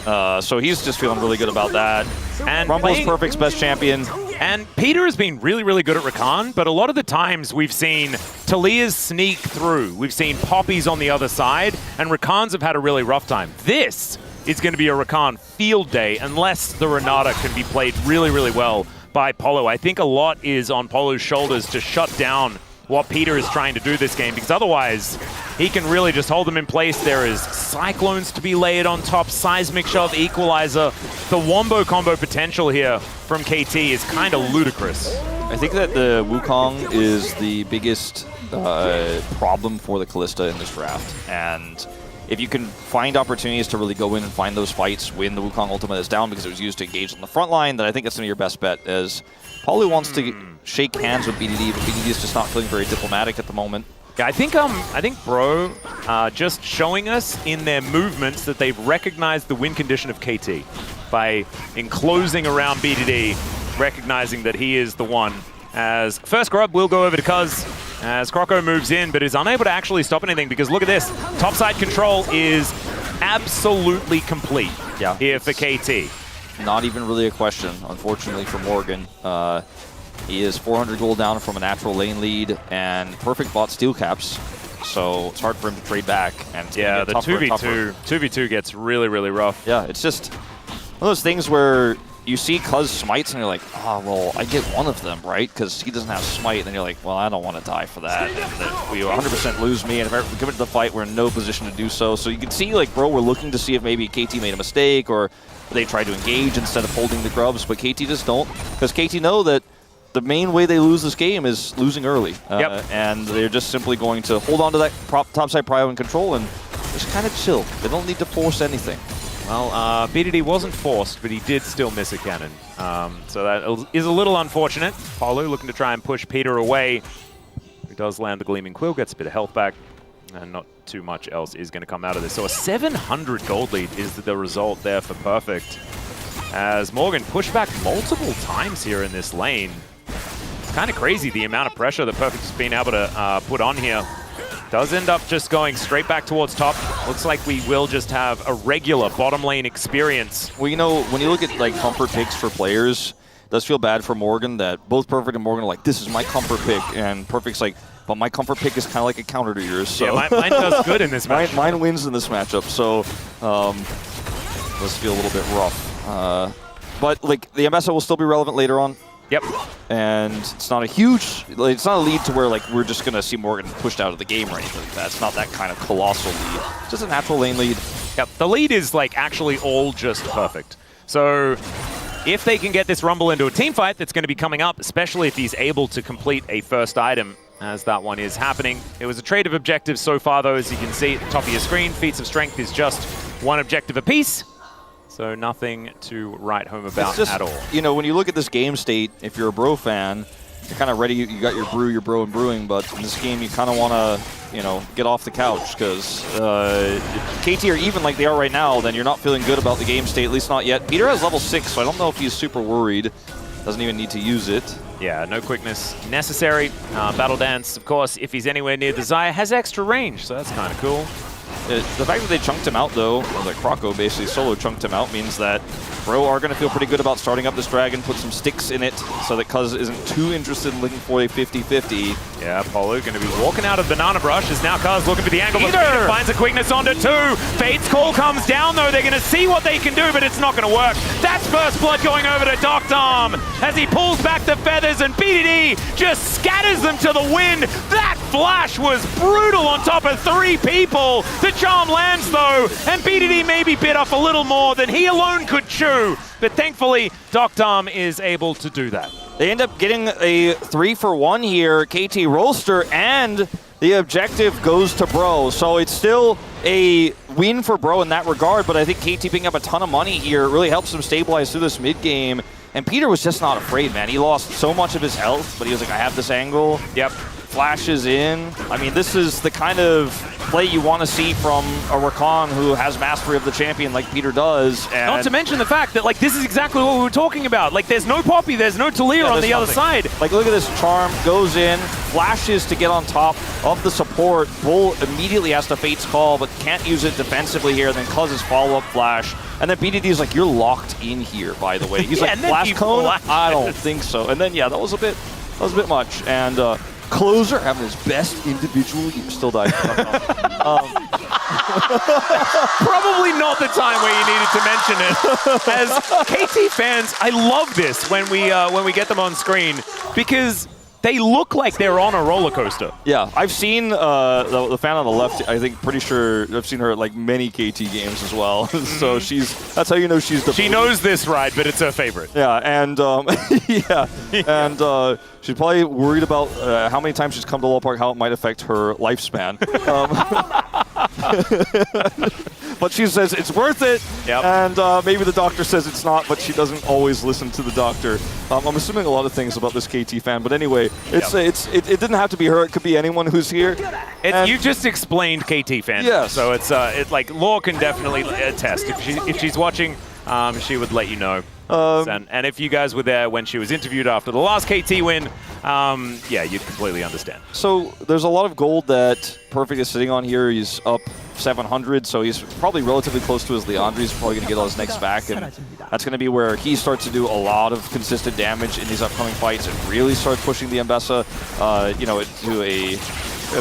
So he's just feeling really good about that. And Rumble's Perfect's best champion. And Peter has been really, really good at Rakan, but a lot of the times we've seen Talia's sneak through. We've seen Poppies on the other side, and Rakans have had a really rough time. This is going to be a Rakan field day unless the Renata can be played really, really well by Polo. I think a lot is on Polo's shoulders to shut down what Peter is trying to do this game, because otherwise he can really just hold them in place. There is Cyclones to be layered on top, Seismic Shove, Equalizer. The Wombo combo potential here from KT is kind of ludicrous. I think that the Wukong is the biggest problem for the Kalista in this draft, and if you can find opportunities to really go in and find those fights when the Wukong ultimate is down because it was used to engage on the front line, then I think that's going to be your best bet, as Paulie wants to shake hands with BDD, but BDD is just not feeling very diplomatic at the moment. Yeah, I think Bro just showing us in their movements that they've recognized the win condition of KT by enclosing around BDD, recognizing that he is the one. As first grub will go over to Cuz as Croco moves in, but is unable to actually stop anything, because look at this. Topside control is absolutely complete here for KT. Not even really a question, unfortunately, for Morgan. He is 400 gold down from a natural lane lead, and Perfect bought steel caps, so it's hard for him to trade back. And yeah, the 2v2 gets really, really rough. Yeah, it's just one of those things where you see Cuz smites and you're like, oh, well, I get one of them, right? Because he doesn't have smite, and then you're like, well, I don't want to die for that. And we 100% lose me, and if I come into the fight, we're in no position to do so. So you can see, like, bro, we're looking to see if maybe KT made a mistake, or they tried to engage instead of holding the grubs, but KT just don't, because KT know that the main way they lose this game is losing early. And they're just simply going to hold on to that topside prio and control and just kind of chill. They don't need to force anything. Well, BDD wasn't forced, but he did still miss a cannon. So that is a little unfortunate. Palu looking to try and push Peter away. He does land the Gleaming Quill, gets a bit of health back, and not too much else is going to come out of this. So a 700 gold lead is the result there for Perfect, as Morgan pushed back multiple times here in this lane. It's kind of crazy the amount of pressure that Perfect has been able to put on here. Does end up just going straight back towards top. Looks like we will just have a regular bottom lane experience. Well, you know, when you look at like comfort picks for players, it does feel bad for Morgan that both Perfect and Morgan are like, this is my comfort pick, and Perfect's like, but my comfort pick is kind of like a counter to yours. So. Yeah, mine does good in this match. Mine wins in this matchup, so does feel a little bit rough. But like the MSO will still be relevant later on. Yep. And it's not a huge, like, it's not a lead to where like we're just gonna see Morgan pushed out of the game or anything like that. It's not that kind of colossal lead. It's just a natural lane lead. Yep. The lead is like actually all just Perfect. So if they can get this Rumble into a team fight that's going to be coming up, especially if he's able to complete a first item, as that one is happening. It was a trade of objectives so far, though, as you can see at the top of your screen. Feats of Strength is just one objective apiece. So nothing to write home about at all. You know, when you look at this game state, if you're a Bro fan, you're kind of ready. You got your brew, your Bro, and brewing, but in this game, you kind of want to, you know, get off the couch, because if KT are even like they are right now, then you're not feeling good about the game state, at least not yet. Peter has level 6, so I don't know if he's super worried. Doesn't even need to use it. Yeah, no quickness necessary. Battle Dance, of course, if he's anywhere near the Xayah, has extra range, so that's kind of cool. The fact that they chunked him out, though, or that Croco basically solo chunked him out, means that Bro are going to feel pretty good about starting up this dragon, put some sticks in it, so that Cuz isn't too interested in looking for a 50-50. Yeah, Polo going to be walking out of Banana Brush as now Cuz looking for the angle, but Peter finds a quickness onto 2. Fate's Call comes down, though. They're going to see what they can do, but it's not going to work. That's first blood going over to Doctom as he pulls back the feathers, and BDD just scatters them to the wind. That flash was brutal on top of 3 people. The charm lands, though, and BDD maybe bit off a little more than he alone could chew. But thankfully, Doctom is able to do that. They end up getting a 3-for-1 here. KT Rollster, and the objective goes to Bro. So it's still a win for Bro in that regard, but I think KT picking up a ton of money here really helps them stabilize through this mid-game. And Peter was just not afraid, man. He lost so much of his health, but he was like, I have this angle. Yep. Flashes in. I mean, this is the kind of play you want to see from a Rakan who has mastery of the champion like Peter does. And not to mention the fact that, like, this is exactly what we were talking about. Like, there's no Poppy, there's no Talir on the other side. Like, look at this charm, goes in, flashes to get on top of the support. Bull immediately has to Fate's Call, but can't use it defensively here. Then Cuz's follow-up flash. And then BDD is like, you're locked in here, by the way. He's like, Flash Cone? I don't think so. And then, yeah, that was a bit much. And Closer having his best individual year. Still died. Probably not the time where you needed to mention it. As KT fans, I love this when we get them on screen, because they look like they're on a roller coaster. Yeah, I've seen the fan on the left. I think pretty sure I've seen her at like many KT games as well. So that's how you know she's the. She knows this ride, but it's her favorite. Yeah, and and she's probably worried about how many times she's come to Lowell Park, how it might affect her lifespan. But she says it's worth it, and maybe the doctor says it's not, but she doesn't always listen to the doctor. I'm assuming a lot of things about this KT fan, but anyway, it didn't have to be her. It could be anyone who's here. You just explained KT fan. Yes. So it's like Law can definitely attest. If she's watching, she would let you know. And if you guys were there when she was interviewed after the last KT win, yeah, you'd completely understand. So there's a lot of gold that Perfect is sitting on here. He's up 700, so he's probably relatively close to his Leandri. He's probably going to get all his next back, and that's going to be where he starts to do a lot of consistent damage in these upcoming fights and really start pushing the Mbessa, you know, into a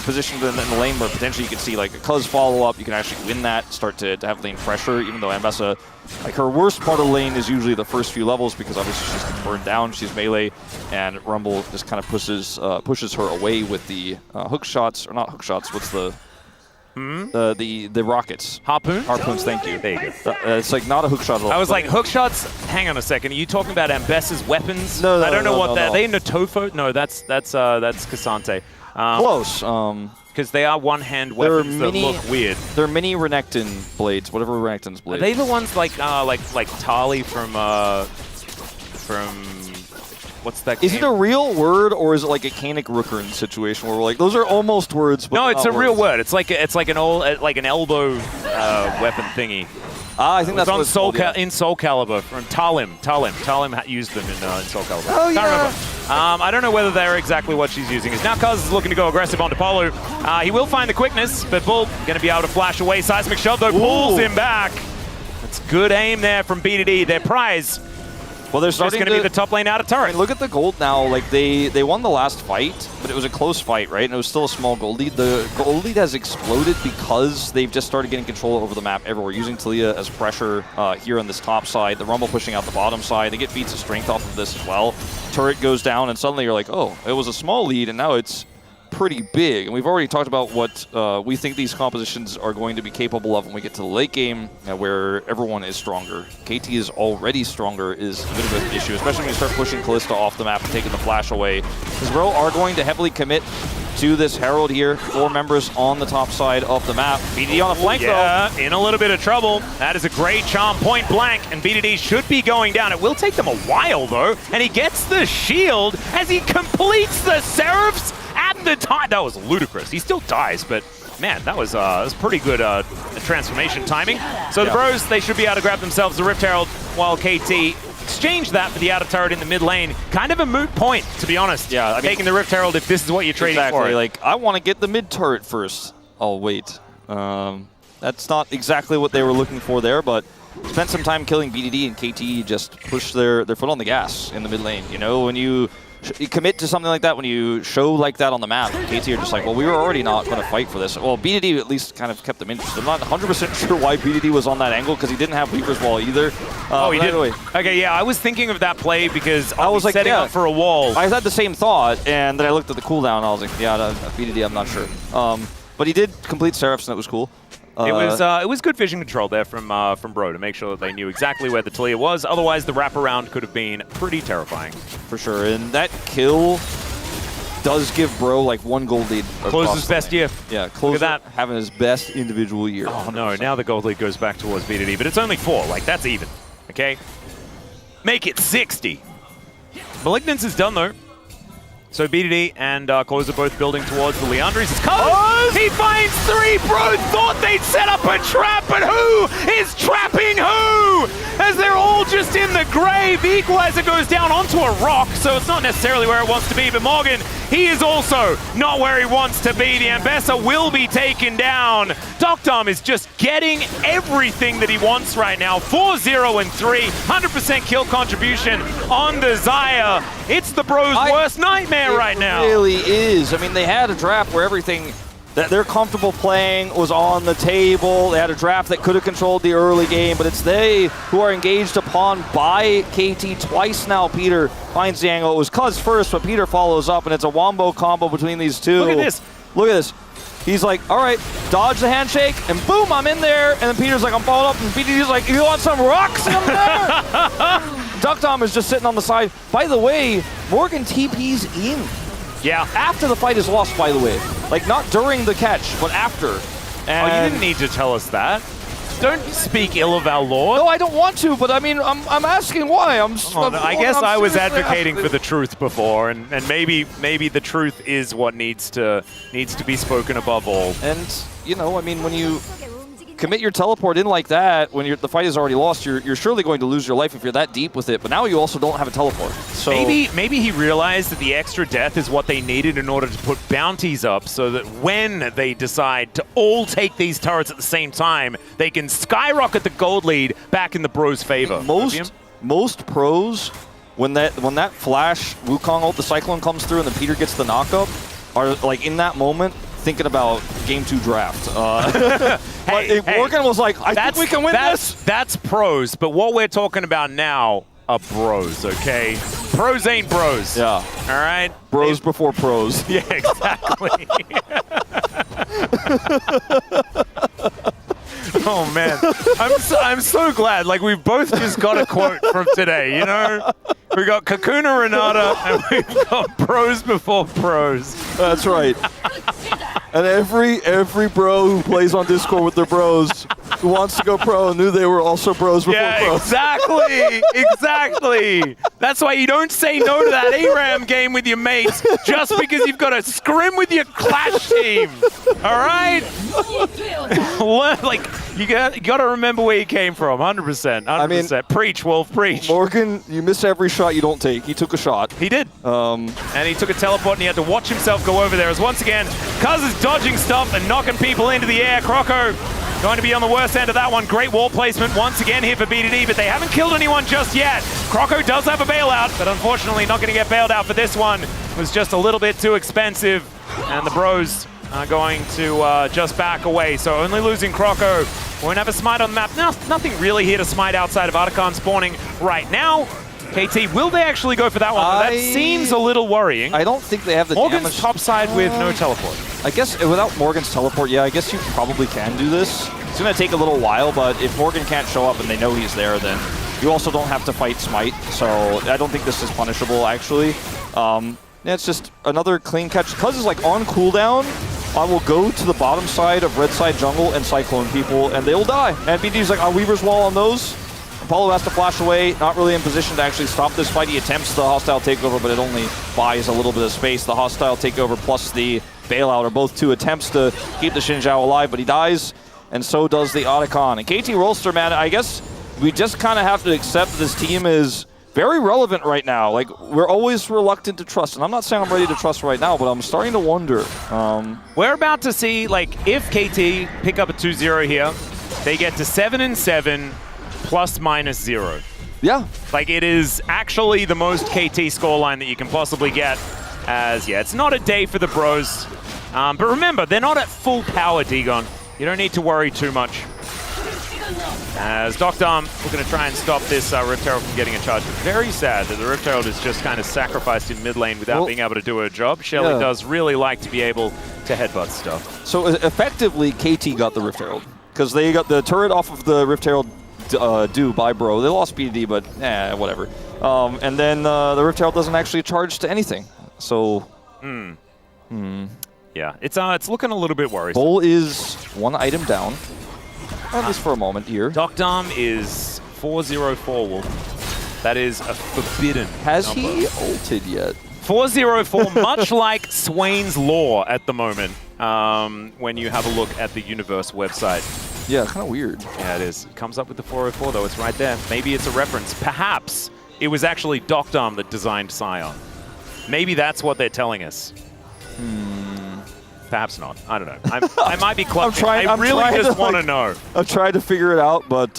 position in the lane where potentially you can see like a Cuz follow-up, you can actually win that, start to have lane pressure, even though Mbessa, like her worst part of the lane is usually the first few levels because obviously she's burned down, she's melee, and Rumble just kind of pushes her away with the hook shots, or not hook shots, what's the rockets. Harpoons? Harpoons, thank you. There you go. It's like not a hook shot at all. I was like, hook shots? Hang on a second. Are you talking about Ambessa's weapons? No, I don't know what that. no. Are they Notofo? No, that's Cassante. Close. Because they are one-hand weapons that look weird. They're mini Renekton blades, whatever Renekton's blades. Are they the ones like Tali from what's that game? Is it a real word, or is it like a Kanik Rookern situation where we're like, those are almost words, but no, it's a words. real word. It's like an elbow weapon thingy. I think that's on what Soul called, in Soul Calibur from Talim. Talim used them in Soul Calibur. Oh, yeah. Can't remember. I don't know whether they're exactly what she's using. Now Cuz is looking to go aggressive onto Polu. He will find the quickness, but Bull going to be able to flash away. Seismic Shove, though, pulls him back. That's good aim there from B2D. Their prize. Well, they're starting going to be the top lane out of turret. I mean, look at the gold now. Like they won the last fight, but it was a close fight, right? And it was still a small gold lead. The gold lead has exploded because they've just started getting control over the map everywhere, using Talia as pressure here on this top side. The Rumble pushing out the bottom side. They get feats of strength off of this as well. Turret goes down, and suddenly you're like, oh, it was a small lead, and now it's pretty big. And we've already talked about what we think these compositions are going to be capable of when we get to the late game, where everyone is stronger. KT is already stronger is a bit of an issue, especially when you start pushing Kalista off the map and taking the flash away. Because Bro are going to heavily commit to this Herald here. 4 members on the top side of the map. BDD on the flank, though. In a little bit of trouble. That is a great charm, point blank, and BDD should be going down. It will take them a while, though, and he gets the shield as he completes the Seraphs at the time. That was ludicrous. He still dies, but man, that was pretty good transformation timing. So the Bros, they should be able to grab themselves the Rift Herald, while KT exchange that for the outer turret in the mid lane. Kind of a moot point, to be honest. Yeah, I mean, taking the Rift Herald if this is what you're trading for. Like, I want to get the mid turret first. Oh, wait. That's not exactly what they were looking for there, but spent some time killing BDD, and KT just pushed their foot on the gas in the mid lane. You know, when you commit to something like that, when you show like that on the map, KT are just like, well, we were already not going to fight for this. Well, BDD at least kind of kept them interested. I'm not 100% sure why BDD was on that angle, because he didn't have Weaver's Wall either. Oh, he did? Okay, yeah, I was thinking of that play because I was like setting up for a wall. I had the same thought, and then I looked at the cooldown, and I was like, yeah, BDD, I'm not sure. But he did complete Seraphs, and that was cool. It was good vision control there from Bro to make sure that they knew exactly where the Talia was. Otherwise, the wraparound could have been pretty terrifying. For sure, and that kill does give Bro like 1 gold lead. Closes best year. Yeah, Look at that. Having his best individual year. Oh no, now the gold lead goes back towards BDD, but it's only 4. Like, that's even, okay? Make it 60. Malignance is done though. So BDD and Close are both building towards the Leandris. It's Cuz! He finds 3! Bro thought they'd set up a trap, but who is trapping who? As they're all just in the grave. The Equalizer goes down onto a rock, so it's not necessarily where it wants to be. But Morgan, he is also not where he wants to be. The Ambessa will be taken down. Doctom is just getting everything that he wants right now. 4-0 and 3. 100% kill contribution on the Xayah. It's the Bros' worst nightmare right now. It really is. I mean, they had a draft where everything that they're comfortable playing was on the table. They had a draft that could have controlled the early game, but it's they who are engaged upon by KT twice now. Peter finds the angle. It was Cuz first, but Peter follows up, and it's a wombo combo between these two. Look at this. Look at this. He's like, all right, dodge the handshake, and boom, I'm in there. And then Peter's like, I'm followed up, and BDD's like, you want some rocks? I'm there. Duckdom is just sitting on the side. By the way, Morgan TP's in. Yeah. After the fight is lost, by the way. Like, not during the catch, but after. And oh, you didn't need to tell us that. Don't speak ill of our Lord. No, I don't want to, but I mean, I'm asking why. I guess I was advocating for the truth before, and maybe the truth is what needs to be spoken above all. And, you know, I mean, when you commit your teleport in like that when the fight is already lost, you're surely going to lose your life if you're that deep with it. But now you also don't have a teleport. So maybe he realized that the extra death is what they needed in order to put bounties up, so that when they decide to all take these turrets at the same time, they can skyrocket the gold lead back in the Bros' favor. Most pros, when that flash Wukong ult, the Cyclone comes through and then Peter gets the knockup, are like in that moment thinking about Game 2 draft. Morgan was like, I think we can win this. That's pros, but what we're talking about now are bros, okay? Pros ain't bros. Yeah. All right? Bros before pros. Yeah, exactly. Oh, man. I'm so glad. Like, we both just got a quote from today, you know? We got Kakuna Renata, and we've got pros before pros. That's right. And every bro who plays on Discord with their bros who wants to go pro knew they were also bros before pros. Exactly. Exactly. That's why you don't say no to that ARAM game with your mates just because you've got a scrim with your Clash team. All right? Like, you got to remember where you came from. 100%. 100%. I mean, preach, Wolf, preach. Morgan, you miss every shot you don't take. He took a shot. He did. And he took a teleport, and he had to watch himself go over there. As once again, Cuz is dodging stuff and knocking people into the air. Croco going to be on the worst end of that one. Great wall placement once again here for BDD, but they haven't killed anyone just yet. Croco does have a bailout, but unfortunately not going to get bailed out for this one. It was just a little bit too expensive, and the Bros are going to just back away. So only losing Croco. Won't have a smite on the map. No, nothing really here to smite outside of Artican spawning right now. KT, will they actually go for that one? That seems a little worrying. I don't think they have the Morgan's damage. topside with no teleport. I guess without Morgan's teleport, yeah, I guess you probably can do this. It's going to take a little while, but if Morgan can't show up and they know he's there, then you also don't have to fight Smite. So I don't think this is punishable, actually. Yeah, it's just another clean catch. Cuz is like on cooldown. I will go to the bottom side of red side jungle and Cyclone people, and they will die. And BD's like, Weaver's Wall on those. Apollo has to flash away, not really in position to actually stop this fight. He attempts the hostile takeover, but it only buys a little bit of space. The hostile takeover plus the bailout are both two attempts to keep the Xin Zhao alive, but he dies, and so does the Otacon. And KT Rolster, man, I guess we just kind of have to accept this team is very relevant right now. Like, we're always reluctant to trust, and I'm not saying I'm ready to trust right now, but I'm starting to wonder. We're about to see, like, if KT pick up a 2-0 here, they get to 7-7, ±0. Yeah. Like, it is actually the most KT scoreline that you can possibly get. As, yeah, it's not a day for the Bros. But remember, they're not at full power, Dagon. You don't need to worry too much. As Dr. looking to try and stop this Rift Herald from getting a charge. Very sad that the Rift Herald is just kind of sacrificed in mid lane without being able to do her job. Shelly does really like to be able to headbutt stuff. So effectively, KT got the Rift Herald. Because they got the turret off of the Rift Herald due by Bro. They lost BD, but whatever. And then the Rift Herald doesn't actually charge to anything. So, yeah, it's looking a little bit worrisome. Bull is one item down, at least for a moment here. Dr. is 404 Wolf. That is a forbidden Has number. he ulted yet? 404, much like Swain's Law at the moment, when you have a look at the Universe website. Yeah, kind of weird. Yeah, it is. It comes up with the 404, though. It's right there. Maybe it's a reference. Perhaps it was actually Dr. that designed Scion. Maybe that's what they're telling us. Perhaps not. I don't know. I might be clutching. I really just want to know. I've tried to figure it out, but...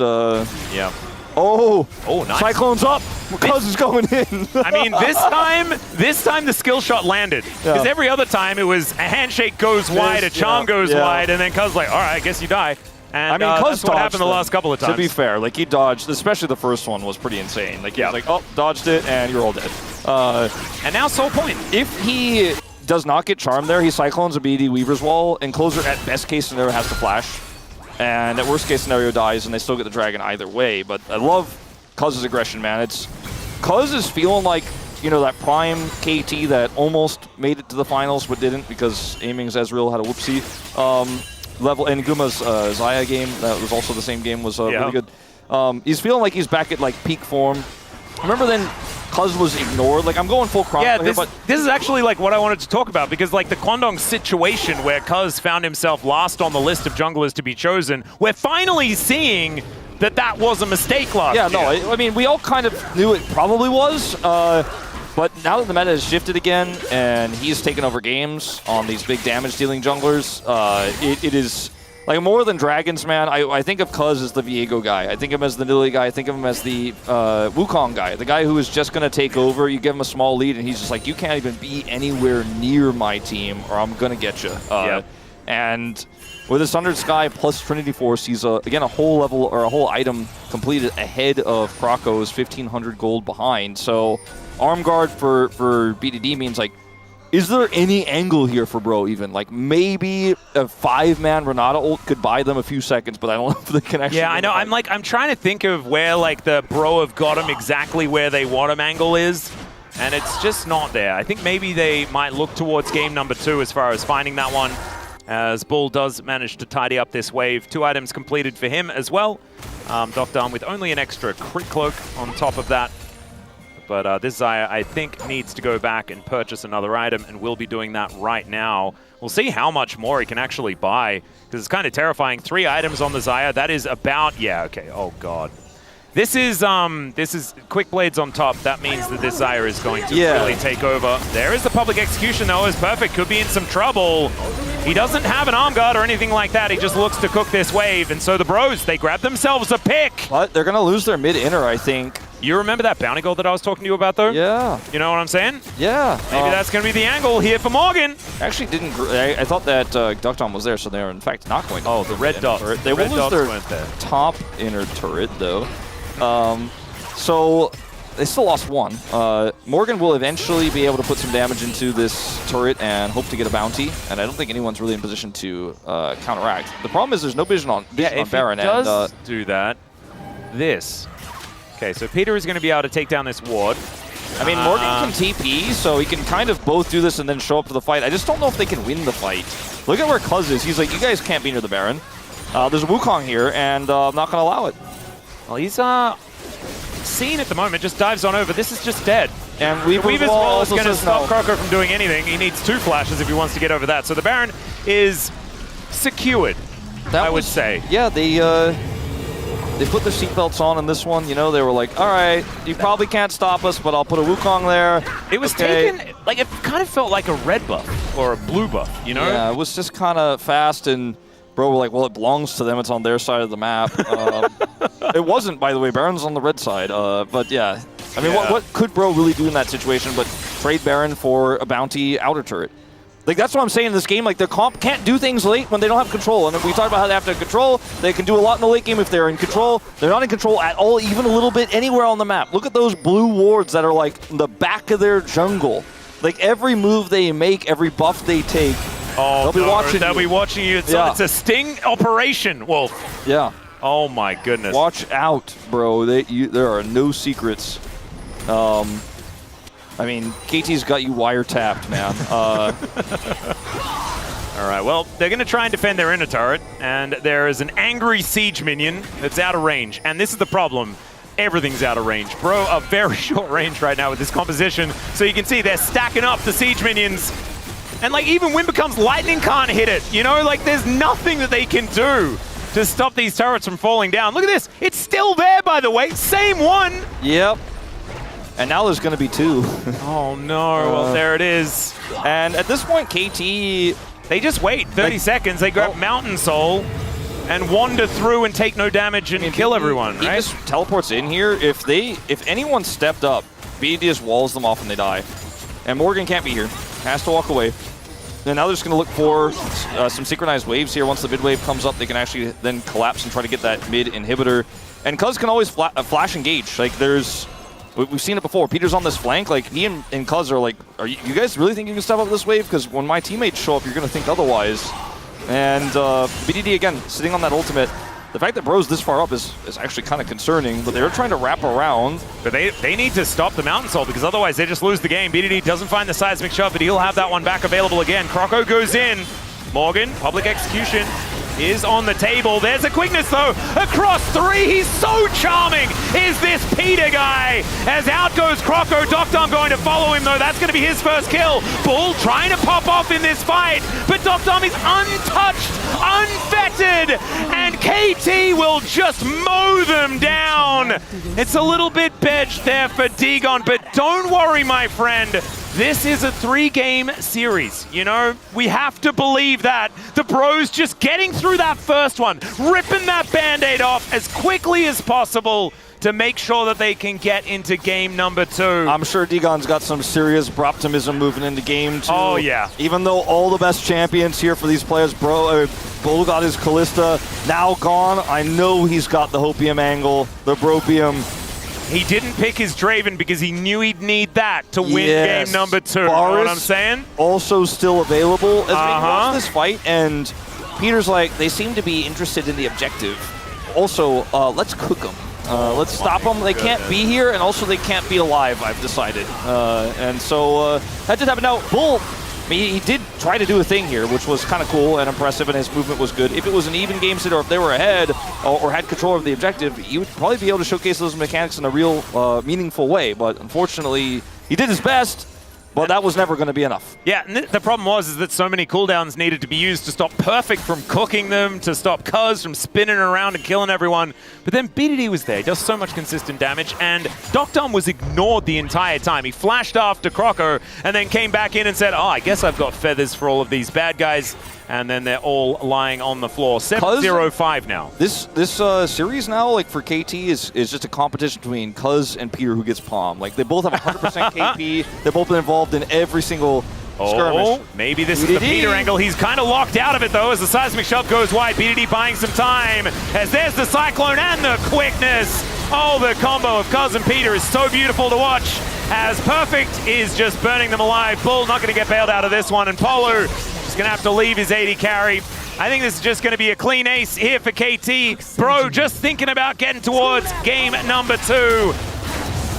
yeah. Oh, nice. Cyclone's up. Cuz is going in. I mean, this time the skill shot landed. Because every other time it was a handshake goes wide, a charm goes wide, and then Cuz like, all right, I guess you die. And I mean, Cuz that's what happened the last couple of times. To be fair, like he dodged, especially the first one was pretty insane. Like he was like, oh, dodged it, and you're all dead. And now Soul Point. If he does not get charmed there, he Cyclones a BD Weaver's Wall, and Closer at best case scenario has to flash. And at worst case scenario dies, and they still get the dragon either way. But I love Cuz's aggression, man. Cuz is feeling like, you know, that prime KT that almost made it to the finals but didn't because aiming's Ezreal had a whoopsie. Level and Guma's Xayah game, that was also the same game, was really good. He's feeling like he's back at like peak form. Remember then, Cuz was ignored. Like, I'm going full Chrono Yeah, here, but this is actually like what I wanted to talk about, because like the Kwangdong situation where Cuz found himself last on the list of junglers to be chosen, we're finally seeing that was a mistake last year. Yeah, no, I mean, we all kind of knew it probably was, but now that the meta has shifted again and he's taken over games on these big damage-dealing junglers, it is like more than Dragons, man. I think of Cuz as the Viego guy. I think of him as the Nilly guy. I think of him as the Wukong guy, the guy who is just going to take over. You give him a small lead, and he's just like, you can't even be anywhere near my team, or I'm going to get you. And with the Sundered Sky plus Trinity Force, he's, again, a whole level or a whole item completed ahead of Krako's 1,500 gold behind. So Arm Guard for BDD means, like, is there any angle here for Bro even? Like, maybe a 5-man Renata ult could buy them a few seconds, but I don't know if they can actually... Yeah, I know. I'm trying to think of where, like, the Bro have got him exactly where they want him angle is, and it's just not there. I think maybe they might look towards game number 2 as far as finding that one, as Bull does manage to tidy up this wave. 2 items completed for him as well. Doctor with only an extra crit cloak on top of that. But this Xayah, I think, needs to go back and purchase another item, and will be doing that right now. We'll see how much more he can actually buy, because it's kind of terrifying. 3 items on the Xayah. That is about... Yeah, okay. Oh, God. This is Quick Blades on top. That means that this Xayah is going to really take over. There is the public execution, though, is perfect. Could be in some trouble. He doesn't have an arm guard or anything like that. He just looks to cook this wave. And so the Bros, they grab themselves a pick. But they're going to lose their mid-inner, I think. You remember that bounty goal that I was talking to you about, though? Yeah. You know what I'm saying? Yeah. Maybe that's going to be the angle here for Morgan. Actually didn't... I thought that Duckdom was there, so they're in fact not going to... Oh, the red dot. They will lose their top inner turret, though. So they still lost 1. Morgan will eventually be able to put some damage into this turret and hope to get a bounty, and I don't think anyone's really in position to counteract. The problem is there's no vision on Baron. If he does do that, this... Okay, so Peter is going to be able to take down this ward. I mean, Morgan can TP, so he can kind of both do this and then show up for the fight. I just don't know if they can win the fight. Look at where Cuz is. He's like, you guys can't be near the Baron. There's a Wukong here, and I'm not going to allow it. Well, he's seen at the moment, just dives on over. This is just dead. And Weaver's Wall is going to stop Kroko from doing anything. He needs 2 flashes if he wants to get over that. So the Baron is secured, I would say. Yeah, they put their seatbelts on in this one. You know, they were like, all right, you probably can't stop us, but I'll put a Wukong there. It was taken, like, it kind of felt like a red buff or a blue buff, you know? Yeah, it was just kind of fast, and Bro were like, well, it belongs to them. It's on their side of the map. It wasn't, by the way. Baron's on the red side. But yeah, I mean, what could Bro really do in that situation but trade Baron for a bounty outer turret? Like, that's what I'm saying in this game. Like, their comp can't do things late when they don't have control. And if we talk about how they have to have control, they can do a lot in the late game if they're in control. They're not in control at all, even a little bit, anywhere on the map. Look at those blue wards that are, like, in the back of their jungle. Like, every move they make, every buff they take, they'll be watching They'll be watching you. It's a sting operation, Wolf. Yeah. Oh, my goodness. Watch out, bro. There are no secrets. I mean, KT's got you wiretapped, man. All right, well, they're going to try and defend their inner turret, and there is an angry siege minion that's out of range. And this is the problem. Everything's out of range. Bro, a very short range right now with this composition. So you can see they're stacking up the siege minions. And, like, even when becomes lightning can't hit it. You know, like, there's nothing that they can do to stop these turrets from falling down. Look at this. It's still there, by the way. Same one. Yep. And now there's going to be 2. Oh, no. Well, there it is. And at this point, KT... They just wait 30 seconds. They grab Mountain Soul and wander through and take no damage and kill everyone, he right? just teleports in here. If anyone stepped up, BD just walls them off and they die. And Morgan can't be here. Has to walk away. And now they're just going to look for some synchronized waves here. Once the mid wave comes up, they can actually then collapse and try to get that mid inhibitor. And Cuz can always flash engage. Like, we've seen it before. Peter's on this flank. Like, he and Cuz are like, you guys really think you can step up this wave? Because when my teammates show up, you're going to think otherwise. And BDD, again, sitting on that ultimate. The fact that Bro's this far up is actually kind of concerning, but they're trying to wrap around. But they need to stop the Mountain Soul, because otherwise they just lose the game. BDD doesn't find the seismic shove, but he'll have that one back available again. Kroko goes in. Morgan, public execution. is on the table. There's a quickness though, across 3, he's so charming, is this Peter guy. As out goes Croco, Doctom going to follow him though, that's going to be his first kill. Bull trying to pop off in this fight, but Doctom is untouched, unfettered, and KT will just mow them down. It's a little bit bedged there for Digon, but don't worry my friend. This is a 3-game series, you know? We have to believe that. The bros just getting through that first one, ripping that Band-Aid off as quickly as possible to make sure that they can get into game number 2. I'm sure Digon's got some serious optimism moving into game 2. Oh, yeah. Even though all the best champions here for these players, Bull got his Callista, now gone, I know he's got the Hopium angle, the Bropium. He didn't pick his Draven because he knew he'd need that to win game number 2. You know what I'm saying? Also still available as we watch this fight, and Peter's like, they seem to be interested in the objective. Also, let's cook them. Let's stop them. They can't be here, and also they can't be alive, I've decided. And so that did happen. Now, Bull, he did try to do a thing here, which was kind of cool and impressive, and his movement was good. If it was an even game set, or if they were ahead, or had control of the objective, he would probably be able to showcase those mechanics in a real, meaningful way. But unfortunately, he did his best, but that was never going to be enough. Yeah, and the problem was that so many cooldowns needed to be used to stop Perfect from cooking them, to stop Cuz from spinning around and killing everyone. But then BDD was there, he does so much consistent damage, and Doctom was ignored the entire time. He flashed after Croco and then came back in and said, oh, I guess I've got feathers for all of these bad guys. And then they're all lying on the floor. 7-0-5 now. This series now, like for KT, is just a competition between Cuz and Peter who gets palm. Like they both have 100% KP. They've both been involved in every single skirmish. Maybe this is the Peter angle. He's kind of locked out of it though as the seismic shove goes wide. BDD buying some time as there's the Cyclone and the quickness. Oh, the combo of Cuz and Peter is so beautiful to watch as Perfect is just burning them alive. Bull not going to get bailed out of this one, and Polo going to have to leave his 80 carry. I think this is just going to be a clean ace here for KT. Bro, just thinking about getting towards game number 2.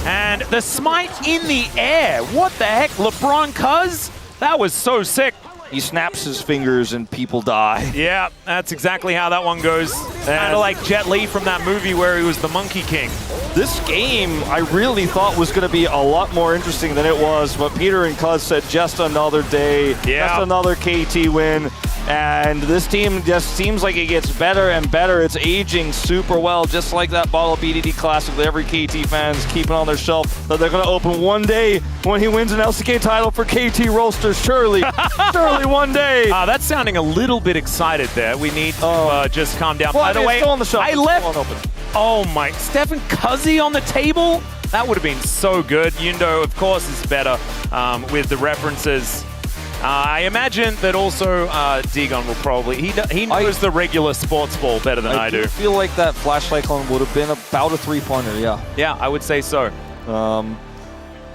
And the smite in the air. What the heck? LeBron Cuz? That was so sick. He snaps his fingers and people die. Yeah, that's exactly how that one goes. Kind of like Jet Li from that movie where he was the Monkey King. This game, I really thought was going to be a lot more interesting than it was, but Peter and Cuz said just another day, just another KT win. And this team just seems like it gets better and better. It's aging super well, just like that bottle BDD Classic that every KT fans keeping on their shelf that they're going to open one day when he wins an LCK title for KT Roasters. Surely, surely one day. That's sounding a little bit excited there. We need to just calm down. Well, By the way, still on the shelf. I left. Oh my, Stefan Cuzzy on the table? That would have been so good. Yundo, of course, is better with the references. I imagine that also Digon will probably, he knows the regular sports ball better than I do. I feel like that flash cyclone would have been about a 3-pointer, yeah. Yeah, I would say so.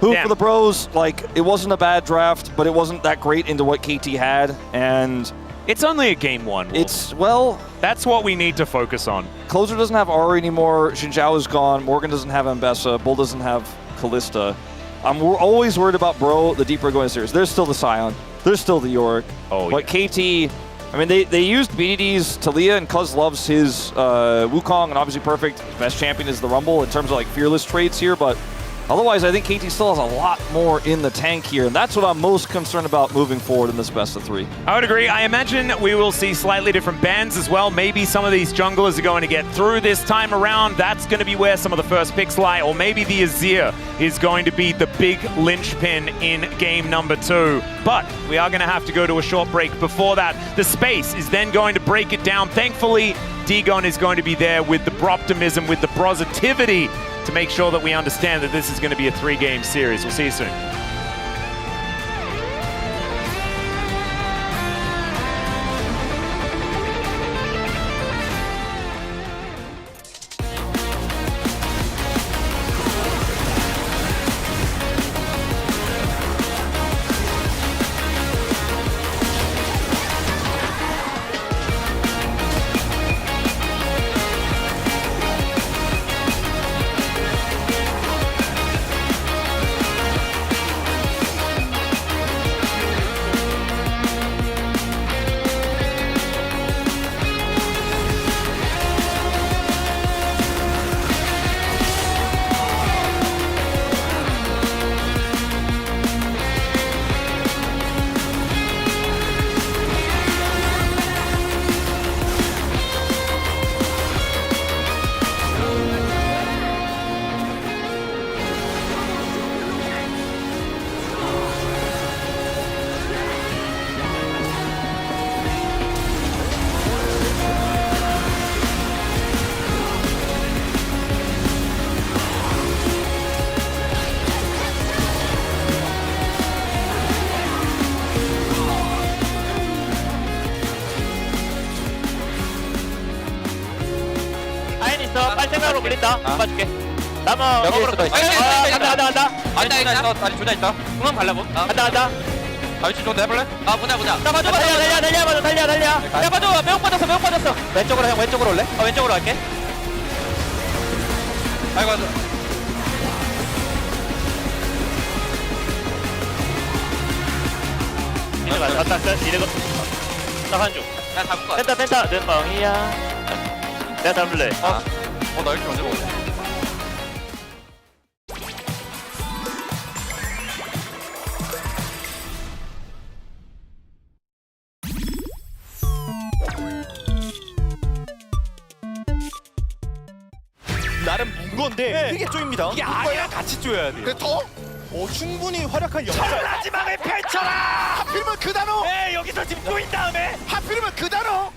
Who for the bros, like, it wasn't a bad draft, but it wasn't that great into what KT had, and it's only a game 1. It's, well, that's what we need to focus on. Closer doesn't have Ari anymore, Xinjiao is gone, Morgan doesn't have Ambessa, Bull doesn't have Callista. We're always worried about Bro, the deeper going series. There's still the Scion. There's still the Yorick. But KT, I mean, they used BDD's Talia, and Cuz loves his Wukong, and obviously Perfect. His best champion is the Rumble in terms of like fearless traits here, but otherwise I think KT still has a lot more in the tank here, and that's what I'm most concerned about moving forward in this best of 3. I would agree. I imagine we will see slightly different bans as well. Maybe some of these junglers are going to get through this time around. That's going to be where some of the first picks lie, or maybe the Azir is going to be the big linchpin in game number 2. But we are going to have to go to a short break before that. The space is then going to break it down. Thankfully, Digon is going to be there with the broptimism, with the positivity to make sure that we understand that this is going to be a 3-game series. We'll see you soon. 있다. 봐줄게. 나만 여기 어그로. 있어, 있어. 간다. 아니 둘 다 있다. 그만 발라보. 간다. 위치 좀 내볼래? 보자. 나 봐줘. 달려. 야 봐줘. 매혹 받았어. 왼쪽으로 형 왼쪽으로 올래? 왼쪽으로 갈게. 아이고 이래고 나간 중. 나 잡을 거 같아. 펜타 내 방이야. 내가 잡을래. 나 이렇게 언제 먹었어? 나름 무건데 이게 쪼입니다. 이게 아니랑 같이 쪼여야 돼. 더? 충분히 활약할 여자. 전라지망을 펼쳐라. 하필이면 그 단어. 네, 여기서 지금 쪼인 다음에 하필이면 그 단어.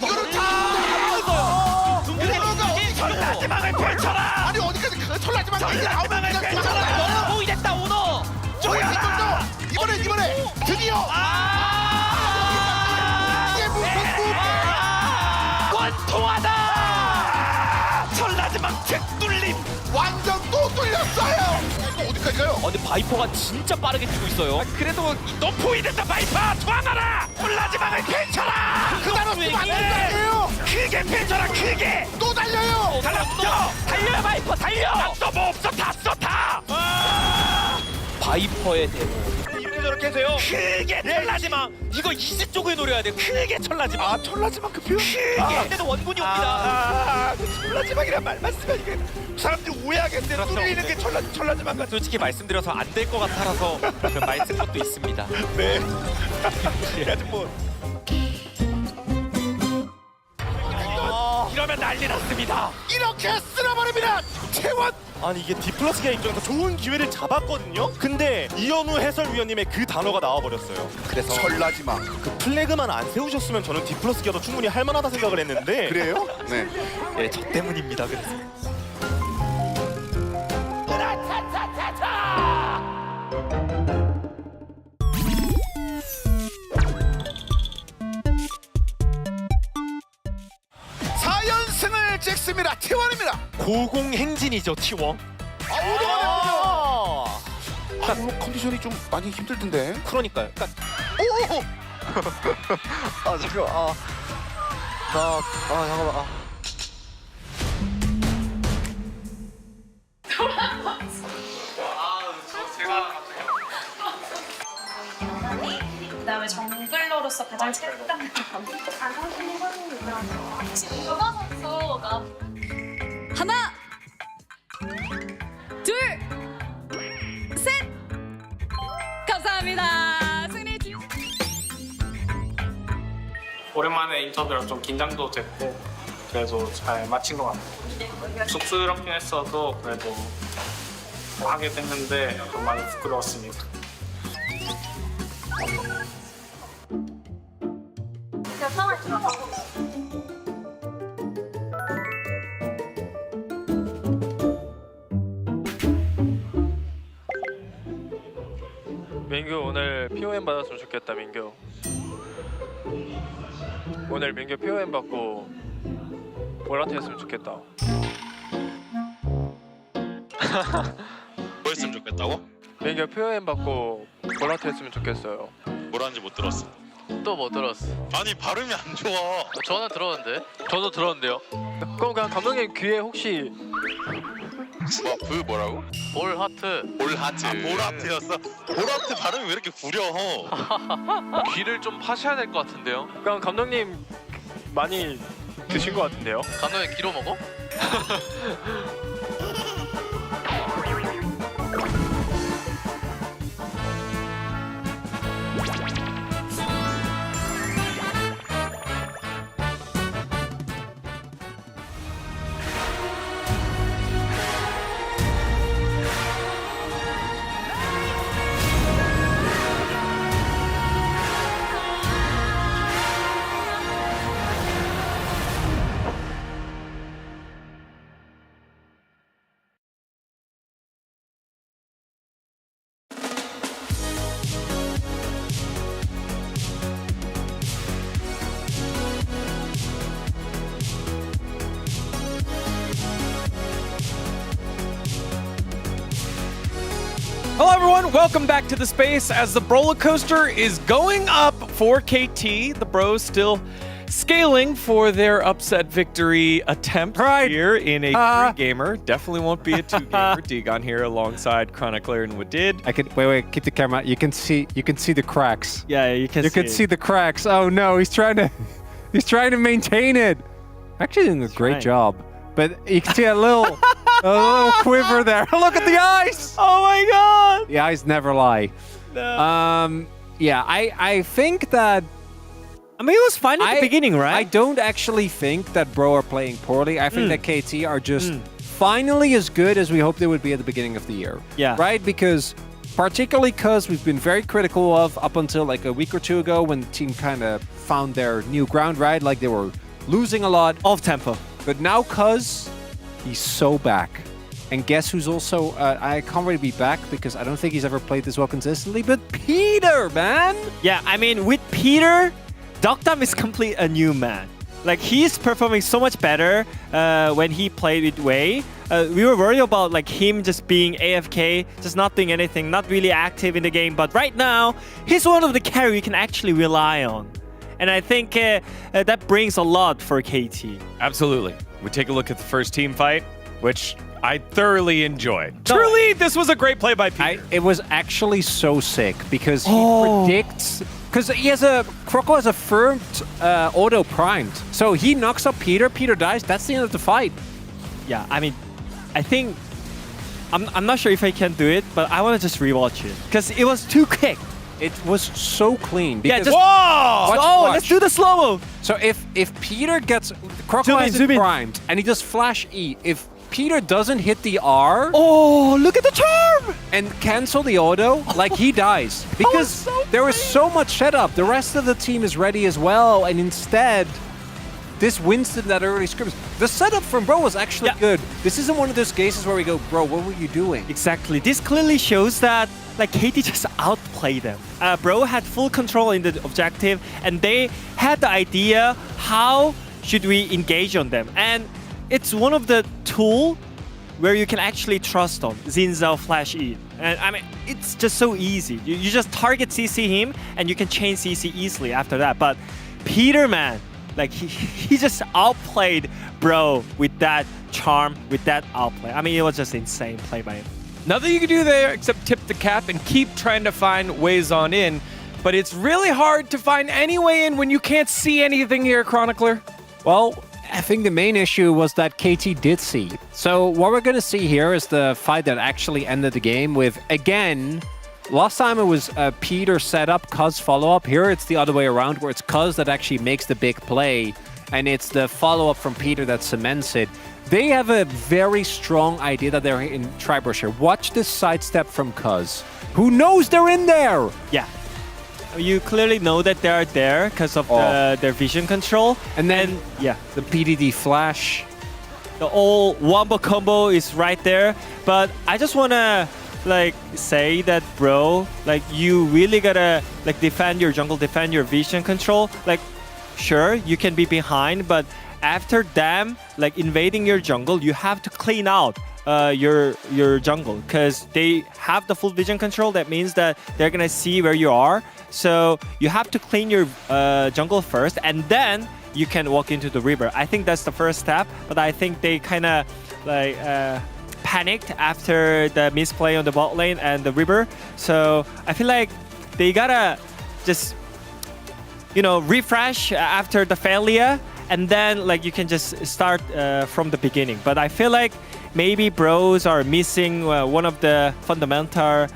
이거를 다. 전라지망을 펼쳐라. 아니 어디까지 그 전라지만 전라지망을 펼쳐라. 너무 이랬다 오너. 쪼여라. 이번에 드디어. 이게 무슨 원통하다. 전라지망 책뚫림. 완전 또 뚫렸어요. 이거 어디까지 가요? 근데 바이퍼가 진짜 빠르게 뛰고 있어요. 그래도 너 포위됐다 바이퍼. 투항하라. 전라지망을 펼쳐라. 그 단어 쓰면 안 된다고요. 크게 펼쳐라. 크게. 또 달려요. 달려요 바이퍼 달려. 뭐 없어 다 써 다. 바이퍼의 데모. 이렇게 저렇게 해서요. 크게 천라지망. 이거 20쪽을 노려야 돼. 크게 천라지망. 천라지만 그 표현. 크게. 근데도 원군이 옵니다. 천라지만이란 말만 쓰면 이게 사람들이 오해하겠어요. 뚫리는 게 천라지만 같은. 솔직히 말씀드려서 안 될 것 같아서 그런 말 쓴 것도 있습니다. 네. 아주 뭐. 이러면 난리 났습니다. 이렇게 쓸어버립니다. 채원. 아니 이게 디플러스기아 입장에서 좋은 기회를 잡았거든요. 근데 이현우 해설위원님의 그 단어가 나와버렸어요. 그래서 전라지마. 그 플래그만 안 세우셨으면 저는 디플러스기아도 충분히 할만하다 생각을 했는데. 그래요? 네. 예, 저 때문입니다. 그래서. 찍습니다. T1입니다. 고공행진이죠 T1. 오늘 컨디션이 좀 많이 힘들 텐데. 그러니까요. 오! 잠깐만. 잠깐만. 그다음에 정글러로서 가장 체감이 선수가 하나, 둘, 셋. 감사합니다. 승리. 오랜만에 인터뷰랑 좀 긴장도 됐고 그래도 잘 마친 것 같아요. 쑥스럽긴 했어도 그래도 하게 됐는데 좀 많이 부끄러웠습니다. 민규 오늘 POM 받았으면 좋겠다. 민규 오늘 민규 POM 받고 볼라트 했으면 좋겠다. 뭐 했으면 좋겠다고? 민규 POM 받고 볼라트 했으면 좋겠어요. 뭐라는지 못 들었어. 또 못 들었어. 아니 발음이 안 좋아. 저는 들었는데. 저도 들었는데요. 그럼 그냥 감독님 귀에 혹시 뭐라고? 볼 하트. 볼 하트. 볼 하트였어. 볼 하트 발음이 왜 이렇게 구려? 귀를 좀 파셔야 될 것 같은데요. 그럼 감독님 많이 드신 것 같은데요. 감독님 귀로 먹어? Hello, everyone. Welcome back to the space as the roller coaster is going up for KT. The bros still scaling for their upset victory attempt here in a 3-gamer. Definitely won't be a 2-gamer. Degon here alongside Chronicler and Wadid. I can wait, keep the camera. You can see the cracks. Yeah, you can see the cracks. Oh no, he's trying to maintain it. Actually doing a great job. But you can see a little quiver there. Look at the eyes! Oh my god! The eyes never lie. No. Yeah, I think that... I mean, it was fine at the beginning, right? I don't actually think that Bro are playing poorly. I think that KT are just finally as good as we hoped they would be at the beginning of the year. Yeah. Right? Because particularly because we've been very critical of up until like a week or two ago when the team kind of found their new ground, right? Like they were losing a lot. Off tempo. But now Cuz, he's so back. And guess who's also, I can't really be back because I don't think he's ever played this well consistently, but Peter, man! Yeah, I mean, with Peter, Dogdam is complete a new man. Like, he's performing so much better when he played with Wei. We were worried about like him just being AFK, just not doing anything, not really active in the game. But right now, he's one of the carry you can actually rely on. And I think that brings a lot for KT. Absolutely. We take a look at the first team fight, which I thoroughly enjoyed. Truly, this was a great play by Peter. It was actually so sick because he predicts... Because he has Croco has a firmed auto primed. So he knocks up Peter, Peter dies, that's the end of the fight. Yeah, I mean, I think... I'm not sure if I can do it, but I want to just rewatch it. Because it was too quick. It was so clean. Yeah, Because just... Watch. Let's do the slow-mo! So if Peter gets... Croco has it primed, and he does flash E. If Peter doesn't hit the R... Oh, look at the charm! And cancel the auto, like he dies. Because there was so much setup. The rest of the team is ready as well, and instead... This Winston that early scrims. The setup from Bro was actually good. This isn't one of those cases where we go, bro, what were you doing? Exactly. This clearly shows that like KT just outplayed them. Bro had full control in the objective, and they had the idea how should we engage on them. And it's one of the tool where you can actually trust on Xin Zhao Flash E. And I mean, it's just so easy. You just target CC him, and you can chain CC easily after that. But Peter, man, like he just outplayed Bro with that charm, with that outplay. I mean, it was just insane play by him. Nothing you can do there except tip the cap and keep trying to find ways on in. But it's really hard to find any way in when you can't see anything here, Chronicler. Well, I think the main issue was that KT did see. So what we're going to see here is the fight that actually ended the game with, again, last time it was Peter setup, Cuz follow-up. Here it's the other way around, where it's Cuz that actually makes the big play, and it's the follow-up from Peter that cements it. They have a very strong idea that they're in Tri-Brush here. Watch this sidestep from Cuz. Who knows they're in there? Yeah. You clearly know that they are there because of their vision control. And then, the PDD flash. The old wombo combo is right there. But I just want to like say that, bro, like you really gotta like defend your jungle, defend your vision control. Like, sure, you can be behind, but after them like invading your jungle, you have to clean out your jungle because they have the full vision control. That means that they're gonna see where you are. So you have to clean your jungle first, and then you can walk into the river. I think that's the first step, but I think they kind of like panicked after the misplay on the bot lane and the river. So I feel like they gotta just, you know, refresh after the failure, and then like you can just start from the beginning. But I feel like maybe bros are missing one of the fundamental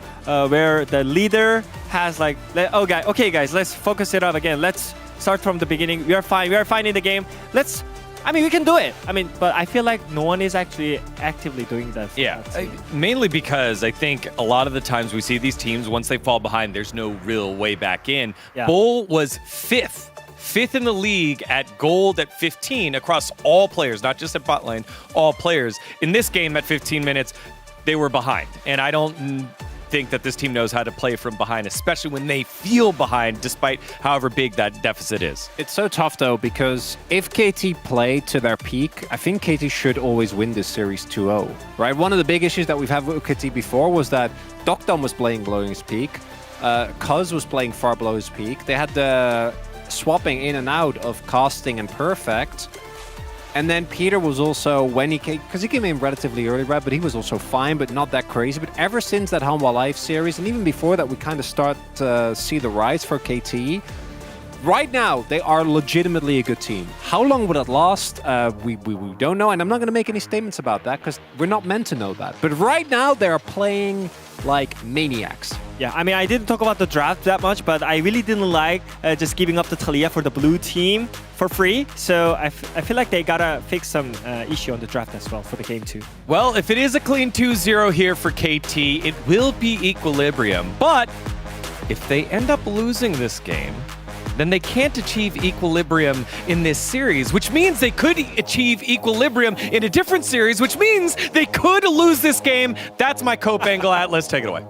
where the leader has like, okay guys, let's focus it up again. Let's start from the beginning. We are fine in the game. I mean, we can do it. I mean, but I feel like no one is actually actively doing that. Yeah, mainly because I think a lot of the times we see these teams, once they fall behind, there's no real way back in. Yeah. Bull was fifth in the league at gold at 15 across all players, not just at bot lane, all players. In this game at 15 minutes, they were behind. And I don't think that this team knows how to play from behind, especially when they feel behind, despite however big that deficit is. It's so tough, though, because if KT play to their peak, I think KT should always win this series 2-0, right? One of the big issues that we've had with KT before was that Dokdom was playing below his peak, Cuz was playing far below his peak. They had the swapping in and out of casting and perfect. And then Peter was also, when he came, because he came in relatively early, right? But he was also fine, but not that crazy. But ever since that Hanwha Live series, and even before that, we kind of start to see the rise for KT. Right now, they are legitimately a good team. How long will it last? We don't know, and I'm not going to make any statements about that because we're not meant to know that. But right now, they are playing like maniacs. Yeah, I mean, I didn't talk about the draft that much, but I really didn't like just giving up the Talia for the blue team for free. So I feel like they gotta fix some issue on the draft as well for the game 2. Well, if it is a clean 2-0 here for KT, it will be equilibrium. But if they end up losing this game, then they can't achieve equilibrium in this series, which means they could achieve equilibrium in a different series, which means they could lose this game. That's my Cope angle. Atlas, take it away.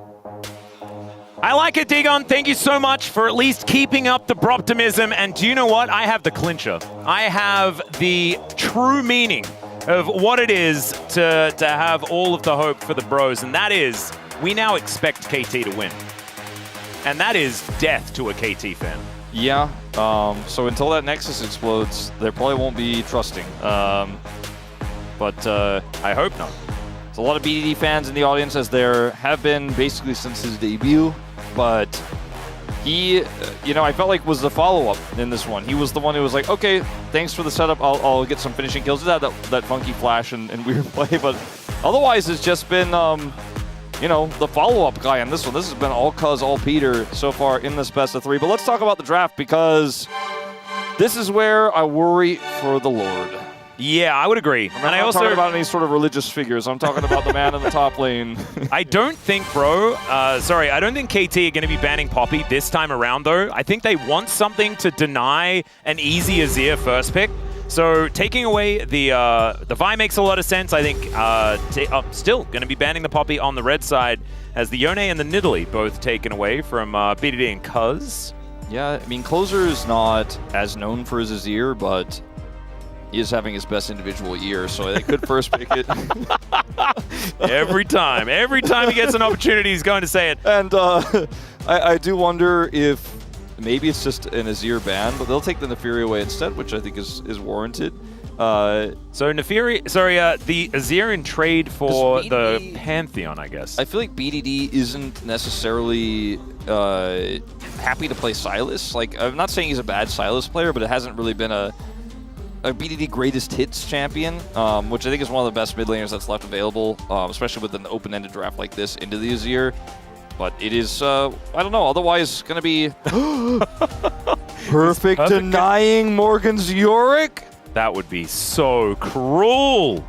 I like it, Digon. Thank you so much for at least keeping up the broptimism. And do you know what? I have the clincher. I have the true meaning of what it is to have all of the hope for the bros. And that is, we now expect KT to win. And that is death to a KT fan. Yeah, so until that Nexus explodes, there probably won't be trusting. But I hope not. There's a lot of BDD fans in the audience, as there have been basically since his debut. But he, I felt like was the follow-up in this one. He was the one who was like, okay, thanks for the setup. I'll get some finishing kills. That funky flash and weird play, but otherwise it's just been, the follow-up guy on this one. This has been all Cuz, all Peter so far in this best of 3. But let's talk about the draft, because this is where I worry for the Lord. Yeah, I would agree. And I also talking about any sort of religious figures. I'm talking about the man in the top lane. I don't think, I don't think KT are going to be banning Poppy this time around, though. I think they want something to deny an easy Azir first pick. So taking away the Vi makes a lot of sense. I think still going to be banning the Poppy on the red side, as the Yone and the Nidalee both taken away from BDD and Cuz. Yeah, I mean, Closer is not as known for his Azir, but he is having his best individual year, so they could first pick it. Every time he gets an opportunity, he's going to say it. And I do wonder if maybe it's just an Azir ban, but they'll take the Naafiri away instead, which I think is warranted. So Naafiri, the Azir in trade for the Pantheon, I guess. I feel like BDD isn't necessarily happy to play Sylas. Like, I'm not saying he's a bad Sylas player, but it hasn't really been a BDD greatest hits champion, which I think is one of the best mid laners that's left available, especially with an open-ended draft like this into the Azir. But it is, I don't know, otherwise going to be perfect denying Morgan's Yorick. That would be so cruel.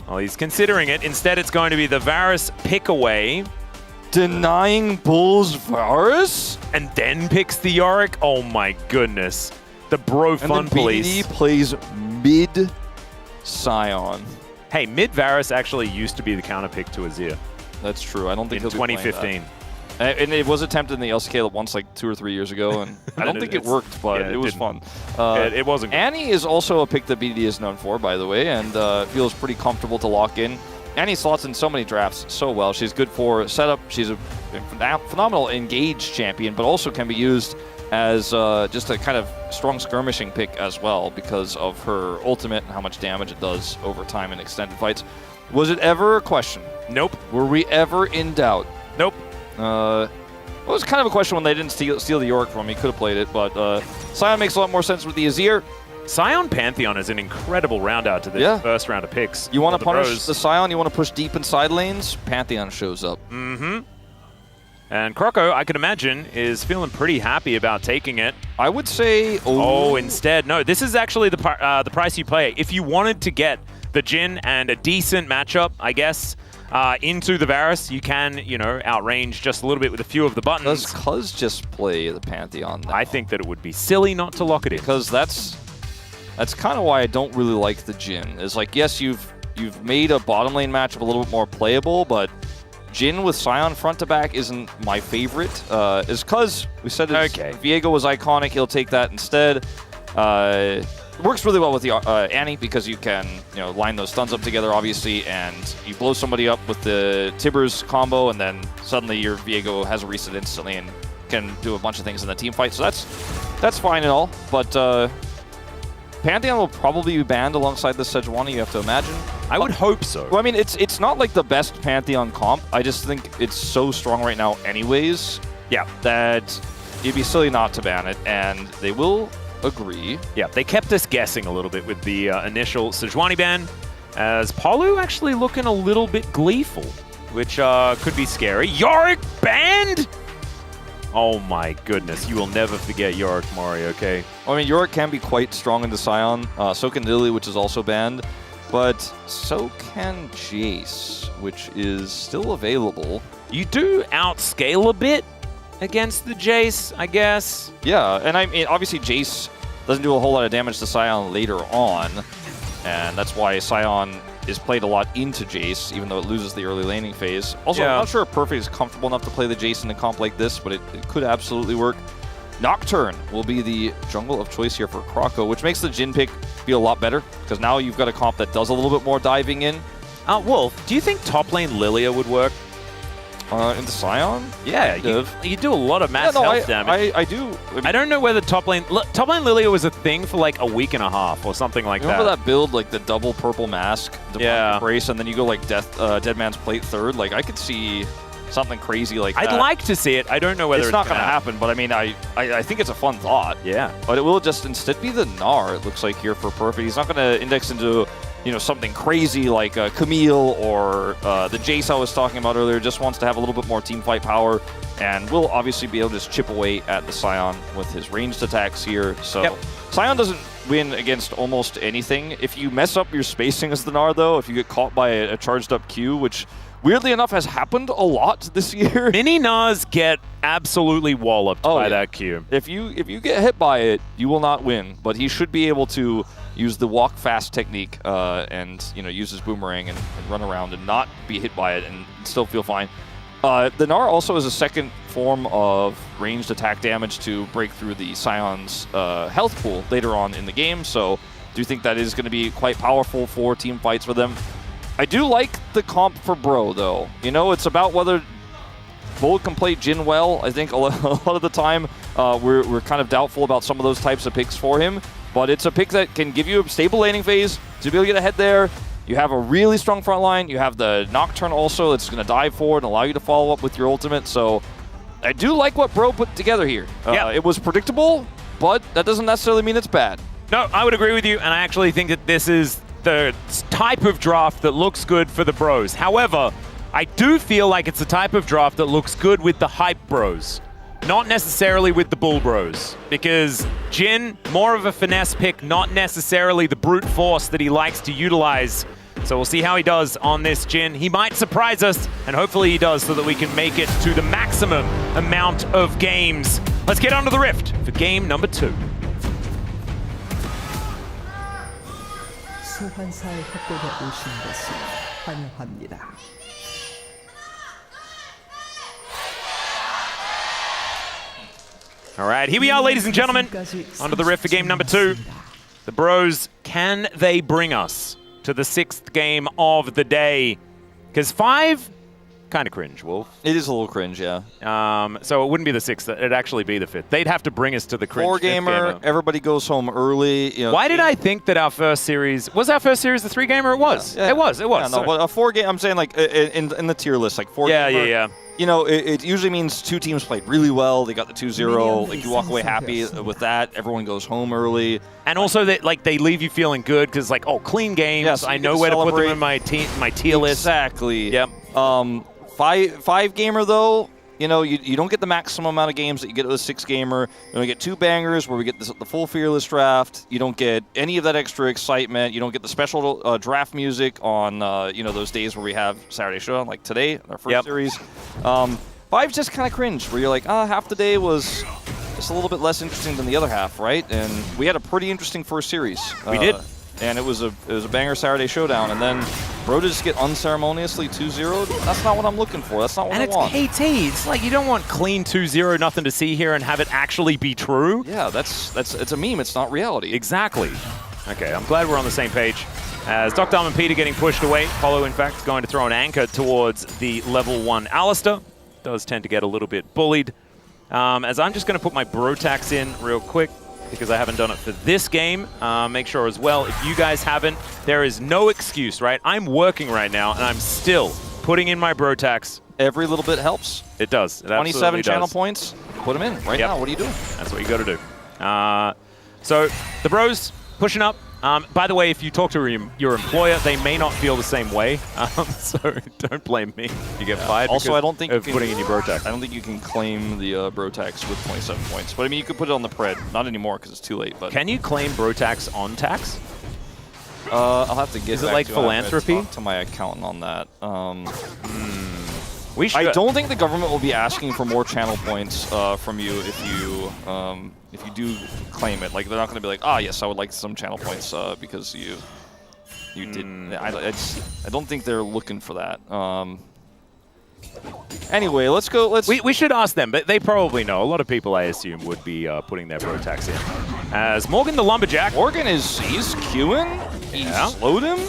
Well, he's considering it. Instead, it's going to be the Varus pick away. Denying Bull's Varus? And then picks the Yorick? Oh my goodness. The bro fun police. BDD plays mid Sion. Hey, mid Varus actually used to be the counter pick to Azir. That's true. I don't think in 2015. And it was attempted in the LCK once, like 2 or 3 years ago, and I don't think it worked, but it was fun. It wasn't good. Annie is also a pick that BDD is known for, by the way, and feels pretty comfortable to lock in. Annie slots in so many drafts so well. She's good for setup. She's a phenomenal engaged champion, but also can be used as just a kind of strong skirmishing pick as well because of her ultimate and how much damage it does over time in extended fights. Was it ever a question? Nope. Were we ever in doubt? Nope. It was kind of a question when they didn't steal the Yorick from me. Could have played it, but Sion makes a lot more sense with the Azir. Sion Pantheon is an incredible round out to this first round of picks. You want to punish the Sion, you want to push deep in side lanes, Pantheon shows up. Mm-hmm. And Croco, I could imagine, is feeling pretty happy about taking it. I would say... Oh, instead. No, this is actually the price you pay. If you wanted to get the Jhin and a decent matchup, I guess, into the Varus, you can, outrange just a little bit with a few of the buttons. Does Cuz just play the Pantheon now? I think that it would be silly not to lock it in. Because that's kind of why I don't really like the Jhin. Is like, yes, you've made a bottom lane matchup a little bit more playable, but Jin with Sion front to back isn't my favorite. Is because we said Viego was iconic. He'll take that instead. It works really well with the Annie because you can line those stuns up together, obviously, and you blow somebody up with the Tibbers combo, and then suddenly your Viego has a reset instantly and can do a bunch of things in the team fight. So that's fine and all, but Pantheon will probably be banned alongside the Sejuani, you have to imagine. I would hope so. Well, I mean, it's not like the best Pantheon comp. I just think it's so strong right now anyways, that it'd be silly not to ban it, and they will agree. Yeah, they kept us guessing a little bit with the initial Sejuani ban, as Palu actually looking a little bit gleeful, which could be scary. Yorick banned? Oh my goodness, you will never forget Yorick, Mori, okay? I mean, Yorick can be quite strong into Sion. So can Lily, which is also banned. But so can Jace, which is still available. You do outscale a bit against the Jace, I guess. Yeah, and I mean, obviously Jace doesn't do a whole lot of damage to Sion later on. And that's why Sion is played a lot into Jace, even though it loses the early laning phase. Also, I'm not sure if Perfect is comfortable enough to play the Jace in a comp like this, but it could absolutely work. Nocturne will be the jungle of choice here for Kroko, which makes the Jin pick feel a lot better, because now you've got a comp that does a little bit more diving in. Wolf, do you think top lane Lilia would work? Into Sion? Yeah, you do a lot of mass health damage. I do. I don't know whether top lane Lilia was a thing for like a week and a half or something like Remember that build, like the double purple mask, brace, and then you go like Dead Man's Plate third? Like, I could see something crazy like that. I'd like to see it. I don't know whether it's not going to happen, but I mean, I think it's a fun thought. Yeah. But it will just instead be the Gnar, it looks like, here for Perfect. He's not going to index into something crazy like Camille or the Jace I was talking about earlier. Just wants to have a little bit more team fight power, and will obviously be able to just chip away at the Sion with his ranged attacks here. So Sion doesn't win against almost anything. If you mess up your spacing as the Gnar, though, if you get caught by a charged up Q, which weirdly enough has happened a lot this year. Mini Gnars get absolutely walloped by that Q. If you get hit by it, you will not win, but he should be able to use the walk fast technique and use his boomerang and run around and not be hit by it and still feel fine. The Gnar also is a second form of ranged attack damage to break through the Sion's health pool later on in the game, so do think that is going to be quite powerful for team fights for them. I do like the comp for Bro, though. It's about whether Bold can play Jin well. I think a lot of the time we're kind of doubtful about some of those types of picks for him. But it's a pick that can give you a stable laning phase to be able to get ahead there. You have a really strong front line. You have the Nocturne also that's going to dive forward and allow you to follow up with your ultimate. So I do like what Bro put together here. It was predictable, but that doesn't necessarily mean it's bad. No, I would agree with you, and I actually think that this is the type of draft that looks good for the Bros. However, I do feel like it's the type of draft that looks good with the hype Bros, not necessarily with the Bull Bros, because Jin, more of a finesse pick, not necessarily the brute force that he likes to utilize. So we'll see how he does on this Jin. He might surprise us, and hopefully he does, so that we can make it to the maximum amount of games. Let's get onto the Rift for game number 2. 소환사의 협곡에 오신 것을 환영합니다. All right, here we are, ladies and gentlemen, onto the Rift for game number 2. The Bros, can they bring us to the 6th game of the day? Because 5, kind of cringe, Wolf. It is a little cringe, yeah. So it wouldn't be the 6th, it'd actually be the 5th. They'd have to bring us to the cringe 4-gamer, everybody goes home early. Why did I think that our first series, was our first series the 3-gamer? It was. Yeah. It was. Yeah, no, but a 4-game, I'm saying like in the tier list, like 4-gamer. Yeah. It usually means 2 teams played really well. They got the 2-0. Like, you walk away happy with that. Everyone goes home early. And also, they leave you feeling good because, like, clean games. Yeah, so I know where to put them in my tier list. Exactly. Yep. 5-gamer, though, you don't get the maximum amount of games that you get with a 6-gamer. You only get 2 bangers where we get the full Fearless draft. You don't get any of that extra excitement. You don't get the special draft music on, those days where we have Saturday Showdown, like today, our first series. 5's just kind of cringe, where you're like, half the day was just a little bit less interesting than the other half, right? And we had a pretty interesting first series. We did. And it was a banger Saturday Showdown, and then Bro to just get unceremoniously 2-0'd, that's not what I'm looking for. That's not what I want. And it's KT. It's like you don't want clean 2-0, nothing to see here, and have it actually be true. Yeah, it's a meme. It's not reality. Exactly. Okay, I'm glad we're on the same page. As Dr. and Peter getting pushed away, Polo, in fact, going to throw an anchor towards the level 1 Alistair. Does tend to get a little bit bullied. As I'm just going to put my Brotax in real quick, because I haven't done it for this game. Make sure as well, if you guys haven't, there is no excuse, right? I'm working right now, and I'm still putting in my Brotax. Every little bit helps. It does. It 27 channel points, put them in right now. What are you doing? That's what you got to do. So the bros pushing up. By the way, if you talk to your employer, they may not feel the same way. So don't blame me. You get fired. Also, I don't think you can putting in your Brotax. I don't think you can claim the Brotax with 27 points. But I mean, you could put it on the Pred. Not anymore because it's too late. But can you claim Brotax on tax? I'll have to get. Is it like philanthropy? To my accountant on that. We should. I don't think the government will be asking for more channel points from you if you do claim it. Like they're not going to be like, ah, yes, I would like some channel points because you did. I don't think they're looking for that. Anyway, let's go. We should ask them, but they probably know. A lot of people, I assume, would be putting their Brotax in. As Morgan the Lumberjack. Morgan he's queuing. He slowed him.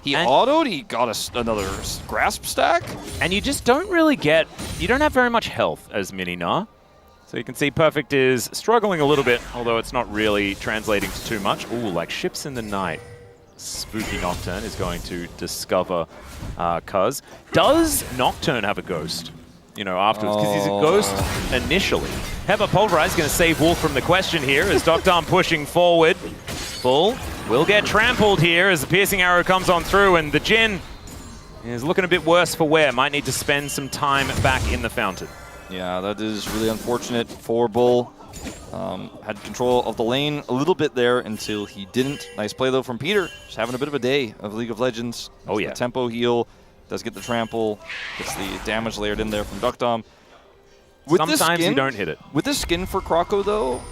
He autoed, he got another grasp stack. And you just don't really you don't have very much health as Mini-Na. So you can see Perfect is struggling a little bit, although it's not really translating to too much. Ooh, like Ships in the Night. Spooky Nocturne is going to discover Cuz. Does Nocturne have a ghost? You know, afterwards, because he's a ghost initially. Heather Pulverize is going to save Wolf from the question here as Doctor pushing forward. Bull will get trampled here as the piercing arrow comes on through, and the Jhin is looking a bit worse for wear. Might need to spend some time back in the fountain. Yeah, that is really unfortunate for Bull. Had control of the lane a little bit there until he didn't. Nice play, though, from Peter. Just having a bit of a day of League of Legends. Oh, yeah. The tempo heal. Does get the trample. Gets the damage layered in there from Duckdom. Sometimes you don't hit it. With this skin for Kroko, though,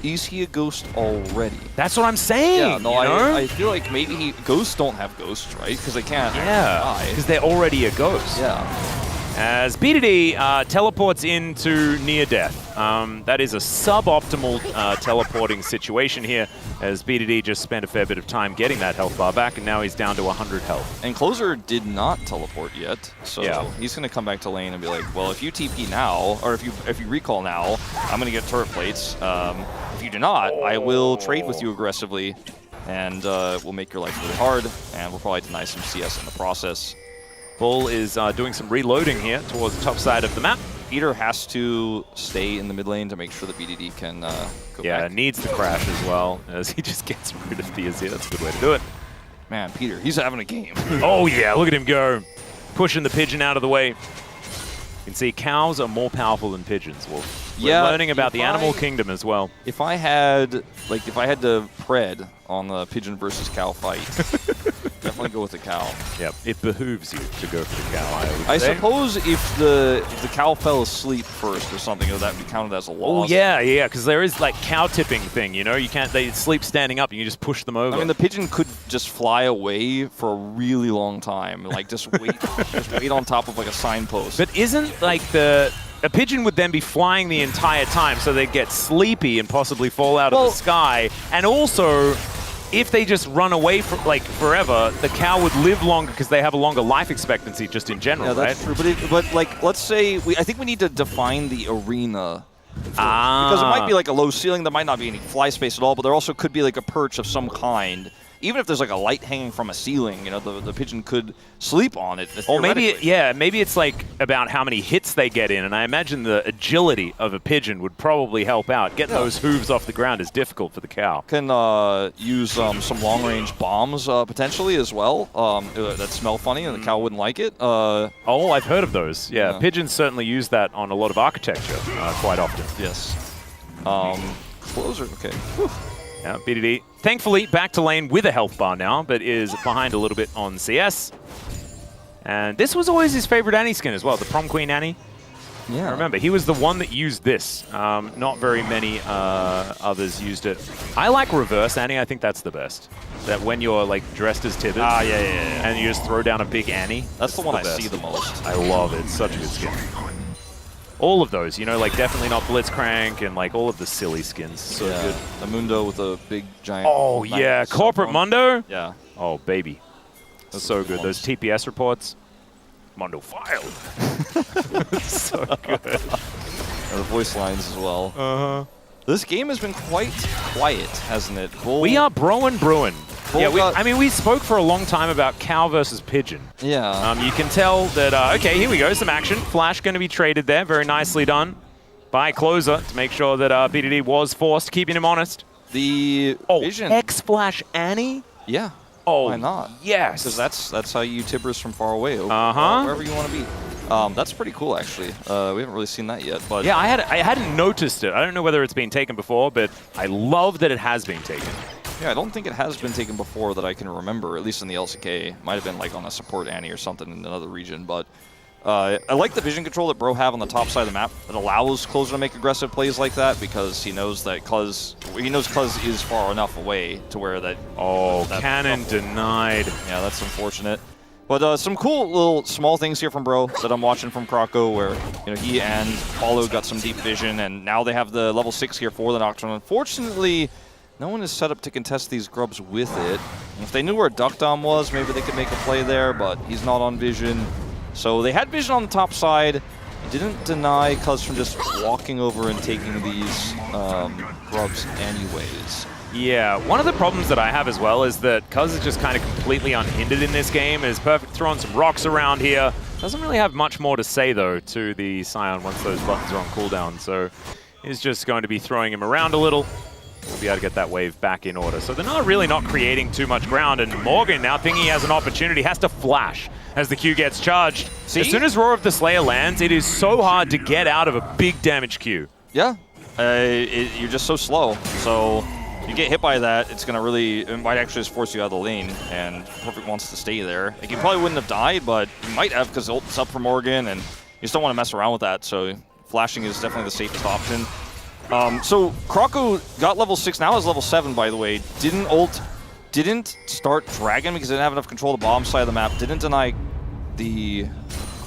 is he a ghost already? That's what I'm saying. Yeah, no, I feel like maybe ghosts don't have ghosts, right? Because they can't. Yeah, because they're already a ghost. Yeah. As BDD teleports into near death. That is a suboptimal teleporting situation here, as BDD just spent a fair bit of time getting that health bar back, and now he's down to 100 health. And Closer did not teleport yet, so he's going to come back to lane and be like, well, if you TP now, or if you recall now, I'm going to get turret plates. If you do not, I will trade with you aggressively, and we'll make your life really hard, and we'll probably deny some CS in the process. Bull is doing some reloading here towards the top side of the map. Peter has to stay in the mid lane to make sure that BDD can go back. Yeah, needs the crash as well, as he just gets rid of the Azir. That's a good way to do it. Man, Peter, he's having a game. Oh yeah, look at him go. Pushing the pigeon out of the way. You can see cows are more powerful than pigeons. Well, we're learning about the animal kingdom as well. If I had to pred on the pigeon versus cow fight, definitely go with the cow. Yep, it behooves you to go for the cow. I suppose if the cow fell asleep first or something, that would be counted as a loss. Oh yeah, because there is like cow tipping thing. You know, they sleep standing up, and you just push them over. I mean, the pigeon could just fly away for a really long time, like just wait on top of like a signpost. But isn't like a pigeon would then be flying the entire time, so they'd get sleepy and possibly fall out of the sky. And also, if they just run away for forever, the cow would live longer because they have a longer life expectancy just in general, yeah, that's true. But like, let's say I think we need to define the arena. Because it might be like a low ceiling, there might not be any fly space at all, but there also could be like a perch of some kind. Even if there's like a light hanging from a ceiling, you know, the pigeon could sleep on it. Or maybe it's like about how many hits they get in, and I imagine the agility of a pigeon would probably help out. Getting those hooves off the ground is difficult for the cow. Can use some long-range bombs potentially as well that smell funny, and the cow wouldn't like it. Oh, I've heard of those. Yeah, pigeons certainly use that on a lot of architecture quite often. Yes. Closer, okay. Whew. Yeah, BDD, thankfully, back to lane with a health bar now, but is behind a little bit on CS. And this was always his favorite Annie skin as well, the Prom Queen Annie. Yeah. I remember. He was the one that used this. Not very many others used it. I like reverse Annie. I think that's the best. That when you're like dressed as Tibbers. Yeah. And you just throw down a big Annie. That's the one I best. see the most. I love it. It's such a good skin. All of those, you know, like definitely not Blitzcrank and like all of the silly skins. So good. The Mundo with a big giant. Oh yeah, Corporate Mundo. Yeah. Oh baby, that's so good. Those TPS reports. Mundo filed. So good. And the voice lines as well. This game has been quite quiet, hasn't it? Bull, We are brewing. Bull Yeah, got- we spoke for a long time about cow versus pigeon. Yeah. You can tell that, okay, here we go, some action. Flash going to be traded there, very nicely done by Closer to make sure that BDD was forced, keeping him honest. The vision. X-Flash Annie? Yeah. Oh, why not? Yes. Because that's how you Tibbers from far away. Uh-huh. Wherever you want to be. That's pretty cool, actually. We haven't really seen that yet, but Yeah, I hadn't noticed it. I don't know whether it's been taken before, but I love that it has been taken. yeah, I don't think it has been taken before that I can remember, at least in the LCK. Might have been like on a support Annie or something in another region, but I like the vision control that Bro have on the top side of the map that allows Closer to make aggressive plays like that because he knows that Cuz is far enough away to where that. Oh, cannon denied. Yeah, that's unfortunate. But some cool little small things here from Bro that I'm watching from Croco where he and Paulo got some deep vision and now they have the level 6 here for the Nocturne. Unfortunately, no one is set up to contest these grubs with it. And if they knew where Duck Dom was, maybe they could make a play there, but he's not on vision. So they had vision on the top side. Didn't deny Cuz from just walking over and taking these grubs anyways. Yeah, one of the problems that I have as well is that Cuz is just kind of completely unhindered in this game. Is perfect throwing some rocks around here. Doesn't really have much more to say, though, to the Scion once those buttons are on cooldown. So he's just going to be throwing him around a little. We'll be able to get that wave back in order. So they're not creating too much ground. And Morgan, now thinking he has an opportunity, has to flash as the Q gets charged. See? As soon as Roar of the Slayer lands, it is so hard to get out of a big damage Q. Yeah, you're just so slow. So you get hit by that, it might actually just force you out of the lane, and Perfect wants to stay there. Like, he probably wouldn't have died, but he might have because ult's up for Morgan, and you just don't want to mess around with that, so flashing is definitely the safest option. So Croco got level 6, now is level 7, by the way. Didn't ult, didn't start Dragon because he didn't have enough control of the bottom side of the map, didn't deny the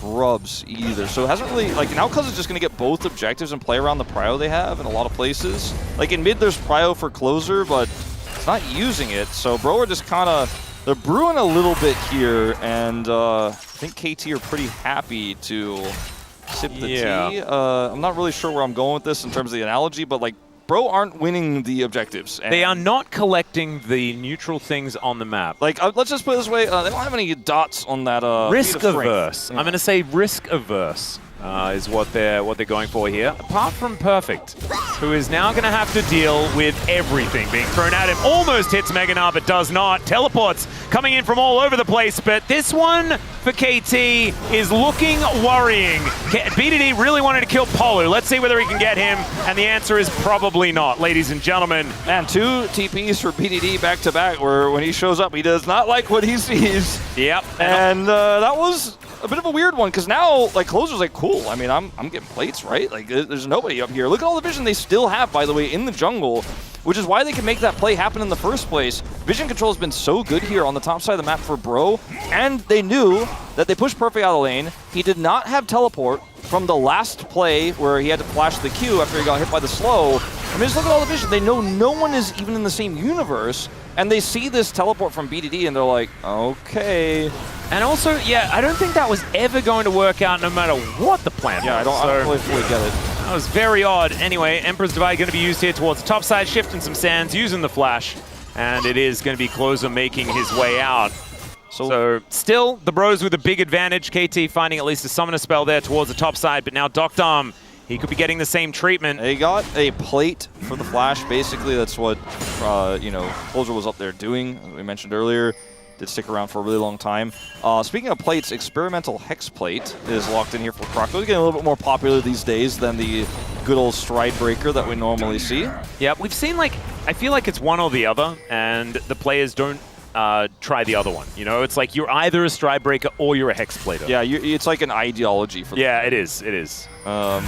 grubs either. So it hasn't really, like, now Cuz is just going to get both objectives and play around the prio they have in a lot of places. Like, in mid there's prio for Closer, but it's not using it. So Bro are just kind of, they're brewing a little bit here, and I think KT are pretty happy to sip the tea. I'm not really sure where I'm going with this in terms of the analogy, but like, Bro aren't winning the objectives. They are not collecting the neutral things on the map. Like, let's just put it this way, they don't have any dots on that risk feat of strength. averse. Yeah. I'm going to say risk averse is what they're going for here. Apart from Perfect, who is now going to have to deal with everything being thrown at him. Almost hits Meganar, but does not. Teleports coming in from all over the place, but this one for KT is looking worrying. BDD really wanted to kill Polu. Let's see whether he can get him, and the answer is probably not, ladies and gentlemen. And 2 TPs for BDD back-to-back, where when he shows up, he does not like what he sees. Yep. And that was a bit of a weird one, because now, like, Closer's like, cool, I mean, I'm getting plates, right? Like, there's nobody up here. Look at all the vision they still have, by the way, in the jungle, which is why they can make that play happen in the first place. Vision control has been so good here on the top side of the map for Bro, and they knew that they pushed Perfect out of the lane. He did not have teleport from the last play where he had to flash the Q after he got hit by the slow. I mean, just look at all the vision. They know no one is even in the same universe, and they see this teleport from BDD, and they're like, okay. And also, yeah, I don't think that was ever going to work out no matter what the plan was. Yeah, I don't really fully get it. That was very odd. Anyway, Emperor's Divide going to be used here towards the top side, shifting some sands, using the flash, and it is going to be Closer making his way out. So still, the Bros with a big advantage. KT finding at least a summoner spell there towards the top side, but now Doc Dom, he could be getting the same treatment. They got a plate for the flash, basically. That's what, Closer was up there doing, as we mentioned earlier. Did stick around for a really long time. Speaking of plates, Experimental Hex Plate is locked in here for Croco. It's getting a little bit more popular these days than the good old Stride Breaker that we normally see. Yeah, we've seen, like, I feel like it's one or the other, and the players don't try the other one. You know, it's like you're either a Stridebreaker or you're a Hexblader. Yeah, it's like an ideology for them. Yeah, it is. It is. And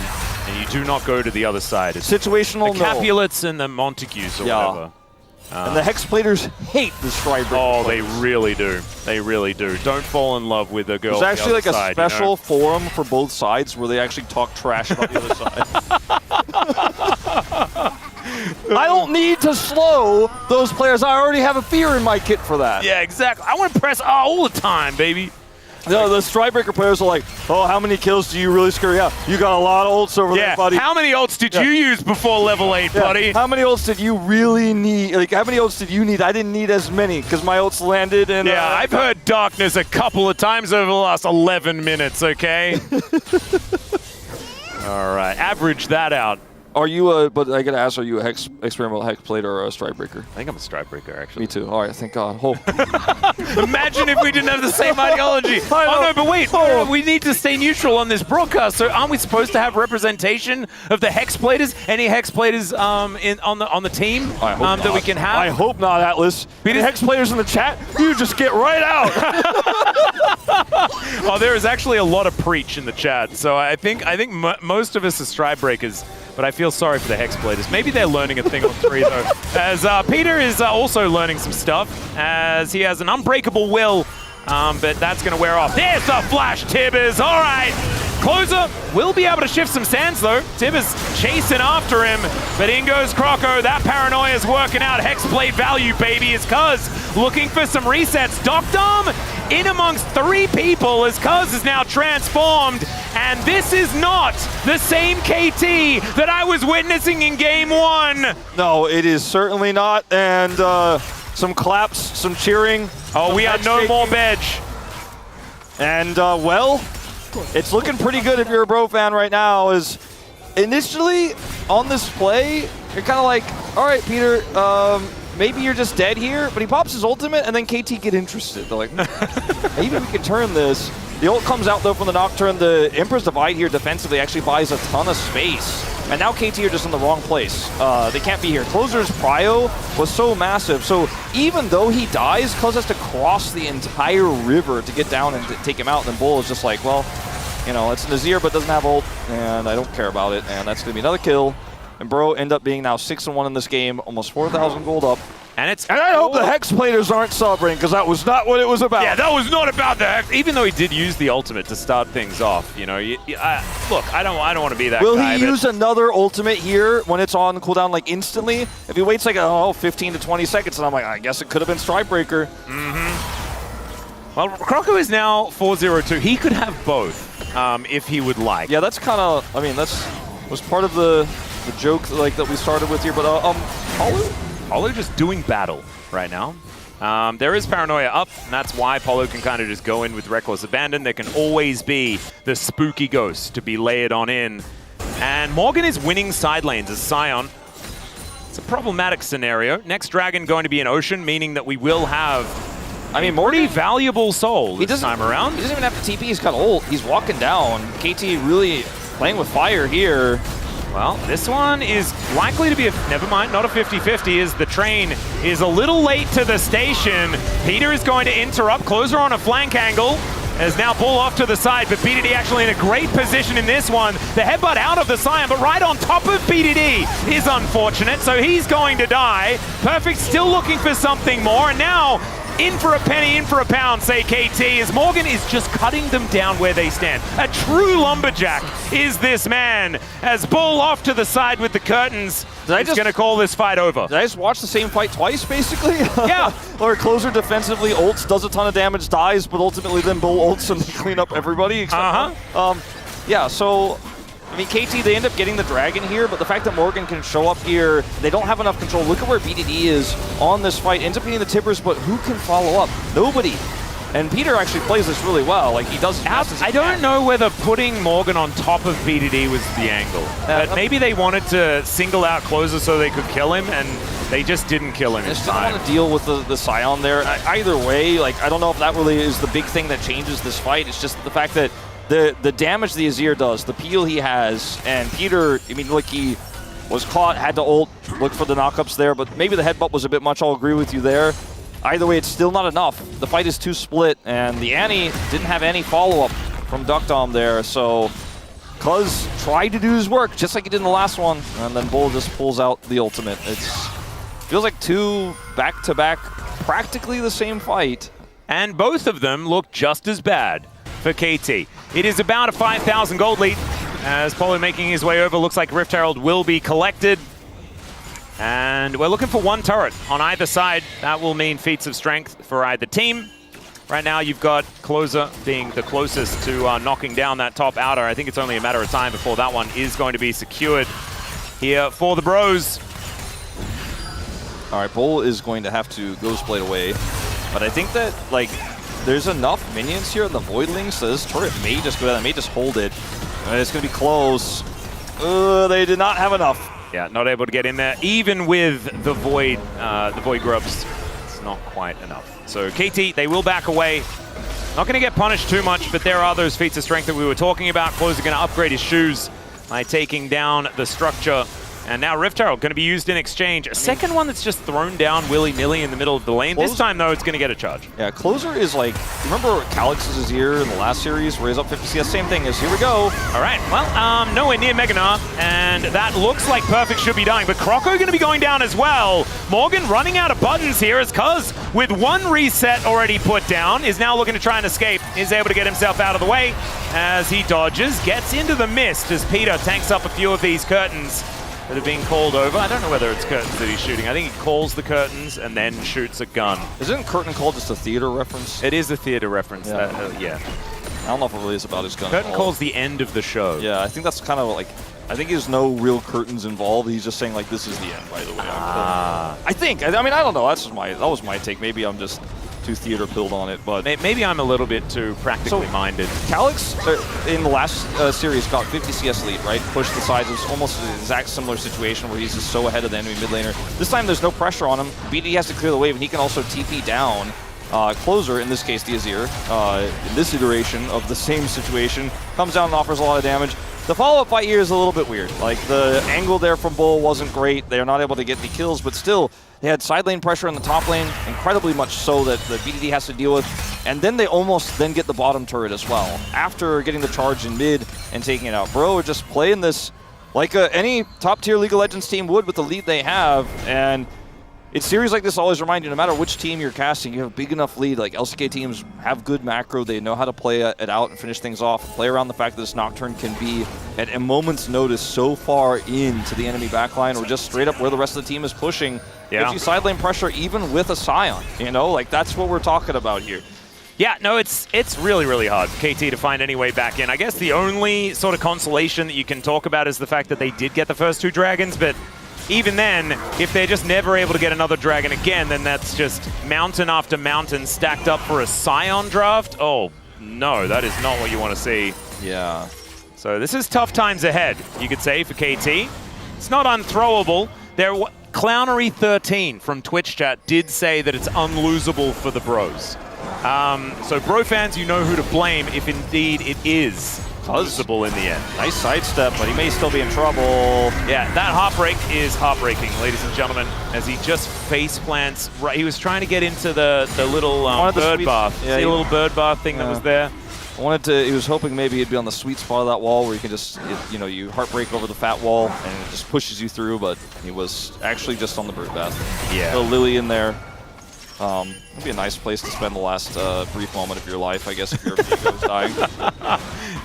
you do not go to the other side. It's situational. The Capulets and the Montagues or whatever. And the Hexbladers hate the Stridebreaker. Oh, players. they really do. They really do. Don't fall in love with a girl. There's actually like a side, special forum for both sides where they actually talk trash about the other side. I don't need to slow those players. I already have a fear in my kit for that. Yeah, exactly. I want to press R all the time, baby. No, the Stridebreaker players are like, oh, how many kills do you really scurry out? You got a lot of ults over there, buddy. How many ults did you use before level 8, buddy? How many ults did you really need? Like, how many ults did you need? I didn't need as many because my ults landed and... Yeah, I've heard Darkness a couple of times over the last 11 minutes, okay? All right, average that out. Are you but I gotta ask, are you a experimental Hexblader or a Stridebreaker? I think I'm a Stridebreaker, actually. Me too. All right, thank God. Oh. Imagine if we didn't have the same ideology. Oh, no, but wait. We need to stay neutral on this broadcast. So aren't we supposed to have representation of the Hexbladers? Any Hexbladers on the team that we can have? I hope not, Atlas. Any Hexbladers in the chat, you just get right out. Oh, there is actually a lot of preach in the chat. So I think most of us are Stridebreakers. But I feel sorry for the Hexbladers. Maybe they're learning a thing or three, though. As Peter is also learning some stuff, as he has an unbreakable will, but that's going to wear off. There's the flash, Tibbers. All right. Closer will be able to shift some sands, though. Tibbers chasing after him, but in goes Croco. That paranoia is working out. Hexblade value, baby, is Cuz looking for some resets. Docdom in amongst 3 people as Cuz is now transformed, and this is not the same KT that I was witnessing in game 1. No, it is certainly not, and some claps, some cheering. Oh, we are no more Bedge. And, well, it's looking pretty good if you're a Bro fan right now, is initially on this play, you're kind of like, all right, Peter, maybe you're just dead here, but he pops his ultimate, and then KT get interested. They're like, maybe we can turn this. The ult comes out, though, from the Nocturne. The Emperor's Divide here defensively actually buys a ton of space. And now KT are just in the wrong place. They can't be here. Closer's prio was so massive. So even though he dies, Cuz has to cross the entire river to get down and to take him out. And then Bull is just like, well, you know, it's Nazir, but doesn't have ult, and I don't care about it. And that's going to be another kill. And Bro end up being now 6-1 in this game, almost 4,000 gold up. And I hope the Hexbladers aren't celebrating, because that was not what it was about. Yeah, that was not about the Hex. Even though he did use the ultimate to start things off, you know. Look, I don't want to be that guy. Will he use another ultimate here when it's on cooldown like instantly? If he waits like 15 to 20 seconds, and I'm like, I guess it could have been Stridebreaker. Well, Croco is now 4-0-2. He could have both if he would like. Yeah, that's kind of. I mean, that's was part of the joke like that we started with here. But Paulo just doing battle right now. There is paranoia up, and that's why Paulo can kind of just go in with reckless abandon. There can always be the spooky ghost to be layered on in. And Morgan is winning side lanes as Scion. It's a problematic scenario. Next Dragon going to be an Ocean, meaning that we will have a pretty valuable soul this time around. He doesn't even have to TP. He's got ult. He's walking down. KT really playing with fire here. Well, this one is likely to be never mind, not a 50-50, as the train is a little late to the station. Peter is going to interrupt. Closer on a flank angle. As now Bull off to the side, but BDD actually in a great position in this one. The headbutt out of the Scion, but right on top of BDD is unfortunate, so he's going to die. Perfect still looking for something more, and now in for a penny, in for a pound, say KT, as Morgan is just cutting them down where they stand. A true lumberjack is this man, as Bull off to the side with the curtains. He's going to call this fight over. Did I just watch the same fight twice, basically? Yeah. Or Closer defensively ults, does a ton of damage, dies, but ultimately then Bull ults and they clean up everybody. Yeah, so I mean, KT, they end up getting the Dragon here, but the fact that Morgan can show up here, they don't have enough control. Look at where BDD is on this fight. Ends up being the Tibbers, but who can follow up? Nobody. And Peter actually plays this really well. Like, he does. I don't know whether putting Morgan on top of BDD was the angle. But maybe they wanted to single out Closer so they could kill him, and they just didn't kill him in time. time. Just want to deal with the Scion there. Either way, like, I don't know if that really is the big thing that changes this fight. It's just the fact that the damage the Azir does, the peel he has, and Peter, I mean, look, he was caught, had to ult, look for the knockups there, but maybe the headbutt was a bit much. I'll agree with you there. either way, it's still not enough. The fight is too split, and the Annie didn't have any follow-up from Duckdom there, so Cuz tried to do his work, just like he did in the last one, and then Bull just pulls out the ultimate. It feels like two back-to-back, practically the same fight. And both of them look just as bad for KT. It is about a 5,000 gold lead, as Polo making his way over. Looks like Rift Herald will be collected. And we're looking for one turret on either side. That will mean feats of strength for either team. Right now, you've got Closer being the closest to knocking down that top outer. I think it's only a matter of time before that one is going to be secured here for the Bros. All right, Bull is going to have to Ghost Blade away. But I think that, like, there's enough minions here in the Voidling, so this turret may just go down, may just hold it. And it's going to be close. They did not have enough. Yeah, not able to get in there. Even with the Void Grubs, it's not quite enough. So KT, they will back away. Not going to get punished too much, but there are those feats of strength that we were talking about. Closer going to upgrade his shoes by taking down the structure. And now Rift Herald going to be used in exchange. A second one that's just thrown down willy-nilly in the middle of the lane. This time, though, it's going to get a charge. Yeah, Closer is like, remember Calix's year in the last series where he's up 50 CS? Same thing as here we go. All right, well, nowhere near Meganar, and that looks like Perfect should be dying, but Croco going to be going down as well. Morgan running out of buttons here as Cuz, with one reset already put down, is now looking to try and escape. Is able to get himself out of the way as he dodges, gets into the mist as Peter tanks up a few of these curtains that are being called over. I don't know whether it's curtains that he's shooting. I think he calls the curtains and then shoots a gun. Isn't curtain call just a theater reference? It is a theater reference. Yeah. Yeah. I don't know if it really is about his gun. Curtain call's the end of the show. Yeah, I think that's kind of like, I think there's no real curtains involved. He's just saying like, this is the end, by the way. I think. I mean, I don't know. That was my take. Maybe I'm just too theater pilled on it, but maybe I'm a little bit too practically minded. Calix in the last series got 50 CS lead, right? Pushed the sides. It was almost an exact similar situation where he's just so ahead of the enemy mid laner. This time there's no pressure on him. BD has to clear the wave, and he can also TP down Closer, in this case the Azir, in this iteration of the same situation, comes down and offers a lot of damage. The follow-up fight here is a little bit weird. Like, the angle there from Bull wasn't great. They're not able to get any kills, but still, they had side lane pressure in the top lane, incredibly much so that the BDD has to deal with. And then they almost then get the bottom turret as well, after getting the charge in mid and taking it out. Bro, just playing this like any top-tier League of Legends team would with the lead they have, and it's series like this always remind you, no matter which team you're casting, you have a big enough lead. Like, LCK teams have good macro. They know how to play it out and finish things off. Play around the fact that this Nocturne can be at a moment's notice so far into the enemy backline, or just straight up where the rest of the team is pushing. Yeah. Gives you side lane pressure even with a Scion. You know, like, that's what we're talking about here. Yeah, no, it's really, really hard for KT to find any way back in. I guess the only sort of consolation that you can talk about is the fact that they did get the first two dragons, but even then, if they're just never able to get another dragon again, then that's just mountain after mountain stacked up for a Scion draft. Oh, no, that is not what you want to see. Yeah. So this is tough times ahead, you could say, for KT. It's not unthrowable. Clownery13 from Twitch chat did say that it's unlosable for the Bros. So Bro fans, you know who to blame if indeed it is losable in the end. Nice sidestep, but he may still be in trouble. Yeah, that heartbreak is heartbreaking, ladies and gentlemen, as he just face plants. Right, he was trying to get into the little bird bath. Yeah, see a little bird bath thing that was there? He was hoping maybe he'd be on the sweet spot of that wall where you can just, you know, you heartbreak over the fat wall and it just pushes you through, but he was actually just on the bird bath. Yeah. A Lily in there. It'd be a nice place to spend the last brief moment of your life, I guess, if you're a ghost dying.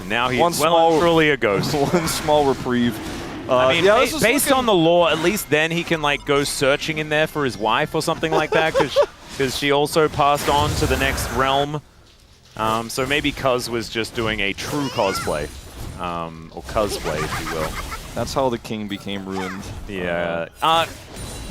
Now he's well and truly a ghost. One small reprieve. I mean, yeah, based on the lore, at least then he can like go searching in there for his wife or something like that, because she also passed on to the next realm. So maybe Cuz was just doing a true cosplay, or cosplay, if you will. That's how the king became ruined. Yeah.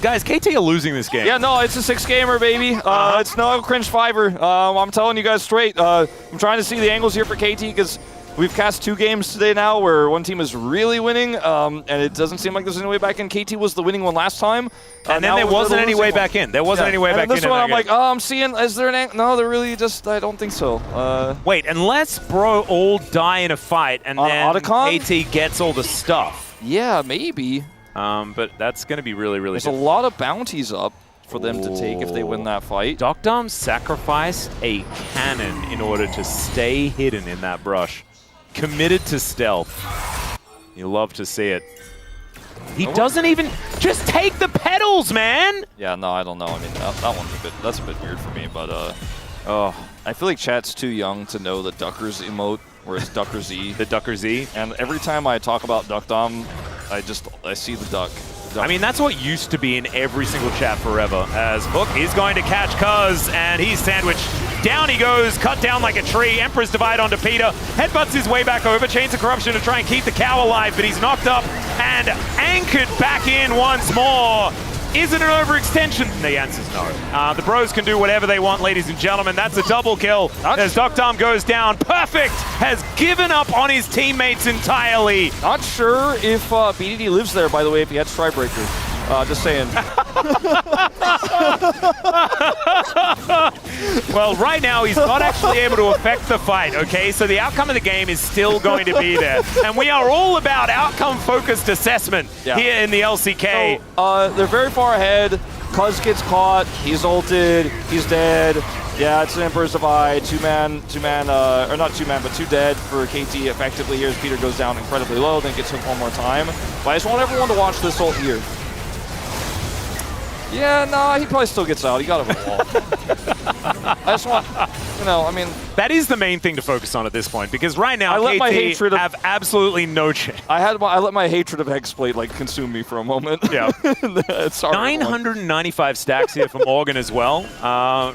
Guys, KT are losing this game. Yeah, no, it's a 6-gamer, baby. It's no cringe 5er. I'm telling you guys straight. I'm trying to see the angles here for KT because we've cast 2 games today now where one team is really winning, and it doesn't seem like there's any way back in. KT was the winning one last time. And then there wasn't any way back in. There wasn't any way back in. This one, I'm like, oh, I'm seeing, is there an angle? No, they're really just, I don't think so. Wait, unless Bro all die in a fight and then Otacon? KT gets all the stuff. Yeah, maybe. But that's going to be really, really There's a lot of bounties up. for them to take if they win that fight. Dokdom sacrificed a cannon in order to stay hidden in that brush. Committed to stealth. You love to see it. He doesn't even just take the pedals, man. Yeah, no, I don't know. I mean, that one's that's a bit weird for me, but I feel like chat's too young to know the Ducker's emote, where it's Ducker Z. The Ducker Z. And every time I talk about Duckdom, I see the duck. I mean, that's what used to be in every single chat forever. As Hook is going to catch Cuz, and he's sandwiched. Down he goes, cut down like a tree. Emperor's Divide onto Peter. Headbutts his way back over. Chains of Corruption to try and keep the cow alive, but he's knocked up and anchored back in once more. Is it an overextension? The answer's no. The bros can do whatever they want, ladies and gentlemen. That's a double kill as Dokdom goes down. Perfect has given up on his teammates entirely. Not sure if BDD lives there, by the way, if he had Strybreaker. Just saying. Well, right now, he's not actually able to affect the fight, okay? So the outcome of the game is still going to be there. And we are all about outcome-focused assessment here in the LCK. So, they're very far ahead. Cuz gets caught. He's ulted. He's dead. Yeah, it's an Emperor's Divide. Two dead for KT effectively here as Peter goes down incredibly low, then gets hooked one more time. But I just want everyone to watch this ult here. Yeah, nah, he probably still gets out. He got over the wall. I just want, I mean... That is the main thing to focus on at this point, because right now, KT have absolutely no chance. I let my hatred of Hexblade, like, consume me for a moment. Yeah. Sorry, 995 stacks here from Morgan as well.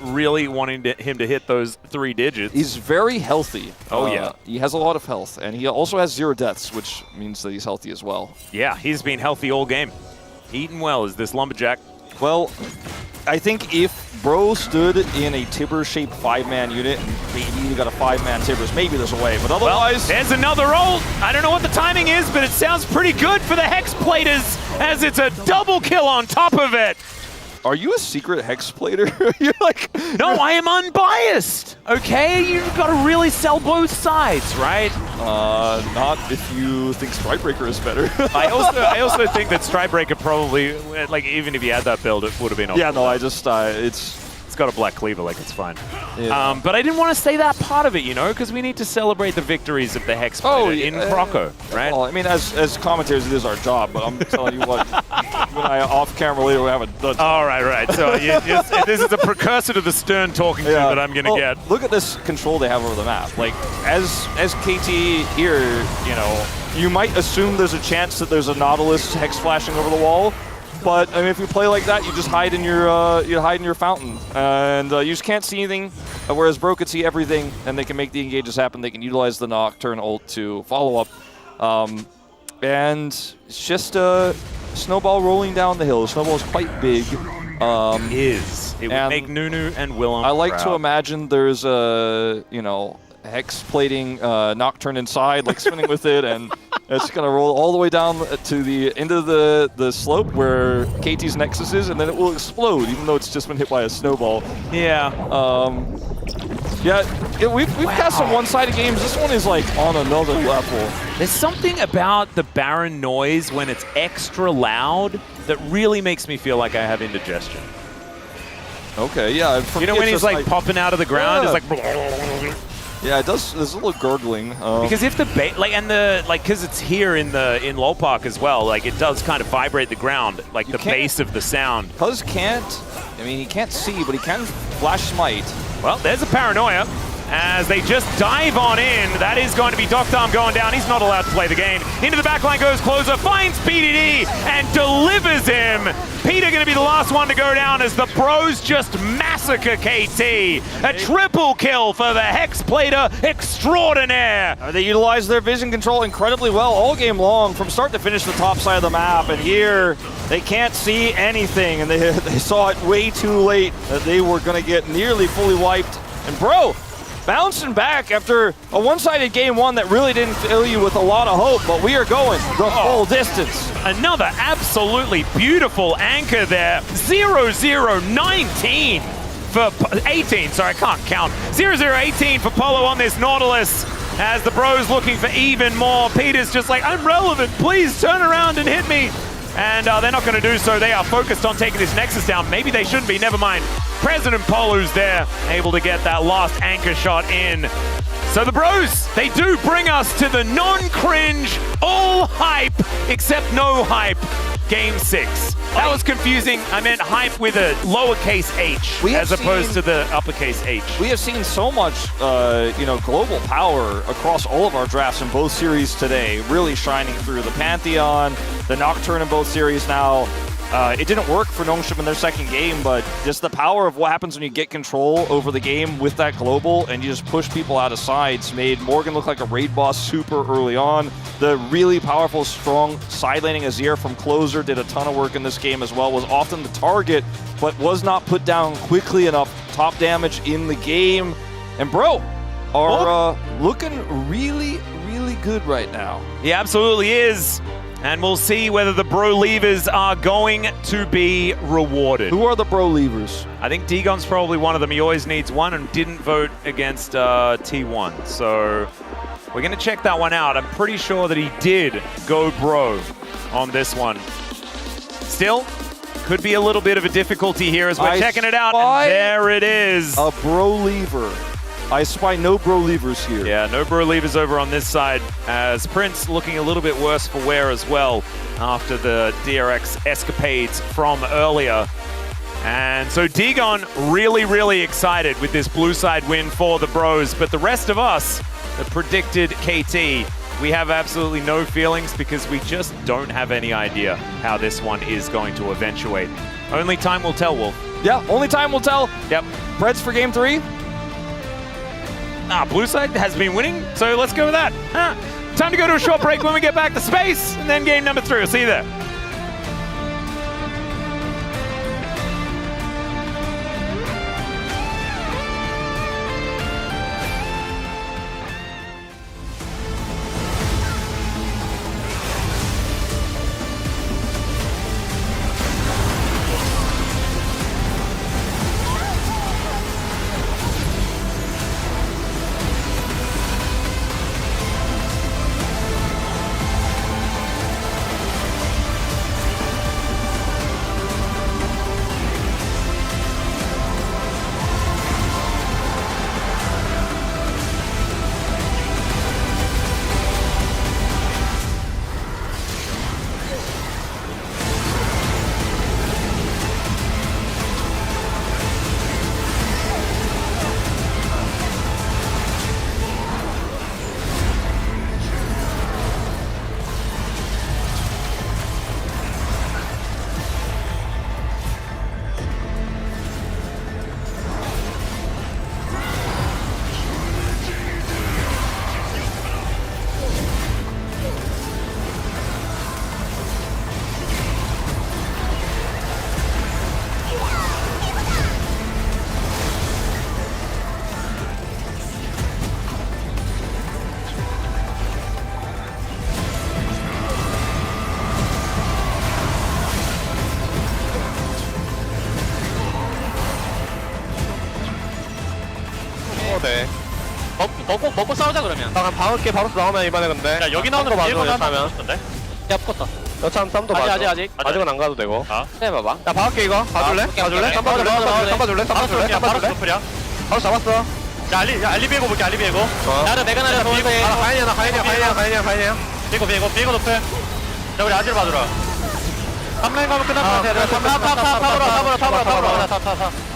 Really wanting him to hit those 3 digits. He's very healthy. Oh, yeah. He has a lot of health, and he also has 0 deaths, which means that he's healthy as well. Yeah, he's been healthy all game. Eating well is this Lumberjack. Well, I think if Bro stood in a Tibber-shaped 5-man unit and maybe got a 5-man Tibbers, maybe there's a way, but otherwise... Well, there's another ult. I don't know what the timing is, but it sounds pretty good for the Hexplaters as it's a double kill on top of it. Are you a secret Hexplater? You're like... No, I am unbiased, okay? You've got to really sell both sides, right? Not if you think Strybreaker is better. I also think that Strybreaker probably, like, even if he had that build, it would have been okay. Yeah, no, I just, it's got a black cleaver, like, it's fine. Yeah. But I didn't want to say that part of it, because we need to celebrate the victories of the Hexplater in Croco, right? Well, I mean, as commentators, it is our job, but I'm telling you what, you and I off-camera later, we haven't done. All right. So this is a precursor to the Stern talking to that I'm going to get. Look at this control they have over the map. Like, as KT here, you might assume there's a chance that there's a Nautilus Hex flashing over the wall. But I mean, if you play like that, you just hide in your fountain, and you just can't see anything. Whereas Bro could see everything, and they can make the engages happen. They can utilize the Nocturne ult to follow up, and it's just a snowball rolling down the hill. The snowball is quite big. It would make Nunu and Willem I like proud. to imagine there's a Hex plating Nocturne inside, like spinning with it, and it's gonna roll all the way down to the end of the slope where KT's Nexus is, and then it will explode, even though it's just been hit by a snowball. Yeah. We've got some one-sided games. This one is like on another level. There's something about the Baron noise when it's extra loud that really makes me feel like I have indigestion. Okay, yeah. When he's like popping out of the ground, it's like. Yeah, it does. There's a little gurgling. Because if the because it's here in LOL Park as well, like it does kind of vibrate the ground, like the base of the sound. Cuz he can't see, but he can flash smite. Well, there's a paranoia. As they just dive on in, that is going to be Dokdom going down. He's not allowed to play the game. Into the backline goes Closer, finds PDD, and delivers him. Peter going to be the last one to go down as the bros just massacre KT. A triple kill for the Hexplater extraordinaire. They utilize their vision control incredibly well all game long, from start to finish the top side of the map. And here, they can't see anything, and they saw it way too late that they were going to get nearly fully wiped. And Bro, bouncing back after a one-sided game one that really didn't fill you with a lot of hope, but we are going the full distance. Another absolutely beautiful anchor there. 0-0-19 for 18. Sorry, I can't count. 0-0-18 for Polo on this Nautilus. As the bros looking for even more. Peter's just like, I'm relevant. Please turn around and hit me. and they're not going to do so. They are focused on taking this Nexus down. Maybe they shouldn't be, never mind. President Polu's there, able to get that last anchor shot in. So the bros, they do bring us to the non-cringe, all hype, except no hype, Game 6. That was confusing. I meant hype with a lowercase h as opposed to the uppercase H. We have seen so much, global power across all of our drafts in both series today, really shining through. The Pantheon, the Nocturne in both series now. It didn't work for Nongshim in their second game, but just the power of what happens when you get control over the game with that global and you just push people out of sides made Morgan look like a raid boss super early on. The really powerful, strong side laning Azir from Closer did a ton of work in this game as well, was often the target, but was not put down quickly enough. Top damage in the game. And bro, are looking really, really good right now. He absolutely is. And we'll see whether the bro levers are going to be rewarded. Who are the bro levers? I think Dagon's probably one of them. He always needs one and didn't vote against T1. So we're going to check that one out. I'm pretty sure that he did go bro on this one. Still, could be a little bit of a difficulty here as we're checking it out. And there it is. A bro lever. I spy no bro levers here. Yeah, no bro levers over on this side, as Prince looking a little bit worse for wear as well after the DRX escapades from earlier. And so Dagon really, really excited with this blue side win for the bros, but the rest of us that predicted KT, we have absolutely no feelings because we just don't have any idea how this one is going to eventuate. Only time will tell, Wolf. Yeah, only time will tell. Yep. Preds for game 3? Blue side has been winning, so let's go with that. Time to go to a short break. When we get back to space, and then game number 3. We'll see you there. 돼. 먹고 싸우자 그러면. 나 그냥 방울게 바로 나오면 이번에 근데. 야 여기 나오는 거 비에고 하면. 야 붙었다. 여참 쌈도 봐줘. 아직은 안 가도 되고. 해봐봐. 야 방울게 이거 봐줄래? 봐줄래? 쌈 봐줄래? 바로 잡았어. 야 알리 비에고 볼게 알리 비에고. 나를 내가 비에고. 가인이야. 비에고 높여. 야 우리 아질 봐주라. 3라인 가면 끝날 것 같아. 타버려.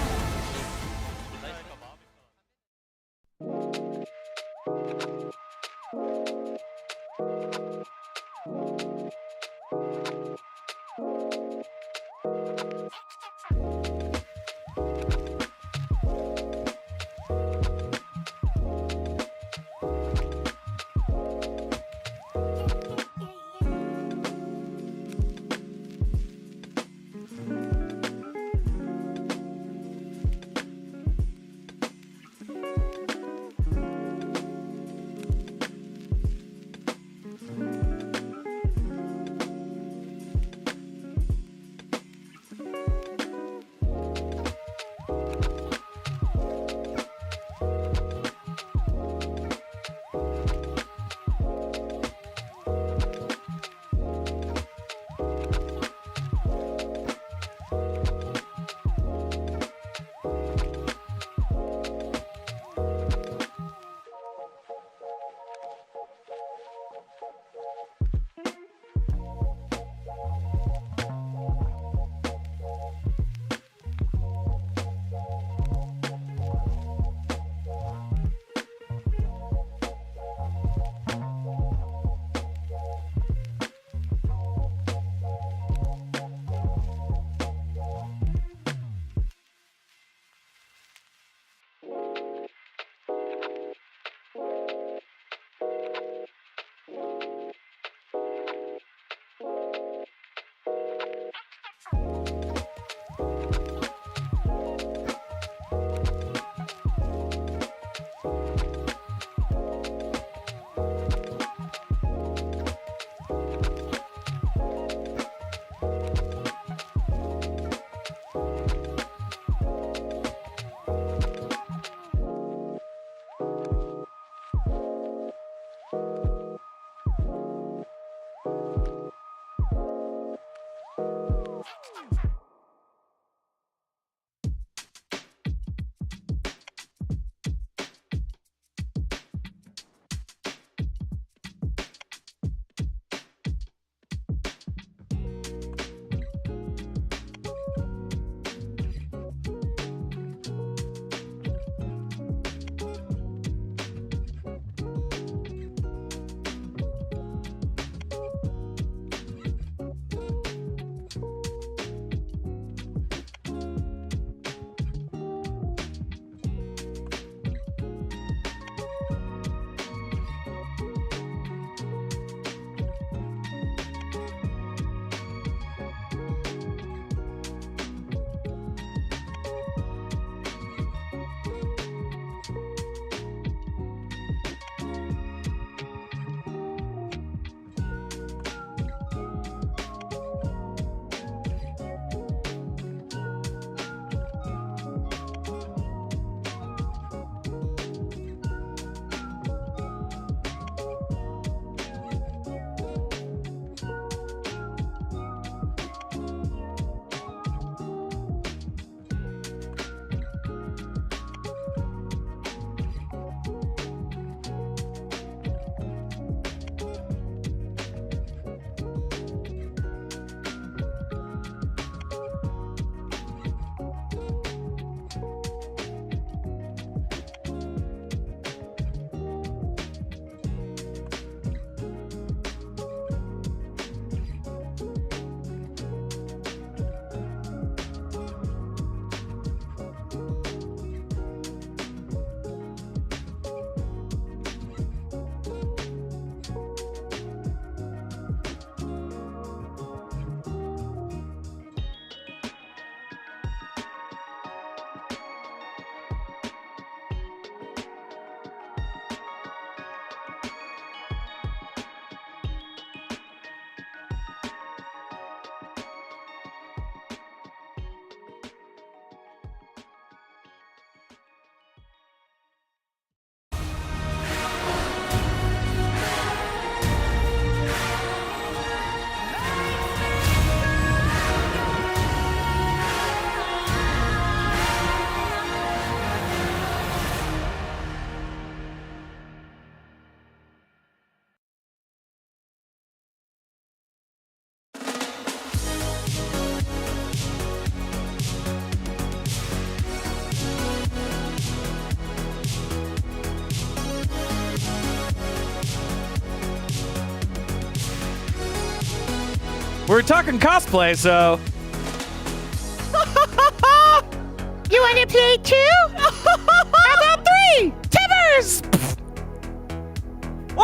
We're talking cosplay, so. You want to play two? How about three? Timbers! Whoa!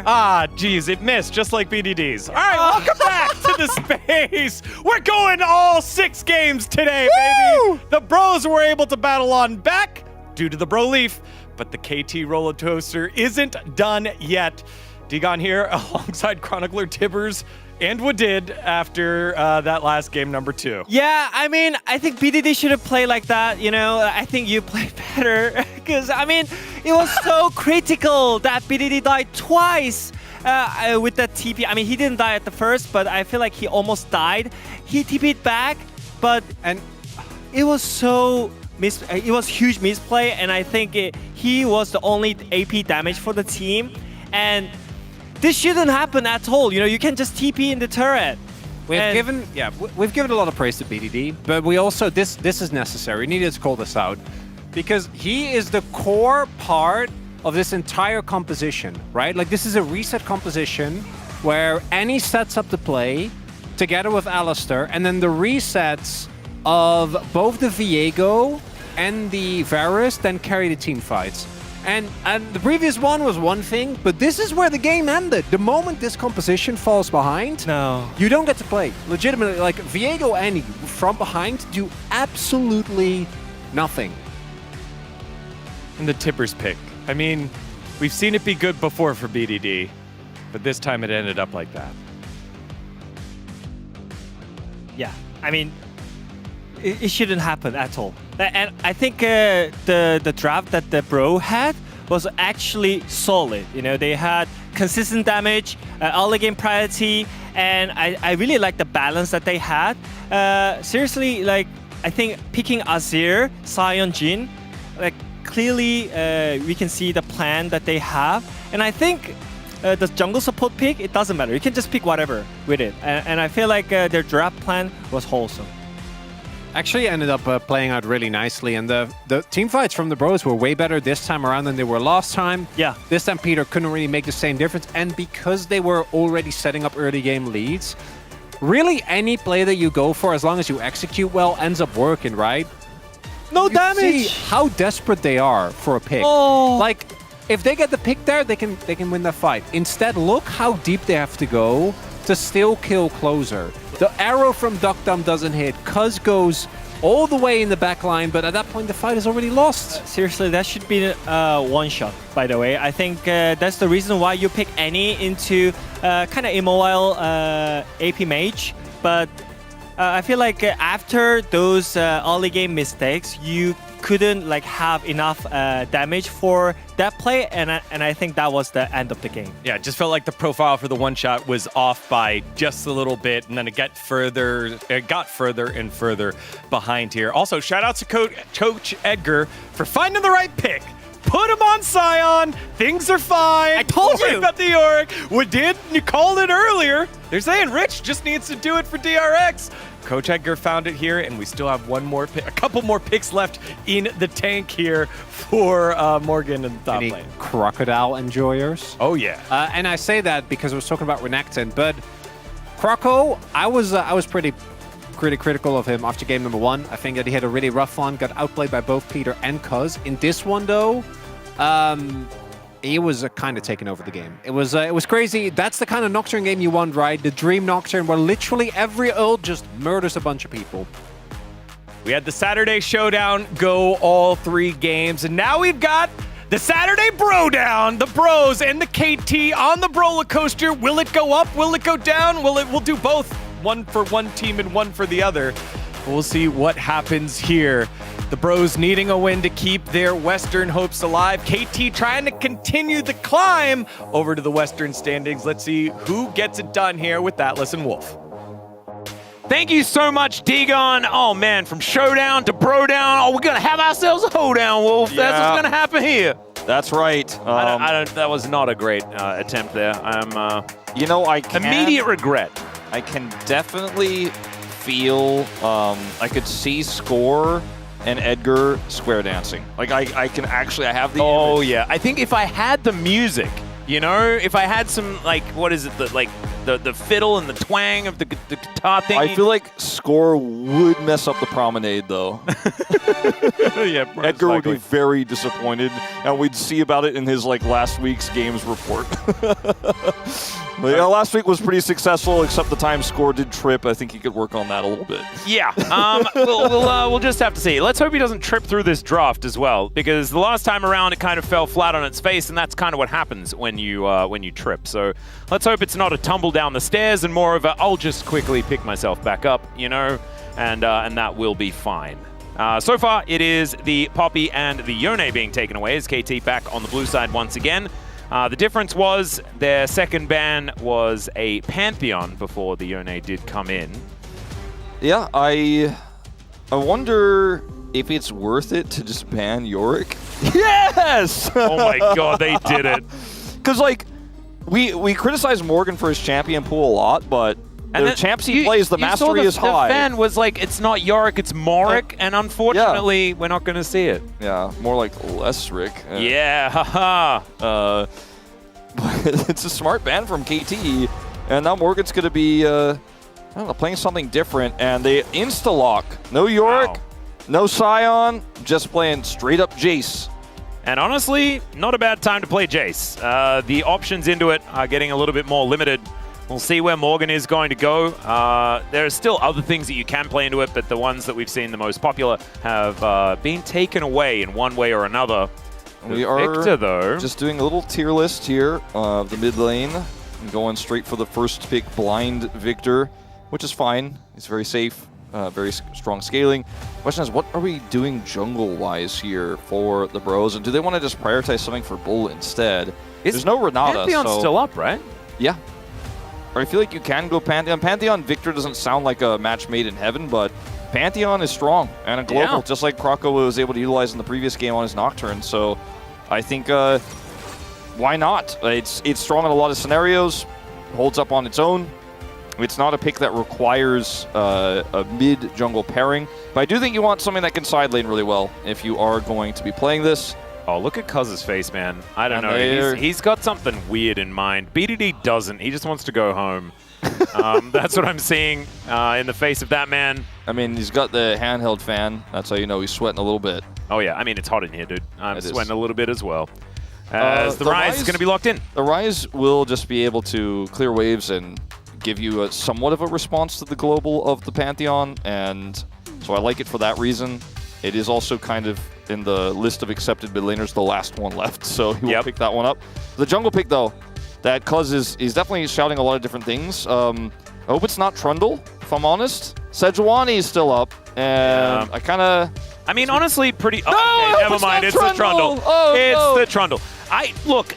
Ah, geez, it missed, just like BDD's. All right, welcome back to the space. We're going all 6 games today, baby. The bros were able to battle on back due to the bro leaf, but the KT roller coaster isn't done yet. Digon here alongside Chronicler Tibbers and Wadid after that last game number 2. Yeah, I mean, I think BDD should have played like that, you know. I think you played better because, I mean, it was so critical that BDD died twice with that TP. I mean, he didn't die at the first, but I feel like he almost died. He TP'd back, but it was so it was huge misplay, and I think he was the only AP damage for the team, and this shouldn't happen at all. You know, you can just TP in the turret. We've given a lot of praise to BDD, but we also this is necessary. We needed to call this out because he is the core part of this entire composition, right? Like this is a reset composition where Annie sets up the play together with Alistair, and then the resets of both the Viego and the Varus then carry the team fights. And the previous one was one thing, but this is where the game ended. The moment this composition falls behind, you don't get to play. Legitimately, like Viego and from behind do absolutely nothing. And the Tippers pick. I mean, we've seen it be good before for BDD, but this time it ended up like that. Yeah, I mean, it shouldn't happen at all. And I think the draft that the bro had was actually solid. You know, they had consistent damage, early game priority, and I really like the balance that they had. Seriously, like I think picking Azir, Sion, Jhin, like clearly we can see the plan that they have, and I think the jungle support pick, it doesn't matter. You can just pick whatever with it, and I feel like their draft plan was wholesome. Actually ended up playing out really nicely, and the team fights from the Bros were way better this time around than they were last time. Yeah. This time Peter couldn't really make the same difference, and because they were already setting up early game leads, really any play that you go for, as long as you execute well, ends up working, right? No you damage! See how desperate they are for a pick. Oh. Like, if they get the pick there, they can win the fight. Instead, look how deep they have to go to still kill closer. The arrow from Duckdom doesn't hit. Cuz goes all the way in the back line, but at that point, the fight is already lost. Seriously, that should be one shot, by the way. I think that's the reason why you pick Annie into kind of immobile AP mage. But I feel like after those early game mistakes, you couldn't like have enough damage for that play, and I think that was the end of the game. Yeah, it just felt like the profile for the one shot was off by just a little bit, and then it got further and further behind here. Also, shout out to Coach Edgar for finding the right pick. Put him on Sion. Things are fine. I told you about the Yorick. We did. You called it earlier. They're saying Rich just needs to do it for DRX. Coach Edgar found it here, and we still have a couple more picks left in the tank here for Morgan and the top lane. Crocodile enjoyers. Oh yeah. And I say that because I was talking about Renekton, but Croco, I was pretty critical of him after game number 1. I think that he had a really rough one, got outplayed by both Peter and Cuz. In this one though, he was kind of taking over the game. It was crazy. That's the kind of Nocturne game you want, right? The Dream Nocturne, where literally every ult just murders a bunch of people. We had the Saturday Showdown go all 3 games, and now we've got the Saturday Bro-Down, the Bros and the KT on the roller coaster. Will it go up? Will it go down? We'll do both. One for one team and one for the other. We'll see what happens here. The Bros needing a win to keep their Western hopes alive. KT trying to continue the climb over to the Western standings. Let's see who gets it done here with Atlas and Wolf. Thank you so much, Dagon. Oh, man, from Showdown to Bro-Down. Oh, we're going to have ourselves a hoedown, Wolf. Yeah. That's what's going to happen here. That's right. I don't, that was not a great attempt there. I'm, you know, immediate regret. I can definitely feel, I could see Score and Edgar square dancing. Like, I have the image. Yeah. I think if I had the music, you know, if I had some, like, what is it, the fiddle and the twang of the guitar thing. I feel like Score would mess up the promenade, though. Yeah, Edgar would be very disappointed, and we'd see about it in his last week's games report. But yeah, last week was pretty successful, except the time Score did trip. I think he could work on that a little bit. Yeah, we'll just have to see. Let's hope he doesn't trip through this draft as well, because the last time around it kind of fell flat on its face, and that's kind of what happens when you trip. So let's hope it's not a tumble down the stairs and more of a I'll just quickly pick myself back up, you know, and that will be fine. So far, it is the Poppy and the Yone being taken away as KT back on the blue side once again. The difference was their second ban was a Pantheon before the Yone did come in. Yeah, I wonder if it's worth it to just ban Yorick. Yes! Oh my god, they did it. Because, we criticize Morgan for his champion pool a lot, but the champs he plays, the mastery is high. The fan was like, it's not Yorick, it's Morik, and unfortunately, we're not going to see it. Yeah, more like less Rick. Yeah, haha. But it's a smart ban from KT, and now Morgan's going to be, I don't know, playing something different, and they insta-lock. No Yorick, no Sion, just playing straight-up Jace. And honestly, not a bad time to play Jace. The options into it are getting a little bit more limited. We'll see where Morgan is going to go. There are still other things that you can play into it, but the ones that we've seen the most popular have been taken away in one way or another. We are Victor, though, just doing a little tier list here of the mid lane and going straight for the first pick, Blind Victor, which is fine. It's very safe, very strong scaling. Question is, what are we doing jungle-wise here for the Bros? And do they want to just prioritize something for Bull instead? There's no Renata. Pantheon's still up, right? Yeah. I feel like you can go Pantheon. Pantheon Victor doesn't sound like a match made in heaven, but Pantheon is strong and a global, just like Kroko was able to utilize in the previous game on his Nocturne. So I think why not? It's strong in a lot of scenarios, holds up on its own. It's not a pick that requires a mid-jungle pairing, but I do think you want something that can side lane really well if you are going to be playing this. Oh, look at Cuz's face, man. I don't know. He's got something weird in mind. BDD doesn't. He just wants to go home. That's what I'm seeing in the face of that man. I mean, he's got the handheld fan. That's how you know he's sweating a little bit. Oh, yeah. I mean, it's hot in here, dude. I'm sweating a little bit as well. As the Rise is going to be locked in. The Rise will just be able to clear waves and give you a somewhat of a response to the global of the Pantheon, and so I like it for that reason. It is also kind of in the list of accepted mid laners, the last one left, so he will pick that one up. The jungle pick, though, that Cuz is definitely shouting a lot of different things. I hope it's not Trundle, if I'm honest. Sejuani is still up, and I mean, honestly, pretty... No, okay, never mind, it's the Trundle. Oh, it's the Trundle. Look,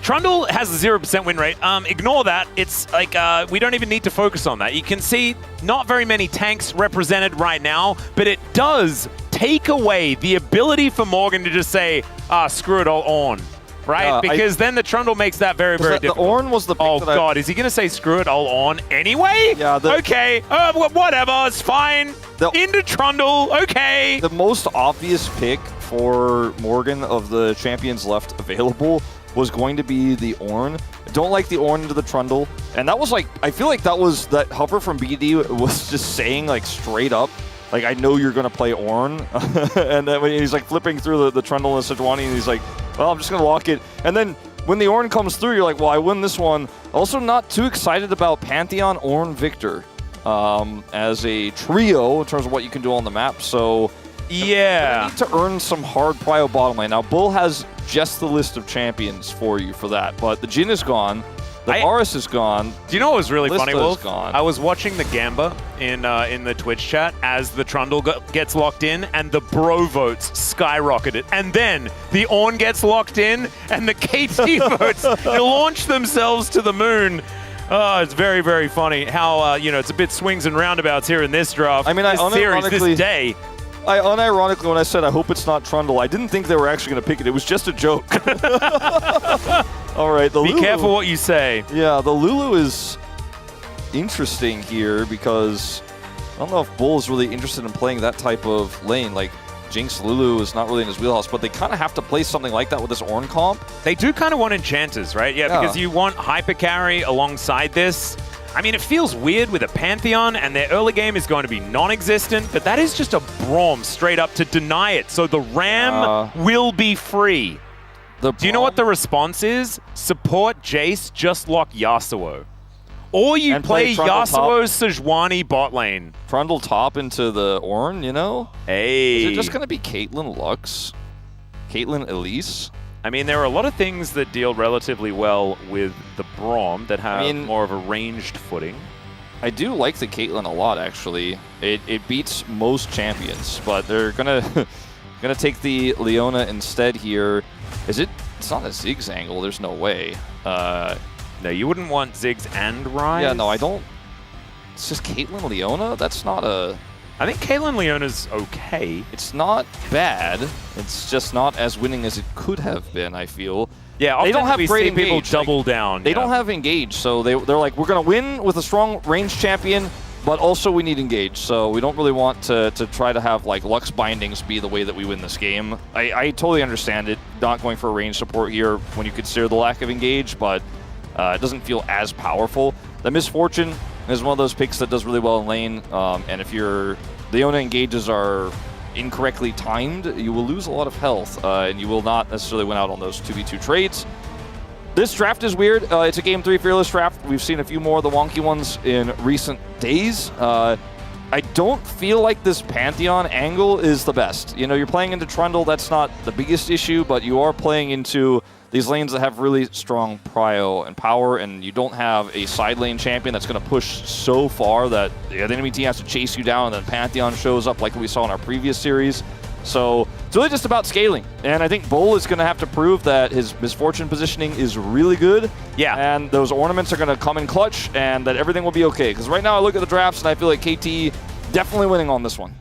Trundle has a 0% win rate. Ignore that. It's like, we don't even need to focus on that. You can see not very many tanks represented right now, but it does take away the ability for Morgan to just say, screw it all on. Right? Because then the Trundle makes that very, very difficult. The Ornn was the pick that God, is he going to say screw it all on anyway? Yeah. Okay, whatever, it's fine. Into Trundle, okay. The most obvious pick for Morgan of the champions left available was going to be the Ornn. I don't like the Ornn into the Trundle. And that was like, I feel like that hover from BD was just saying like straight up, like, I know you're going to play Ornn. And then when he's like flipping through the Trundle and Sejuani, and he's like, well, I'm just going to lock it. And then when the Ornn comes through, you're like, well, I win this one. Also not too excited about Pantheon, Ornn, Victor as a trio in terms of what you can do on the map. So yeah, you need to earn some hard prio bottom lane. Now, Bull has just the list of champions for you for that, but the Jhin is gone. The Varus is gone. Do you know what was really funny, Wolf? Gone. I was watching the Gamba in the Twitch chat as the Trundle gets locked in, and the bro votes skyrocketed. And then the Ornn gets locked in, and the KT votes launch themselves to the moon. Oh, it's very, very funny how, it's a bit swings and roundabouts here in this draft. I mean, this day. I unironically, when I said I hope it's not Trundle, I didn't think they were actually going to pick it. It was just a joke. All right, Be careful what you say. Yeah, the Lulu is interesting here because I don't know if Bull is really interested in playing that type of lane. Like, Jinx Lulu is not really in his wheelhouse, but they kind of have to play something like that with this Ornn comp. They do kind of want enchanters, right? Yeah, because you want hyper carry alongside this. I mean, it feels weird with a Pantheon, and their early game is going to be non-existent, but that is just a Braum straight up to deny it. So the Ram will be free. Do you know what the response is? Support Jace, just lock Yasuo. Or you play Yasuo Sejuani bot lane. Trundle top into the Ornn, you know? Hey. Is it just going to be Caitlyn Lux? Caitlyn Elise? I mean, there are a lot of things that deal relatively well with the Braum that have more of a ranged footing. I do like the Caitlyn a lot, actually. It beats most champions, but they're gonna take the Leona instead here. It's not a Ziggs angle, there's no way. No, you wouldn't want Ziggs and Rise? Yeah, no, I don't. It's just Caitlyn Leona? That's not a... I think Caitlyn Leona's okay. It's not bad. It's just not as winning as it could have been, I feel. Yeah, they don't have great engage. People double down. They don't have engage, so they're like, we're going to win with a strong range champion, but also we need engage. So we don't really want to try to have like Lux bindings be the way that we win this game. I totally understand it, not going for a range support here when you consider the lack of engage, but it doesn't feel as powerful. The Misfortune is one of those picks that does really well in lane, and if your Leona engages are incorrectly timed, you will lose a lot of health, and you will not necessarily win out on those 2v2 trades. This draft is weird. It's a Game 3 Fearless draft. We've seen a few more of the wonky ones in recent days. I don't feel like this Pantheon angle is the best. You know, you're playing into Trundle, that's not the biggest issue, but you are playing into these lanes that have really strong prio and power, and you don't have a side lane champion that's going to push so far that the enemy team has to chase you down, and then Pantheon shows up like we saw in our previous series. So It's really just about scaling. And I think Bull is going to have to prove that his Misfortune positioning is really good. Yeah. And those ornaments are going to come in clutch and that everything will be okay. Because right now I look at the drafts and I feel like KT definitely winning on this one.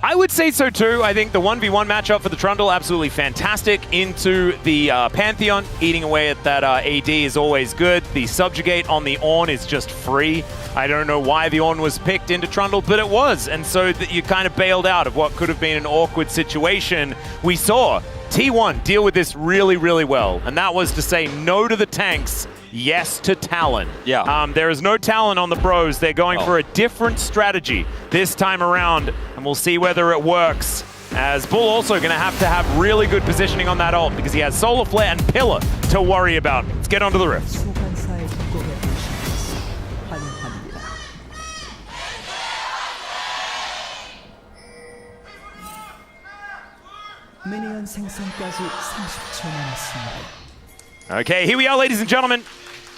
I would say so too. I think the 1v1 matchup for the Trundle, absolutely fantastic. Into the Pantheon, eating away at that AD is always good. The Subjugate on the Ornn is just free. I don't know why the Ornn was picked into Trundle, but it was. And so you kind of bailed out of what could have been an awkward situation. We saw T1 deal with this really, really well. And that was to say no to the tanks, yes to Talon. Yeah. There is no Talon on the Bros. They're going for a different strategy this time around, and we'll see whether it works. As Bull also going to have really good positioning on that ult because he has Solar Flare and Pillar to worry about. Let's get onto the Rift. 소환사의 협곡에 오신 것을 환영합니다. 미니언 생성까지 30초 남았습니다. Okay, here we are, ladies and gentlemen.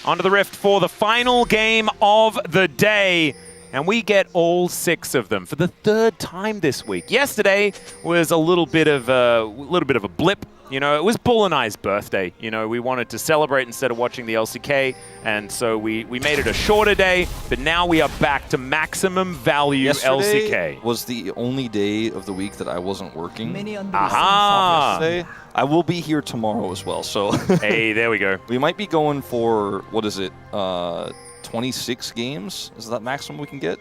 Onto the Rift for the final game of the day. And we get all 6 of them for the 3rd time this week. Yesterday was a little bit of a blip. You know, it was Bull and I's birthday. You know, we wanted to celebrate instead of watching the LCK, and so we made it a shorter day. But now we are back to maximum value Yesterday LCK. was the only day of the week that I wasn't working. Aha! Yesterday. I will be here tomorrow as well. So hey, there we go. We might be going for, what is it, 26 games? Is that maximum we can get?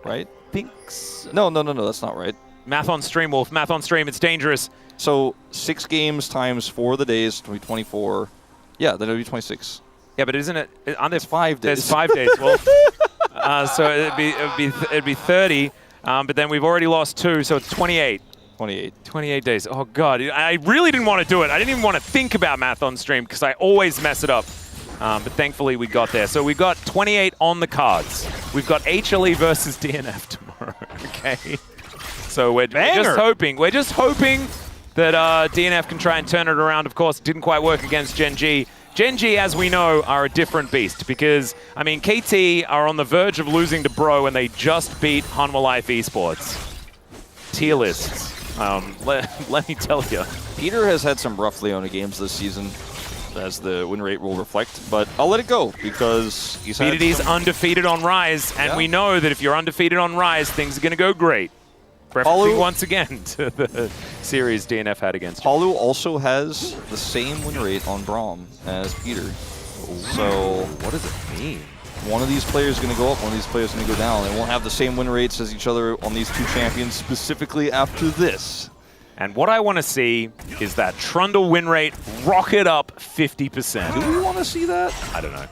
Right? I think so. No, that's not right. Math on stream, Wolf. Math on stream. It's dangerous. So 6 games times 4 of the days, 24. Yeah, then it would be 26. Yeah, but isn't it? Aren't there 5 days? There's 5 days. Well, so it'd be 30. But then we've already lost 2, so it's 28. 28 days. Oh god, I really didn't want to do it. I didn't even want to think about math on stream because I always mess it up. But thankfully we got there. So we've got 28 on the cards. We've got HLE versus DNF tomorrow. Okay. So we're just hoping that DNF can try and turn it around. Of course, it didn't quite work against Gen G. Gen G, as we know, are a different beast because, I mean, KT are on the verge of losing to Bro and they just beat Hanwha Life Esports. Tier lists. Let me tell you. Peter has had some rough Leona games this season, as the win rate will reflect, but I'll let it go because he's undefeated on Rise, and we know that if you're undefeated on Rise, things are going to go great. Referencing once again to the series DNF had against you. Palu also has the same win rate on Braum as Peter. So what does it mean? One of these players is going to go up, one of these players is going to go down. They won't have the same win rates as each other on these 2 champions specifically after this. And what I want to see is that Trundle win rate rocket up 50%. Do we want to see that? I don't know.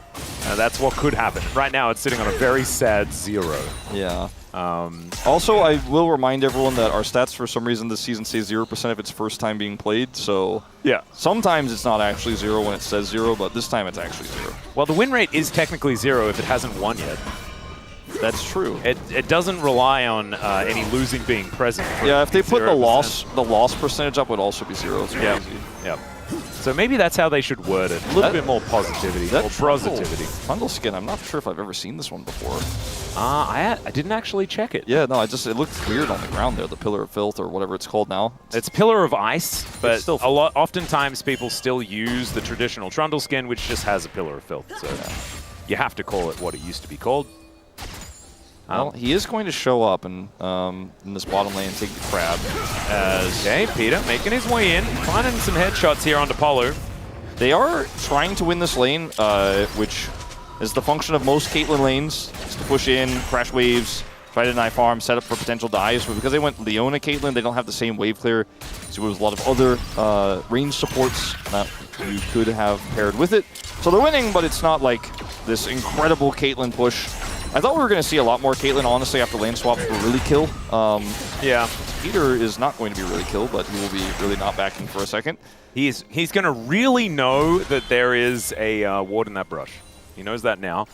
That's what could happen. Right now, it's sitting on a very sad 0. Yeah. Also, I will remind everyone that our stats for some reason this season say 0% if it's first time being played. So yeah, sometimes it's not actually 0 when it says 0, but this time it's actually 0. Well, the win rate is technically 0 if it hasn't won yet. That's true. It doesn't rely on any losing being present. Yeah, if they put the loss percentage up, would also be 0. It's crazy. Yeah. So maybe that's how they should word it. A little bit more positivity, or positivity. Trundle skin, I'm not sure if I've ever seen this one before. I didn't actually check it. Yeah, no, it looked weird on the ground there, the Pillar of Filth or whatever it's called now. It's Pillar of Ice, but oftentimes people still use the traditional Trundle skin, which just has a Pillar of Filth. So you have to call it what it used to be called. Well, he is going to show up in this bottom lane and take the crab. Okay, Peter making his way in, finding some headshots here onto Palu. They are trying to win this lane, which is the function of most Caitlyn lanes, is to push in, crash waves, try to deny farm, set up for potential dives. But because they went Leona Caitlyn, they don't have the same wave clear. So there's a lot of other range supports that you could have paired with it. So they're winning, but it's not like this incredible Caitlyn push. I thought we were going to see a lot more Caitlyn, honestly, after lane swaps were really kill. Yeah. Peter is not going to be really kill, but he will be really not backing for a second. He's going to really know that there is a ward in that brush. He knows that now.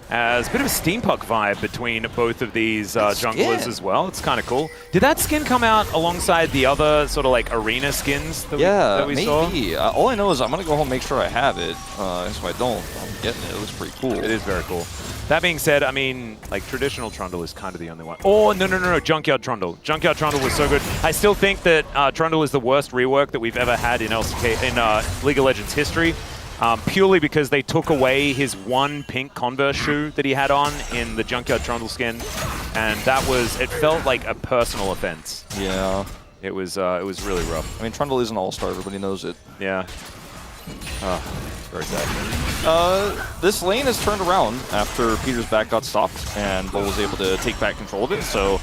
There's a bit of a steampunk vibe between both of these junglers as well. It's kind of cool. Did that skin come out alongside the other sort of like arena skins that we saw? Maybe. All I know is I'm going to go home and make sure I have it. If I don't, I'm getting it. It looks pretty cool. It is very cool. That being said, I mean, like, traditional Trundle is kind of the only one. Oh, no, Junkyard Trundle. Junkyard Trundle was so good. I still think that Trundle is the worst rework that we've ever had in LCK, in League of Legends history, purely because they took away his one pink Converse shoe that he had on in the Junkyard Trundle skin, and it felt like a personal offense. Yeah. It was really rough. I mean, Trundle is an all-star, everybody knows it. Yeah. Very sad. This lane has turned around after Peter's back got stopped, and Bull was able to take back control of it, so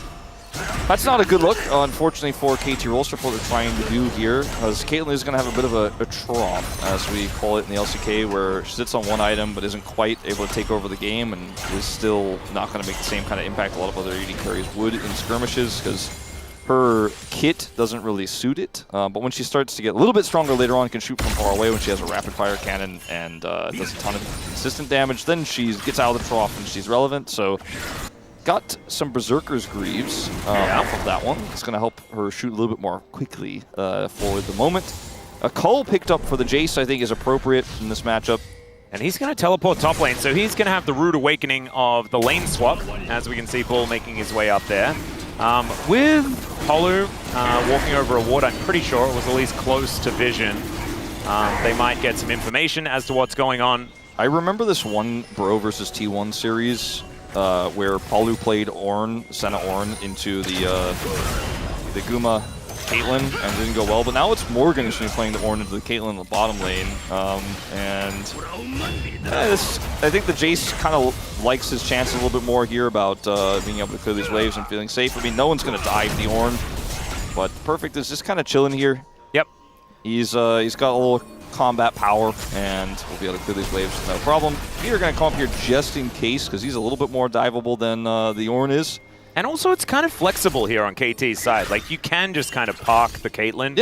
that's not a good look, unfortunately, for KT Rolster for what they're trying to do here, because Caitlyn is going to have a bit of a trough, as we call it in the LCK, where she sits on one item but isn't quite able to take over the game and is still not going to make the same kind of impact a lot of other AD carries would in skirmishes, because her kit doesn't really suit it, but when she starts to get a little bit stronger later on, can shoot from far away when she has a rapid fire cannon and does a ton of consistent damage, then she gets out of the trough and she's relevant, so got some Berserker's Greaves off of that one. It's going to help her shoot a little bit more quickly for the moment. A Cull picked up for the Jace, I think, is appropriate in this matchup. And he's going to teleport top lane, so he's going to have the rude awakening of the lane swap, as we can see Bull making his way up there. With Polu walking over a ward, I'm pretty sure it was at least close to vision. They might get some information as to what's going on. I remember this one Bro versus T1 series where Polu played Ornn, Senna Ornn, into the Guma Caitlyn, and it didn't go well. But now it's Morgan who's playing the Ornn into the Caitlyn in the bottom lane. I think the Jace kind of likes his chances a little bit more here about being able to clear these waves and feeling safe. I mean, no one's going to dive the Ornn, but Perfect is just kind of chilling here. Yep. He's got a little combat power, and we'll be able to clear these waves no problem. Peter going to come up here just in case, because he's a little bit more diveable than the Ornn is. And also, it's kind of flexible here on KT's side. Like, you can just kind of park the Caitlyn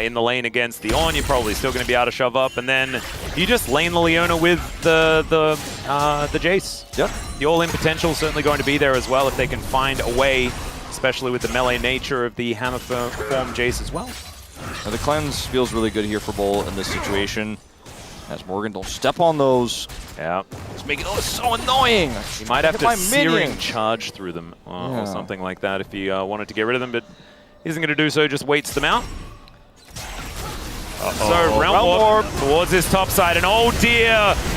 in the lane against the Ornn. You're probably still going to be able to shove up, and then you just lane the Leona with the Jace. Yep. The all-in potential is certainly going to be there as well if they can find a way, especially with the melee nature of the hammer form Jace as well. Now, the cleanse feels really good here for Bull in this situation. As Morgan, don't step on those. Yeah. It's making it so annoying. He might have to searing charge through them or something like that if he wanted to get rid of them, but he isn't going to do so, just waits them out. So Realm Warp towards his top side, and oh dear,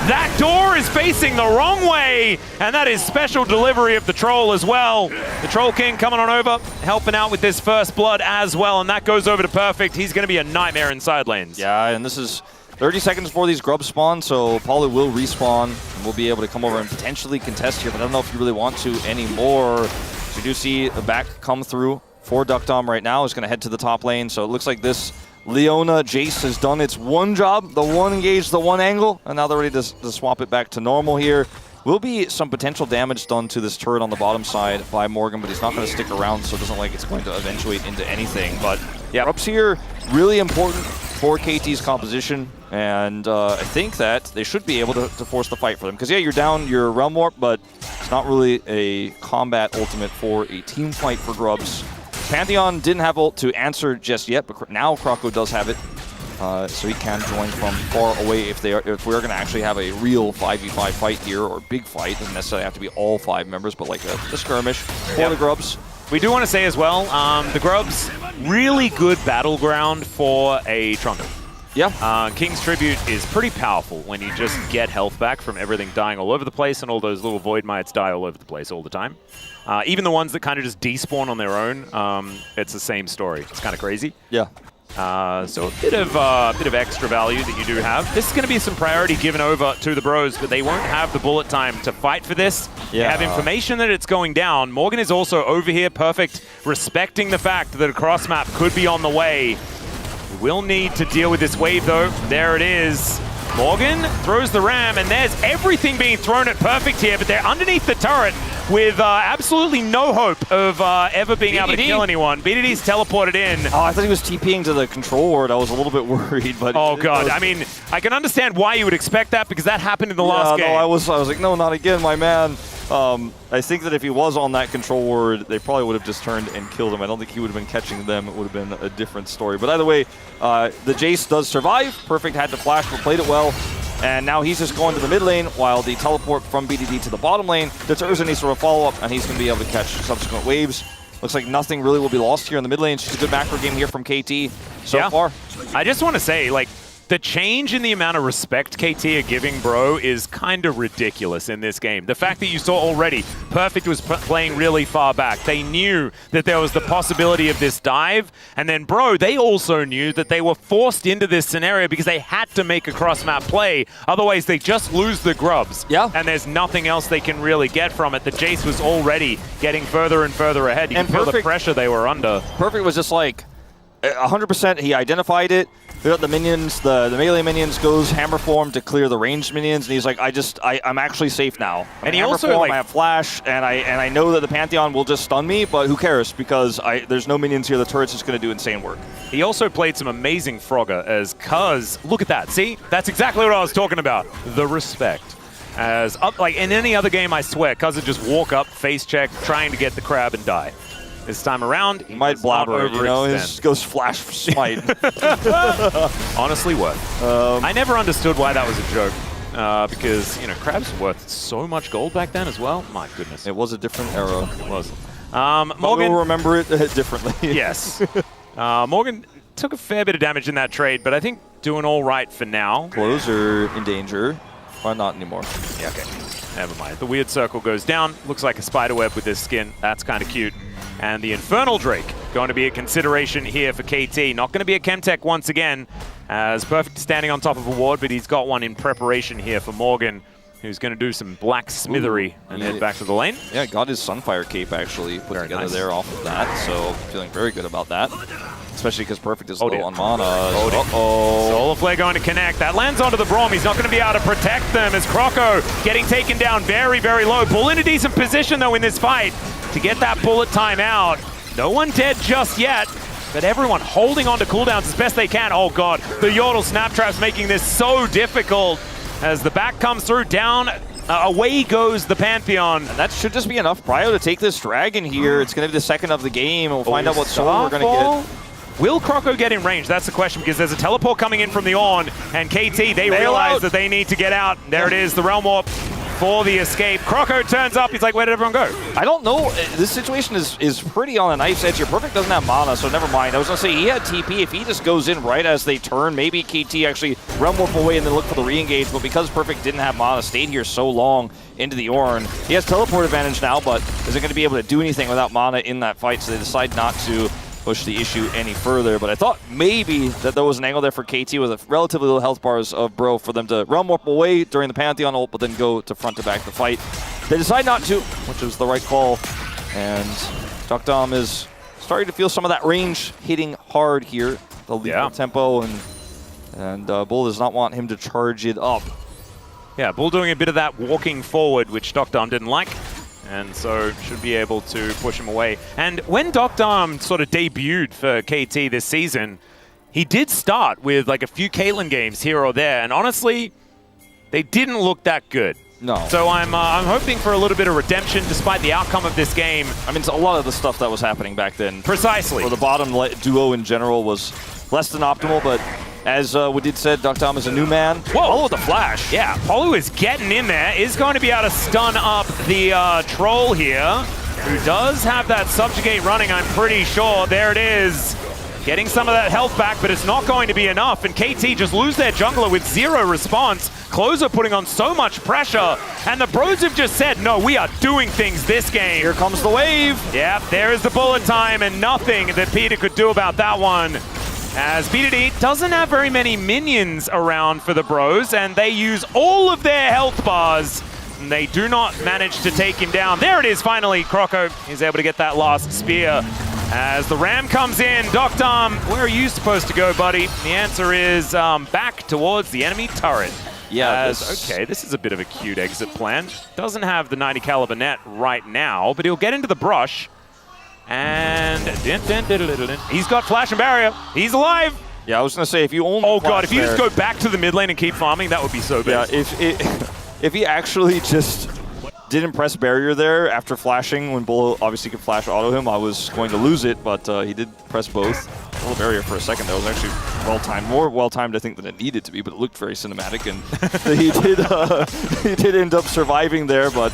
that door is facing the wrong way, and that is special delivery of the Troll as well. The Troll King coming on over, helping out with this first blood as well, and that goes over to Perfect. He's going to be a nightmare in side lanes. Yeah, and this is 30 seconds before these grubs spawn, so Paulo will respawn, and we'll be able to come over and potentially contest here, but I don't know if you really want to anymore. So you do see the back come through for Duckdom right now. Is going to head to the top lane, so it looks like this Leona Jace has done its one job, the one engage, the one angle, and now they're ready to swap it back to normal here. Will be some potential damage done to this turret on the bottom side by Morgan, but he's not going to stick around, so it doesn't like it's going to eventuate into anything. But yeah, ups here, really important for KT's composition, and I think that they should be able to force the fight for them. Because yeah, you're down your Realm Warp, but it's not really a combat ultimate for a team fight for Grubs. Pantheon didn't have ult to answer just yet, but now Kroko does have it. So he can join from far away if we're going to actually have a real 5v5 fight here, or big fight. Doesn't necessarily have to be all 5 members, but like a skirmish for the Grubs. We do want to say as well, the Grubs, really good battleground for a Trundle. Yeah. King's Tribute is pretty powerful when you just get health back from everything dying all over the place, and all those little Void Mites die all over the place all the time. Even the ones that kind of just despawn on their own, it's the same story. It's kind of crazy. Yeah. So a bit of extra value that you do have. This is going to be some priority given over to the Bros, but they won't have the bullet time to fight for this. They have information that it's going down. Morgan is also over here, Perfect, respecting the fact that a cross map could be on the way. We will need to deal with this wave though. There it is. Morgan throws the ram, and there's everything being thrown at Perfect here, but they're underneath the turret with absolutely no hope of ever being able to kill anyone. BDD's teleported in. Oh, I thought he was TPing to the control ward. I was a little bit worried, but... Oh, God. I mean, I can understand why you would expect that, because that happened in the last game. No, I was like, no, not again, my man. I think that if he was on that control ward, they probably would have just turned and killed him. I don't think he would have been catching them. It would have been a different story. But either way, the Jace does survive. Perfect had to flash, but played it well. And now he's just going to the mid lane, while the teleport from BDD to the bottom lane deters any sort of follow-up, and he's going to be able to catch subsequent waves. Looks like nothing really will be lost here in the mid lane. It's just a good macro game here from KT so far. I just want to say, like, the change in the amount of respect KT are giving Bro is kind of ridiculous in this game. The fact that you saw already, Perfect was playing really far back. They knew that there was the possibility of this dive, and then Bro, they also knew that they were forced into this scenario because they had to make a cross-map play. Otherwise, they just lose the grubs. Yeah. And there's nothing else they can really get from it. The Jace was already getting further and further ahead. You can feel the pressure they were under. Perfect was just like 100%. He identified it. Cleared out the minions, the melee minions, goes hammer form to clear the ranged minions, and he's like, I'm actually safe now. And he also I have flash, and I know that the Pantheon will just stun me, but who cares, because there's no minions here. The turret's just going to do insane work. He also played some amazing Frogger as Cuz. Look at that. See? That's exactly what I was talking about. The respect. As up, like in any other game, I swear, Cuz would just walk up, face check, trying to get the crab and die. This time around, he might blabber, you know, he goes flash smite. Honestly worth. I never understood why that was a joke. Because, you know, crabs were worth so much gold back then as well. My goodness. It was a different era. It was. Morgan will remember it differently. Yes. Morgan took a fair bit of damage in that trade, but I think doing all right for now. Closer in danger. Or not anymore. Yeah, okay. Never mind. The weird circle goes down. Looks like a spider web with this skin. That's kind of cute. And the Infernal Drake going to be a consideration here for KT. Not going to be a Chemtech once again, as Perfect standing on top of a ward, but he's got one in preparation here for Morgan, who's going to do some black smithery and head back to the lane. Yeah, got his Sunfire cape actually put together there off of that, so feeling very good about that. Especially because Perfect is low on mana. Solar Flare going to connect. That lands onto the Braum. He's not going to be able to protect them as Croco getting taken down very, very low. Bull in a decent position, though, in this fight to get that bullet time out. No one dead just yet, but everyone holding on to cooldowns as best they can. Oh, God. The Yordle Snap Trap's making this so difficult as the back comes through down. Away goes the Pantheon. And that should just be enough Prio to take this dragon here. It's going to be the second of the game. We'll find out what sword we're going to get. Will Croco get in range? That's the question, because there's a teleport coming in from the Ornn, and KT, they realize that they need to get out. There it is, the Realm Warp for the escape. Croco turns up. He's like, where did everyone go? I don't know. This situation is pretty on a knife's edge here. Perfect doesn't have mana, so never mind. I was going to say, he had TP. If he just goes in right as they turn, maybe KT actually Realm Warp away and then look for the re-engage, but because Perfect didn't have mana, stayed here so long into the Ornn, he has teleport advantage now, but isn't going to be able to do anything without mana in that fight, so they decide not to push the issue any further. But I thought maybe that there was an angle there for KT with a relatively low health bars of Bro for them to Realm Warp away during the Pantheon ult, but then go to front to back the fight. They decide not to, which was the right call. And Dr. is starting to feel some of that range hitting hard here. The lethal tempo, and Bull does not want him to charge it up. Yeah, Bull doing a bit of that walking forward, which Dr. didn't like. And so should be able to push him away. And when Dr. sort of debuted for KT this season, he did start with like a few Caitlyn games here or there. And honestly, they didn't look that good. No. So I'm hoping for a little bit of redemption despite the outcome of this game. I mean, a lot of the stuff that was happening back then. Precisely. For the bottom duo in general was less than optimal, but as Wadid said, Dr. is a new man. Whoa, Polo with the flash. Yeah, Polo is getting in there. Is going to be able to stun up the troll here, who does have that subjugate running, I'm pretty sure. There it is. Getting some of that health back, but it's not going to be enough. And KT just lose their jungler with zero response. Closer putting on so much pressure. And the Bros have just said, no, we are doing things this game. Here comes the wave. Yeah, there is the bullet time, and nothing that Peter could do about that one. As BDD doesn't have very many minions around for the Bros, and they use all of their health bars, and they do not manage to take him down. There it is, finally. Croco is able to get that last spear. As the Ram comes in, Dr. where are you supposed to go, buddy? The answer is back towards the enemy turret. Yeah, okay, this is a bit of a cute exit plan. Doesn't have the 90 caliber net right now, but he'll get into the brush. And he's got flash and barrier. He's alive. Yeah, I was gonna say if you only. Oh god, if you just go back to the mid lane and keep farming, that would be so bad. Yeah, if he actually just didn't press barrier there after flashing when Bull obviously could flash auto him, I was going to lose it, but he did press both. A little barrier for a second. That was actually well-timed. More well-timed, I think, than it needed to be, but it looked very cinematic, and he did end up surviving there, but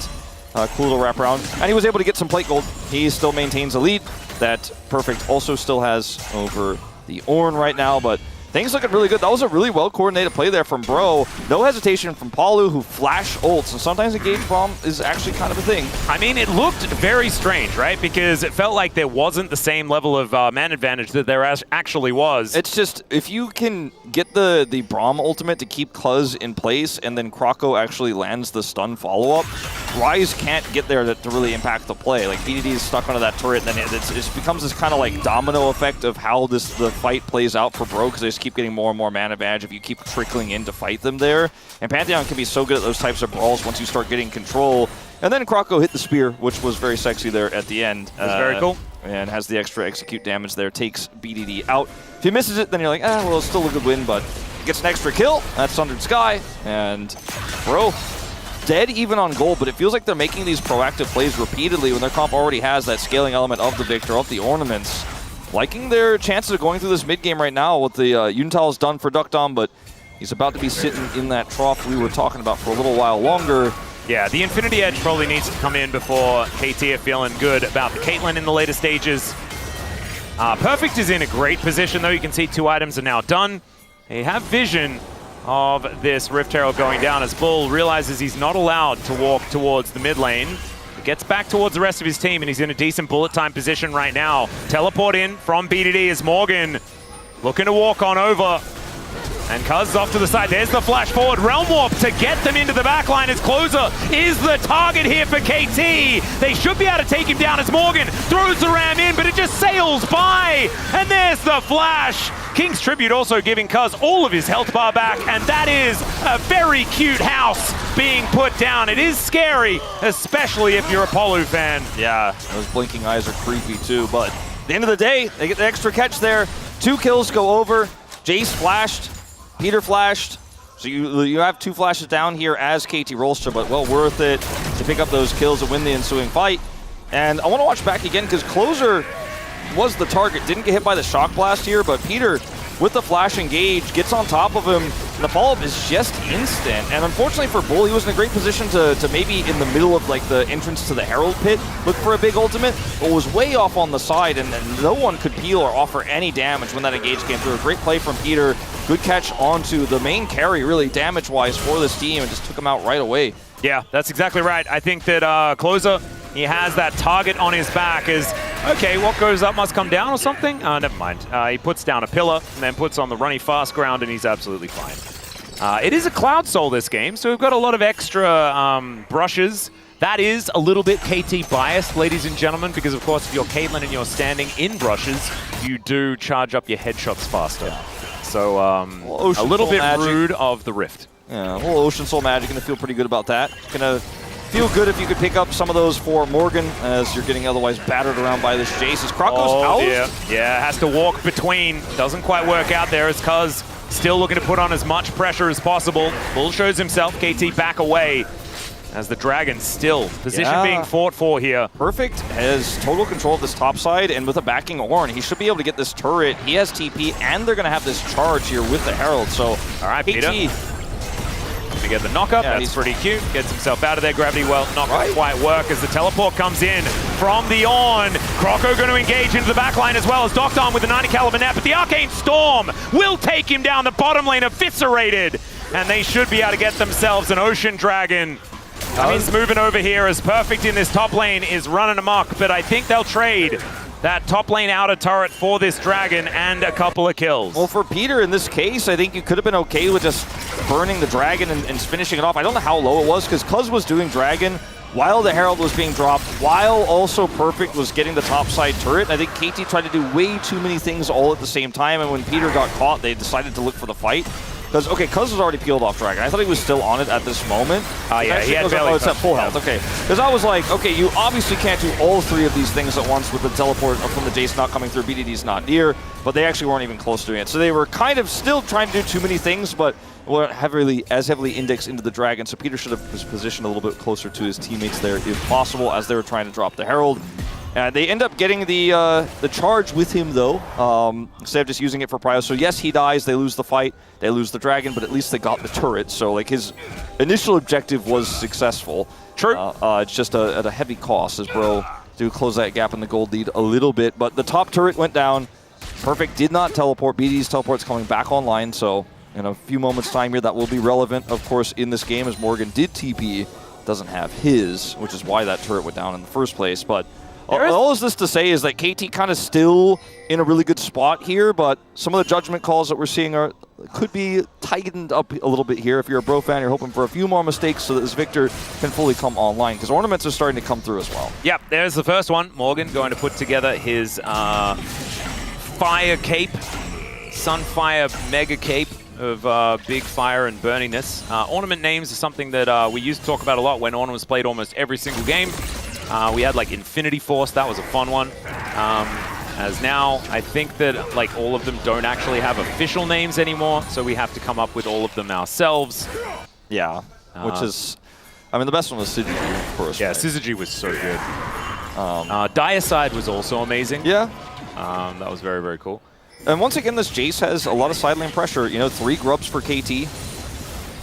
cool little wraparound. And he was able to get some plate gold. He still maintains a lead that Perfect also still has over the Ornn right now, but things looking really good. That was a really well-coordinated play there from Bro. No hesitation from Palu, who flash ults, and sometimes engage bomb is actually kind of a thing. I mean, it looked very strange, right? Because it felt like there wasn't the same level of man advantage that there actually was. It's just, if you can get the Braum ultimate to keep Cuz in place, and then Kroko actually lands the stun follow-up, Ryze can't get there to really impact the play. Like, BDD is stuck onto that turret, and then it becomes this kind of like domino effect of how the fight plays out for Bro, because they just keep getting more and more man advantage if you keep trickling in to fight them there. And Pantheon can be so good at those types of brawls once you start getting control. And then Kroko hit the spear, which was very sexy there at the end. That's very cool. And has the extra execute damage there, takes BDD out. If he misses it, then you're like, well, it's still a good win, but gets an extra kill. That's Sundered Sky. And Bro, dead even on gold, but it feels like they're making these proactive plays repeatedly when their comp already has that scaling element of the Victor, of the ornaments. Liking their chances of going through this mid game right now with the Unitile is done for Duckdom, but he's about to be sitting in that trough we were talking about for a little while longer. Yeah, the Infinity Edge probably needs to come in before KT are feeling good about the Caitlyn in the later stages. Perfect is in a great position, though. You can see 2 items are now done. They have vision of this Rift Herald going down as Bull realizes he's not allowed to walk towards the mid lane. He gets back towards the rest of his team, and he's in a decent bullet time position right now. Teleport in from BDD is Morgan looking to walk on over. And Cuz off to the side. There's the flash forward. Realm Warp to get them into the backline as Closer is the target here for KT. They should be able to take him down as Morgan throws the ram in, but it just sails by. And there's the flash. King's Tribute also giving Cuz all of his health bar back, and that is a very cute house being put down. It is scary, especially if you're a Polu fan. Yeah, those blinking eyes are creepy too, but at the end of the day, they get the extra catch there. 2 kills go over. Jace flashed. Peter flashed, so you have 2 flashes down here as KT Rolster, but well worth it to pick up those kills and win the ensuing fight. And I want to watch back again because Closer was the target, didn't get hit by the shock blast here, but Peter with the flash engage gets on top of him, and the follow-up is just instant. And unfortunately for Bull, he was in a great position to maybe in the middle of like the entrance to the Herald pit look for a big ultimate, but was way off on the side, and no one could peel or offer any damage when that engage came through. A great play from Peter. Good catch onto the main carry, really damage-wise for this team, and just took him out right away. Yeah, that's exactly right. I think that Closer, he has that target on his back as, okay, what goes up must come down or something? Never mind. He puts down a pillar and then puts on the runny fast ground, and he's absolutely fine. It is a Cloud Soul this game, so we've got a lot of extra brushes. That is a little bit KT biased, ladies and gentlemen, because of course if you're Caitlyn and you're standing in brushes, you do charge up your headshots faster. So a little bit rude of the Rift. Yeah, a little Ocean Soul magic, gonna feel pretty good about that. Gonna feel good if you could pick up some of those for Morgan, as you're getting otherwise battered around by this Jace. Is Kroko's out? Yeah, has to walk between. Doesn't quite work out there as Cuz still looking to put on as much pressure as possible. Bull shows himself, KT back away. As the Dragon still position being fought for here. Perfect has total control of this top side, and with a backing Ornn, he should be able to get this turret. He has TP, and they're going to have this charge here with the Herald. So, all right, KT, Peter. To get the knock-up, that's pretty cute. Gets himself out of there. Gravity well not going to quite work as the teleport comes in from the Ornn. Kroko going to engage into the backline as well as Duckdom with the 90 caliber net, but the Arcane Storm will take him down the bottom lane, eviscerated. And they should be able to get themselves an Ocean Dragon. He's moving over here as Perfect in this top lane is running amok, but I think they'll trade that top lane outer turret for this Dragon and a couple of kills. Well, for Peter in this case, I think you could have been okay with just burning the Dragon and finishing it off. I don't know how low it was, because Cuz was doing Dragon while the Herald was being dropped, while also Perfect was getting the top side turret. I think KT tried to do way too many things all at the same time, and when Peter got caught, they decided to look for the fight. Because, okay, Cuz was already peeled off Dragon. I thought he was still on it at this moment. Yeah, he had it's at full health. Okay. Because I was like, okay, you obviously can't do all 3 of these things at once with the teleport from the Jace not coming through, BDD's not near, but they actually weren't even close to it. So they were kind of still trying to do too many things, but weren't heavily indexed into the Dragon. So Peter should have positioned a little bit closer to his teammates there if possible as they were trying to drop the Herald. They end up getting the charge with him, though, instead of just using it for prio. So yes, he dies, they lose the fight, they lose the dragon, but at least they got the turret. So like his initial objective was successful. True. It's just at a heavy cost as Bro do close that gap in the gold lead a little bit. But the top turret went down. Perfect did not teleport. BD's teleport's coming back online, so in a few moments' time here, that will be relevant, of course, in this game, as Morgan did TP. Doesn't have his, which is why that turret went down in the first place. But all is this to say is that KT kind of still in a really good spot here, but some of the judgment calls that we're seeing could be tightened up a little bit here. If you're a Bro fan, you're hoping for a few more mistakes so that this Victor can fully come online, because ornaments are starting to come through as well. Yep, there's the first one. Morgan going to put together his fire cape, Sunfire mega cape of big fire and burningness. Ornament names are something that we used to talk about a lot when Ornament was played almost every single game. We had like Infinity Force, that was a fun one. As now, I think that like all of them don't actually have official names anymore, so we have to come up with all of them ourselves. Yeah, which is, I mean, the best one was Syzygy, of course. Yeah, right? Syzygy was so good. Diacide was also amazing. Yeah. That was very, very cool. And once again, this Jace has a lot of side lane pressure. You know, 3 grubs for KT.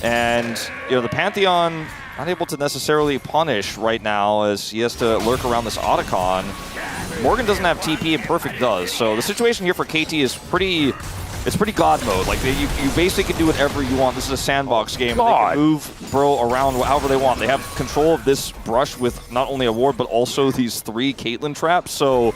And, you know, the Pantheon not able to necessarily punish right now as he has to lurk around this Otacon. Morgan doesn't have TP and Perfect does. So the situation here for KT is pretty God mode. Like, you basically can do whatever you want. This is a sandbox game. They can move Bro around however they want. They have control of this brush with not only a ward, but also these 3 Caitlyn traps. So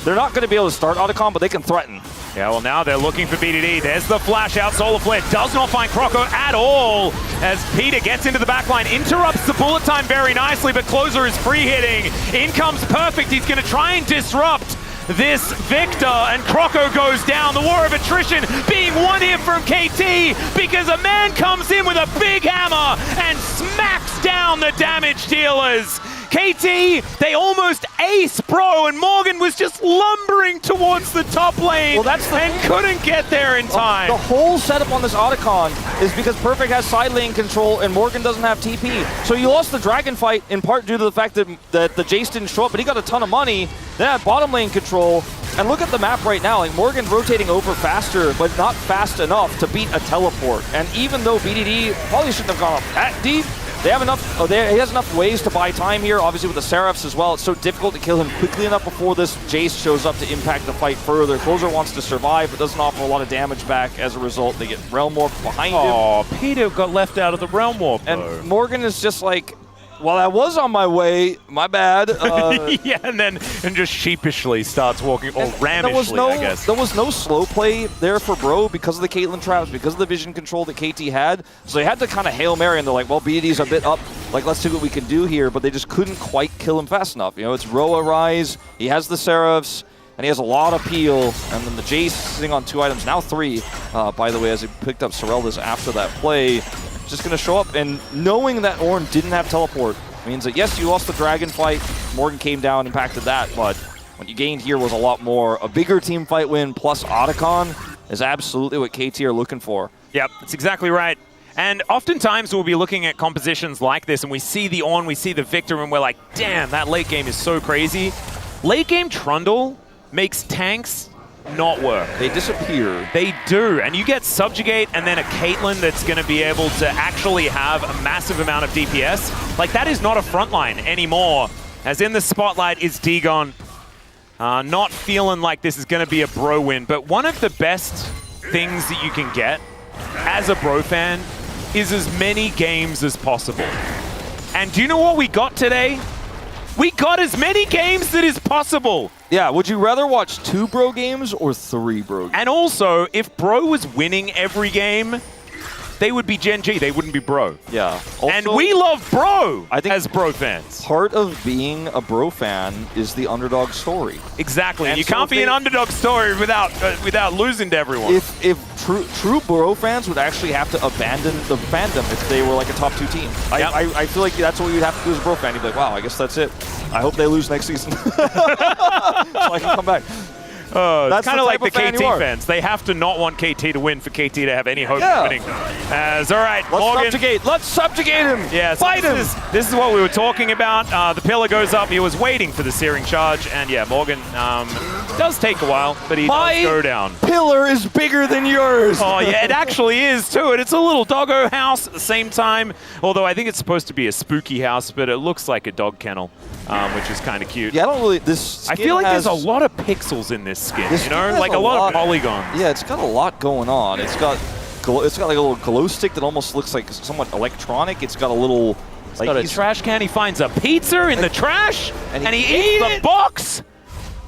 they're not going to be able to start Otacon, but they can threaten. Yeah, well, now they're looking for BDD. There's the flash out. Solar Flare does not find Croco at all as Peter gets into the backline, interrupts the bullet time very nicely, but Closer is free hitting. In comes Perfect. He's going to try and disrupt this Victor, and Croco goes down. The war of attrition being won here from KT because a man comes in with a big hammer and smacks down the damage dealers. KT, they almost ace Bro, and Morgan was just lumbering towards the top lane and couldn't get there in time. The whole setup on this Otacon is because Perfect has side lane control and Morgan doesn't have TP. So you lost the Dragon fight in part due to the fact that the Jace didn't show up, but he got a ton of money. Then had bottom lane control. And look at the map right now. Like, Morgan rotating over faster, but not fast enough to beat a teleport. And even though BDD probably shouldn't have gone up that deep, they have enough. He has enough ways to buy time here. Obviously with the Seraphs as well, it's so difficult to kill him quickly enough before this Jace shows up to impact the fight further. Closer wants to survive, but doesn't offer a lot of damage back. As a result, they get Realm Warp behind him. Oh, Peter got left out of the Realm Warp, though. And Morgan is just like, well, I was on my way. My bad. Yeah, and just sheepishly starts walking, or ramishly, I guess. There was no slow play there for Bro because of the Caitlyn traps, because of the vision control that KT had. So they had to kind of Hail Mary, and they're like, well, BDD's a bit up. Like, let's see what we can do here. But they just couldn't quite kill him fast enough. You know, it's Roa Rise. He has the Seraphs, and he has a lot of peel. And then the Jace sitting on 2 items, now 3, by the way, as he picked up Sorelda's after that play. Just going to show up, and knowing that Ornn didn't have teleport means that, yes, you lost the Dragon fight. Morgan came down, impacted that, but what you gained here was a lot more. A bigger team fight win plus Otacon is absolutely what KT are looking for. Yep, that's exactly right. And oftentimes we'll be looking at compositions like this, and we see the Ornn, we see the Victor, and we're like, damn, that late game is so crazy. Late game Trundle makes tanks not work. They disappear. They do, and you get Subjugate and then a Caitlyn that's going to be able to actually have a massive amount of DPS. Like, that is not a frontline anymore, as in the spotlight is Dagon. Not feeling like this is going to be a Bro win, but one of the best things that you can get as a Bro fan is as many games as possible. And do you know what we got today? We got as many games that is possible. Yeah, would you rather watch 2 Bro games or 3 Bro games? And also, if Bro was winning every game, they would be Gen G, they wouldn't be Bro. Yeah. Also, and we love Bro as Bro fans. Part of being a Bro fan is the underdog story. Exactly. And you can't be an underdog story without losing to everyone. If true Bro fans would actually have to abandon the fandom if they were like a top 2 team. Yep. I feel like that's what you'd have to do as a Bro fan. You'd be like, wow, I guess that's it. I hope they lose next season. So I can come back. It's kind of like the fan KT you are. fans. They have to not want KT to win for KT to have any hope of winning. All right, Morgan. Let's subjugate him. Yeah, so Fight him. This is what we were talking about. The pillar goes up. He was waiting for the searing charge, and yeah, Morgan does take a while, but he does go down. Pillar is bigger than yours. Oh yeah, it actually is too, and it's a little doggo house at the same time. Although I think it's supposed to be a spooky house, but it looks like a dog kennel, which is kind of cute. Yeah, I don't really. This. I feel like there's a lot of pixels in this skin. This You know, has like a lot of polygons. Yeah, it's got a lot going on. It's got like a little glow stick that almost looks like somewhat electronic. It's got a little. He's got a trash can. He finds a pizza in the trash, and he eats the box.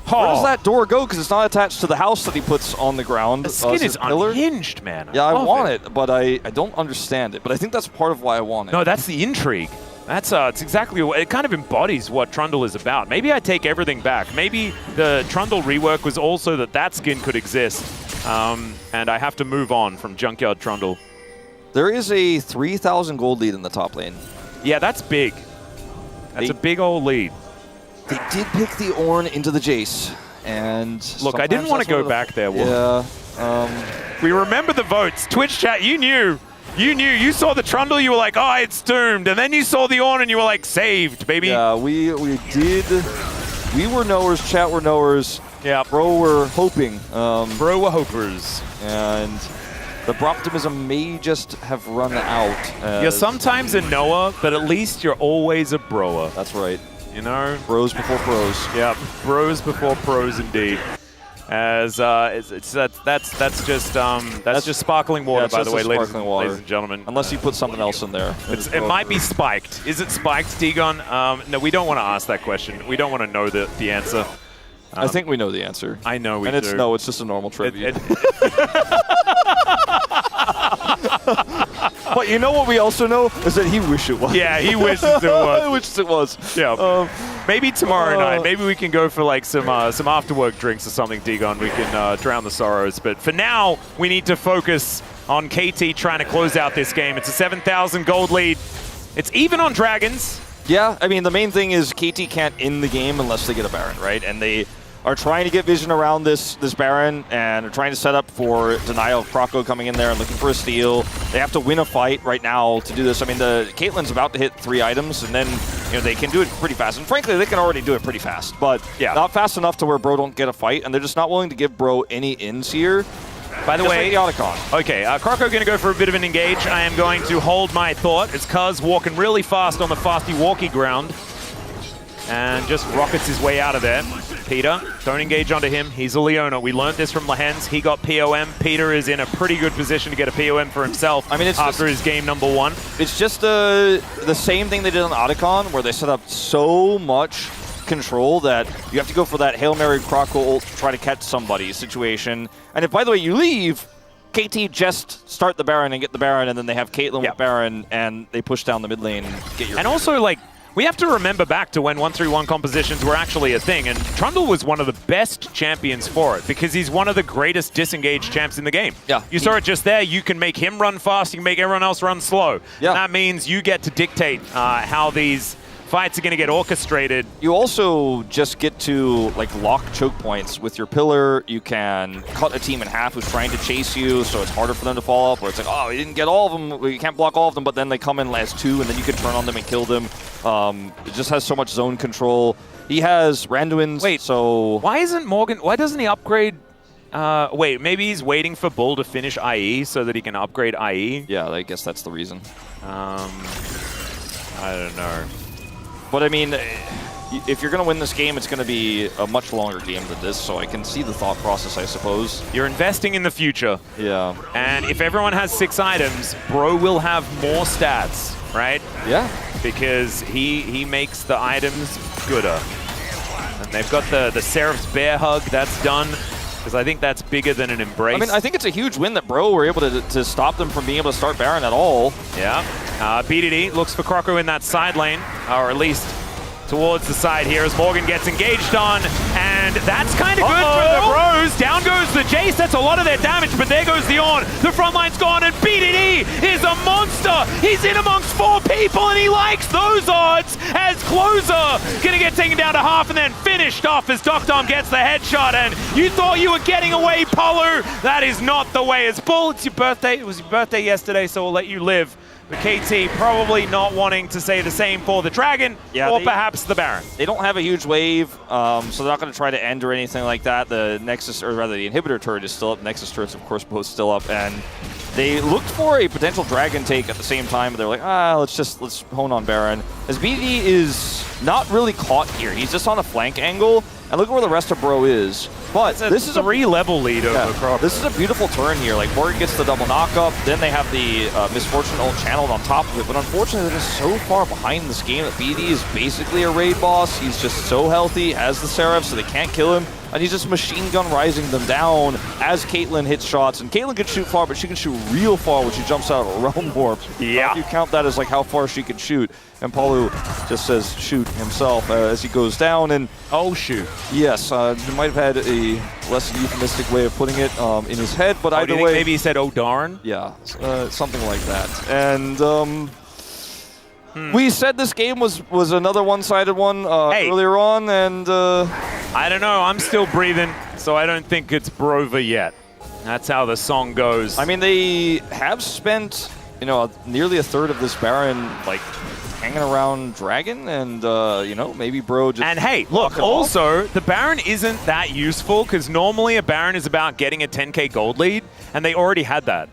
Where does that door go? Because it's not attached to the house that he puts on the ground. The skin is unhinged, man. Yeah, I love want it, but I don't understand it. But I think that's part of why I want it. No, that's the intrigue. That's it's exactly what it kind of embodies what Trundle is about. Maybe I take everything back. Maybe the Trundle rework was also that skin could exist, and I have to move on from Junkyard Trundle. There is a 3,000 gold lead in the top lane. Yeah, that's big. That's a big old lead. They did pick the Ornn into the Jace, and look, I didn't want to go back there. Yeah. We remember the votes. Twitch chat, you knew. You saw the Trundle, you were like, oh, it's doomed. And then you saw the Ornn and you were like, saved, baby. Yeah, we did. We were knowers, chat were knowers. Yeah. Bro were hoping. Bro were hopers. And the Broptimism may just have run out. You're sometimes a knower, but at least you're always a broer. That's right. You know? Bros before pros. Yeah, bros before pros indeed. As that's just sparkling water, by the way, ladies and gentlemen. Unless you put something else in there. It might be spiked. Is it spiked, Degon? No, we don't want to ask that question. We don't want to know the answer. I think we know the answer. I know we do. And no, it's just a normal trivia. But you know what we also know is that he wishes it was. Yeah, he wishes it was. He wishes it was. Yeah. Maybe tomorrow night. Maybe we can go for like some after work drinks or something, Degon. We can drown the sorrows. But for now, we need to focus on KT trying to close out this game. It's a 7,000 gold lead. It's even on Dragons. Yeah, I mean, the main thing is KT can't end the game unless they get a Baron, right? And they are trying to get vision around this Baron and are trying to set up for denial of Croco coming in there and looking for a steal. They have to win a fight right now to do this. I mean, the Caitlyn's about to hit 3 items, and then they can do it pretty fast. And frankly, they can already do it pretty fast, but not fast enough to where Bro don't get a fight, and they're just not willing to give Bro any ins here. By the way, like the Otacon. Okay, Croco going to go for a bit of an engage. I am going to hold my thought. It's Cuz walking really fast on the fasty-walky ground and just rockets his way out of there. Peter, don't engage onto him. He's a Leona. We learned this from Lehens. He got POM. Peter is in a pretty good position to get a POM for himself after his game number 1. It's just the same thing they did on Otacon, where they set up so much control that you have to go for that Hail Mary Croco ult to try to catch somebody situation. And if, by the way, you leave, KT just start the Baron and get the Baron, and then they have Caitlyn with Baron, and they push down the mid lane and get your... And also, like, we have to remember back to when 1-3-1 compositions were actually a thing, and Trundle was one of the best champions for it because he's one of the greatest disengaged champs in the game. Yeah. You saw it just there. You can make him run fast, you can make everyone else run slow. Yeah. And that means you get to dictate how these fights are going to get orchestrated. You also just get to lock choke points with your pillar. You can cut a team in half who's trying to chase you, so it's harder for them to fall up, where it's like, oh, you didn't get all of them, you can't block all of them, but then they come in as 2 and then you can turn on them and kill them. It just has so much zone control. He has Randuin's. Wait, so why doesn't he upgrade? Wait, maybe he's waiting for Bull to finish IE so that he can upgrade IE? Yeah, I guess that's the reason. I don't know. But I mean, if you're going to win this game, it's going to be a much longer game than this, so I can see the thought process, I suppose. You're investing in the future. Yeah. And if everyone has 6 items, Bro will have more stats, right? Yeah. Because he makes the items gooder. And they've got the Seraph's Bear Hug, that's done. Because I think that's bigger than an Embrace. I mean, I think it's a huge win that Bro were able to stop them from being able to start Baron at all. Yeah. BDD looks for Croco in that side lane, or at least towards the side here as Morgan gets engaged on, and that's kind of good for the Bros. Down goes the Jace, that's a lot of their damage, but there goes the Ornn. The front line's gone, and BDD is a monster. He's in amongst 4 people, and he likes those odds as Closer gonna get taken down to half and then finished off as Doctom gets the headshot. And you thought you were getting away, Polu. That is not the way. It's Bull, it's your birthday. It was your birthday yesterday, so we'll let you live. But KT probably not wanting to say the same for the Dragon, or perhaps the Baron. They don't have a huge wave, so they're not going to try to end or anything like that. The Nexus, or rather the Inhibitor turret is still up. Nexus turret's, of course, both still up. And they looked for a potential Dragon take at the same time, but they're like, let's hone on Baron. As BD is not really caught here. He's just on a flank angle. And look at where the rest of Bro is. But this is a 3-level lead over Croc. This is a beautiful turn here. Like, Morgan gets the double knockup, then they have the Misfortune ult channeled on top of it. But unfortunately, they're just so far behind this game that BD is basically a raid boss. He's just so healthy, has the Seraph, so they can't kill him. And he's just machine gun rising them down as Caitlyn hits shots. And Caitlyn can shoot far, but she can shoot real far when she jumps out of a realm warp. Yeah. If you count that as like how far she can shoot. And Palu just says shoot himself as he goes down. And oh, shoot. Yes, he might have had a less euphemistic way of putting it in his head, but either way. Maybe he said, oh, darn? Yeah, something like that. And we said this game was another one-sided one earlier on, and I don't know. I'm still breathing, so I don't think it's Brover yet. That's how the song goes. I mean, they have spent, nearly a third of this Baron, like, hanging around Dragon, and, maybe Bro just... And hey, look, also, the Baron isn't that useful, because normally a Baron is about getting a 10k gold lead, and they already had that.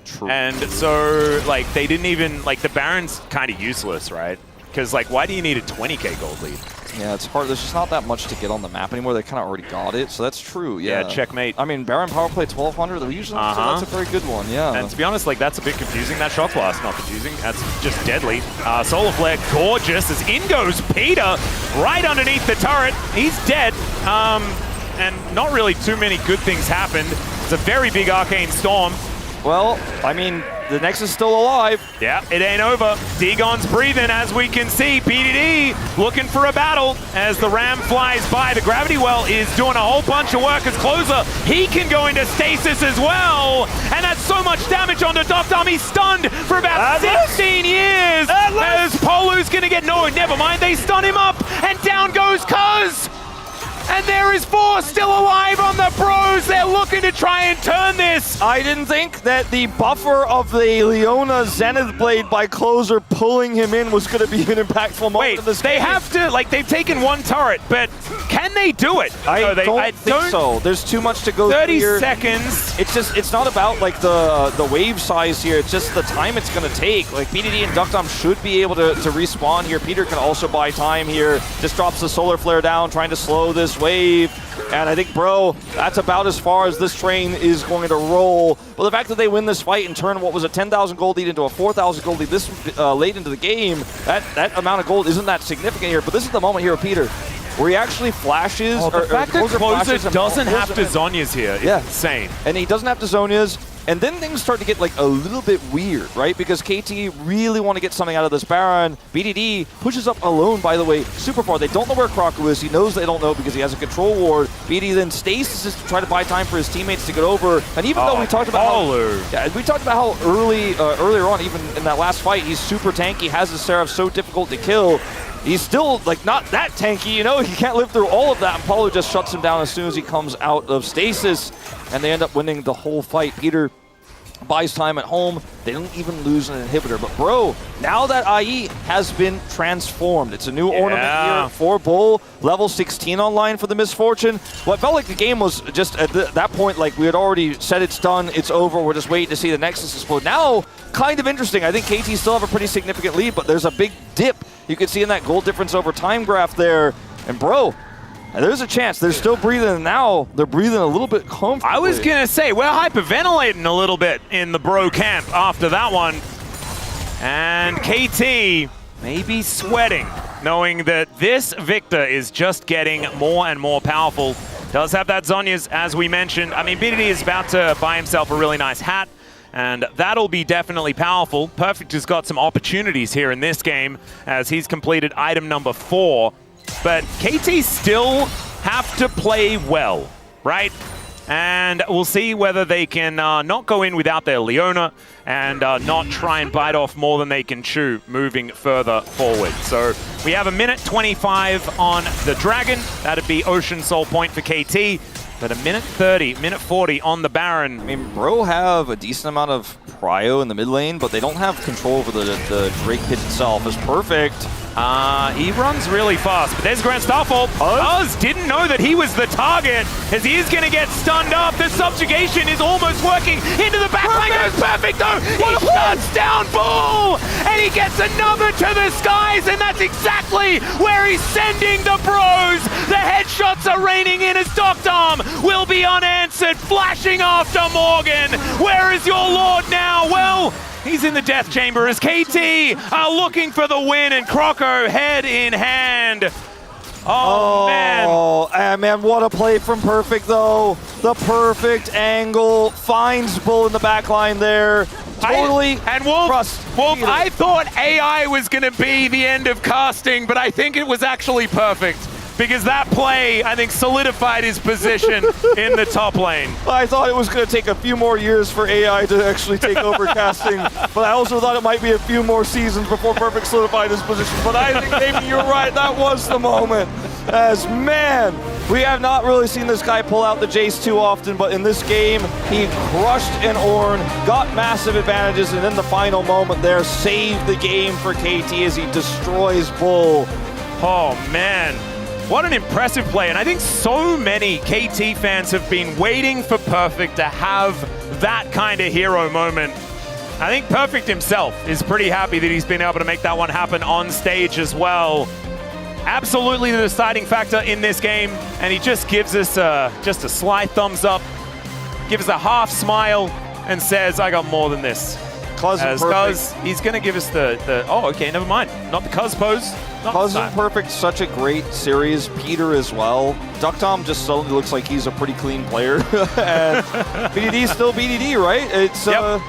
True. And so, like, they didn't even... Like, the Baron's kind of useless, right? Because, like, why do you need a 20k gold lead? Yeah, it's hard. There's just not that much to get on the map anymore. They kind of already got it, so that's true. Yeah, checkmate. I mean, Baron power play 1200. They're usually that's a very good one. Yeah. And to be honest, like that's a bit confusing. That shot blast, not confusing. That's just deadly. Solar flare, gorgeous. As in goes Peter, right underneath the turret. He's dead. And not really too many good things happened. It's a very big arcane storm. Well, I mean, the Nexus is still alive. Yeah, it ain't over. Dagon's breathing, as we can see. PDD looking for a battle as the Ram flies by. The Gravity Well is doing a whole bunch of work as Closer. He can go into stasis as well. And that's so much damage onto Doctom. He's stunned for about 16 years. As Polu's going to get... No, never mind. They stun him up. And down goes Cuz. And there is 4 still alive on the Bros. They're looking to try and turn this. I didn't think that the buffer of the Leona Zenith Blade by Closer pulling him in was going to be an impactful moment in this game. They have to, like, they've taken one turret, but can they do it? I don't think so. There's too much to go through 30 here. seconds. It's not about, like, the wave size here. It's just the time it's going to take. Like, BDD and Doctom should be able to respawn here. Peter can also buy time here. Just drops the Solar Flare down, trying to slow this wave. And I think, Bro, that's about as far as this train is going to roll. But the fact that they win this fight and turn what was a 10,000 gold lead into a 4,000 gold lead this late into the game, that amount of gold isn't that significant here. But this is the moment here of Peter where he actually flashes. The fact that Closer doesn't have to Zhonya's here is insane. And he doesn't have to Zhonya's. And then things start to get like a little bit weird, right? Because KT really want to get something out of this Baron. BDD pushes up alone, by the way, super far. They don't know where Kraku is. He knows they don't know because he has a control ward. BDD then stasis to try to buy time for his teammates to get over. And even though we talked about how earlier on, even in that last fight, he's super tanky, has his Seraph so difficult to kill. He's still, like, not that tanky, He can't live through all of that, and Paulo just shuts him down as soon as he comes out of stasis, and they end up winning the whole fight. Peter buys time at home. They don't even lose an inhibitor. But, Bro, now that IE has been transformed. It's a new ornament here for Bull. Level 16 online for the Misfortune. What felt like the game was just at that point, like, we had already said it's done, it's over, we're just waiting to see the Nexus explode. Now, kind of interesting. I think KT still have a pretty significant lead, but there's a big dip you can see in that gold difference over time graph there. And, Bro, there's a chance. They're still breathing, and now they're breathing a little bit comfortably. I was going to say, we're hyperventilating a little bit in the Bro camp after that one. And KT may be sweating, knowing that this Victor is just getting more and more powerful. Does have that Zhonya's, as we mentioned. I mean, BDD is about to buy himself a really nice hat, and that'll be definitely powerful. Perfect has got some opportunities here in this game as he's completed item number 4. But KT still have to play well, right? And we'll see whether they can not go in without their Leona and not try and bite off more than they can chew moving further forward. So we have a minute 25 on the Dragon. That'd be Ocean Soul point for KT. But a minute 30, minute 40 on the Baron. I mean, Bro have a decent amount of prio in the mid lane, but they don't have control over the Drake pitch itself. It's perfect. He runs really fast, but there's Grand Starfall. Uz didn't know that he was the target, as he is going to get stunned up. The subjugation is almost working into the back line. Goes perfect though. He shuts down Bull, and he gets another to the skies, and that's exactly where he's sending the Bros. The headshots are raining in as Doctom will be unanswered, flashing after Morgan. Where is your lord now? Well, he's in the death chamber as KT are looking for the win, and Croco head in hand. Oh, man. Oh, man, what a play from Perfect, though. The perfect angle finds Bull in the back line there. Totally. And Wolf, I thought AI was going to be the end of casting, but I think it was actually perfect. Because that play, I think, solidified his position in the top lane. I thought it was going to take a few more years for AI to actually take over casting, but I also thought it might be a few more seasons before Perfect solidified his position. But I think maybe you're right, that was the moment. As, man, we have not really seen this guy pull out the Jace too often, but in this game, he crushed an Ornn, got massive advantages, and in the final moment there, saved the game for KT as he destroys Bull. Oh, man. What an impressive play, and I think so many KT fans have been waiting for Perfect to have that kind of hero moment. I think Perfect himself is pretty happy that he's been able to make that one happen on stage as well. Absolutely the deciding factor in this game, and he just gives us just a sly thumbs up, gives us a half smile, and says, I got more than this. Cuz he's going to give us the oh, okay, never mind. Not the Cuz pose. Cousin Perfect, such a great series. Peter as well. Doctom just suddenly looks like he's a pretty clean player. And BDD is still BDD, right? It's oh,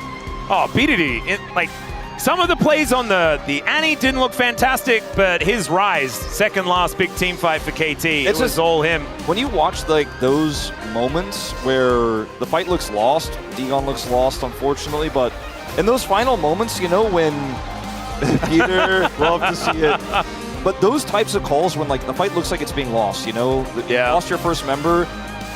BDD. Like, some of the plays on the Annie didn't look fantastic, but his rise, second last big team fight for KT, it was all him. When you watch like those moments where the fight looks lost, Degon looks lost, unfortunately, but in those final moments, you know, when Peter, love to see it. But those types of calls when like the fight looks like it's being lost, you know, you lost your first member,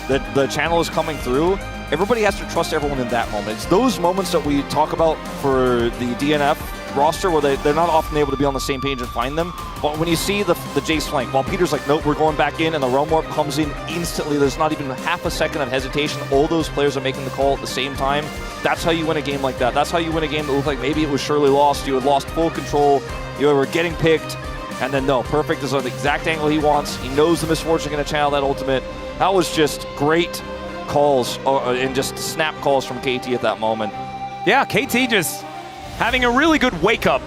that the channel is coming through, everybody has to trust everyone in that moment. It's those moments that we talk about for the DNF roster where they're not often able to be on the same page and find them. But when you see the Jace flank, while Peter's like, nope, we're going back in, and the Realm Warp comes in instantly, there's not even half a second of hesitation. All those players are making the call at the same time. That's how you win a game like that. That's how you win a game that looked like maybe it was surely lost. You had lost full control. You were getting picked. And then, no, Perfect is on the exact angle he wants. He knows the misfortune going to channel that ultimate. That was just great calls and just snap calls from KT at that moment. Yeah, KT just having a really good wake-up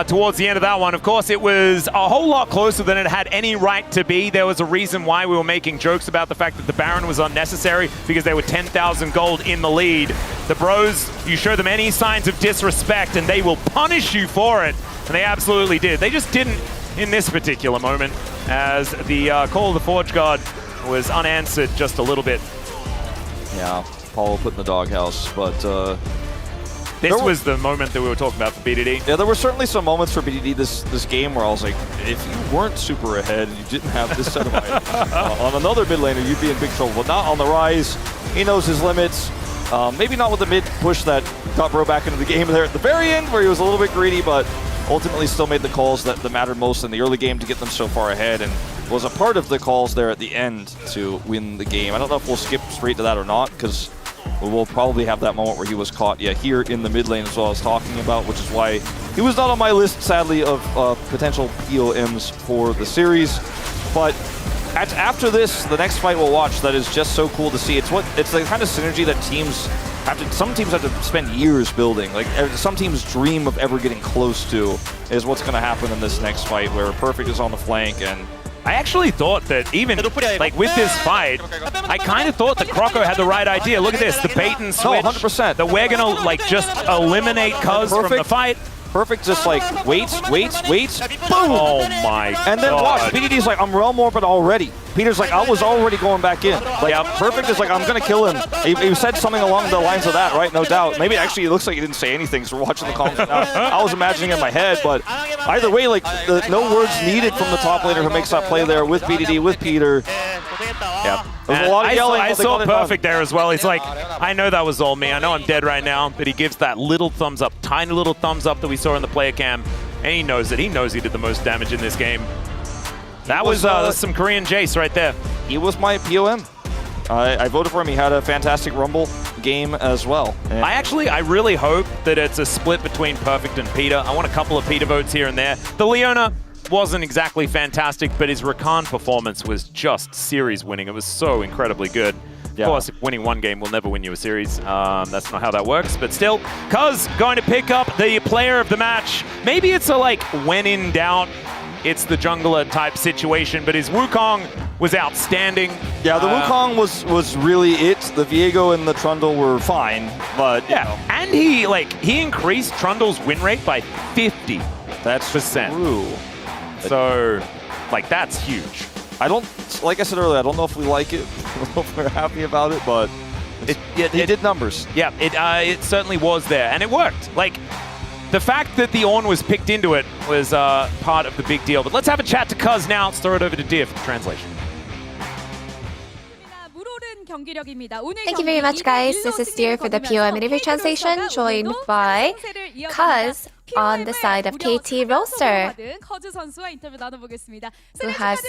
towards the end of that one. Of course, it was a whole lot closer than it had any right to be. There was a reason why we were making jokes about the fact that the Baron was unnecessary, because they were 10,000 gold in the lead. The Bros, you show them any signs of disrespect and they will punish you for it. And they absolutely did. They just didn't in this particular moment, as the call of the Forge God was unanswered just a little bit. Yeah, Paul put in the doghouse, but this was the moment that we were talking about for BDD. Yeah, there were certainly some moments for BDD this game where I was like, if you weren't super ahead and you didn't have this set of items on another mid laner, you'd be in big trouble. But not on the Rise. He knows his limits. Maybe not with the mid push that got Bro back into the game there at the very end, where he was a little bit greedy, but ultimately still made the calls that mattered most in the early game to get them so far ahead, and was a part of the calls there at the end to win the game. I don't know if we'll skip straight to that or not, because we'll probably have that moment where he was caught here in the mid lane as well, I was talking about, which is why he was not on my list, sadly, of potential POMs for the series. But after this, the next fight we'll watch that is just so cool to see. It's the kind of synergy that some teams have to spend years building. Like, some teams dream of ever getting close to, is what's going to happen in this next fight, where Perfect is on the flank. And I actually thought that even like with this fight, I kind of thought that Croco had the right idea. Look at this, the bait and switch. 100%. That we're going to like just eliminate Cuz from the fight. Perfect just like waits, boom! Oh my god. And then watch, BDD's like, I'm Realm Warping already. Peter's like, I was already going back in. Like, Perfect is like, I'm going to kill him. He said something along the lines of that, right? No doubt. Maybe actually it looks like he didn't say anything, so we're watching the comments now. I was imagining it in my head, but either way, like, no words needed from the top laner who makes that play there with BDD, with Peter. Yeah. There's a lot of yelling. I saw Perfect there as well. He's like, I know that was all me. I know I'm dead right now, but he gives that little thumbs up, tiny little thumbs up that we saw in the player cam, and he knows it. He knows he did the most damage in this game. That was some Korean Jace right there. He was my POM. I voted for him. He had a fantastic Rumble game as well. And I really hope that it's a split between Perfect and Peter. I want a couple of Peter votes here and there. The Leona wasn't exactly fantastic, but his Rakan performance was just series winning. It was so incredibly good. Of course, winning one game will never win you a series. That's not how that works. But still, Cuz going to pick up the player of the match. Maybe it's a like, when in doubt, it's the jungler type situation, but his Wukong was outstanding. Yeah, the Wukong was really it. The Viego and the Trundle were fine, but you know. And he increased Trundle's win rate by 50%. That's true. So, like, that's huge. Like I said earlier, I don't know if we like it. I don't know if we're happy about it, but it did numbers. Yeah, it certainly was there, and it worked. Like, the fact that the Ornn was picked into it was part of the big deal. But let's have a chat to Cuz now. Let's throw it over to Deer for the translation. Thank you very much, guys. This is Deer for the POM interview translation, joined by Cuz on the side of KT Roaster, who has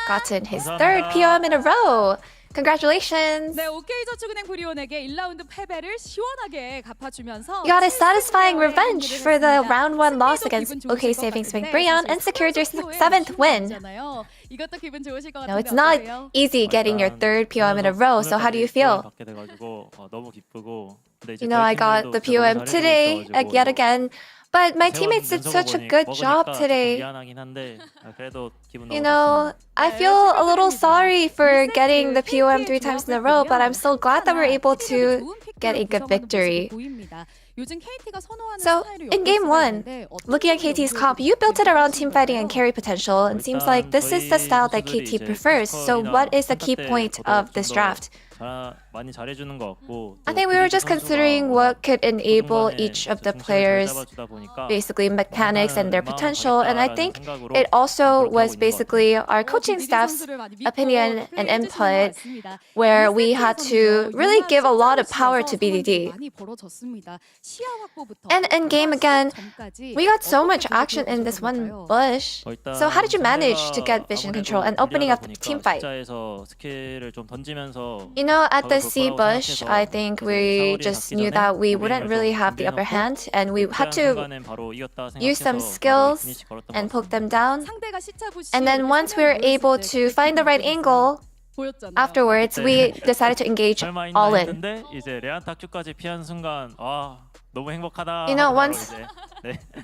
gotten his third POM in a row. Congratulations! You got a satisfying revenge for the round 1 loss against OK Savings Bank Brion and secured your 7th win. No, it's not easy getting your 3rd POM in a row, so how do you feel? You know, I got the POM today, yet again, but my teammates did such a good job today. You know, I feel a little sorry for getting the POM 3 times in a row, but I'm so glad that we're able to get a good victory. So, in Game 1, looking at KT's comp, you built it around teamfighting and carry potential, and seems like this is the style that KT prefers. So what is the key point of this draft? I think we were just considering what could enable each of the players, basically mechanics and their potential, and I think it also was basically our coaching staff's opinion and input, where we had to really give a lot of power to BDD. And in game again, we got so much action in this one bush. So how did you manage to get vision control and opening up the team fight? You know, at the C bush, I think we just knew that we wouldn't really have the upper hand, and we had to use some skills and poke them down. And then once we were able to find the right angle, afterwards we decided to engage all in. You know, once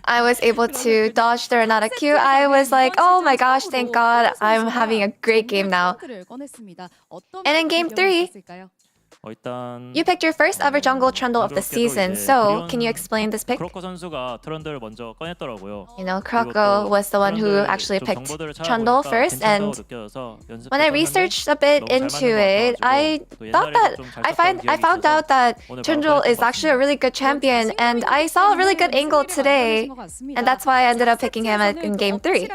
I was able to dodge the Renata Q, I was like, oh my gosh, thank God, I'm having a great game now. And in Game 3, you picked your first ever jungle Trundle of the season, so can you explain this pick? You know, Kroko was the one who actually picked Trundle first, and when I researched a bit into it, I found out that Trundle is actually a really good champion, and I saw a really good angle today, and that's why I ended up picking him in Game 3.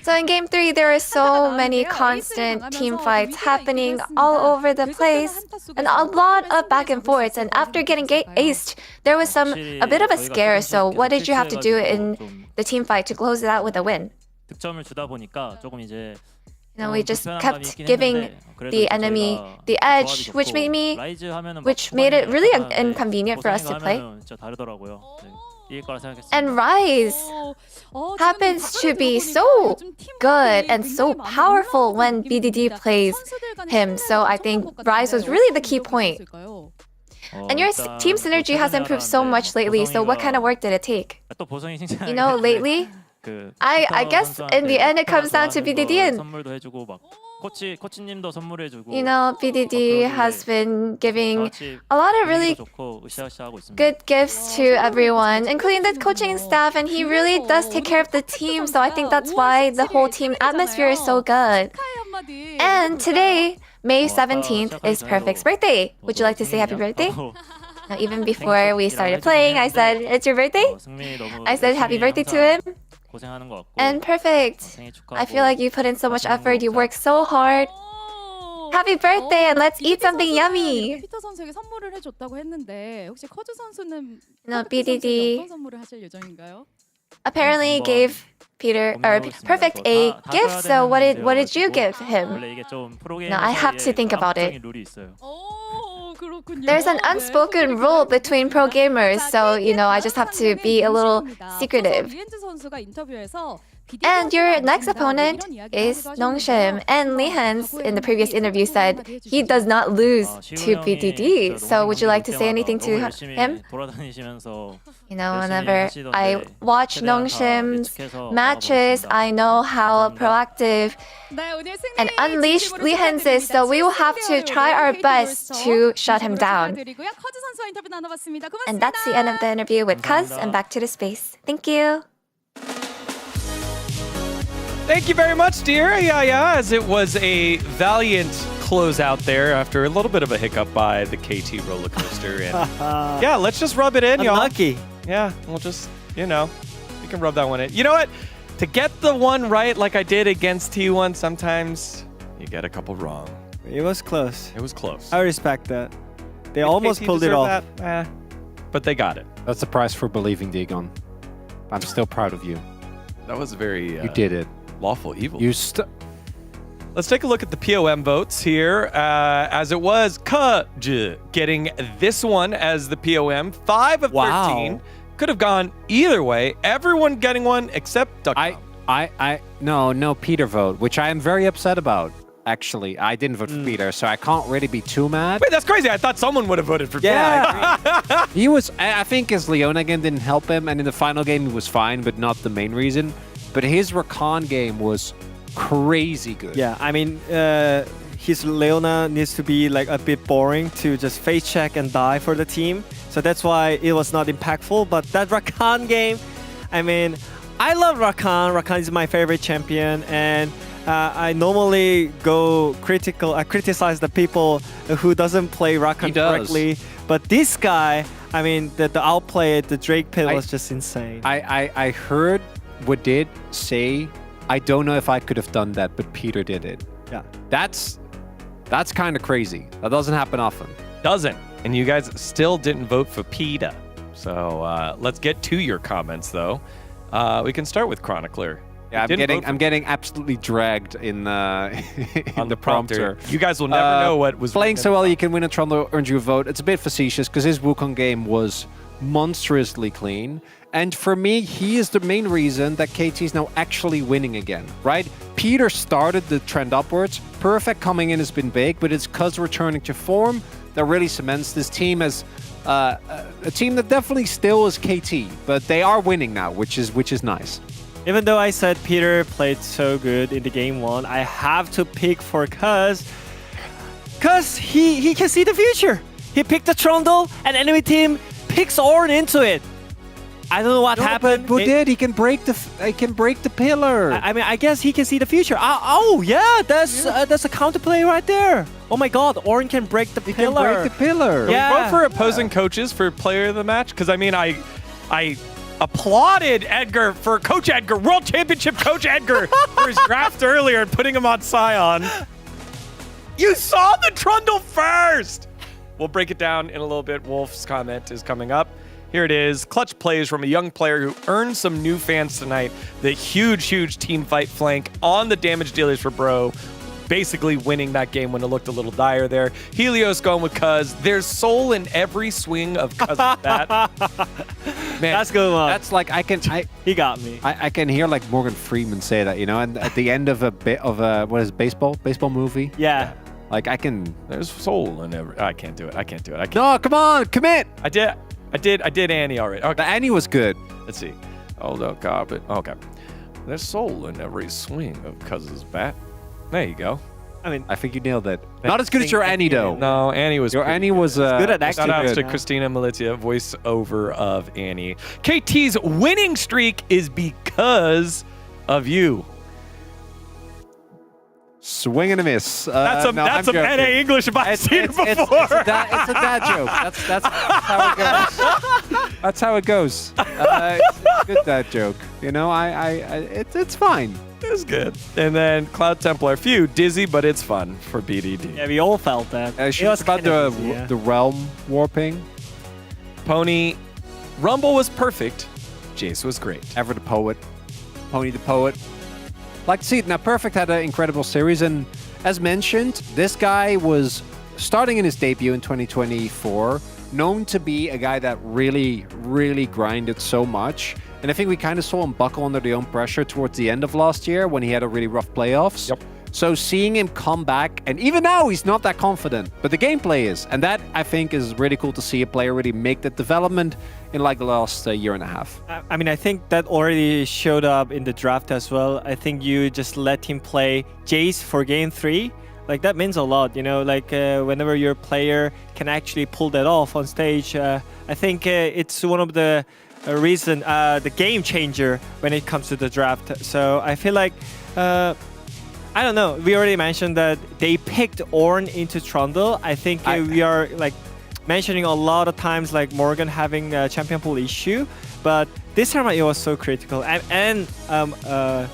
So in Game 3, there are so many constant team fights happening all over the place, and a lot of back and forths, and after getting aced, there was a bit of a scare. So what did you have to do in the team fight to close it out with a win? You know, we just kept giving the enemy the edge, which made it really inconvenient for us to play. And Rise happens to be so good and so powerful when BDD plays him, so I think Rise was really the key point. And your team synergy has improved so much lately, so what kind of work did it take? You know, lately, I guess in the end it comes down to BDD. 선물도 해주고 막 코치님도 선물해주고. You know, BDD has been giving a lot of really good gifts to everyone, including the coaching staff, and he really does take care of the team. So I think that's why the whole team atmosphere is so good. And today, May 17th, is Perfect's birthday. Would you like to say happy birthday? Now, even before we started playing, I said, it's your birthday? I said happy birthday to him. And Perfect, I feel like you put in so much effort, you work so hard. Happy birthday and let's eat something yummy. 피터 선수에게 선물을 해줬다고 했는데 혹시 커즈 선수는 No, BDD 어떤 선물을 하실 예정인가요? apparently gave Peter or Perfect a gift. So what did you give him? No, I have to think about it. There's an unspoken rule between pro gamers, so you know I just have to be a little secretive. And your next opponent is Nongshim, and Lihans in the previous interview said he does not lose to BDD. So would you like to say anything to him? You know, whenever I watch Nongshim's matches, I know how proactive and unleashed Lihans is, so we will have to try our best to shut him down. And that's the end of the interview with Kuz, and back to the space. Thank you. Thank you very much, dear. Yeah, as it was a valiant closeout there after a little bit of a hiccup by the KT roller coaster. And yeah, let's just rub it in, y'all. Unlucky. Yeah, we'll just, you know, we can rub that one in. You know what? To get the one right like I did against T1, sometimes you get a couple wrong. It was close. It was close. I respect that. They almost pulled it off. But they got it. That's the price for believing, Dagon. I'm still proud of you. That was very... you did it. Lawful evil. Let's take a look at the POM votes here. As it was Kuj getting this one as the POM. 5 of 13. Could have gone either way. Everyone getting one except Duck. No Peter vote, which I am very upset about. Actually, I didn't vote for Peter, so I can't really be too mad. Wait, that's crazy. I thought someone would have voted for Peter. Yeah, he was. I think his Leona game didn't help him, and in the final game he was fine, but not the main reason. But his Rakan game was crazy good. Yeah, I mean, his Leona needs to be like a bit boring to just face check and die for the team. So that's why it was not impactful. But that Rakan game, I mean, I love Rakan. Rakan is my favorite champion, and I normally go critical. I criticize the people who doesn't play Rakan correctly. But this guy, I mean, the outplay, the Drake pit was just insane. I heard what did say, I don't know if I could have done that, but Peter did it. Yeah. That's kind of crazy. That doesn't happen often. Doesn't. And you guys still didn't vote for PETA. So let's get to your comments, though. We can start with Chronicler. Yeah, I'm getting absolutely dragged in on the prompter. You guys will never know what was playing so well. You can win a Trundle, earns you a vote. It's a bit facetious because his Wukong game was monstrously clean. And for me, he is the main reason that KT is now actually winning again, right? Peter started the trend upwards. Perfect coming in has been big, but it's Kuz returning to form that really cements this team as a team that definitely still is KT, but they are winning now, which is nice. Even though I said Peter played so good in the game 1, I have to pick for Kuz. Because he can see the future. He picked the Trundle, and enemy team picks Ornn into it. I don't know what happened. But he can break the pillar. I mean, I guess he can see the future. Oh yeah, that's a counterplay right there. Oh my God, Ornn can break the pillar. Can break the pillar. Yeah. Vote for opposing coaches for player of the match, because I mean, I applauded Edgar for Coach Edgar, World Championship Coach Edgar, for his draft earlier and putting him on Scion. You saw the Trundle first. We'll break it down in a little bit. Wolf's comment is coming up. Here it is. Clutch plays from a young player who earned some new fans tonight. The huge team fight flank on the damage dealers for Bro. Basically winning that game when it looked a little dire there. Helios going with Kuz. There's soul in every swing of Kuz's bat. Man, that's good one. That's like he got me. I can hear like Morgan Freeman say that, you know, and at the end of a what is it, baseball movie? Yeah. Like I can. There's soul in every. I can't do it. No, come on, commit. I did Annie already. Okay. The Annie was good. Let's see. Oh, no, God. Okay. There's soul in every swing of Cuz's bat. There you go. I think you nailed it. Not as good as your Annie, though. No, Annie was. Your Annie was good at acting. Shout out to Christina Militia, voiceover of Annie. KT's winning streak is because of you. Swing and a miss. That's a NA English if I've seen it before. It's a dad joke. That's how it goes. That's how it goes. It's a good dad joke. You know, it's fine. It was good. And then Cloud Templar, phew, dizzy, but it's fun for BDD. Yeah, we all felt that. It was about the realm warping. Pony, Rumble was perfect. Jace was great. Ever the poet. Pony the poet. Like to see it. Now, Perfect had an incredible series, and as mentioned, this guy was starting in his debut in 2024, known to be a guy that really, really grinded so much. And I think we kind of saw him buckle under the own pressure towards the end of last year when he had a really rough playoffs. Yep. So seeing him come back, and even now he's not that confident, but the gameplay is. And that, I think, is really cool to see a player really make that development in like the last year and a half. I mean, I think that already showed up in the draft as well. I think you just let him play Jace for game 3. Like, that means a lot, you know, like whenever your player can actually pull that off on stage, I think it's one of the reason, the game changer when it comes to the draft. So I feel like, I don't know, we already mentioned that they picked Ornn into Trundle. I think we are like mentioning a lot of times like Morgan having a champion pool issue, but this time it was so critical. And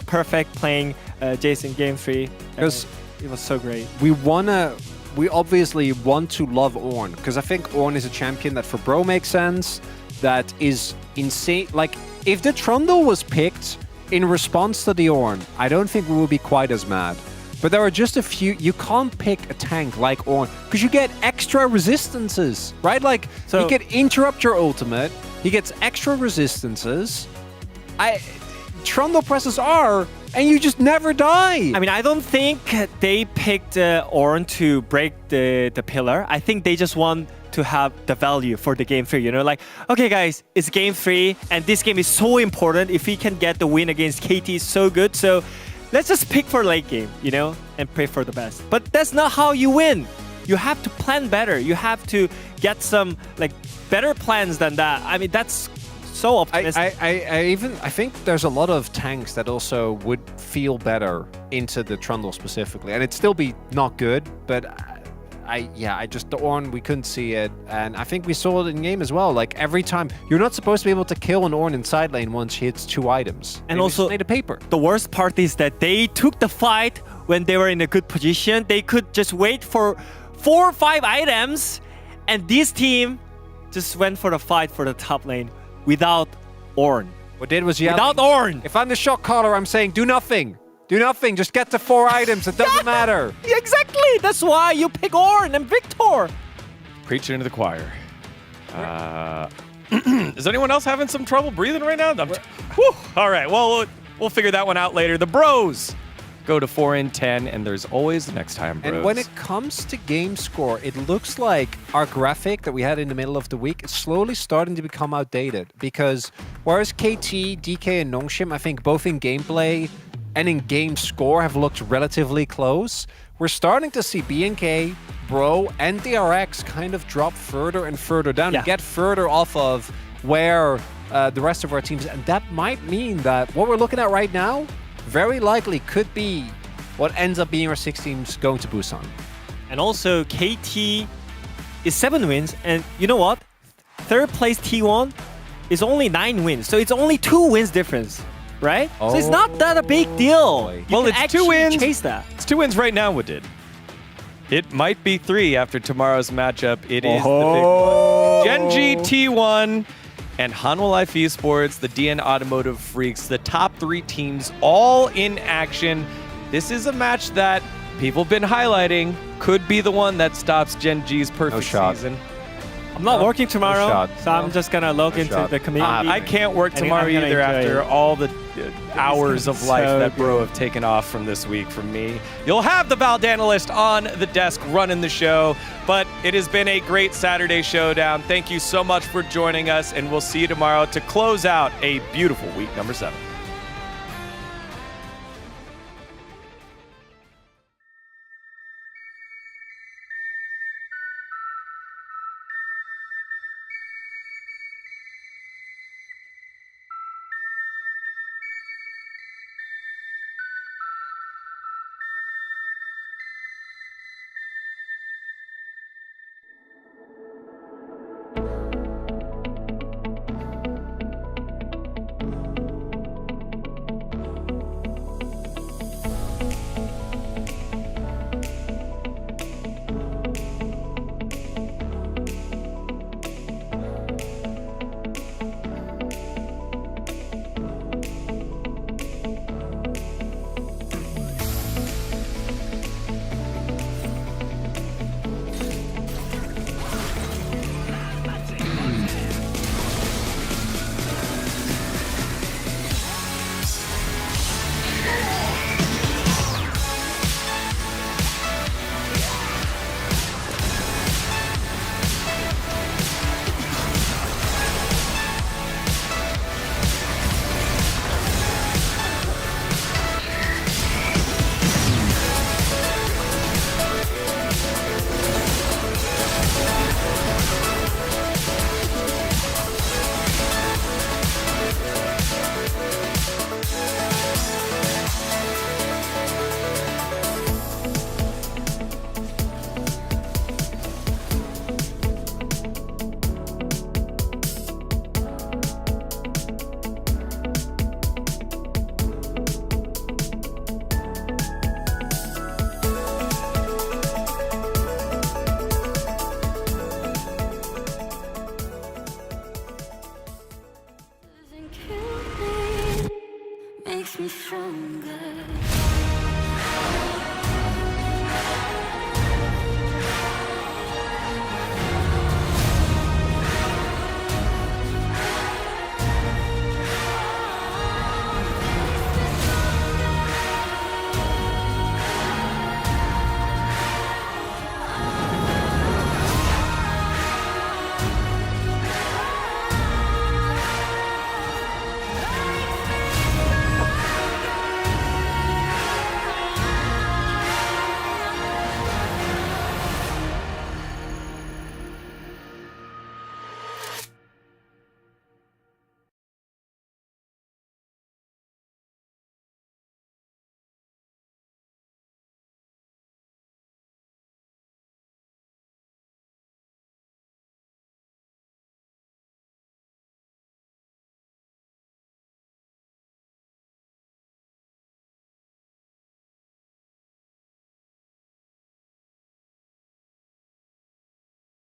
Perfect playing Jason game 3. Because it was so great. We obviously want to love Ornn, because I think Ornn is a champion that for Bro makes sense, that is insane. Like, if the Trundle was picked in response to the Ornn, I don't think we would be quite as mad. But there are just a few. You can't pick a tank like Ornn because you get extra resistances, right? Like, so he can interrupt your ultimate. He gets extra resistances. Trundle presses R, and you just never die. I mean, I don't think they picked Ornn to break the pillar. I think they just want to have the value for the game 3, you know, like, okay guys, it's game 3 and this game is so important. If we can get the win against KT, is so good, so let's just pick for late game, you know, and pray for the best. But that's not how you win. You have to plan better. You have to get some like better plans than that. I mean, that's so optimistic. I think there's a lot of tanks that also would feel better into the Trundle specifically, and it'd still be not good, but the Ornn, we couldn't see it, and I think we saw it in game as well. Like, every time, you're not supposed to be able to kill an Ornn in side lane once he hits 2 items. And also, made a paper. The worst part is that they took the fight when they were in a good position. They could just wait for 4 or 5 items, and this team just went for the fight for the top lane without Ornn. What did was yelling. Without Ornn! If I'm the shot caller, I'm saying, do nothing. Do nothing. Just get to 4 items. It doesn't matter. Exactly. That's why you pick Ornn and Victor. Preaching into the choir. Is anyone else having some trouble breathing right now? All right. Well, we'll figure that one out later. The Bros go to 4-10, and there's always the next time, Bros. And when it comes to game score, it looks like our graphic that we had in the middle of the week is slowly starting to become outdated, because whereas KT, DK, and Nongshim, I think both in gameplay and in game score have looked relatively close, we're starting to see BNK, Bro, and DRX kind of drop further and further down and get further off of where the rest of our teams, and that might mean that what we're looking at right now very likely could be what ends up being our 6 teams going to Busan. And also, KT is 7 wins, and you know what? 3rd place T1 is only 9 wins, so it's only 2 wins difference. Right? So it's not that a big deal. Well, it's 2 wins. Chase that. It's 2 wins right now, Wadid. It might be 3 after tomorrow's matchup. It is the big one. Genji T1 and Hanwha Life Esports, the DN Automotive Freaks, the top 3 teams all in action. This is a match that people have been highlighting could be the one that stops Genji's perfect season. I'm not working tomorrow, so I'm just gonna log into the community. I can't work tomorrow either after all the hours of life that Bro have taken off from this week from me. You'll have the Vald Analyst on the desk running the show, but it has been a great Saturday showdown. Thank you so much for joining us, and we'll see you tomorrow to close out a beautiful week number 7.